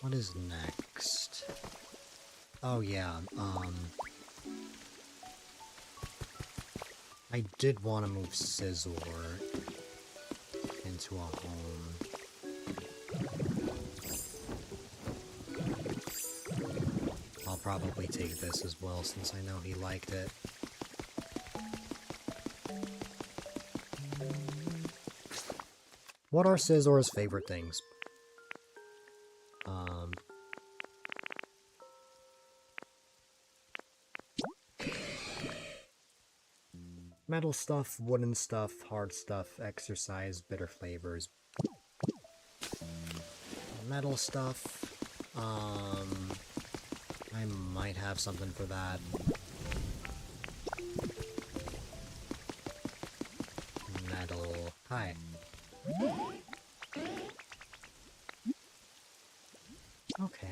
What is next? Oh yeah, I did want to move Scizor into a home. I'll probably take this as well since I know he liked it. What are Scizor's favorite things? Metal stuff, wooden stuff, hard stuff, exercise, bitter flavors. Metal stuff, I might have something for that. Metal, hi. Okay.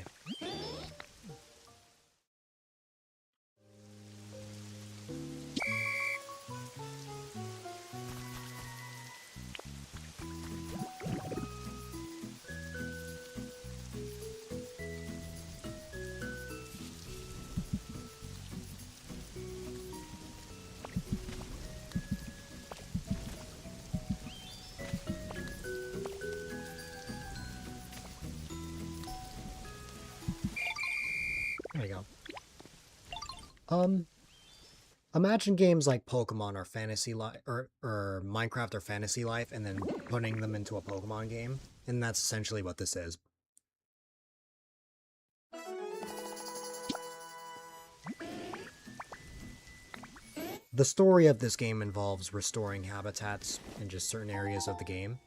There we go. Imagine games like Pokemon or Fantasy Life, or Minecraft or Fantasy Life, and then putting them into a Pokemon game, and that's essentially what this is. The story of this game involves restoring habitats in just certain areas of the game.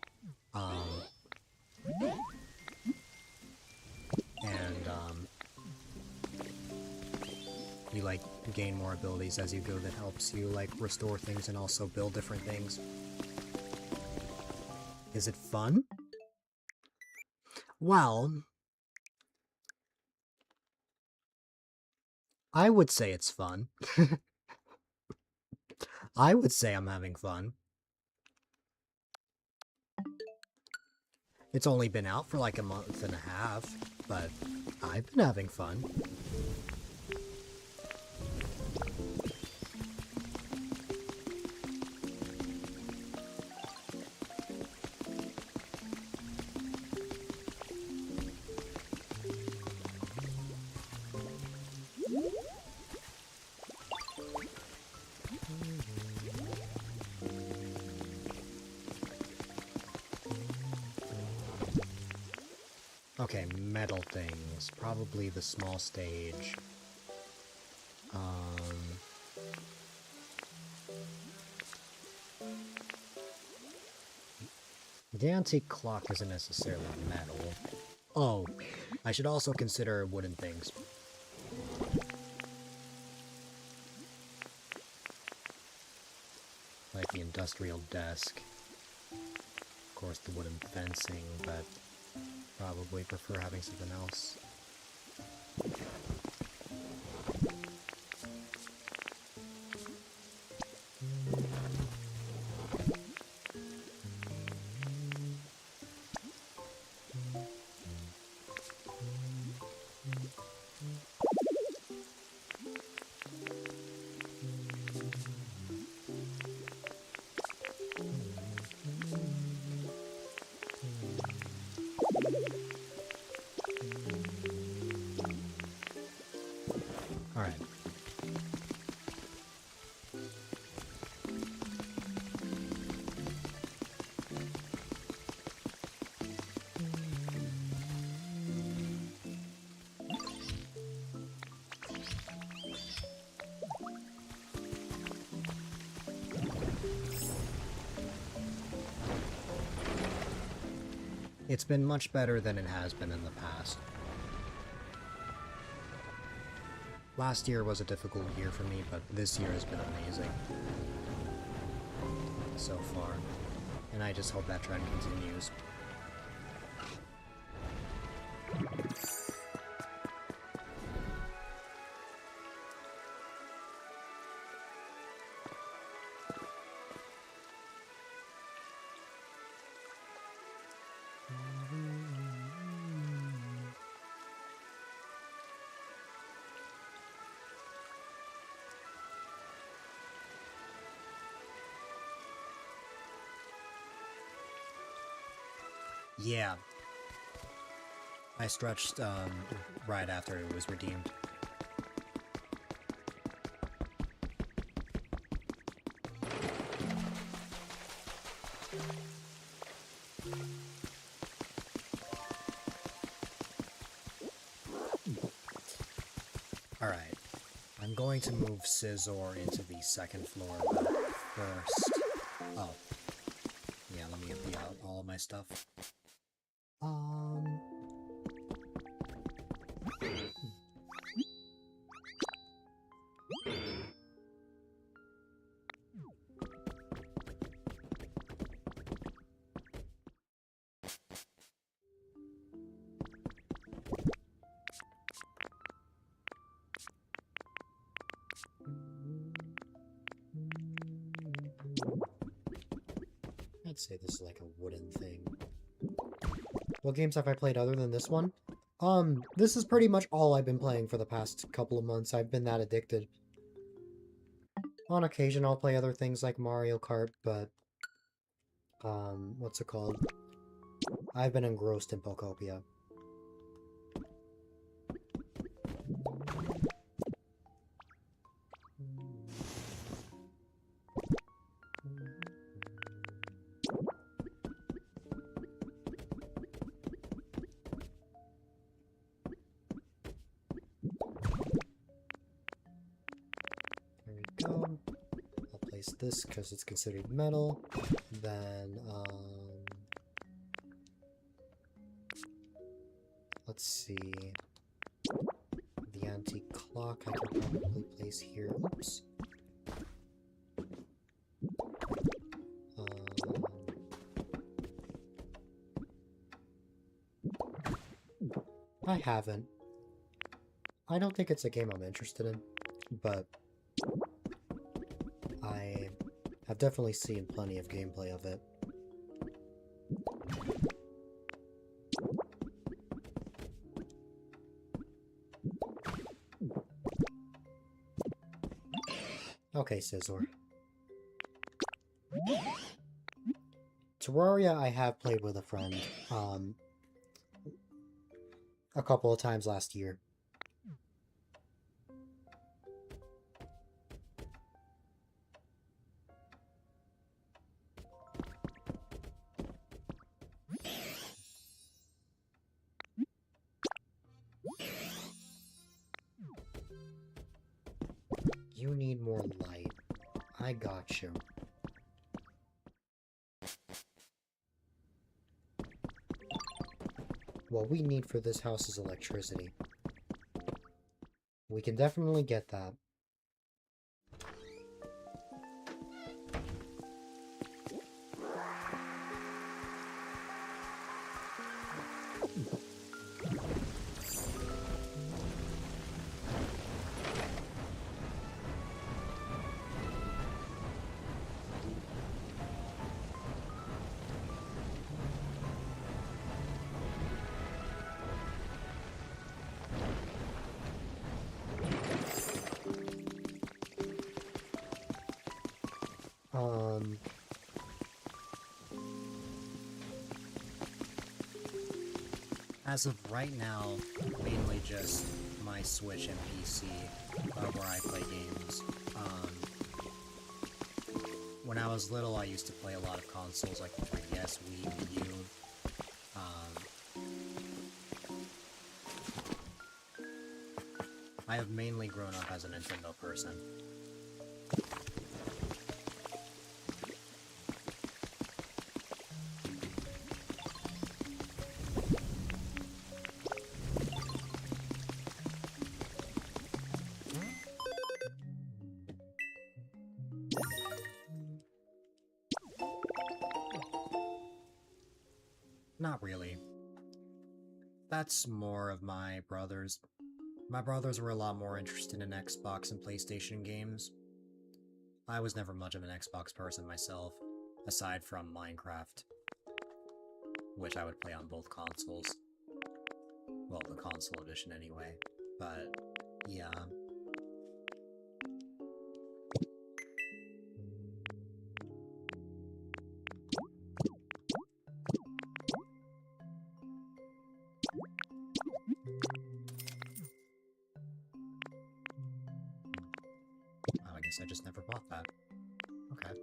You, like, gain more abilities as you go that helps you, like, restore things and also build different things. Is it fun? Well, I would say it's fun. I would say I'm having fun. It's only been out for like a month and a half, but I've been having fun. Okay, metal things. Probably the small stage. The antique clock isn't necessarily metal. Oh, I should also consider wooden things. Like the industrial desk. Of course, the wooden fencing, but probably prefer having something else. Alright. It's been much better than it has been in the past. Last year was a difficult year for me, but this year has been amazing so far, and I just hope that trend continues. Yeah. I stretched, right after it was redeemed. Alright. I'm going to move Scizor into the second floor, but first... Oh. Yeah, let me empty out all of my stuff. I'd say this is like a wooden thing. What games have I played other than this one? This is pretty much all I've been playing for the past couple of months. I've been that addicted. On occasion, I'll play other things like Mario Kart, but... what's it called? I've been engrossed in Pokopia. This because it's considered metal. Then let's see, the antique clock I can probably place here. Oops. I haven't. I don't think it's a game I'm interested in, but I've definitely seen plenty of gameplay of it. Okay, Scizor. Terraria I have played with a friend, a couple of times last year. You need more light. I got you. What we need for this house is electricity. We can definitely get that. As of right now, mainly just my my Switch and PC where I play games. When I was little, I used to play a lot of consoles like 3DS, Wii, Wii U. I have mainly grown up as a Nintendo person. Not really. That's more of my brothers. My brothers were a lot more interested in Xbox and PlayStation games. I was never much of an Xbox person myself, aside from Minecraft, which I would play on both consoles. Well, the console edition anyway, but yeah. Oh, I guess I just never bought that. Okay.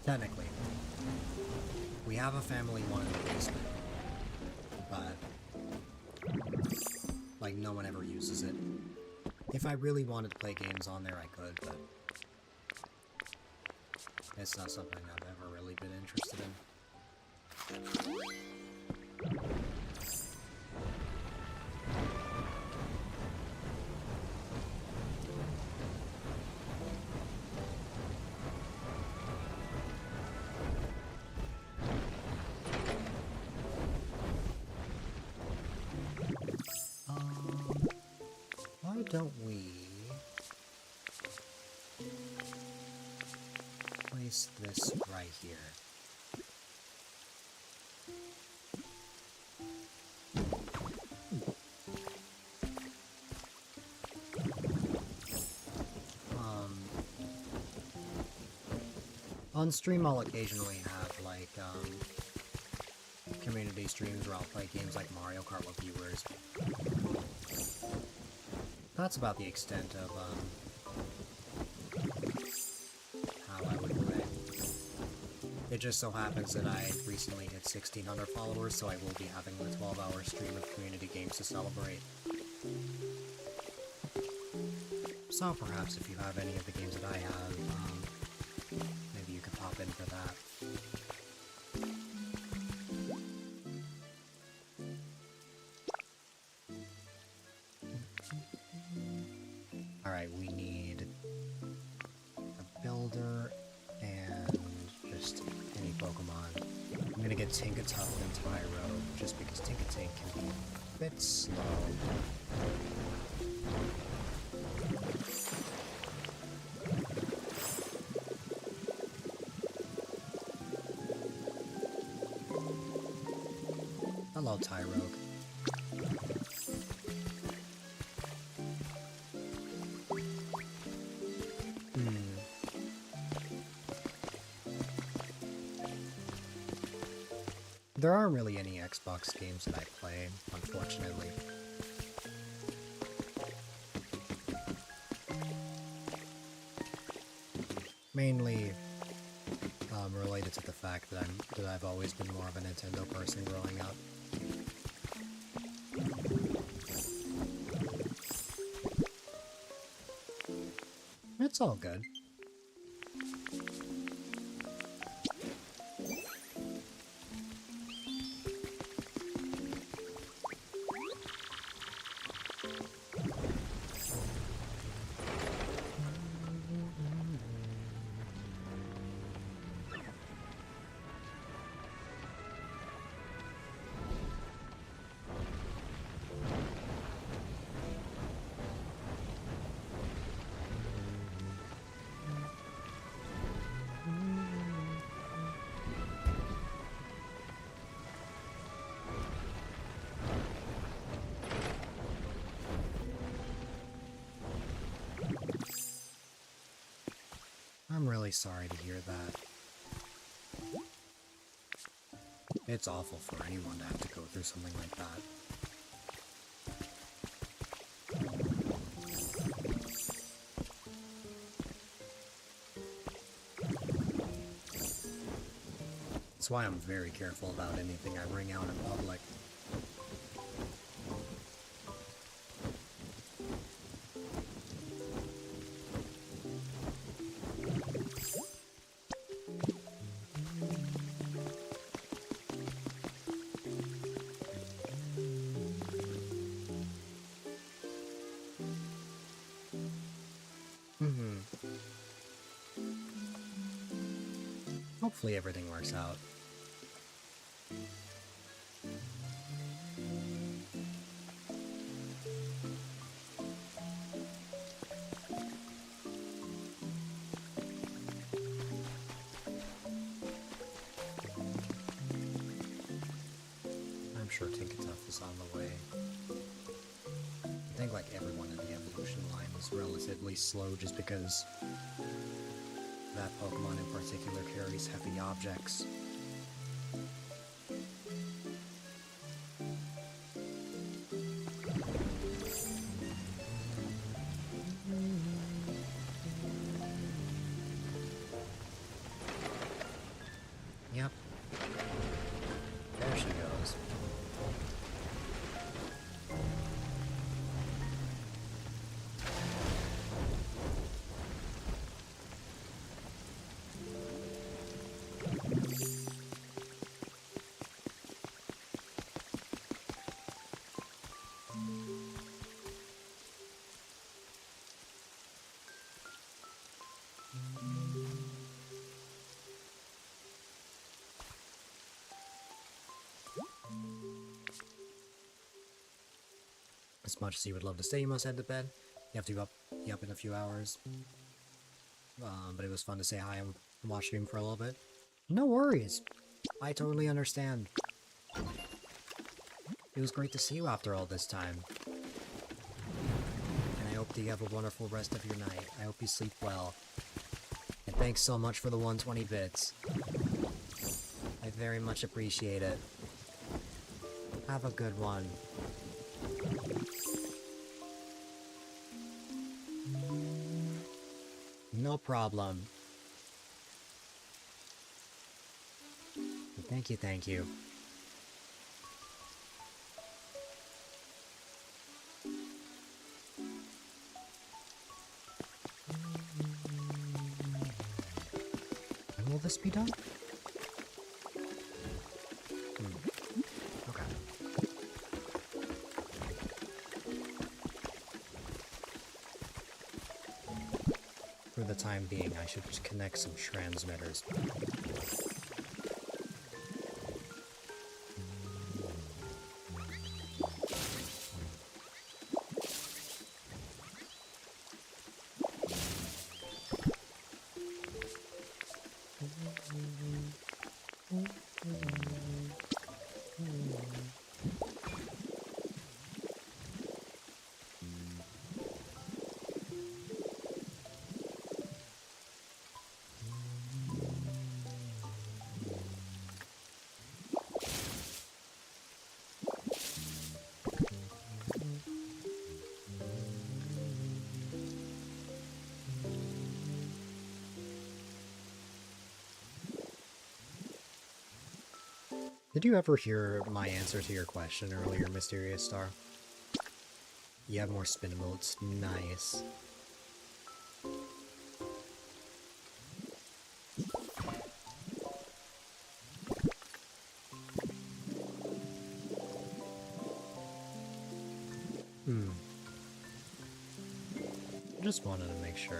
Technically, we have a family one in the basement, but, like, no one ever uses it. If I really wanted to play games on there, I could, but it's not something I've ever really been interested in. Why don't we place this right here? On stream I'll occasionally have, like, community streams where I'll play games like Mario Kart with viewers. That's about the extent of, how I would play. It just so happens that I recently hit 1,600 followers, so I will be having a 12-hour stream of community games to celebrate. So perhaps if you have any of the games that I have, maybe you could pop in for that. Alright, we need a builder and just any Pokemon. I'm gonna get Tinkatuff and Tyro, just because Tinkatink can be a bit slow. Hello, Tyrogue. There aren't really any Xbox games that I play, unfortunately. Mainly related to the fact that I've always been more of a Nintendo person growing up. It's all good. I'm really sorry to hear that. It's awful for anyone to have to go through something like that. That's why I'm very careful about anything I bring out in public. Hopefully everything works out. I'm sure Tinkertuff is on the way. I think like everyone in the evolution line is relatively slow just because that Pokemon in particular carries heavy objects. Yep. There she goes. As much as you would love to stay, you must head to bed. You have to be up in a few hours. But it was fun to say hi and watch stream for a little bit. No worries. I totally understand. It was great to see you after all this time. And I hope that you have a wonderful rest of your night. I hope you sleep well. And thanks so much for the 120 bits. I very much appreciate it. Have a good one. No problem. Thank you, thank you. When will this be done? Okay. For the time being, I should just connect some transmitters. Did you ever hear my answer to your question earlier, Mysterious Star? You have more spin emotes. Nice. Just wanted to make sure.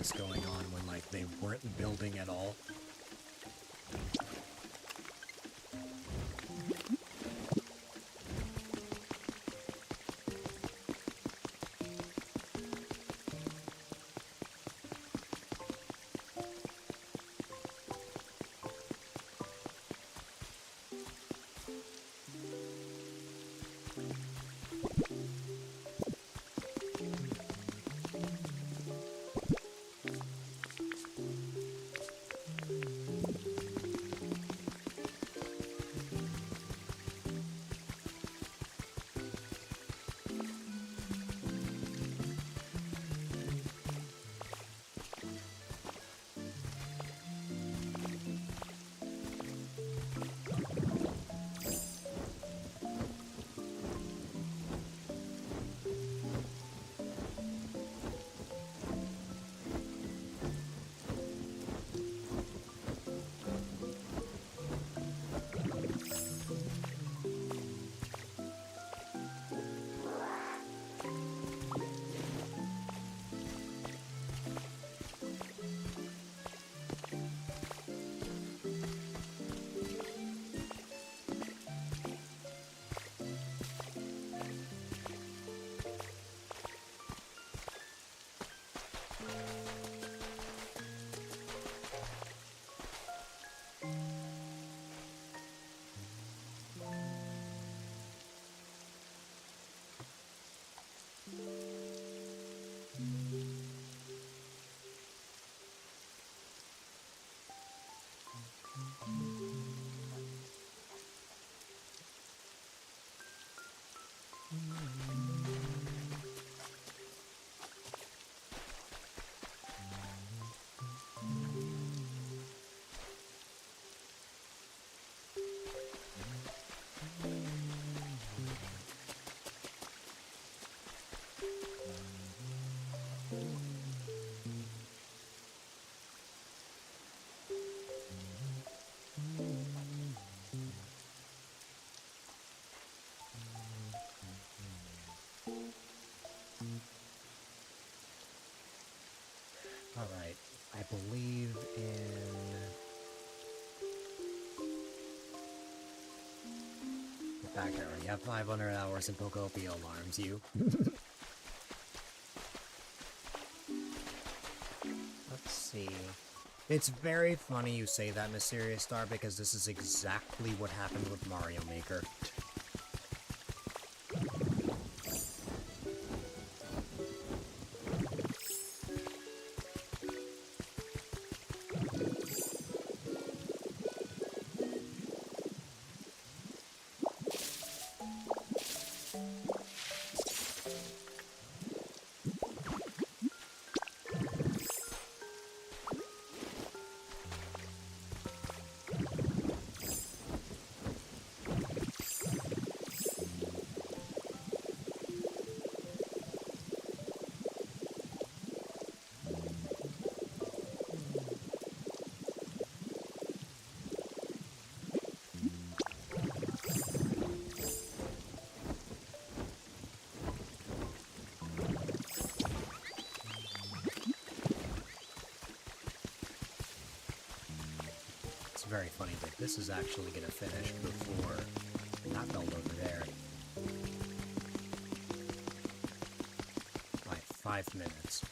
madness going on when, like, they weren't building at all. Alright, I believe in... Get back here, you have 500 hours in Pokopia alarms, you. Let's see... It's very funny you say that, Mysterious Star, because this is exactly what happened with Mario Maker. Very funny that this is actually going to finish before that build over there by 5 minutes.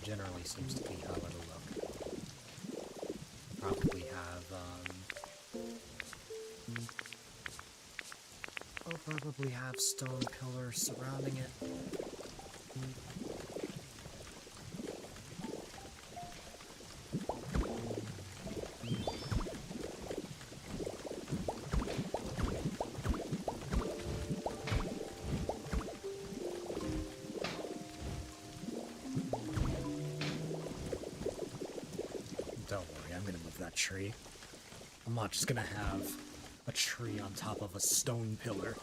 Generally seems to be how it'll look. Probably have, I'll probably have stone pillars surrounding it. that tree. I'm not just gonna have a tree on top of a stone pillar.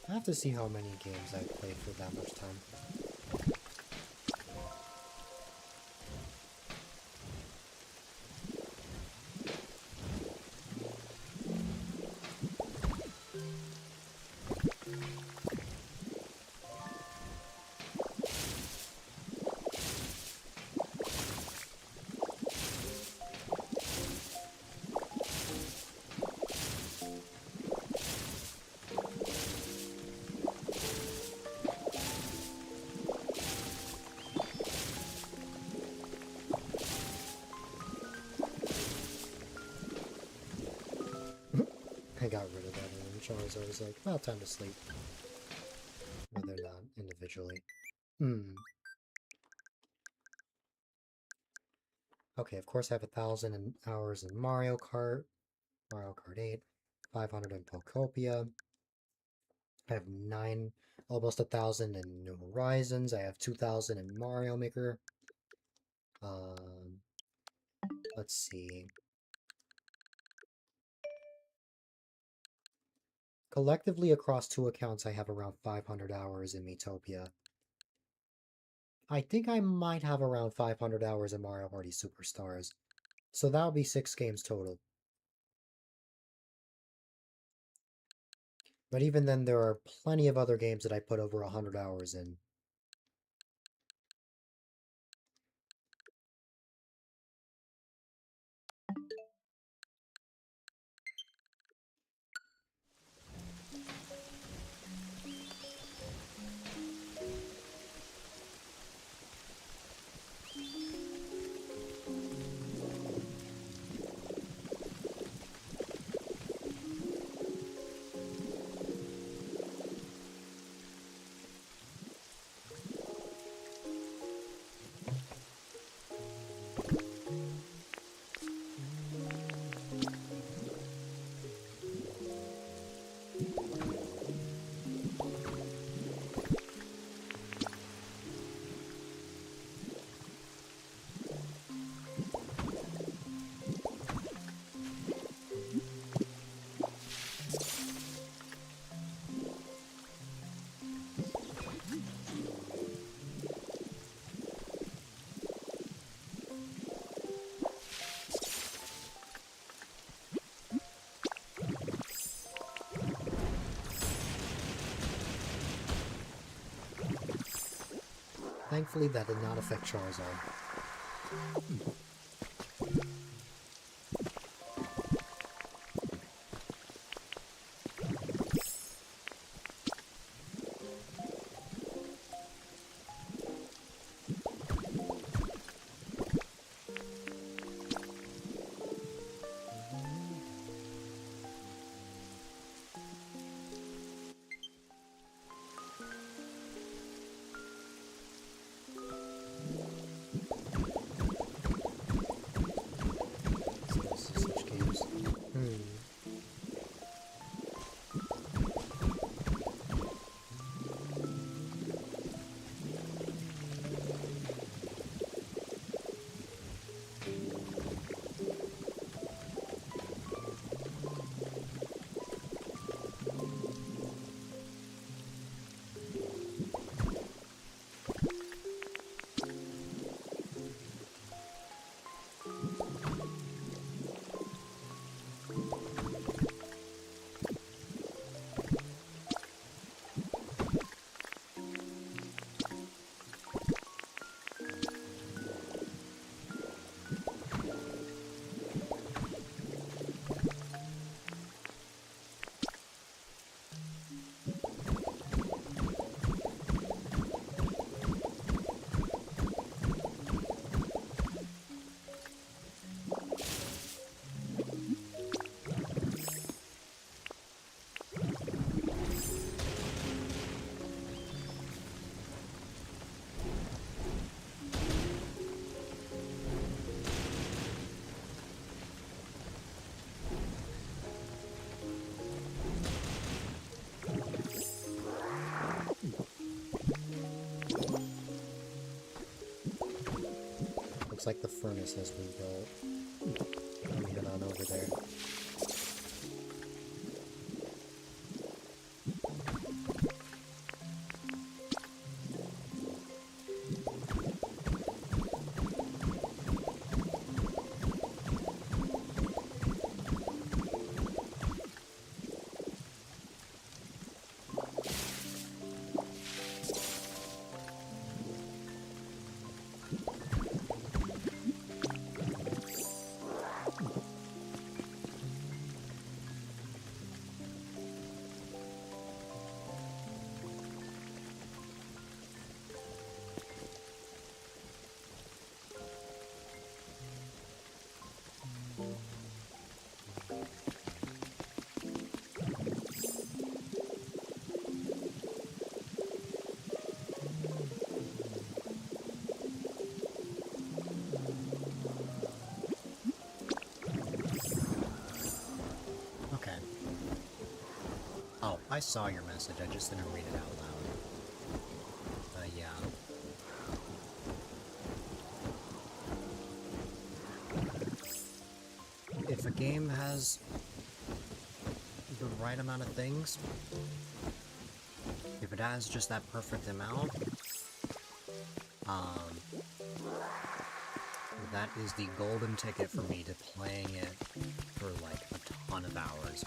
I have to see how many games I've played for that much time. I got rid of that image. I was always like, well, time to sleep. But they're not individually. Okay, of course I have 1,000 hours in Mario Kart. Mario Kart 8. 500 in Pokopia. I have almost 1,000 in New Horizons. I have 2,000 in Mario Maker. Let's see. Collectively, across 2 accounts, I have around 500 hours in Miitopia. I think I might have around 500 hours in Mario Party Superstars. So that'll be 6 games total. But even then, there are plenty of other games that I put over 100 hours in. Thankfully, that did not affect Charizard. Looks like the furnace has been built. Let me head on over there. I saw your message, I just didn't read it out loud. Yeah. If a game has the right amount of things, if it has just that perfect amount, that is the golden ticket for me to playing it for like a ton of hours.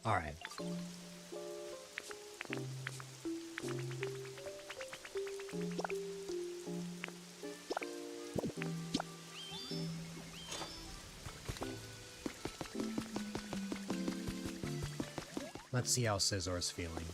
Alright. Let's see how Scissor's feeling.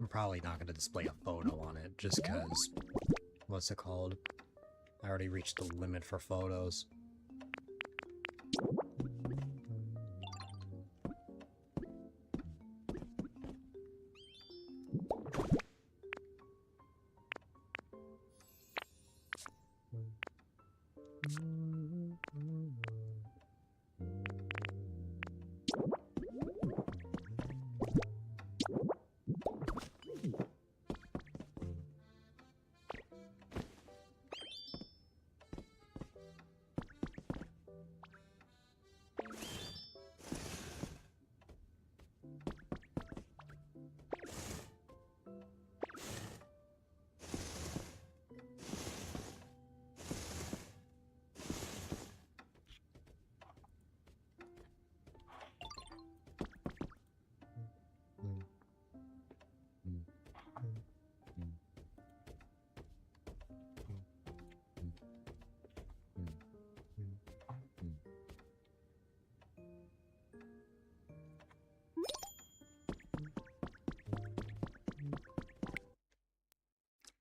I'm probably not going to display a photo on it, just because, what's it called? I already reached the limit for photos.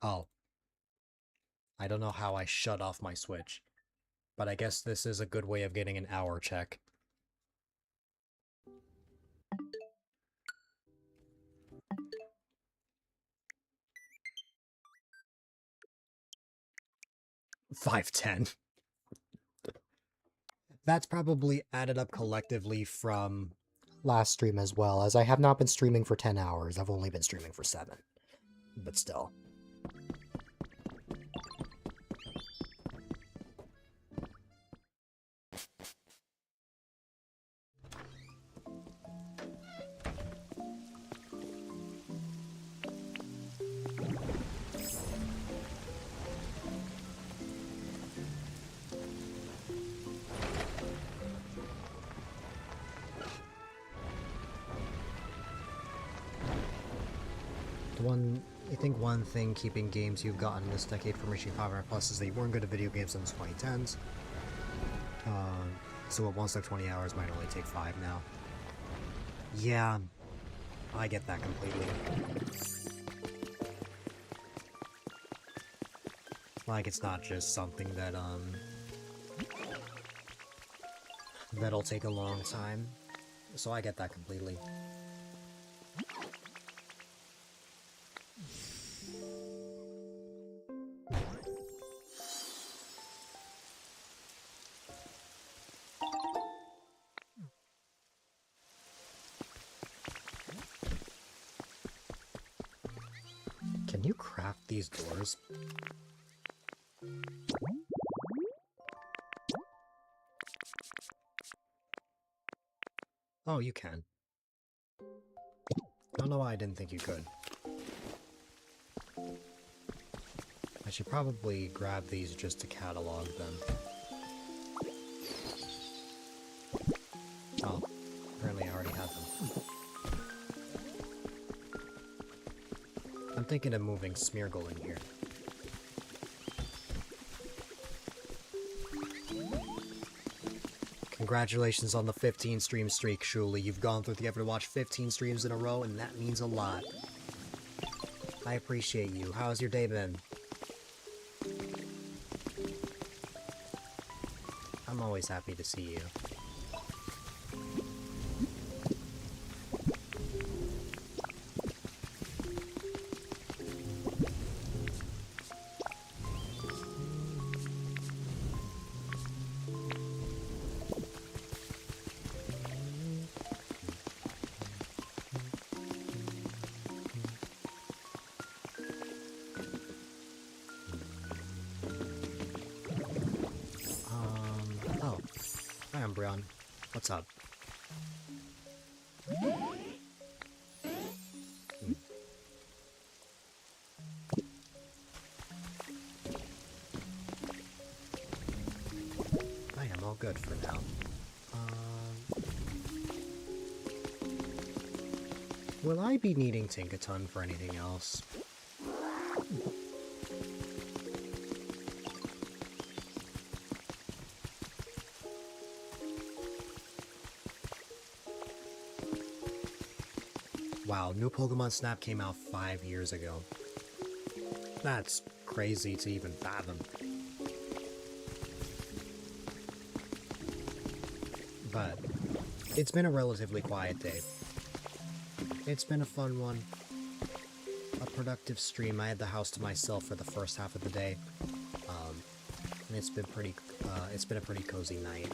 Oh. I don't know how I shut off my Switch, but I guess this is a good way of getting an hour check. 510. That's probably added up collectively from last stream as well, as I have not been streaming for 10 hours. I've only been streaming for 7. But still. I think one thing keeping games you've gotten this decade from reaching 500 plus is that you weren't good at video games in the 2010s. So what once took 20 hours might only take 5 now. Yeah, I get that completely. Like, it's not just something that, that'll take a long time. So I get that completely. Can you craft these doors? Oh, you can. I don't know why I didn't think you could. I should probably grab these just to catalog them. Oh, apparently I already have them. I'm thinking of moving Smeargle in here. Congratulations on the 15 stream streak, Shuli. You've gone through the effort to watch 15 streams in a row, and that means a lot. I appreciate you. How's your day been? I'm always happy to see you. What's up? I am all good for now. Will I be needing Tinkaton for anything else? Wow, new Pokemon Snap came out 5 years ago. That's crazy to even fathom. But it's been a relatively quiet day. It's been a fun one. A productive stream. I had the house to myself for the first half of the day. And it's been a pretty cozy night.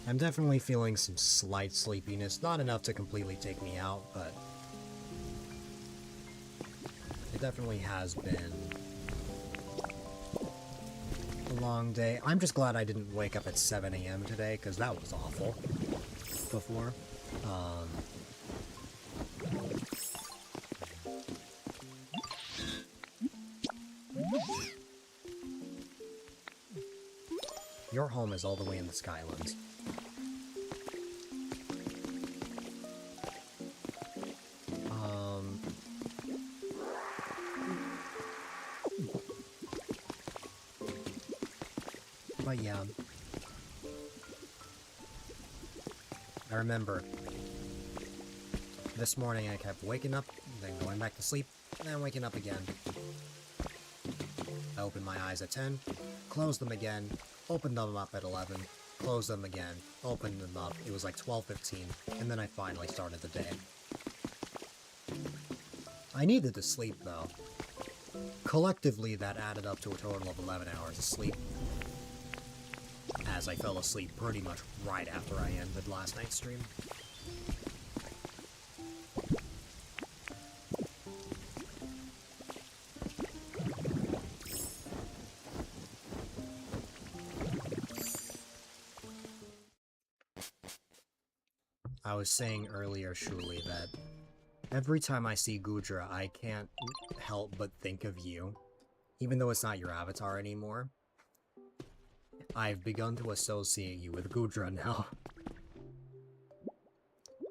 I'm definitely feeling some slight sleepiness, not enough to completely take me out, but it definitely has been a long day. I'm just glad I didn't wake up at 7 AM today, because that was awful before. Your home is all the way in the Skylands. But yeah, I remember this morning I kept waking up, then going back to sleep, and then waking up again. I opened my eyes at 10, closed them again, opened them up at 11, closed them again, opened them up. It was like 12:15, and then I finally started the day. I needed to sleep, though. Collectively, that added up to a total of 11 hours of sleep, as I fell asleep pretty much right after I ended last night's stream. I was saying earlier, Shuli, that every time I see Gudra, I can't help but think of you. Even though it's not your avatar anymore, I've begun to associate you with Gudra now,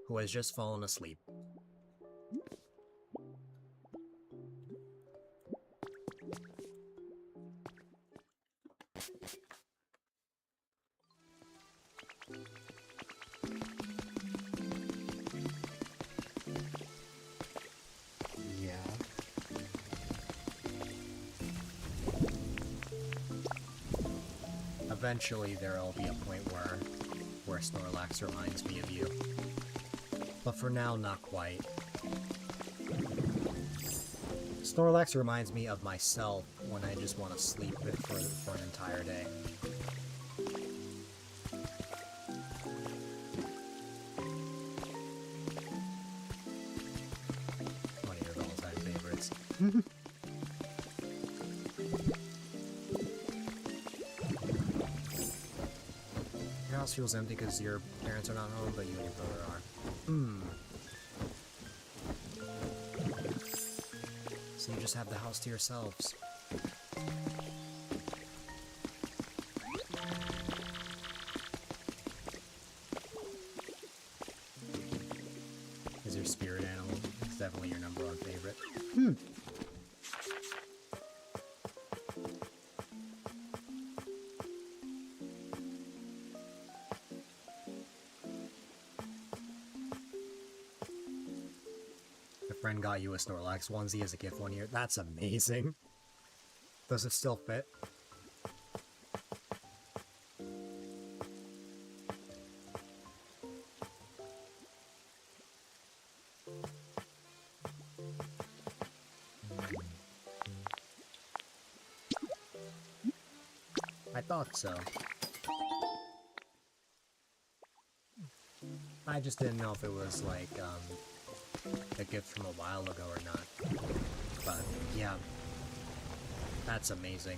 who has just fallen asleep. Eventually, there'll be a point where Snorlax reminds me of you. But for now, not quite. Snorlax reminds me of myself when I just want to sleep for an entire day. One of your all-time favorites. Your house feels empty because your parents are not home, but you and your brother are. So you just have the house to yourselves. Is your spirit animal? It's definitely your number one favorite. Friend got you a Snorlax onesie as a gift one year. That's amazing. Does it still fit? I thought so. I just didn't know if it was like, a gift from a while ago or not. But, yeah. That's amazing.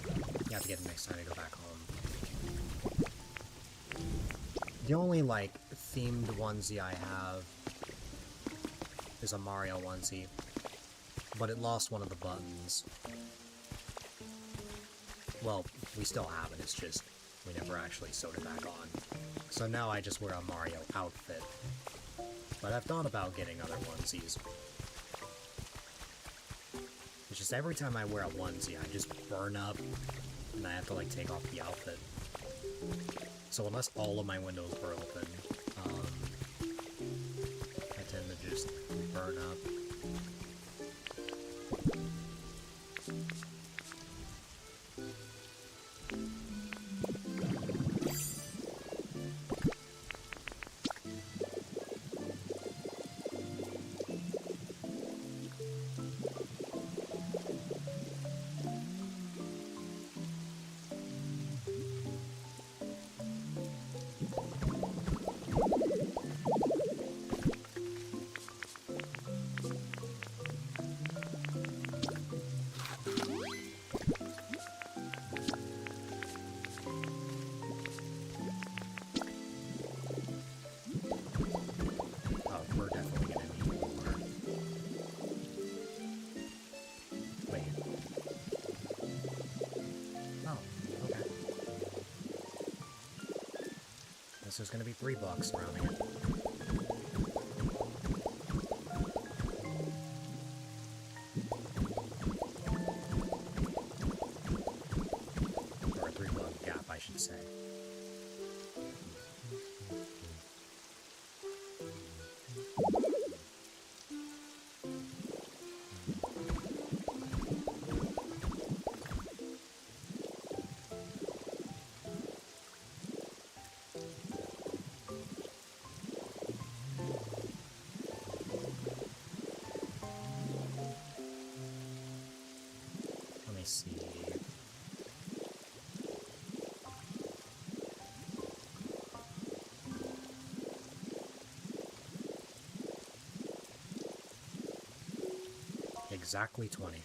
You have to get it next time you go back home. The only, like, themed onesie I have is a Mario onesie, but it lost one of the buttons. Well, we still have it, it's just we never actually sewed it back on. So now I just wear a Mario outfit. But I've thought about getting other onesies. It's just every time I wear a onesie, I just burn up, and I have to, like, take off the outfit. So unless all of my windows were open, I tend to just burn up. So it's gonna be $3 rounding it. Or a $3 gap, I should say. see. Exactly 20.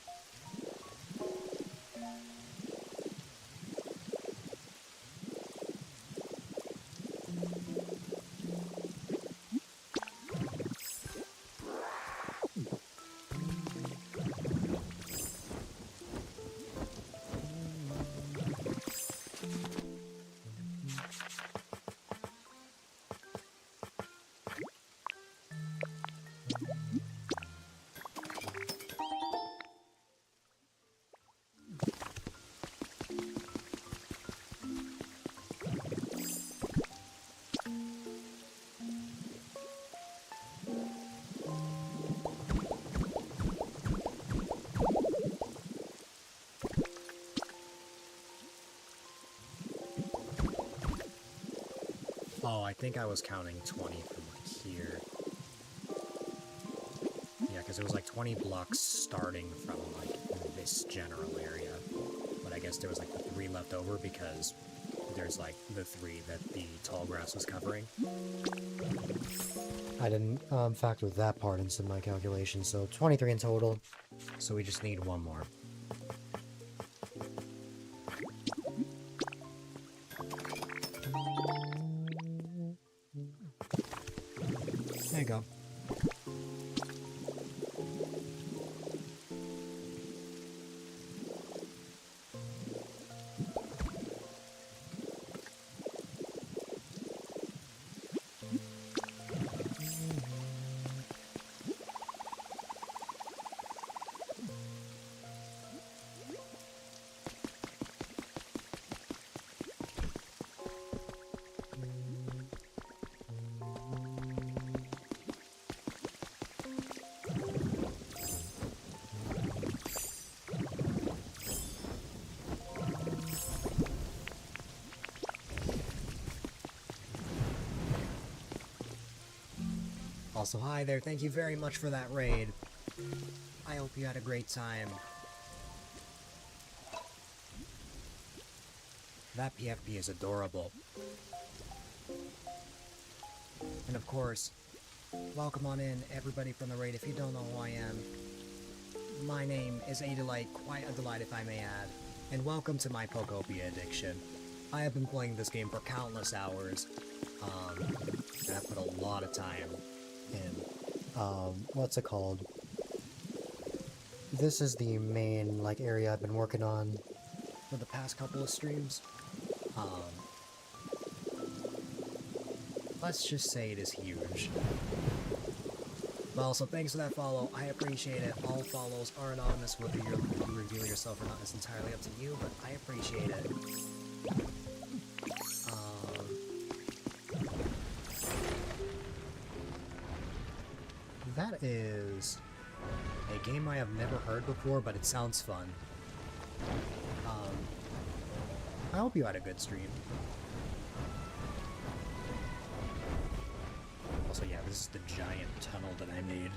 Oh, I think I was counting 20 from here. Yeah, because it was like 20 blocks starting from like this general area. But I guess there was like the 3 left over because there's like the 3 that the tall grass was covering. I didn't factor that part into my calculation, so 23 in total. So we just need 1 more. There you go. Also, hi there, thank you very much for that raid. I hope you had a great time. That PFP is adorable. And of course, welcome on in, everybody from the raid. If you don't know who I am, my name is A-Dylite, quite a delight if I may add, and welcome to my Pokopia addiction. I have been playing this game for countless hours, and I put a lot of time in, what's it called? This is the main, like, area I've been working on for the past couple of streams. Let's just say it is huge. But also, thanks for that follow, I appreciate it. All follows are anonymous, whether you reveal yourself or not is entirely up to you, but I appreciate it. That is a game I have never heard before, but it sounds fun. I hope you had a good stream. Also, yeah, this is the giant tunnel that I made.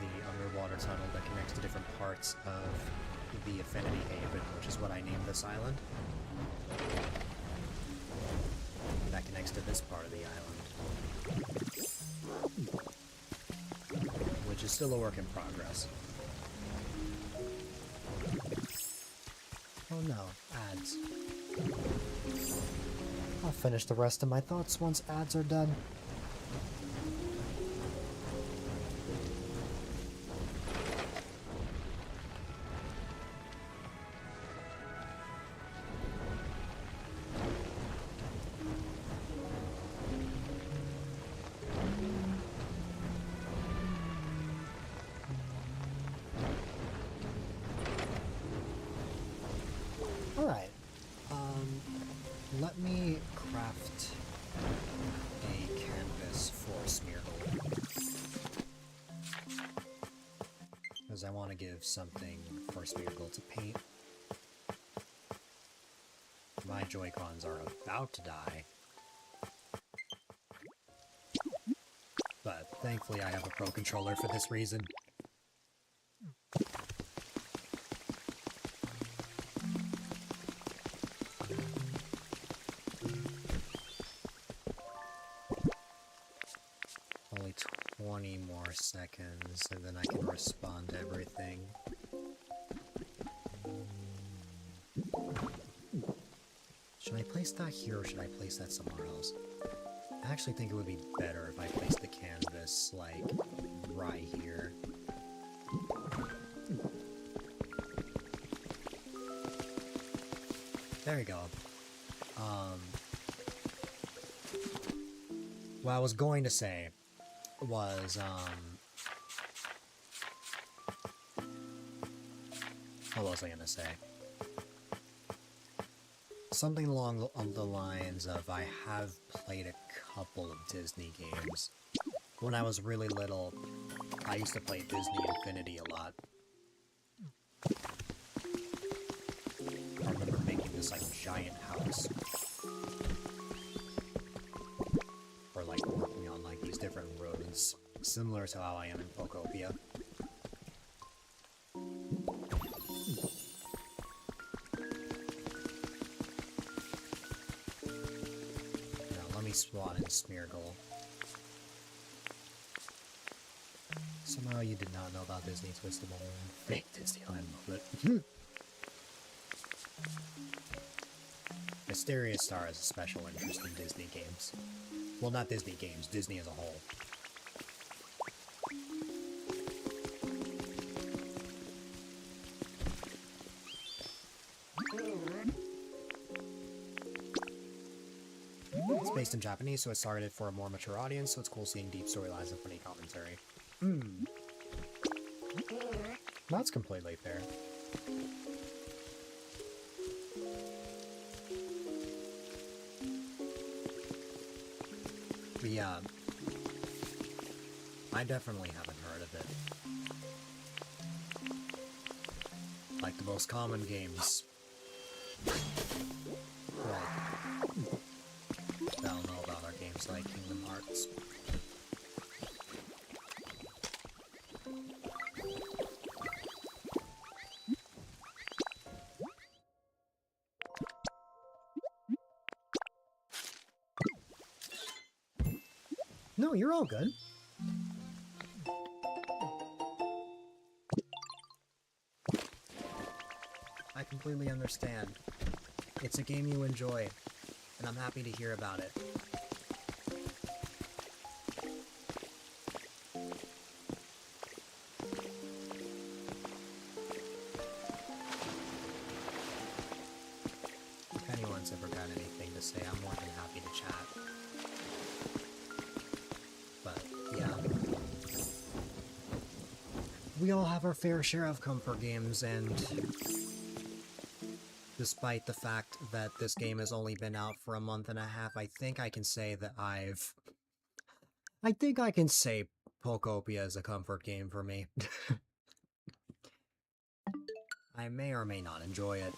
The underwater tunnel that connects to different parts of the Affinity Haven, which is what I named this island. That connects to this part of the island. Which is still a work in progress. Oh no, ads. I'll finish the rest of my thoughts once ads are done. Alright, let me craft a canvas for Smeargle. Because I want to give something for Smeargle to paint. My Joy-Cons are about to die. But thankfully I have a Pro Controller for this reason. seconds, and then I can respond to everything. Should I place that here, or should I place that somewhere else? I actually think it would be better if I placed the canvas, like, right here. There we go. What I was going to say was, what was I gonna say? Something along the lines of, I have played a couple of Disney games. When I was really little, I used to play Disney Infinity a lot. I remember making this, like, giant house. Or, like, working on, like, these different roads, similar to how I am in Pokopia. Swan and Smeargle. Somehow you did not know about Disney Twistable Moon. Fake Disneyland, love it. Mysterious Star has a special interest in Disney games. Well, not Disney games, Disney as a whole. It's based in Japanese, so it's targeted for a more mature audience, so it's cool seeing deep storylines and funny commentary. That's completely fair. But yeah, I definitely haven't heard of it. Like the most common games. I don't know about our games like Kingdom Hearts. No, you're all good. I completely understand. It's a game you enjoy, and I'm happy to hear about it. If anyone's ever got anything to say, I'm more than happy to chat. But, yeah. We all have our fair share of comfort games, and despite the fact that this game has only been out for a month and a half, I think I can say that I think I can say Pokopia is a comfort game for me. I may or may not enjoy it.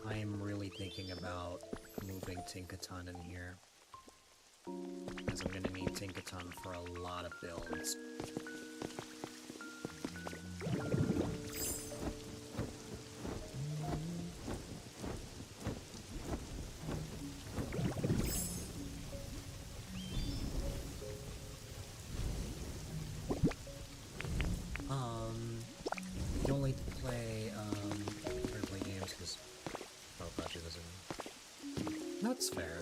I am really thinking about moving Tinkaton in here, because I'm gonna need Tinkaton for a lot of builds. You only play, games because Budget doesn't. That's fair.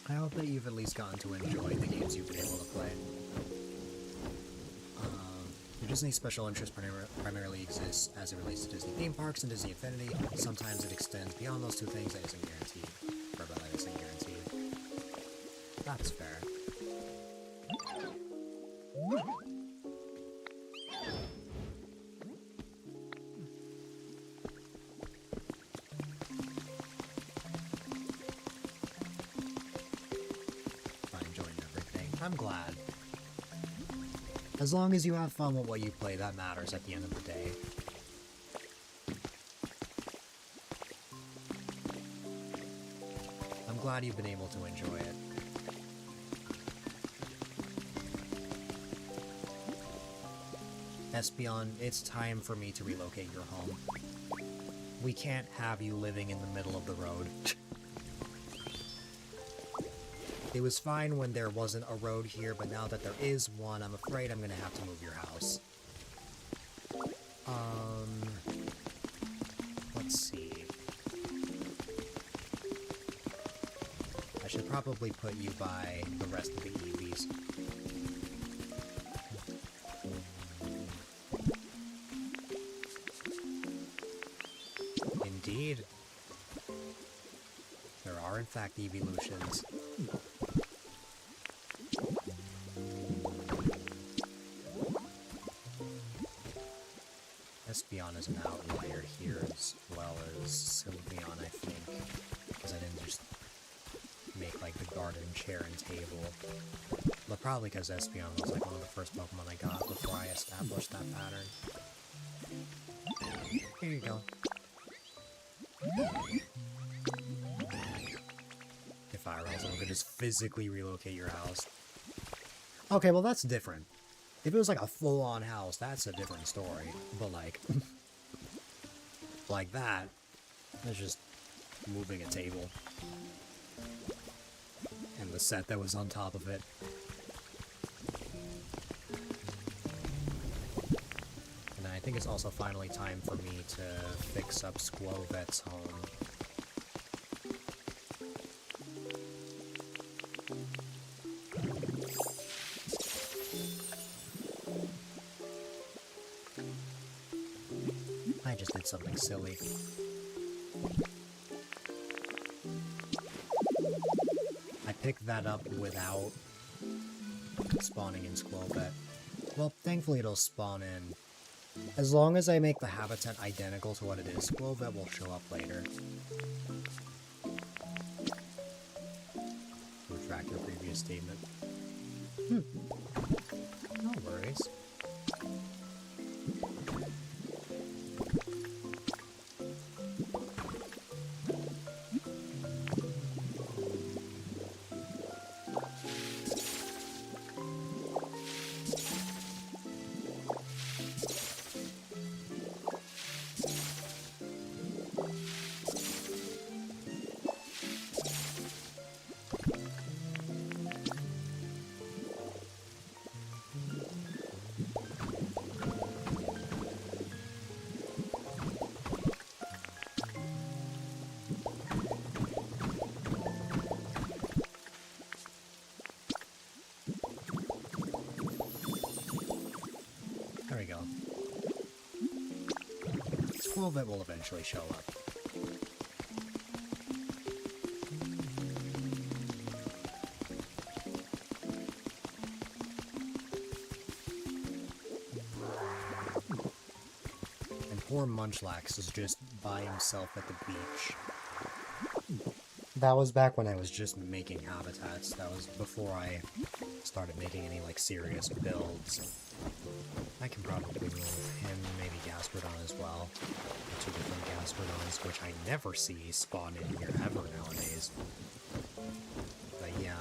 I hope that you've at least gotten to enjoy the games you've been able to play. Your Disney special interest primarily exists as it relates to Disney theme parks and Disney Infinity. Sometimes it extends beyond those two things. That isn't guaranteed. Or but that isn't guaranteed. That's fair. I'm glad. As long as you have fun with what you play, that matters at the end of the day. I'm glad you've been able to enjoy it. Espeon, it's time for me to relocate your home. We can't have you living in the middle of the road. It was fine when there wasn't a road here, but now that there is one, I'm afraid I'm gonna have to move your house. Let's see. I should probably put you by the rest of the EVs. Indeed. There are, in fact, evolutions. Espeon is an outlier here as well as Sylveon, I think. Because I didn't just make, like, the garden chair and table. But probably because Espeon was, like, one of the first Pokemon I got before I established that pattern. Here you go. If I were else, I could just physically relocate your house. Okay, well that's different. If it was like a full-on house, that's a different story. But like, like that, it's just moving a table. And the set that was on top of it. And I think it's also finally time for me to fix up Squovet's home. I just did something silly. I picked that up without spawning in Squovet. Well, thankfully it'll spawn in. As long as I make the habitat identical to what it is, Squovet will show up later. Retract your previous statement. No worries. There we go. Squovet will eventually show up. And poor Munchlax is just by himself at the beach. That was back when I was just making habitats. That was before I started making any, like, serious builds. I can probably move him, maybe Gastrodon as well. The two different Gastrodons, which I never see spawn in here ever nowadays. But yeah.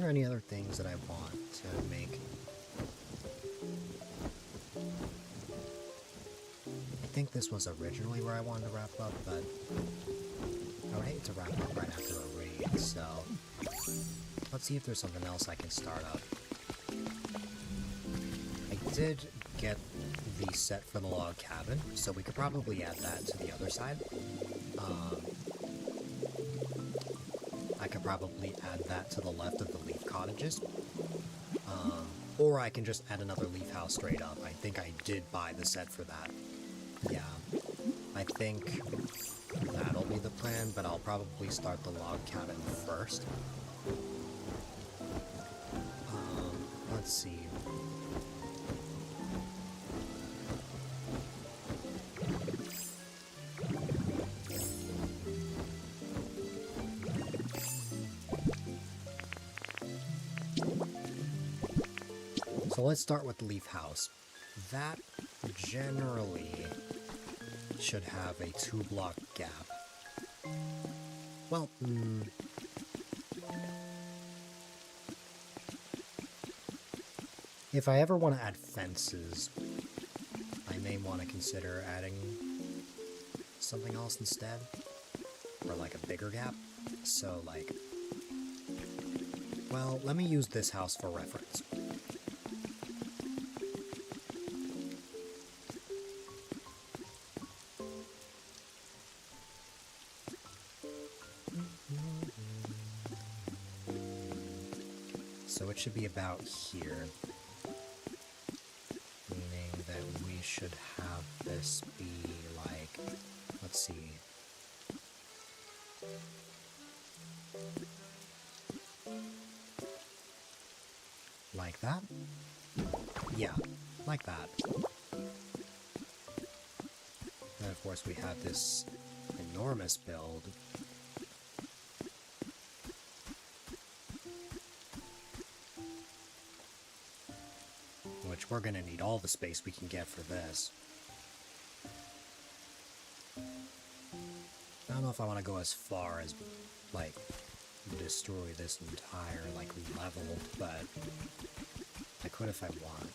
Any other things that I want to make? I think this was originally where I wanted to wrap up, but I would hate to wrap up right after a raid, so let's see if there's something else I can start up. I did get the set for the log cabin, so we could probably add that to the other side. I could probably add that to the left of the leaf cottages. Or I can just add another leaf house straight up. I think I did buy the set for that. Yeah. I think that'll be again, but I'll probably start the log cabin first. Let's see. So let's start with the leaf house. That generally should have a 2-block gap. Well, if I ever want to add fences, I may want to consider adding something else instead. Or like a bigger gap. So like, well, let me use this house for reference. So it should be about here, meaning that we should have this be like, let's see, like that? Yeah, like that. And of course we have this enormous build. Which we're gonna need all the space we can get for this. I don't know if I want to go as far as, like, destroy this entire, like, level, but I could if I want.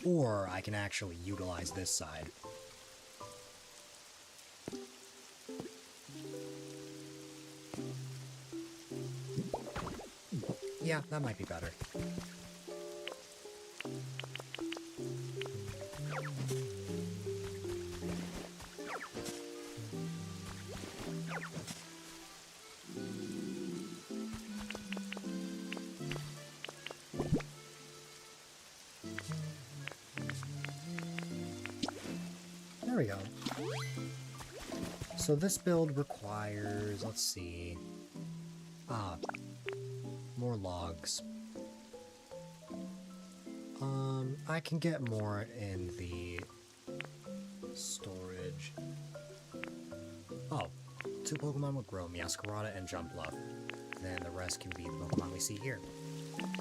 Or I can actually utilize this side. Yeah, that might be better. There we go. So this build requires, let's see, more logs. I can get more in the storage. Oh, 2 Pokemon will grow, Meowscarada and Jumpluff. Then the rest can be the Pokemon we see here.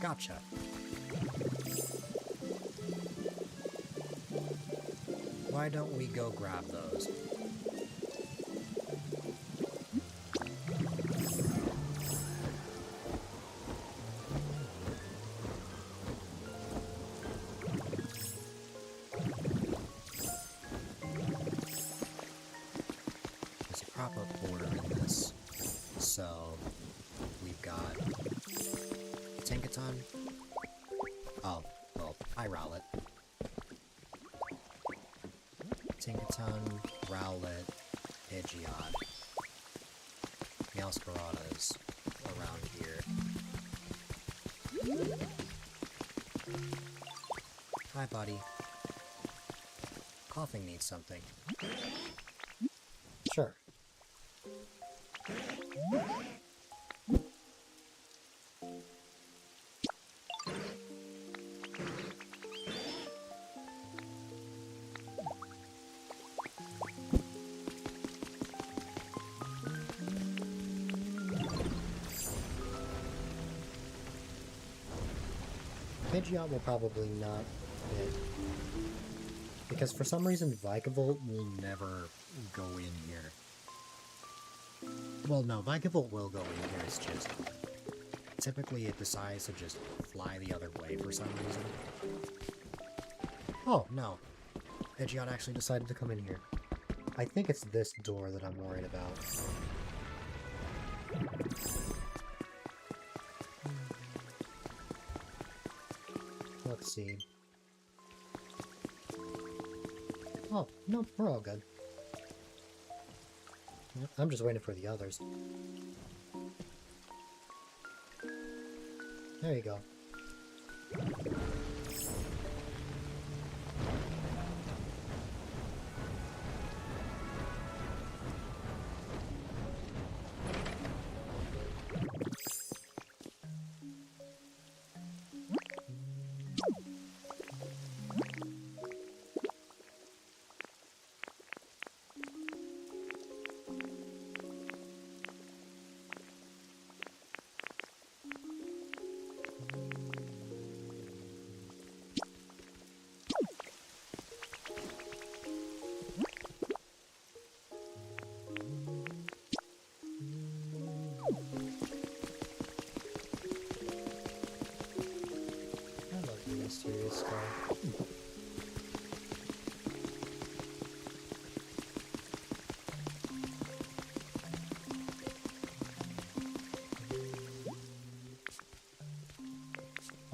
Gotcha. Why don't we go grab those? There's a proper order in this. So, we've got Tinkaton. Oh, well, I Rowlet. Tinkaton, Rowlet, Pidgeot. Meowscarada's around here. Hi, buddy. Coughing needs something. Sure. Pidgeot will probably not hit. Because for some reason Vikavolt will never go in here. Well, no, Vikavolt will go in here, it's just... typically it decides to just fly the other way for some reason. Oh, no. Pidgeot actually decided to come in here. I think it's this door that I'm worried about. Let's see. Oh, no, we're all good. I'm just waiting for the others. There you go.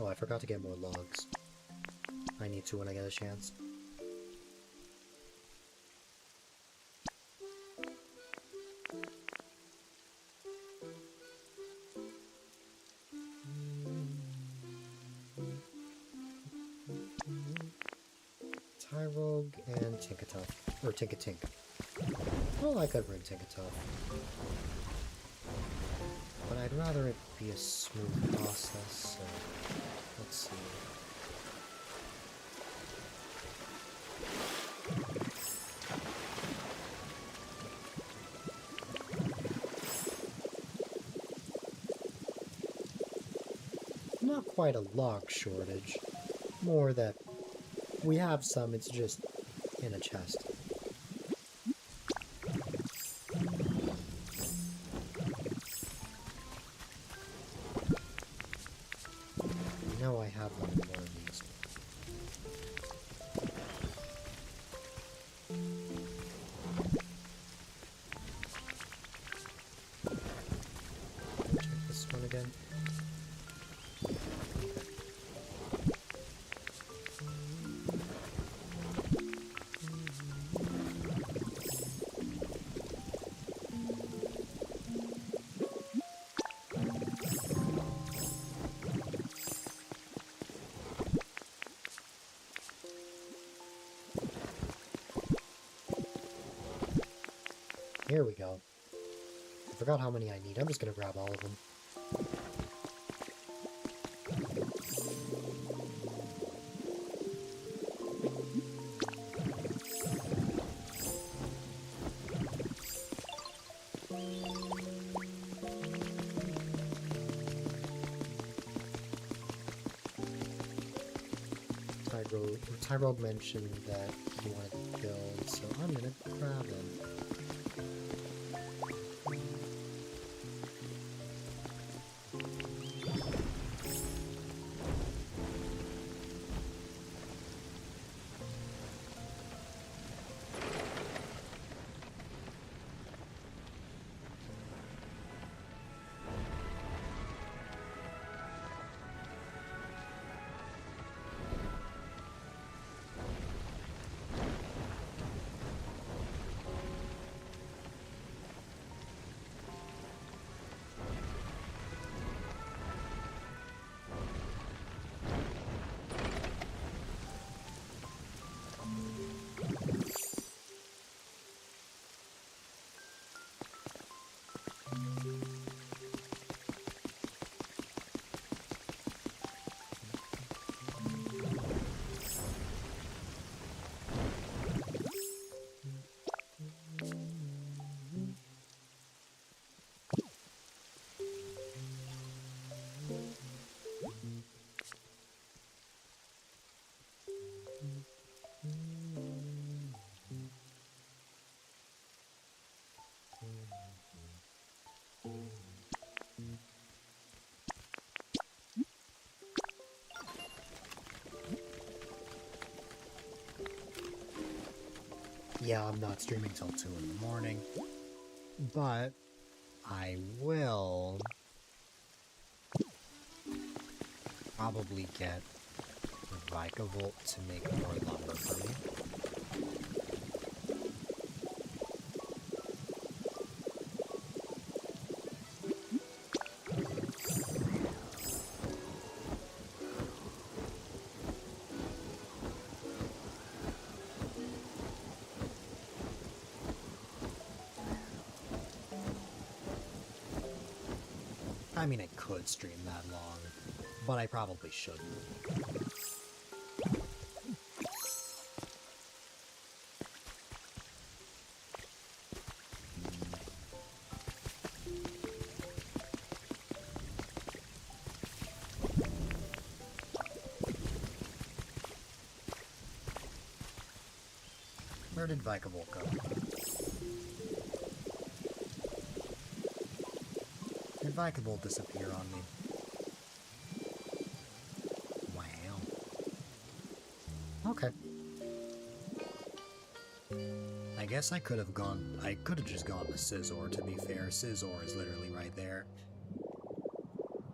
Oh, I forgot to get more logs. I need to when I get a chance. Tyrogue and Tinkatuff. Or Tinkatink. Well, I could bring Tinkatuff. But I'd rather it be a smooth process, so let's see. Not quite a log shortage. More that we have some, it's just in a chest. I know I have one more of these. Check this one again. Here we go. I forgot how many I need. I'm just gonna grab all of them. Tyrogue mentioned that he wanted to build, so I'm gonna grab him. Yeah, I'm not streaming till 2 in the morning, but I will probably get Vikavolt to make more lumber for me. I mean, I could stream that long, but I probably shouldn't. Where did Vikavolt go? Did Vikavolt disappear on me? Wow. Okay. I guess I could have just gone to Scizor, to be fair. Scizor is literally right there.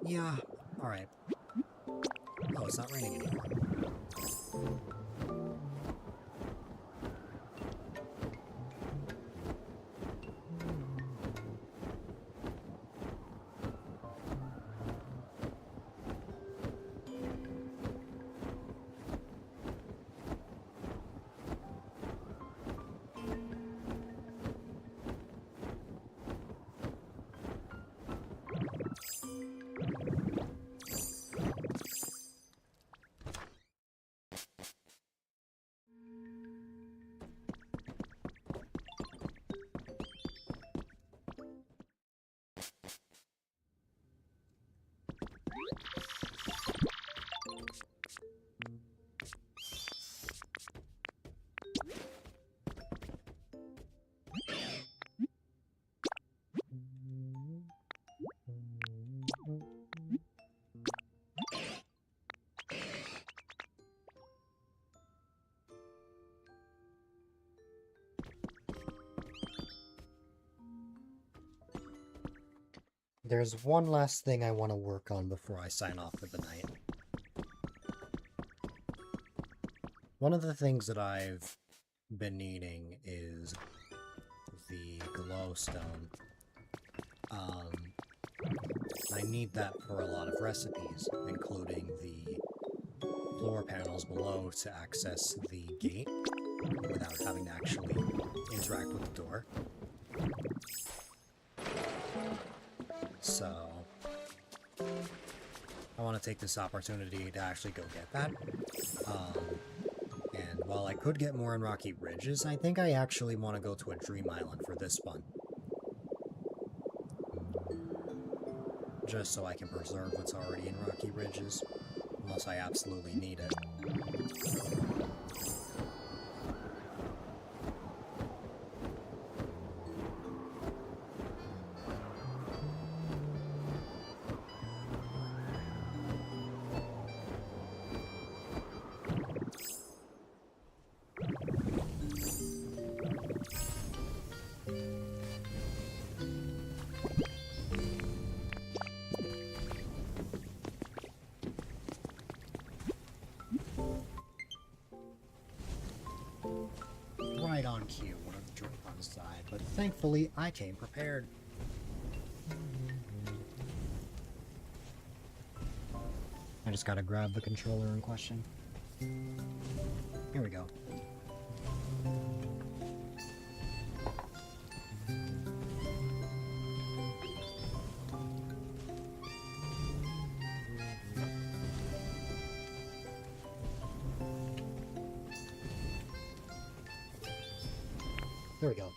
Yeah, alright. Oh, it's not raining anymore. There's one last thing I want to work on before I sign off for the night. One of the things that I've been needing is the glowstone. I need that for a lot of recipes, including the floor panels below to access the gate without having to actually interact with the door. So, I want to take this opportunity to actually go get that. And while I could get more in Rocky Ridges, I think I actually want to go to a Dream Island for this one. Just so I can preserve what's already in Rocky Ridges, unless I absolutely need it. Right on cue, would have dropped on the side, but thankfully I came prepared. I just gotta grab the controller in question. Here we go. There we go.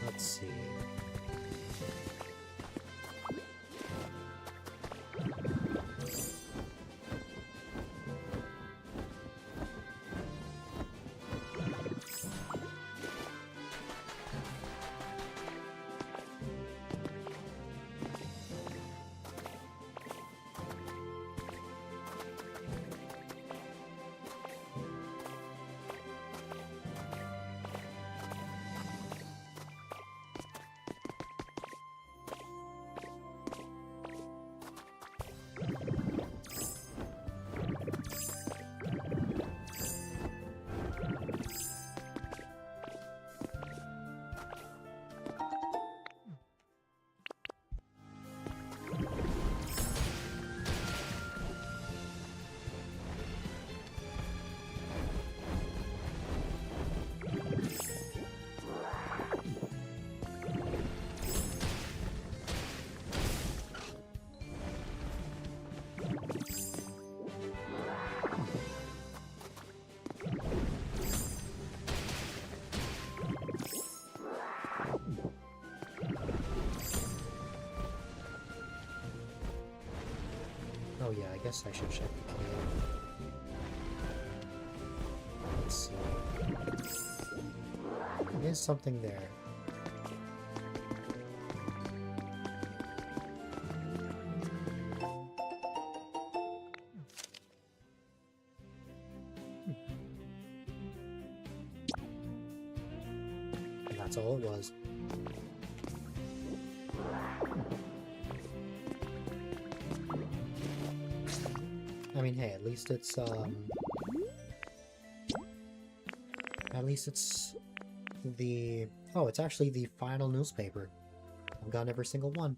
Let's see. Guess I should check the cave. Let's see. There's something there. And that's all it was. I mean, hey, at least it's the... Oh, it's actually the final newspaper. I've gotten every single one.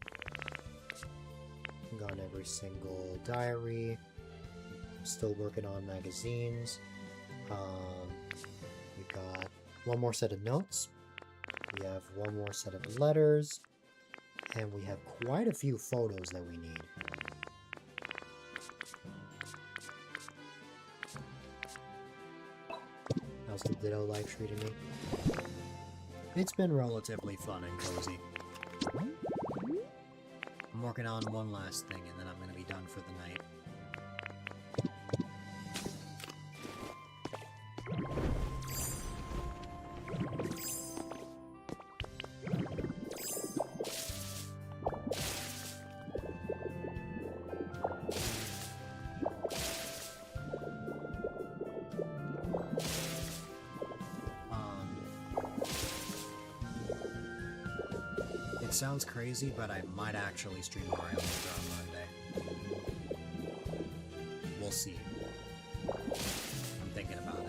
I've gotten every single diary. I'm still working on magazines. We got one more set of notes. We have one more set of letters. And we have quite a few photos that we need. How's the Ditto life treating me? It's been relatively fun and cozy. I'm working on one last thing and then I'm going to be done for the night. It sounds crazy, but I might actually stream Mario Maker on Monday. We'll see. I'm thinking about it.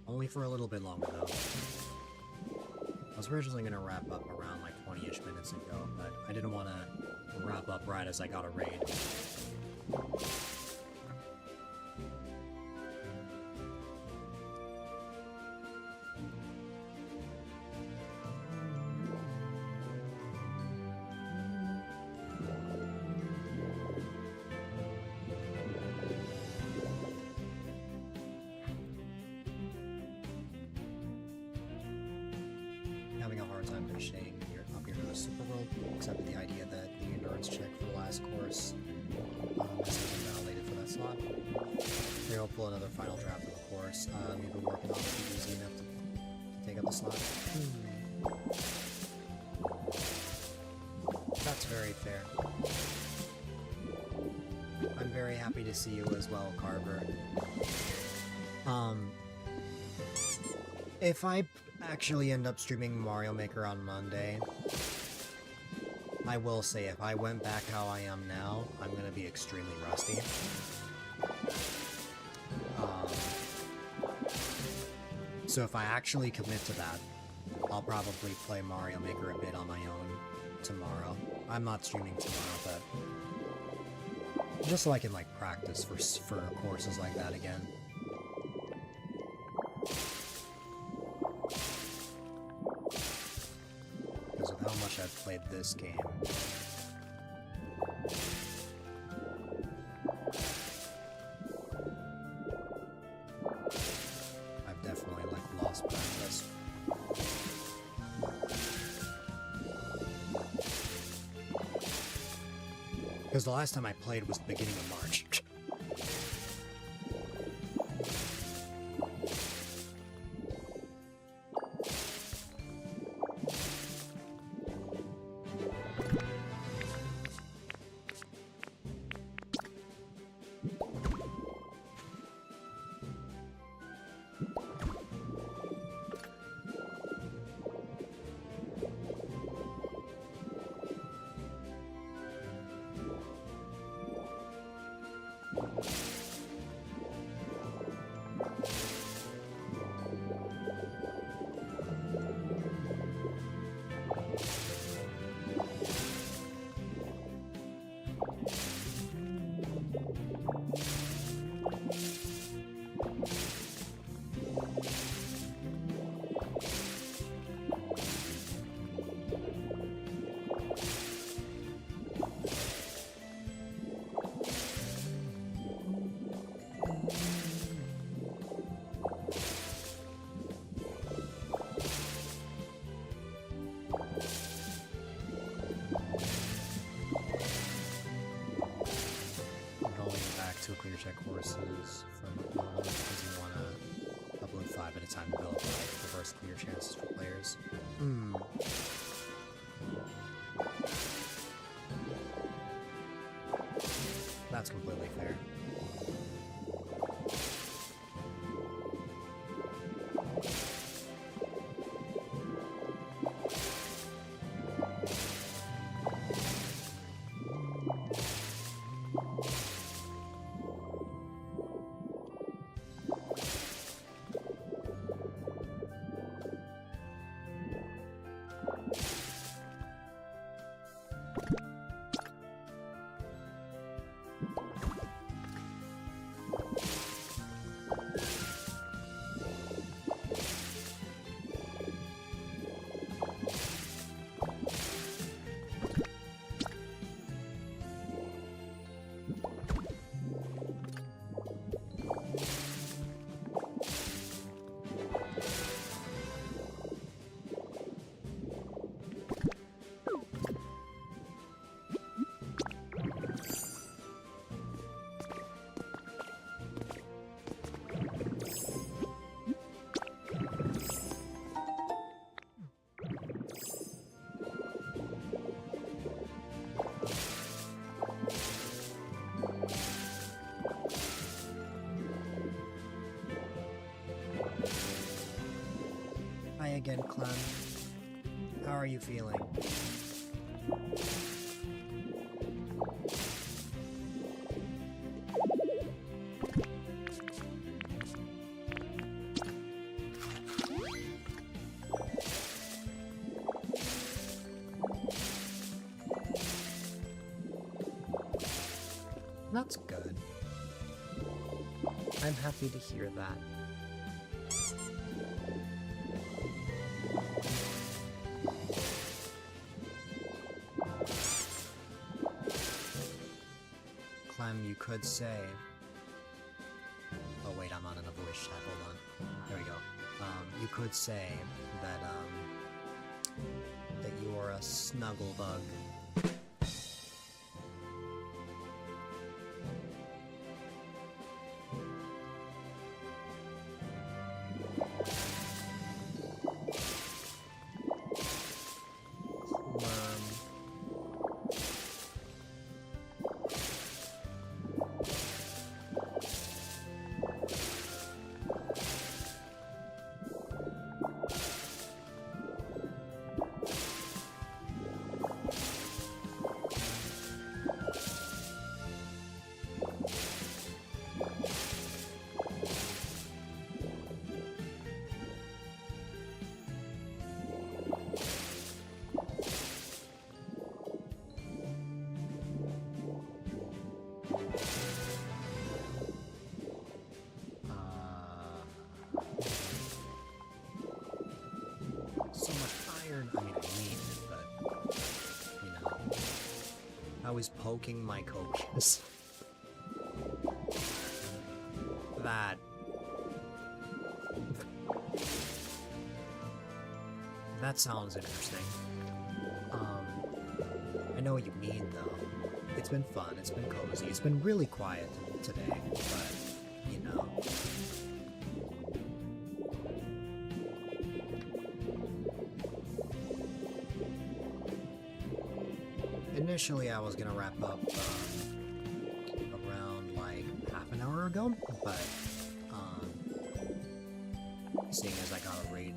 Only for a little bit longer, though. I was originally going to wrap up around like 20-ish minutes ago, but I didn't want to wrap up right as I got a raid. Having a hard time finishing up here for the Super World, except for the idea that the endurance check for the last course has been validated for that slot. Maybe I'll pull another final draft of the course. We've been working on it easy enough to take up the slot. very fair. I'm very happy to see you as well, Carver. If I actually end up streaming Mario Maker on Monday, I will say if I went back how I am now, I'm gonna be extremely rusty. So if I actually commit to that, I'll probably play Mario Maker a bit on my own tomorrow. I'm not streaming tomorrow, but just so I can like practice for courses like that again. Because of how much I've played this game. I've definitely like lost practice. Because the last time I played was the beginning of March. To clear check courses from normal because you want to upload 5 at a time to build like reverse clear chances for players. That's completely fair. Hi again, Clem. How are you feeling? That's good. I'm happy to hear that. Clem, you could say... Oh wait, I'm on another voice chat, hold on. There we go. You could say that, that you're a snuggle bug. was poking my coaches. That sounds interesting. I know what you mean, though. It's been fun, it's been cozy, it's been really quiet today, but, you know. Initially, I was gonna wrap up around, like, half an hour ago, but, seeing as I got a raid,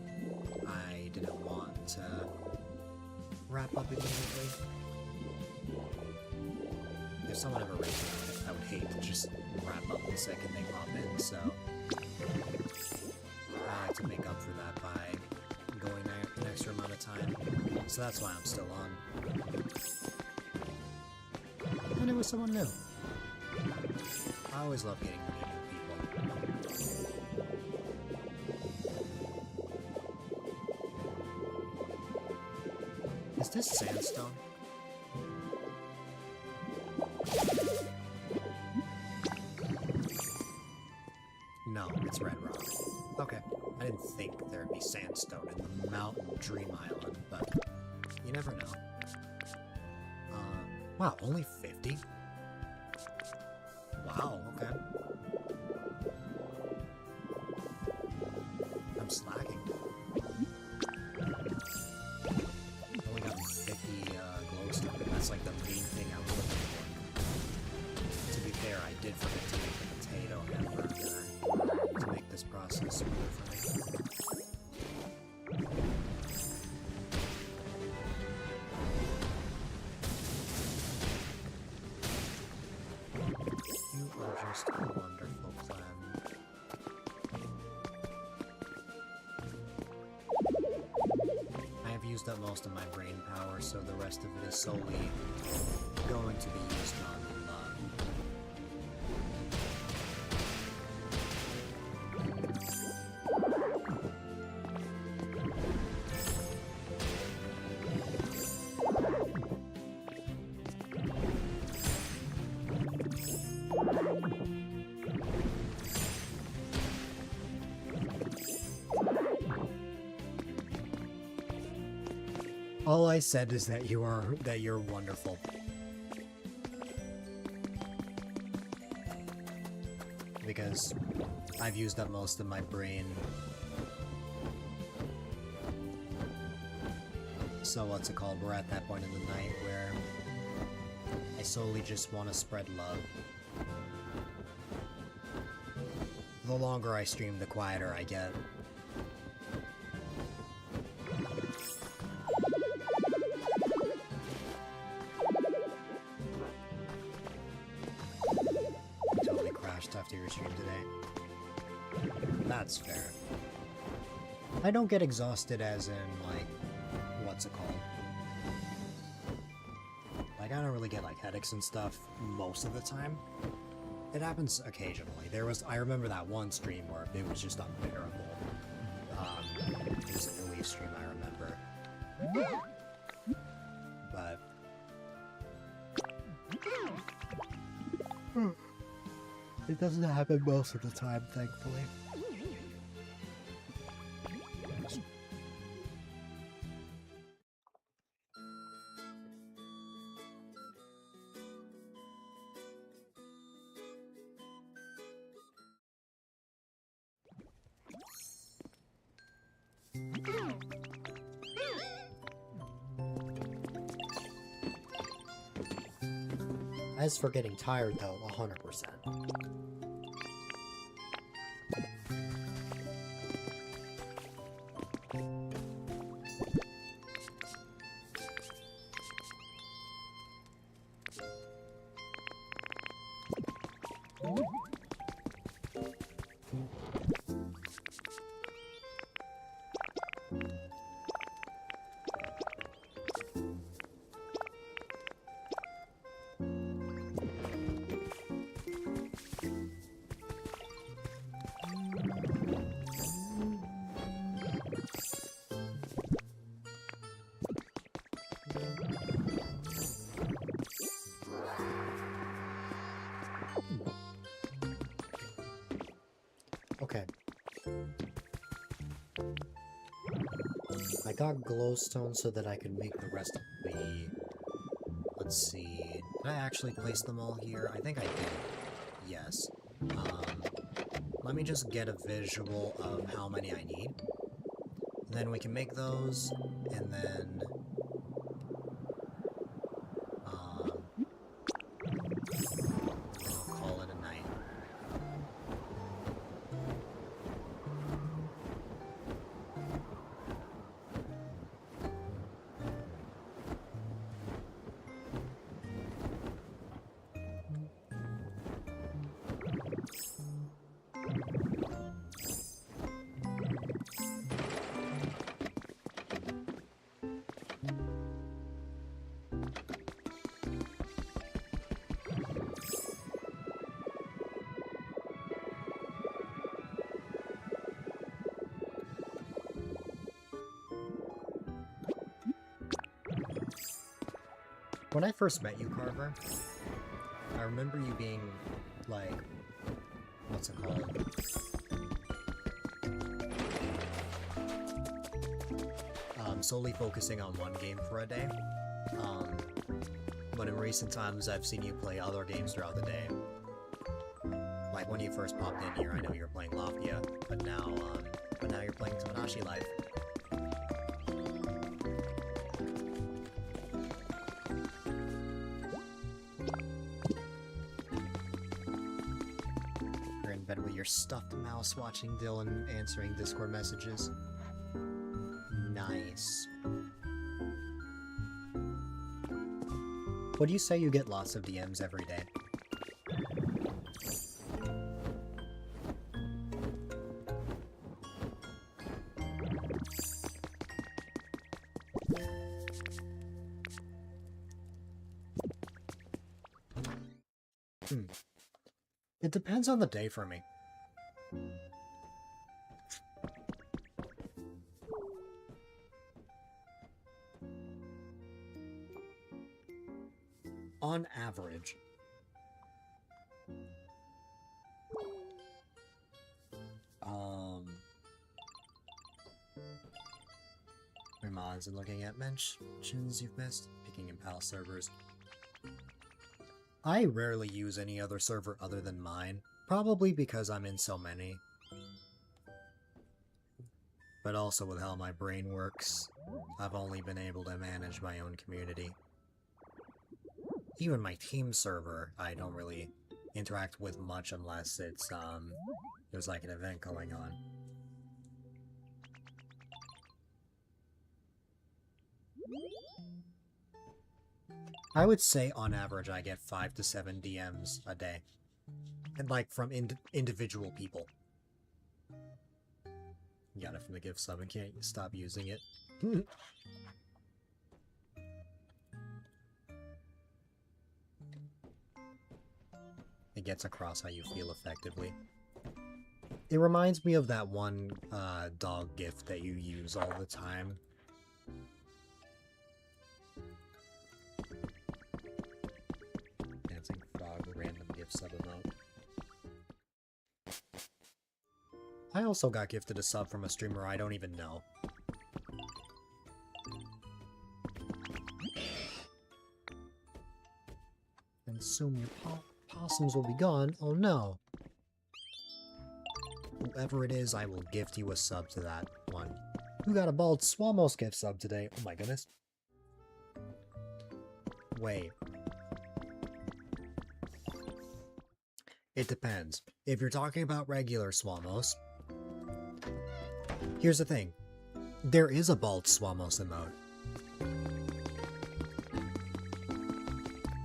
I didn't want to wrap up immediately. If someone ever raided me, I would hate to just wrap up the second they pop in, so I like to make up for that by going there an extra amount of time, so that's why I'm still on. And it was someone new. I always love getting to meet new people. Is this sandstone? No, it's red rock. Okay, I didn't think there'd be sandstone in the mountain Dream Island, but you never know. Wow, only 50? Wow, okay. I'm slacking. Only got 50 glowstone. That's like the main thing I was looking for. To be fair, I did forget to make the potato hamburger to make this process smoother for me. You are just a wonderful clan. I have used up most of my brain power, so the rest of it is solely going to be used on love. All I said is that you're wonderful. Because I've used up most of my brain. So what's it called? We're at that point in the night where I solely just want to spread love. The longer I stream, the quieter I get. After your stream today. That's fair. I don't get exhausted as in, like, what's it called? Like, I don't really get, like, headaches and stuff most of the time. It happens occasionally. I remember that one stream where it was just unbearable. It was a relief stream, I remember. But... it doesn't happen most of the time, thankfully. As for getting tired, though, 100%. Okay. I got glowstone so that I could make the rest of the... Let's see... Did I actually place them all here? I think I did. Yes. Let me just get a visual of how many I need. Then we can make those, and then... I'll call it a night. When I first met you, Carver, I remember you being, like, what's it called? Solely focusing on one game for a day. But in recent times, I've seen you play other games throughout the day. Like when you first popped in here, I know you were playing Lafia, but now you're playing Tamanashi Life. Bed with your stuffed mouse watching Dylan answering Discord messages. Nice. What do you say you get lots of DMs every day? It depends on the day for me. On average. Reminds and looking at mentions you've missed, picking in PAL servers. I rarely use any other server other than mine, probably because I'm in so many. But also with how my brain works, I've only been able to manage my own community. Even my team server, I don't really interact with much unless it's, there's like an event going on. I would say, on average, I get 5 to 7 DMs a day. And, like, from individual people. You got it from the gift sub and can't stop using it. It gets across how you feel effectively. It reminds me of that one dog gift that you use all the time. Dancing frog, random gift sub emote. I also got gifted a sub from a streamer I don't even know. And soon your possums will be gone. Oh no. Whoever it is, I will gift you a sub to that one. Who got a bald Swamos gift sub today? Oh my goodness. Wait. It depends. If you're talking about regular Swamos, here's the thing. There is a bald Swamos emote.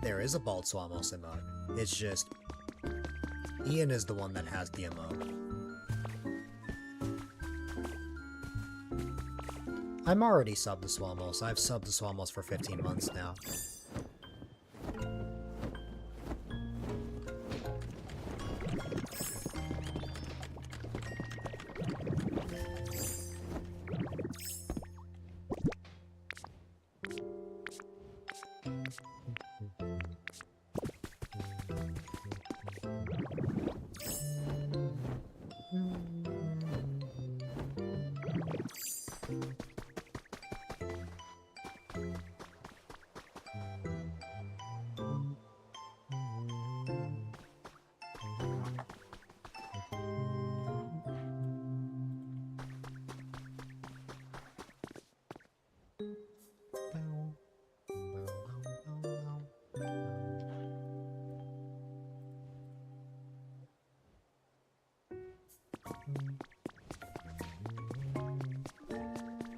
There is a bald Swamos emote. It's just... Ian is the one that has the emote. I'm already subbed to Swamos. I've subbed to Swamos for 15 months now.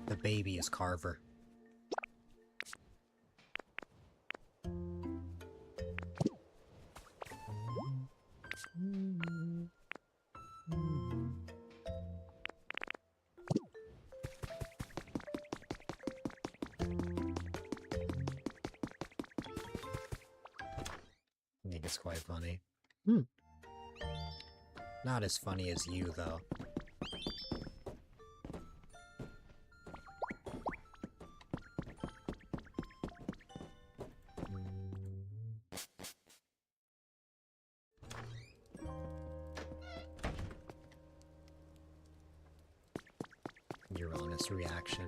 The baby is Carver. I think it's quite funny. Not as funny as you, though. Your honest reaction.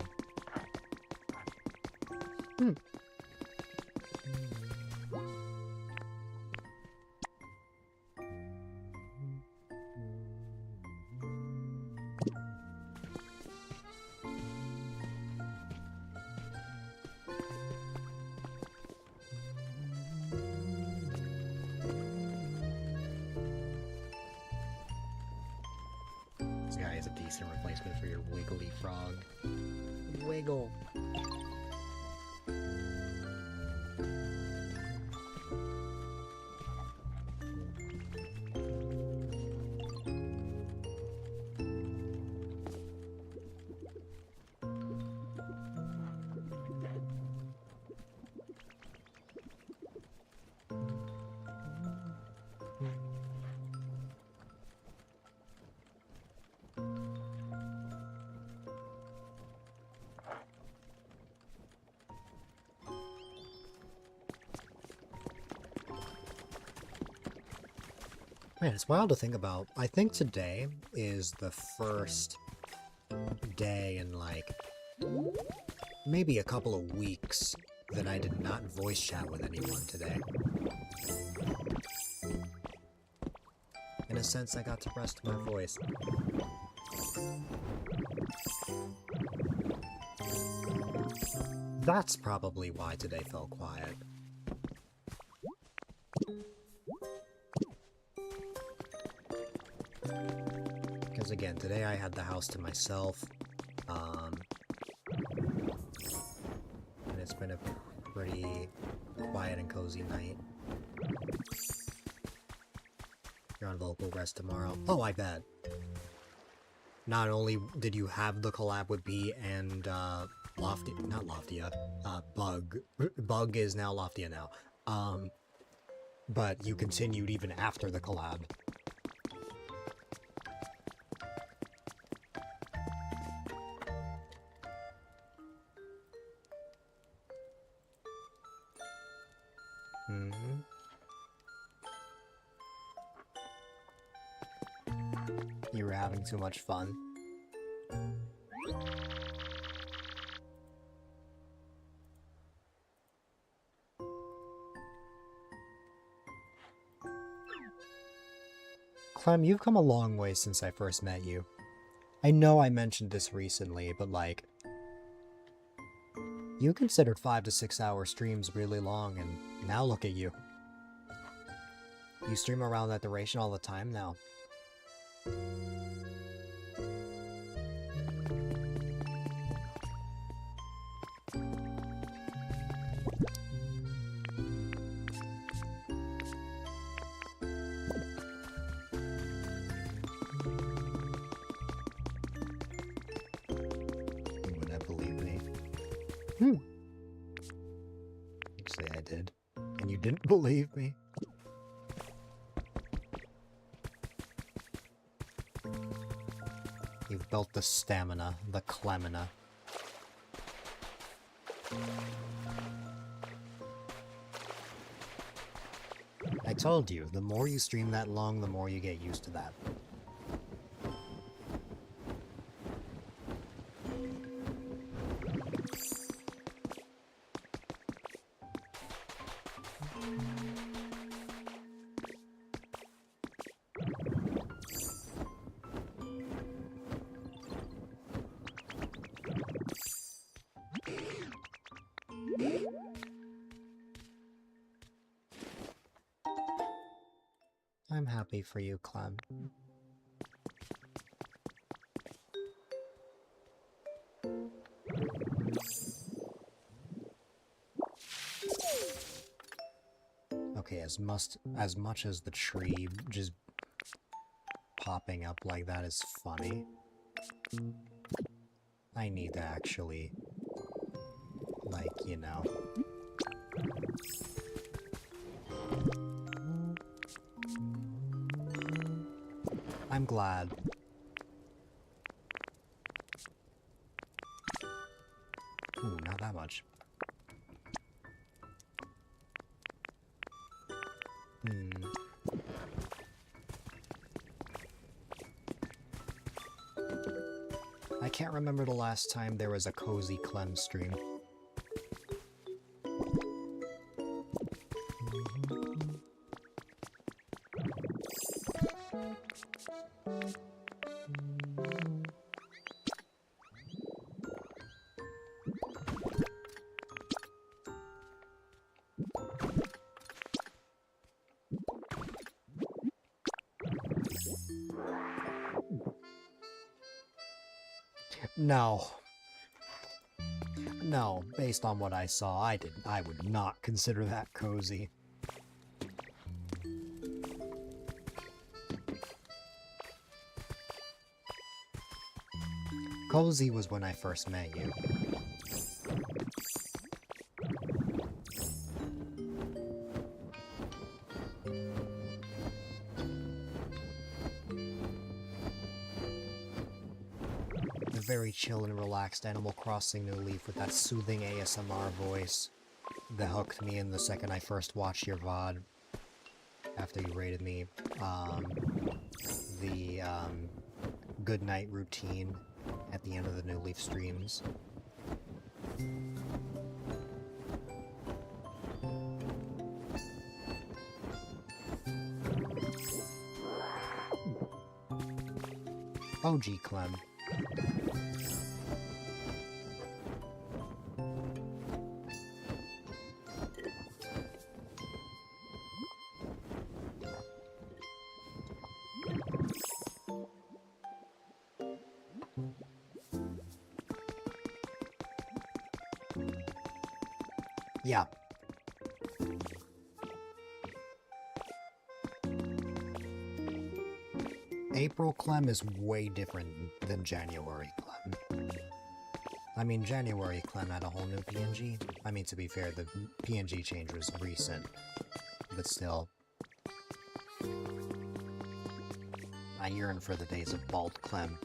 This guy is a decent replacement for your wiggly frog. Wiggle. Man, it's wild to think about. I think today is the first day in, like, maybe a couple of weeks that I did not voice chat with anyone today. In a sense, I got to rest my voice. That's probably why today felt quiet. Because again, today I had the house to myself, and it's been a pretty quiet and cozy night. You're on vocal rest tomorrow. Oh, I bet. Not only did you have the collab with B and, Loftia, not Loftia, Bug. Bug is now Loftia now. But you continued even after the collab. You were having too much fun. Clem, you've come a long way since I first met you. I know I mentioned this recently, but like, you considered 5 to 6 hour streams really long, and now look at you. You stream around that duration all the time now. You wouldn't believe me. Actually, I did. And you didn't believe me. You've built the stamina, the clemina. I told you, the more you stream that long, the more you get used to that. I'm happy for you, Clem. as much as the tree just popping up like that is funny, I need to actually, like, you know... I'm glad. Ooh, not that much. I can't remember the last time there was a cozy Clem stream. No. No, based on what I saw, I would not consider that cozy. Cozy was when I first met you. Very chill and relaxed Animal Crossing New Leaf with that soothing ASMR voice that hooked me in the second I first watched your VOD after you rated me. The good night routine at the end of the New Leaf streams. OG Clem. Yeah. April Clem is way different than January Clem. I mean, January Clem had a whole new PNG. I mean, to be fair, the PNG change was recent, but still. I yearn for the days of bald Clem.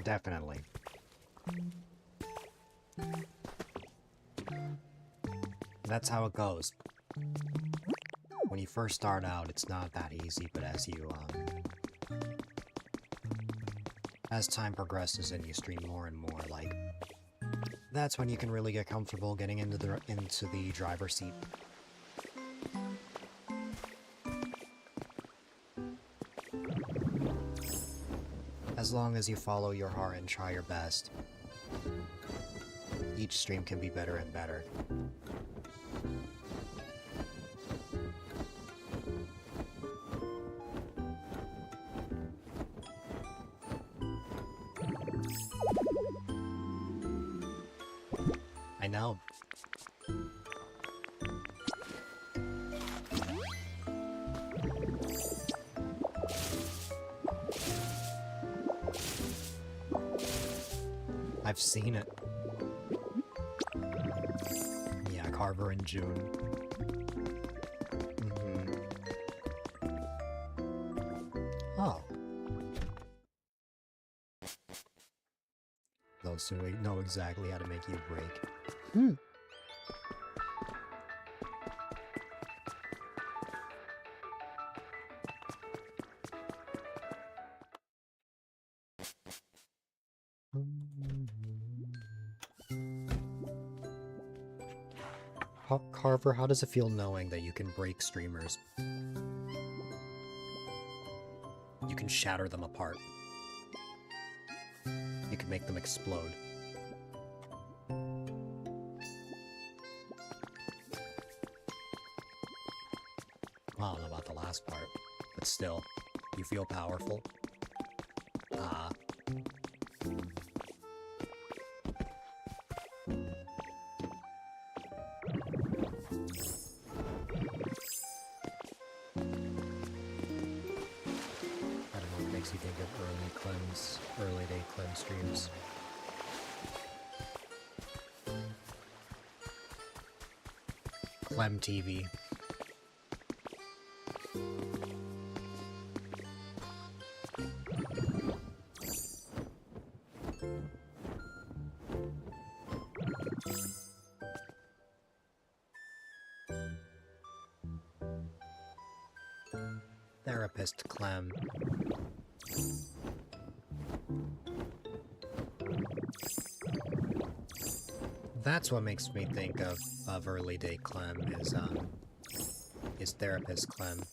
Definitely. That's how it goes. When you first start out, it's not that easy, but as you, as time progresses and you stream more and more, like, that's when you can really get comfortable getting into the driver's seat. As long as you follow your heart and try your best, each stream can be better and better. I know. I've seen it. Yeah, Carver in June. Oh. Those who know exactly how to make you break. Carver, how does it feel knowing that you can break streamers? You can shatter them apart. make them explode. I don't know about the last part, but still, you feel powerful. Ah. You think of early day Clem streams. Clem TV. Therapist Clem. That's what makes me think of early day Clem is therapist Clem.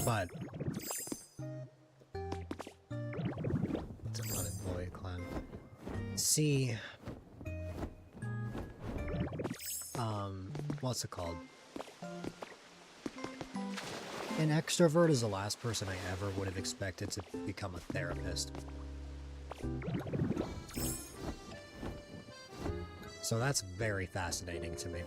But it's an unemployed Clem. See, what's it called? An extrovert is the last person I ever would have expected to become a therapist. So that's very fascinating to me.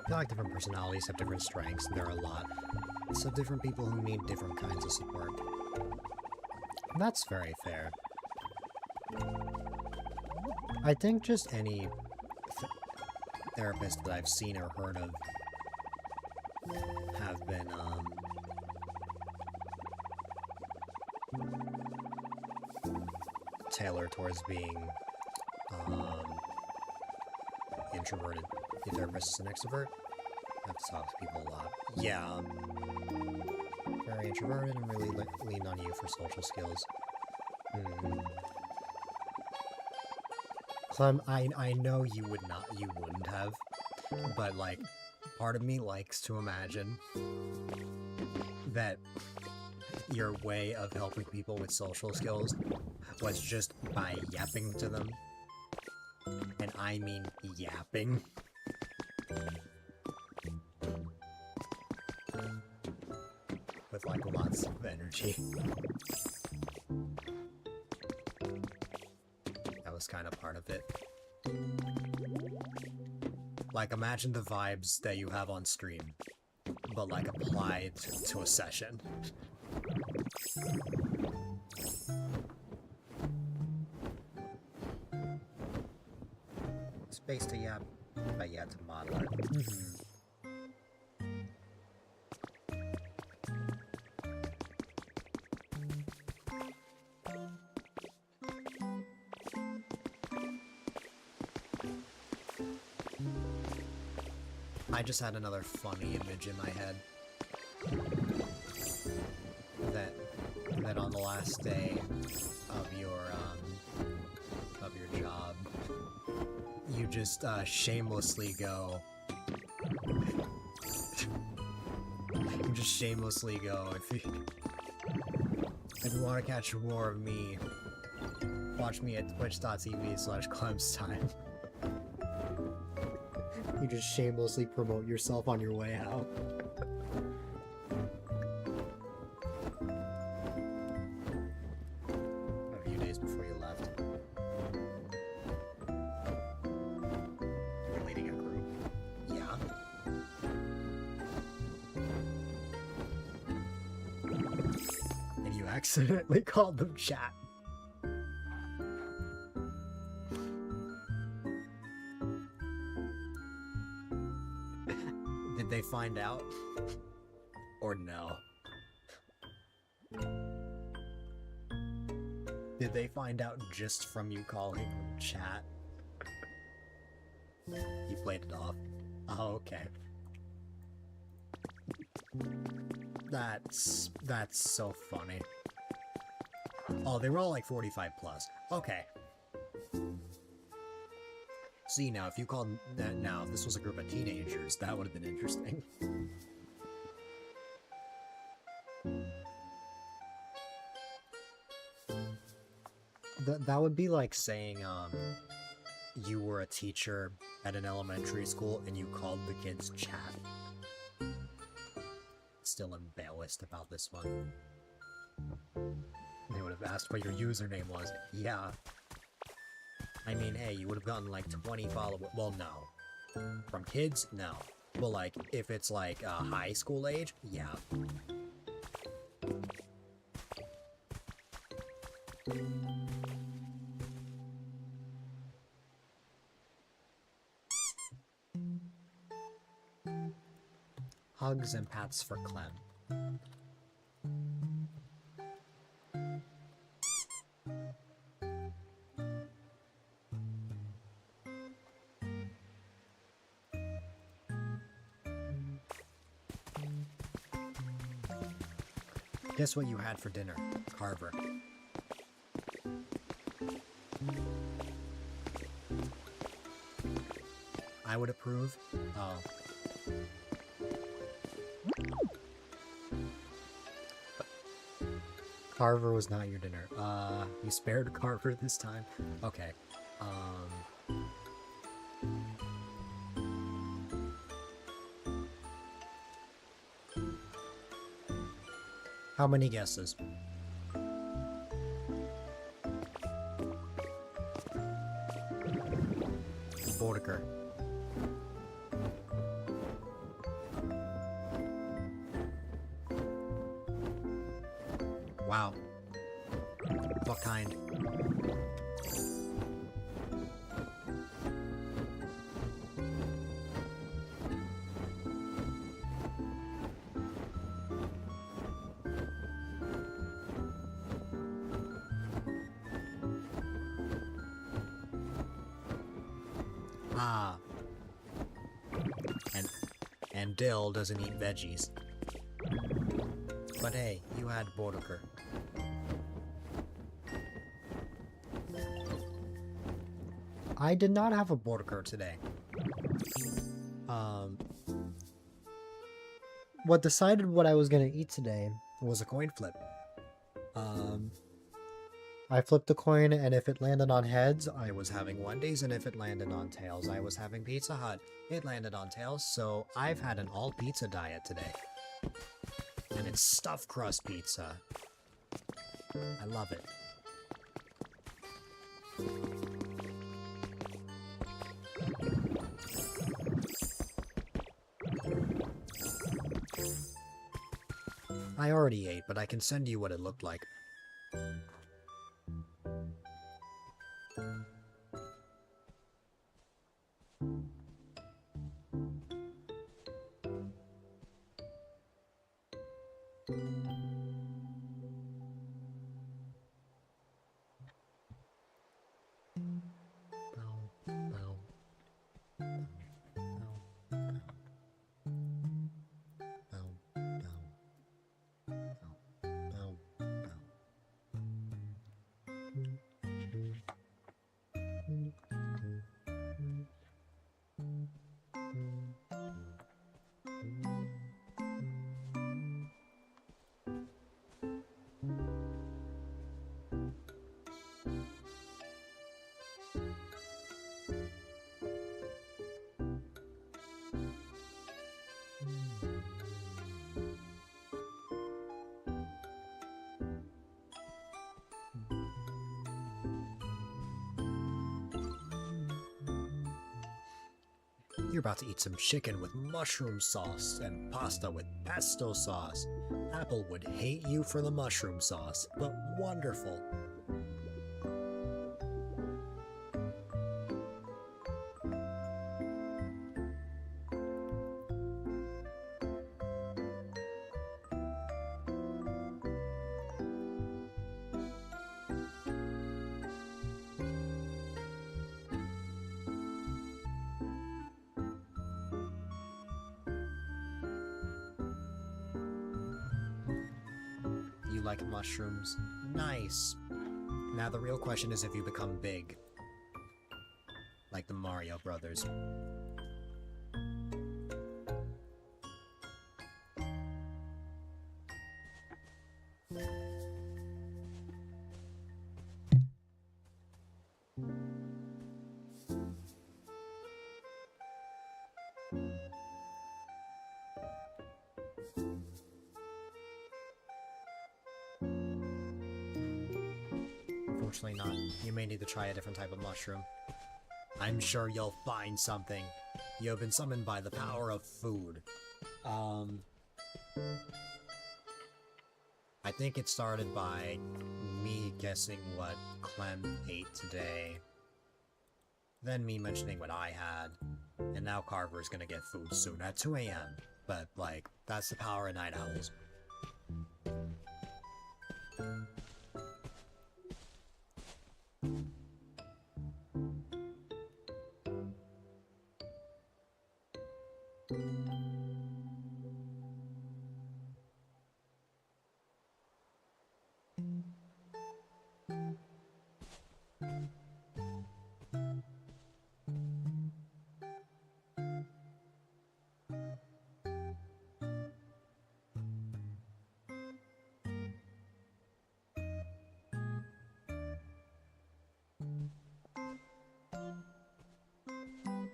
I feel like different personalities have different strengths, and there are a lot. So different people who need different kinds of support. And that's very fair. I think just any therapist that I've seen or heard of have been, tailored towards being, introverted. The therapist is an extrovert. I have to talk to people a lot. Yeah, very introverted and really lean on you for social skills. Clem, I know you wouldn't have, but like, part of me likes to imagine that your way of helping people with social skills was just by yapping to them. And I mean yapping. With like lots of energy. That was kind of part of it. Like, imagine the vibes that you have on stream, but like applied to a session. Space to yap, but yeah, to model it. I just had another funny image in my head. That on the last day of your job, you just shamelessly go. You just shamelessly go. If you want to catch more of me, watch me at twitch.tv/ClemsTime. You just shamelessly promote yourself on your way out. A few days before you left. accidentally called them chat. Did they find out? Or no? Did they find out just from you calling them chat? You played it off. Oh, okay. That's so funny. Oh, they were all like 45 plus. Okay. See, now, if you called that now, if this was a group of teenagers, that would have been interesting. That would be like saying, you were a teacher at an elementary school and you called the kids chat. Still embarrassed about this one. They would have asked what your username was. Yeah. I mean, hey, you would have gotten like 20 followers. Well, no. From kids? No. Well, like, if it's like high school age? Yeah. Hugs and pats for Clem. Guess what you had for dinner, Carver? I would approve. Oh. Carver was not your dinner. You spared Carver this time? Okay. How many guesses? Bordeker. Wow. What kind? Ah. And Dill doesn't eat veggies. But hey, you had Bordeker. I did not have a Bordeker today. What decided what I was gonna eat today was a coin flip. I flipped a coin, and if it landed on heads, I was having Wendy's, and if it landed on tails, I was having Pizza Hut. It landed on tails, so I've had an all-pizza diet today. And it's stuffed crust pizza. I love it. I already ate, but I can send you what it looked like. You're about to eat some chicken with mushroom sauce and pasta with pesto sauce. Apple would hate you for the mushroom sauce, but wonderful. You like mushrooms? Nice. Now the real question is if you become big. Like the Mario Brothers. Unfortunately not. You may need to try a different type of mushroom. I'm sure you'll find something. You have been summoned by the power of food. I think it started by me guessing what Clem ate today. Then me mentioning what I had. And now Carver's gonna get food soon at 2 a.m. But, like, that's the power of night owls.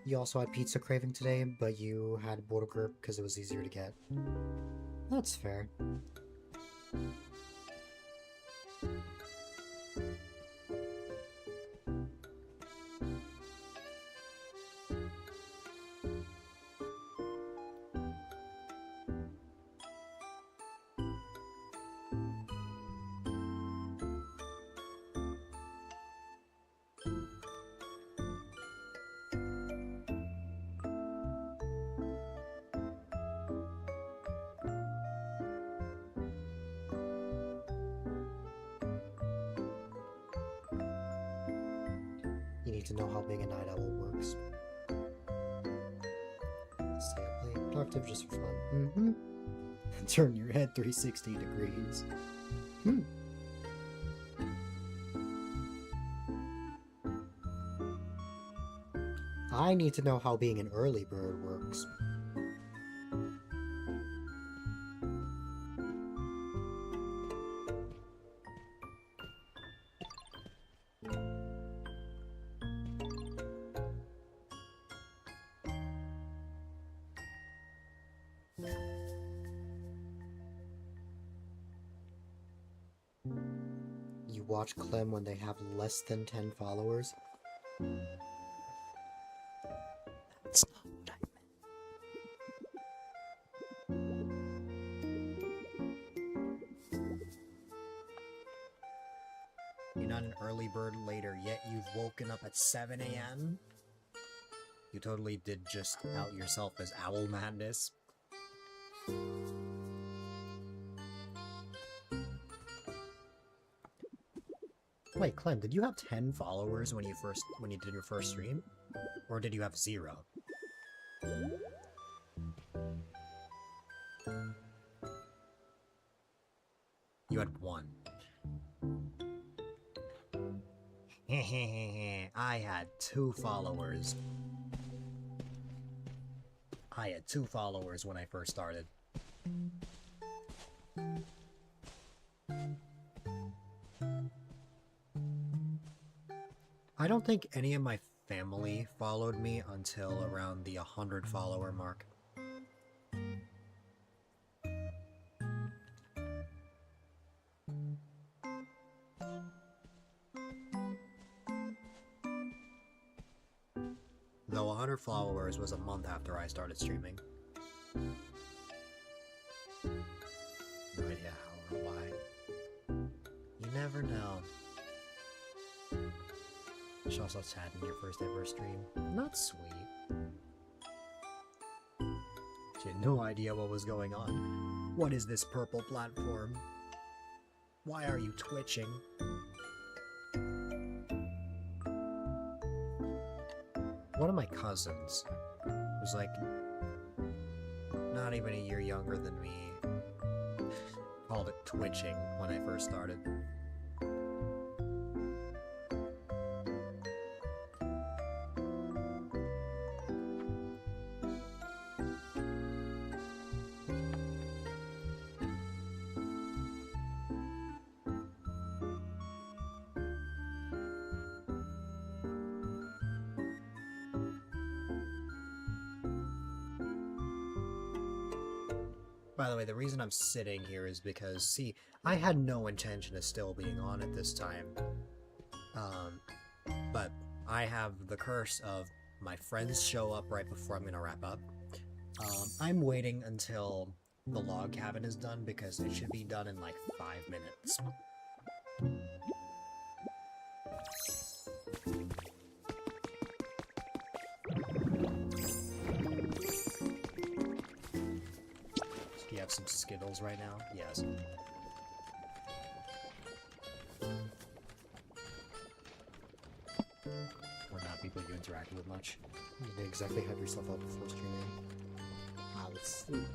You also had pizza craving today, but you had burger because it was easier to get. That's fair. You need to know how being a night owl works. Stay up late, productive just for fun. Turn your head 360 degrees. I need to know how being an early bird works. You watch Clem when they have less than 10 followers? That's not what I meant. You're not an early bird later, yet you've woken up at 7 a.m.? You totally did just out yourself as Owl Madness. Wait, Clem, did you have 10 followers when you did your first stream? Or did you have 0? You had 1. I had 2 followers. I had 2 followers when I first started. I don't think any of my family followed me until around the 100 follower mark. Though 100 followers was a month after I started streaming. No idea how or why. You never know. She also sad in your first ever stream. Not sweet. She had no idea what was going on. What is this purple platform? Why are you twitching? One of my cousins was like not even a year younger than me. Called it twitching when I first started. By the way, the reason I'm sitting here is because, see, I had no intention of still being on at this time. But I have the curse of my friends show up right before I'm gonna wrap up. I'm waiting until the log cabin is done because it should be done in like 5 minutes. Do you have some Skittles right now? Yes. Or not people you interact with much. You didn't exactly have yourself up before streaming. Let's see.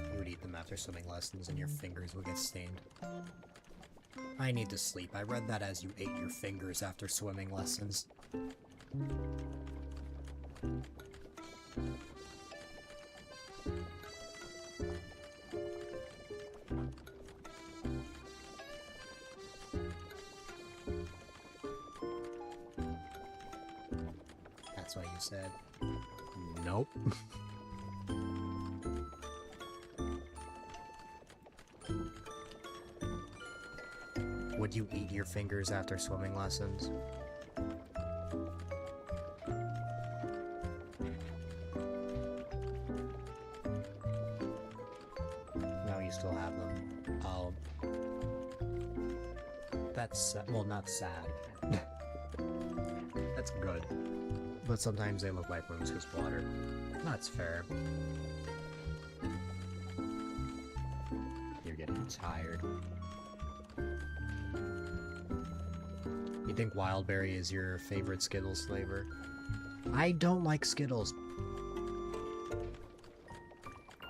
You would eat them after swimming lessons and your fingers would get stained. I need to sleep. I read that as you ate your fingers after swimming lessons. That's what you said. Nope. Would you eat your fingers after swimming lessons? No, you still have them. Oh. That's, well, not sad. That's good. But sometimes they look like roses water. That's fair. You're getting tired. You think Wildberry is your favorite Skittles flavor? I don't like Skittles.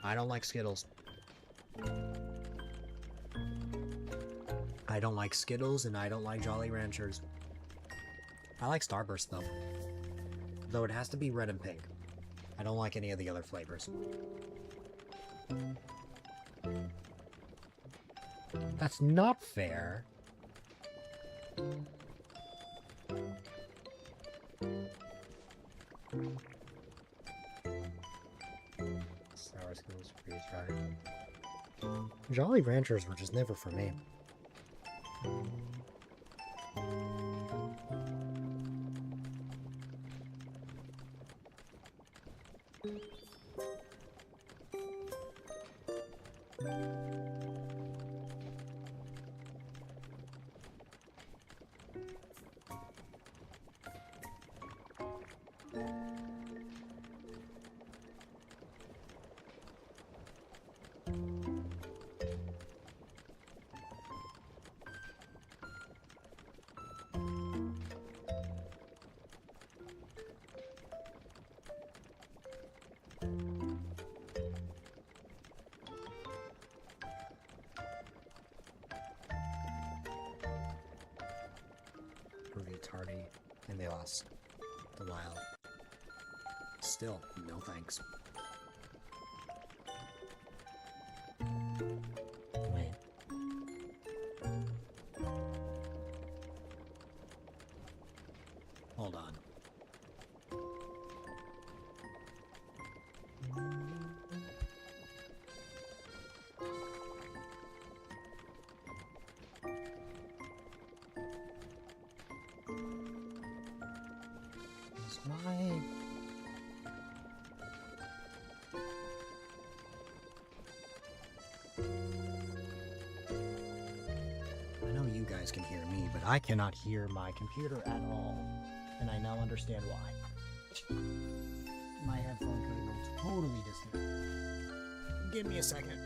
I don't like Skittles. I don't like Skittles and I don't like Jolly Ranchers. I like Starburst though. Though it has to be red and pink. I don't like any of the other flavors. That's not fair. Sour Skittles, freeze dried. Jolly Ranchers were just never for me. tardy and they last a while. Still, no thanks. Wait. Hold on. Is my... I know you guys can hear me, but I cannot hear my computer at all. And I now understand why. My headphone cable totally disconnected. Give me a second.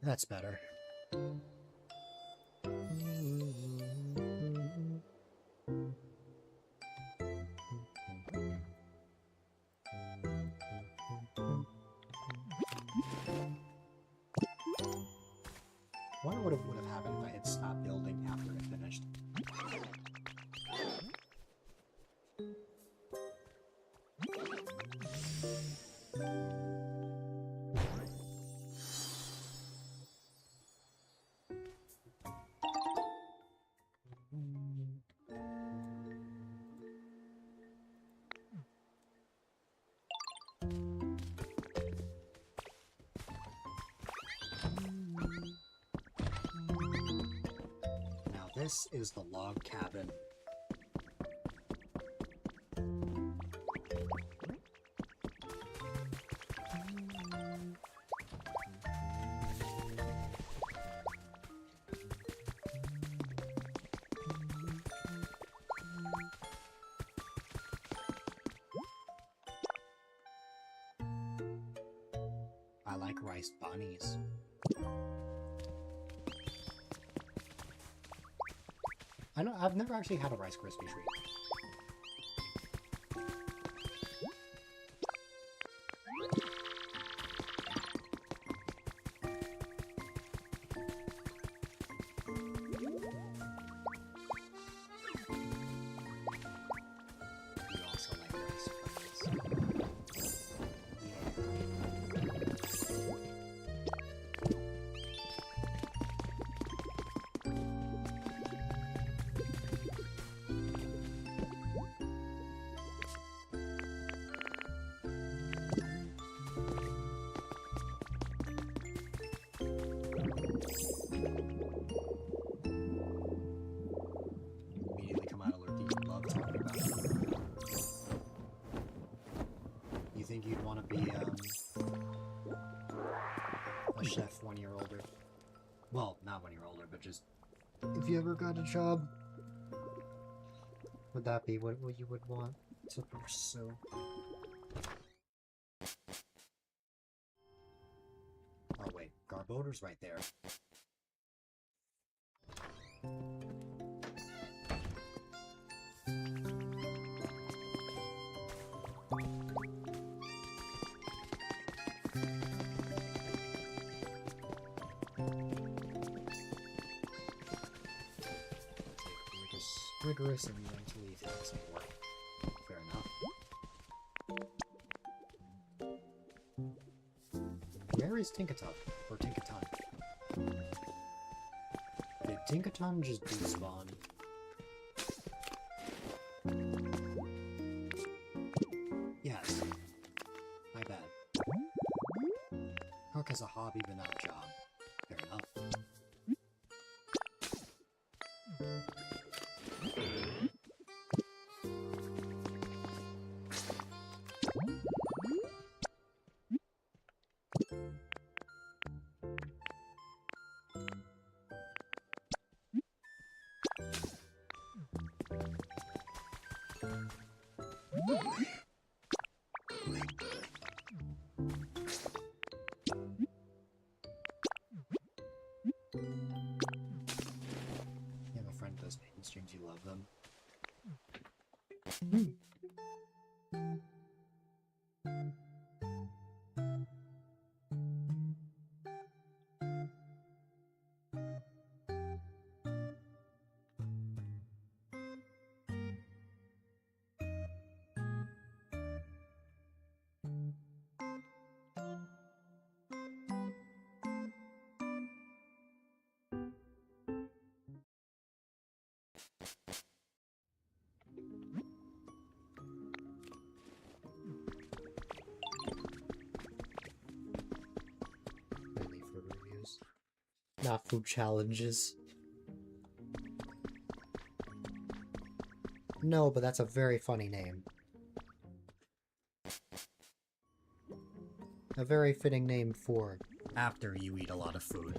That's better. I wonder what would have happened if I had stopped building after it finished. This is the log cabin. I like rice bunnies. I've never actually had a Rice Krispie treat. You also like rice bunnies. Immediately come out alert. You love talking about it. You think you'd want to be a chef 1 year older? Well, not 1 year older, but just if you ever got a job, would that be what you would want to pursue? Oh wait, Garbodor's right there. Rigorous and mentally taxing work. Fair enough. Where is Tinkaton? Or Tinkaton? Did Tinkaton just despawn? Yes. My bad. Cook as a hobby but not a job. Fair enough. Yeah, my friend does paint streams, you love them. Mainly food reviews. Not food challenges. No, but that's a very funny name. A very fitting name for after you eat a lot of food.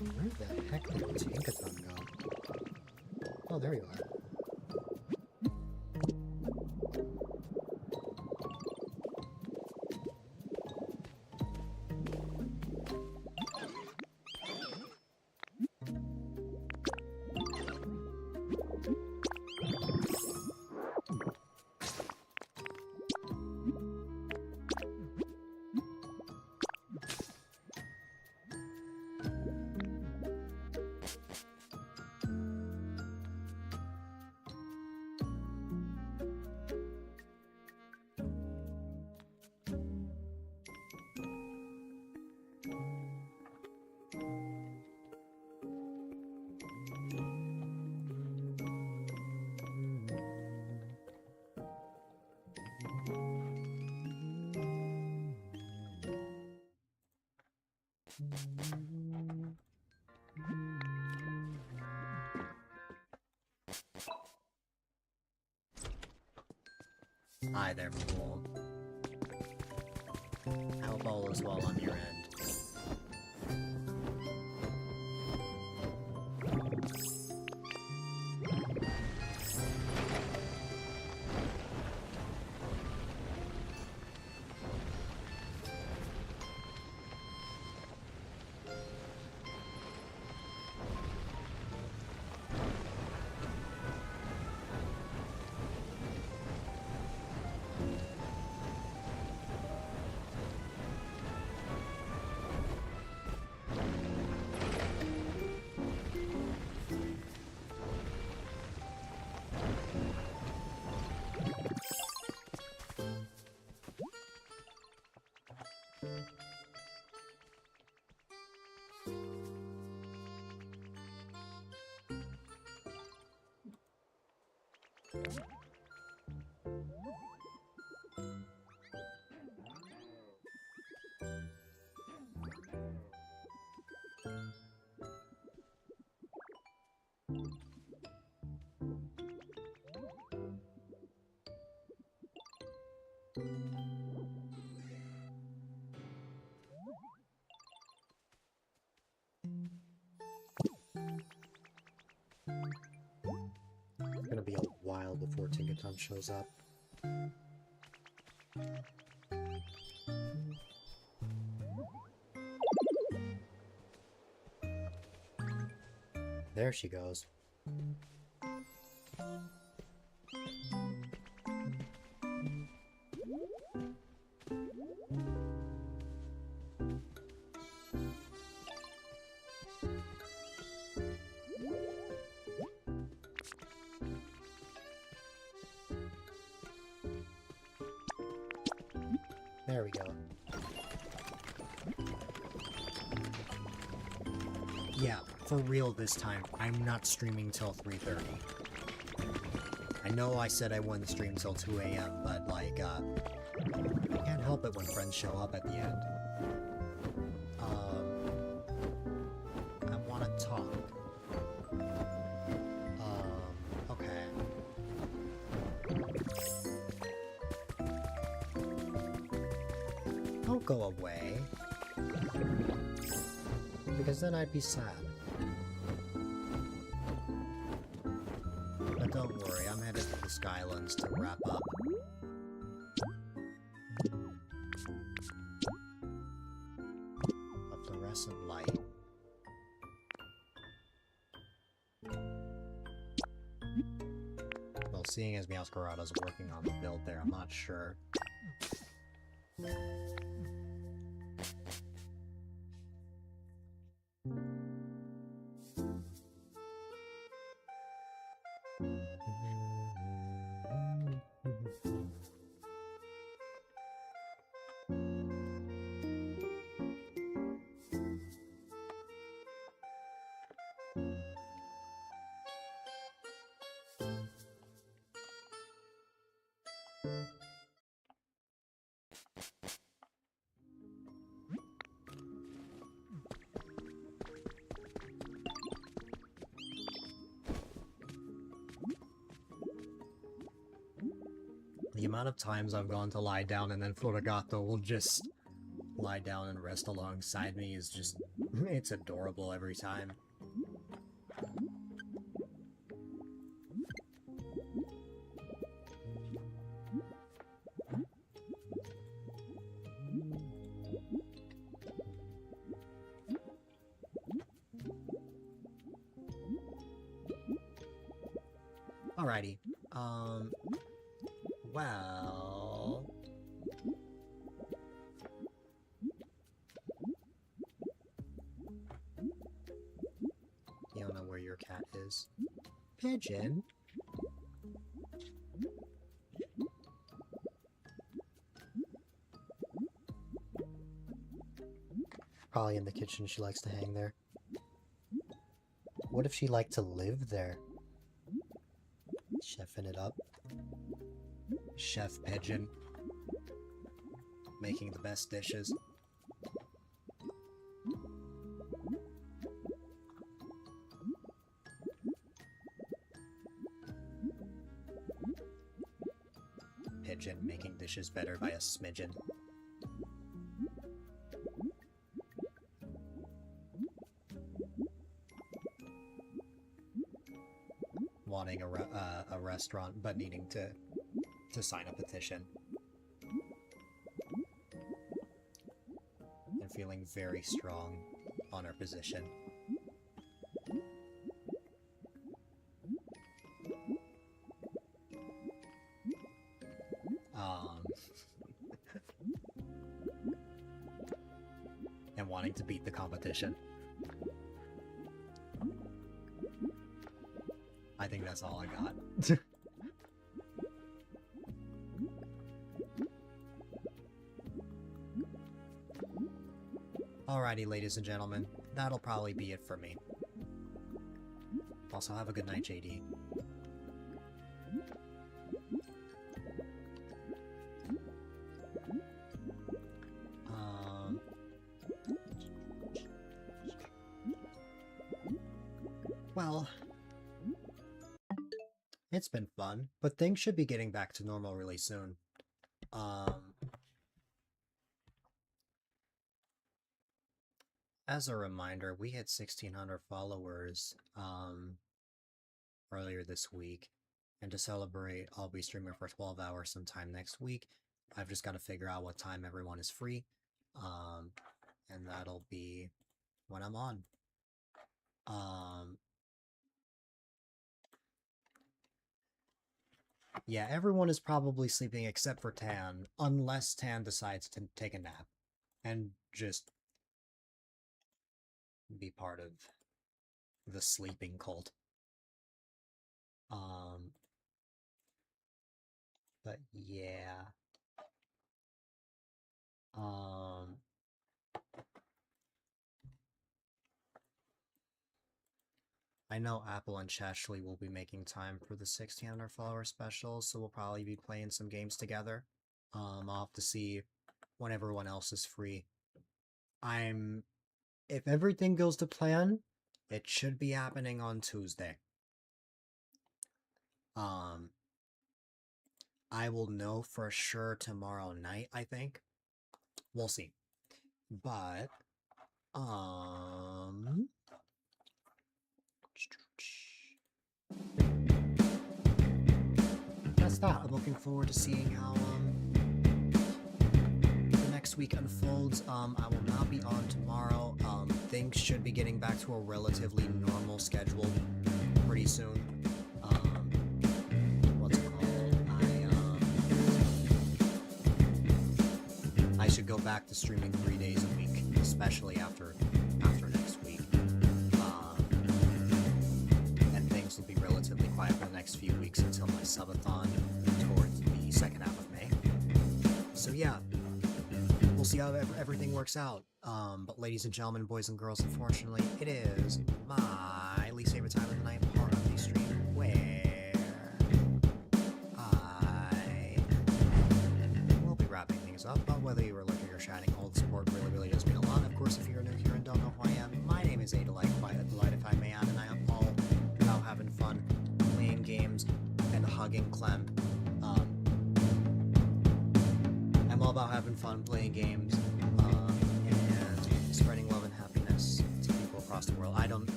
Where the heck did Tinkaton go? Oh, there you are. Hi there, fool. I hope all is well on your end. It's gonna be a while before Tinkaton shows up. There she goes. There we go. Yeah, for real this time, I'm not streaming till 3:30. I know I said I wouldn't stream till 2 a.m., but, like, I can't help it when friends show up at the end. I want to talk. Okay. Don't go away. Because then I'd be sad. But don't worry, I'm headed to the Skylands to wrap up. A fluorescent light. Well, seeing as Meowscarada's working on the build there, I'm not sure. The amount of times I've gone to lie down and then Florigato will just lie down and rest alongside me is just... it's adorable every time. Alrighty. Well... You don't know where your cat is. Pigeon? Probably in the kitchen, she likes to hang there. What if she liked to live there? Chefing it up. Chef Pigeon. Making the best dishes. Pigeon making dishes better by a smidgen. Wanting a restaurant, but needing to sign a petition. And feeling very strong on her position. And wanting to beat the competition. I think that's all I got. Alrighty, ladies and gentlemen, that'll probably be it for me. Also, have a good night, JD. Well... It's been fun, but things should be getting back to normal really soon. As a reminder, we hit 1,600 followers earlier this week, and to celebrate, I'll be streaming for 12 hours sometime next week. I've just got to figure out what time everyone is free, and that'll be when I'm on. Yeah, everyone is probably sleeping except for Tan, unless Tan decides to take a nap and just be part of the sleeping cult. But yeah. I know Apple and Chashley will be making time for the 1600 follower special, so we'll probably be playing some games together. I'll have to see when everyone else is free. If everything goes to plan, it should be happening on Tuesday. I will know for sure tomorrow night, I think. We'll see. But, that's that. I'm looking forward to seeing how, the next week unfolds. I will not be on tomorrow. Things should be getting back to a relatively normal schedule pretty soon. What's it called? I should go back to streaming 3 days a week, especially after next week. And things will be relatively quiet for the next few weeks until my subathon towards the second half of May. So yeah, we'll see how everything works out. But ladies and gentlemen, boys and girls, unfortunately, it is my least favorite time of the night part of the stream where I will be wrapping things up. But whether you were looking or chatting, all the support really does mean a lot. Of course, if you're new here and don't know who I am, my name is A-Dylite, quite A-Dylite if I may add, and I am all about having fun, playing games, and hugging Clem. I'm all about having fun, playing games, and spreading love and happiness to people across the world.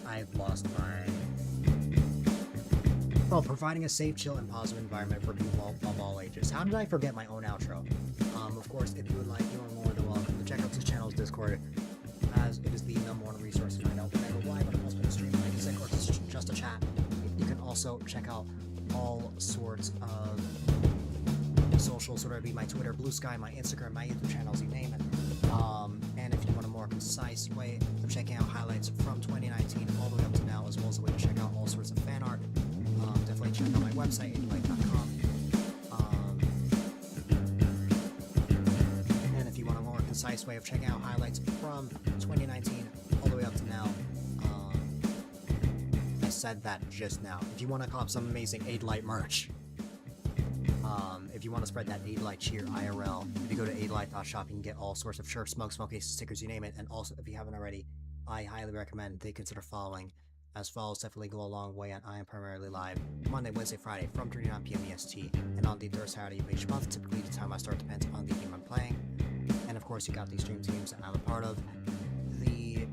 I've lost my... Well, providing a safe, chill, and positive environment for people of all ages. How did I forget my own outro? Of course, if you would like, you are more than welcome to check out this channel's Discord, as it is the #1 resource to find out when I go live, but it must be a stream, like I said, or just a chat. You can also check out all sorts of socials, whether it be my Twitter, Blue Sky, my Instagram, my YouTube channels, you name it. And if you want a more concise way of checking out highlights from 2019 all the way up to now, as well as a way to check out all sorts of fan art, definitely check out my website, A-Dylite.com. And if you want a more concise way of checking out highlights from 2019 all the way up to now, I said that just now. If you want to cop some amazing A-Dylite merch, if you want to spread that A-Dylite cheer IRL, if you go to A-Dylite.shop, you can get all sorts of shirts, mugs, smoke cases, stickers, you name it. And also, if you haven't already, I highly recommend they consider following, as follows definitely go a long way, and I am primarily live Monday, Wednesday, Friday from 3 to 9 p.m. EST, and on the third Saturday of each month. Typically, the time I start depends on the game I'm playing. And of course, you got these stream teams that I'm a part of. The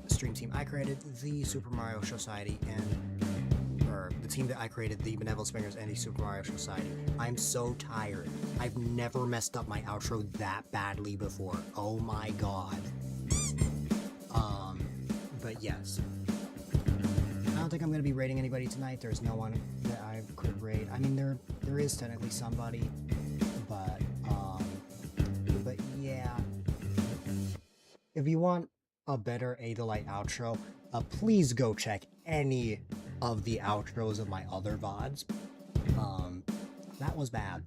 stream team I created, the Super Mario Society, the team that I created, the Benevolent Springers and the Super Mario Society. I'm so tired. I've never messed up my outro that badly before. Oh my god. But yes. I don't think I'm going to be raiding anybody tonight. There's no one that I could raid. I mean, there is technically somebody, but yeah. If you want a better A-Dylite outro, please go check any of the outros of my other VODs. That was bad.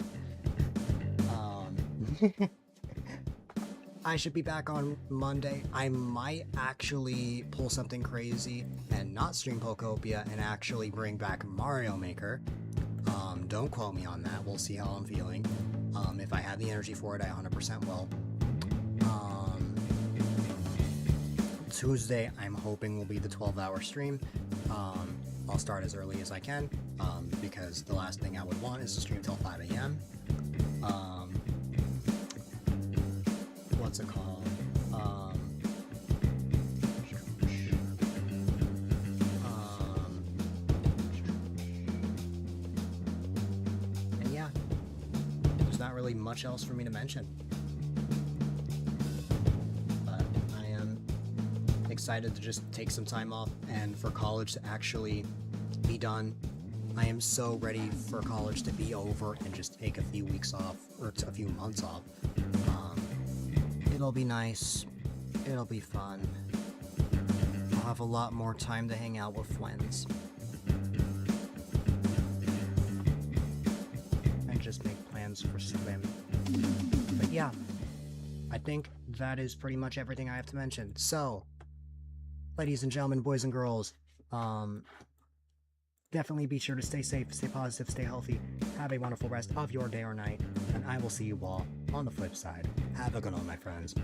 I should be back on Monday. I might actually pull something crazy and not stream Pokopia and actually bring back Mario Maker. Don't quote me on that. We'll see how I'm feeling. If I have the energy for it, I 100% will. Tuesday, I'm hoping will be the 12-hour stream. I'll start as early as I can, because the last thing I would want is to stream till 5 a.m. What's it called? And yeah, there's not really much else for me to mention. But I am excited to just take some time off and for college to actually be done. I am so ready for college to be over and just take a few weeks off, or a few months off. It'll be nice. It'll be fun. I'll have a lot more time to hang out with friends. And just make plans for swim. But yeah, I think that is pretty much everything I have to mention. So, ladies and gentlemen, boys and girls, definitely be sure to stay safe, stay positive, stay healthy. Have a wonderful rest of your day or night, and I will see you all on the flip side. Have a good one, my friends.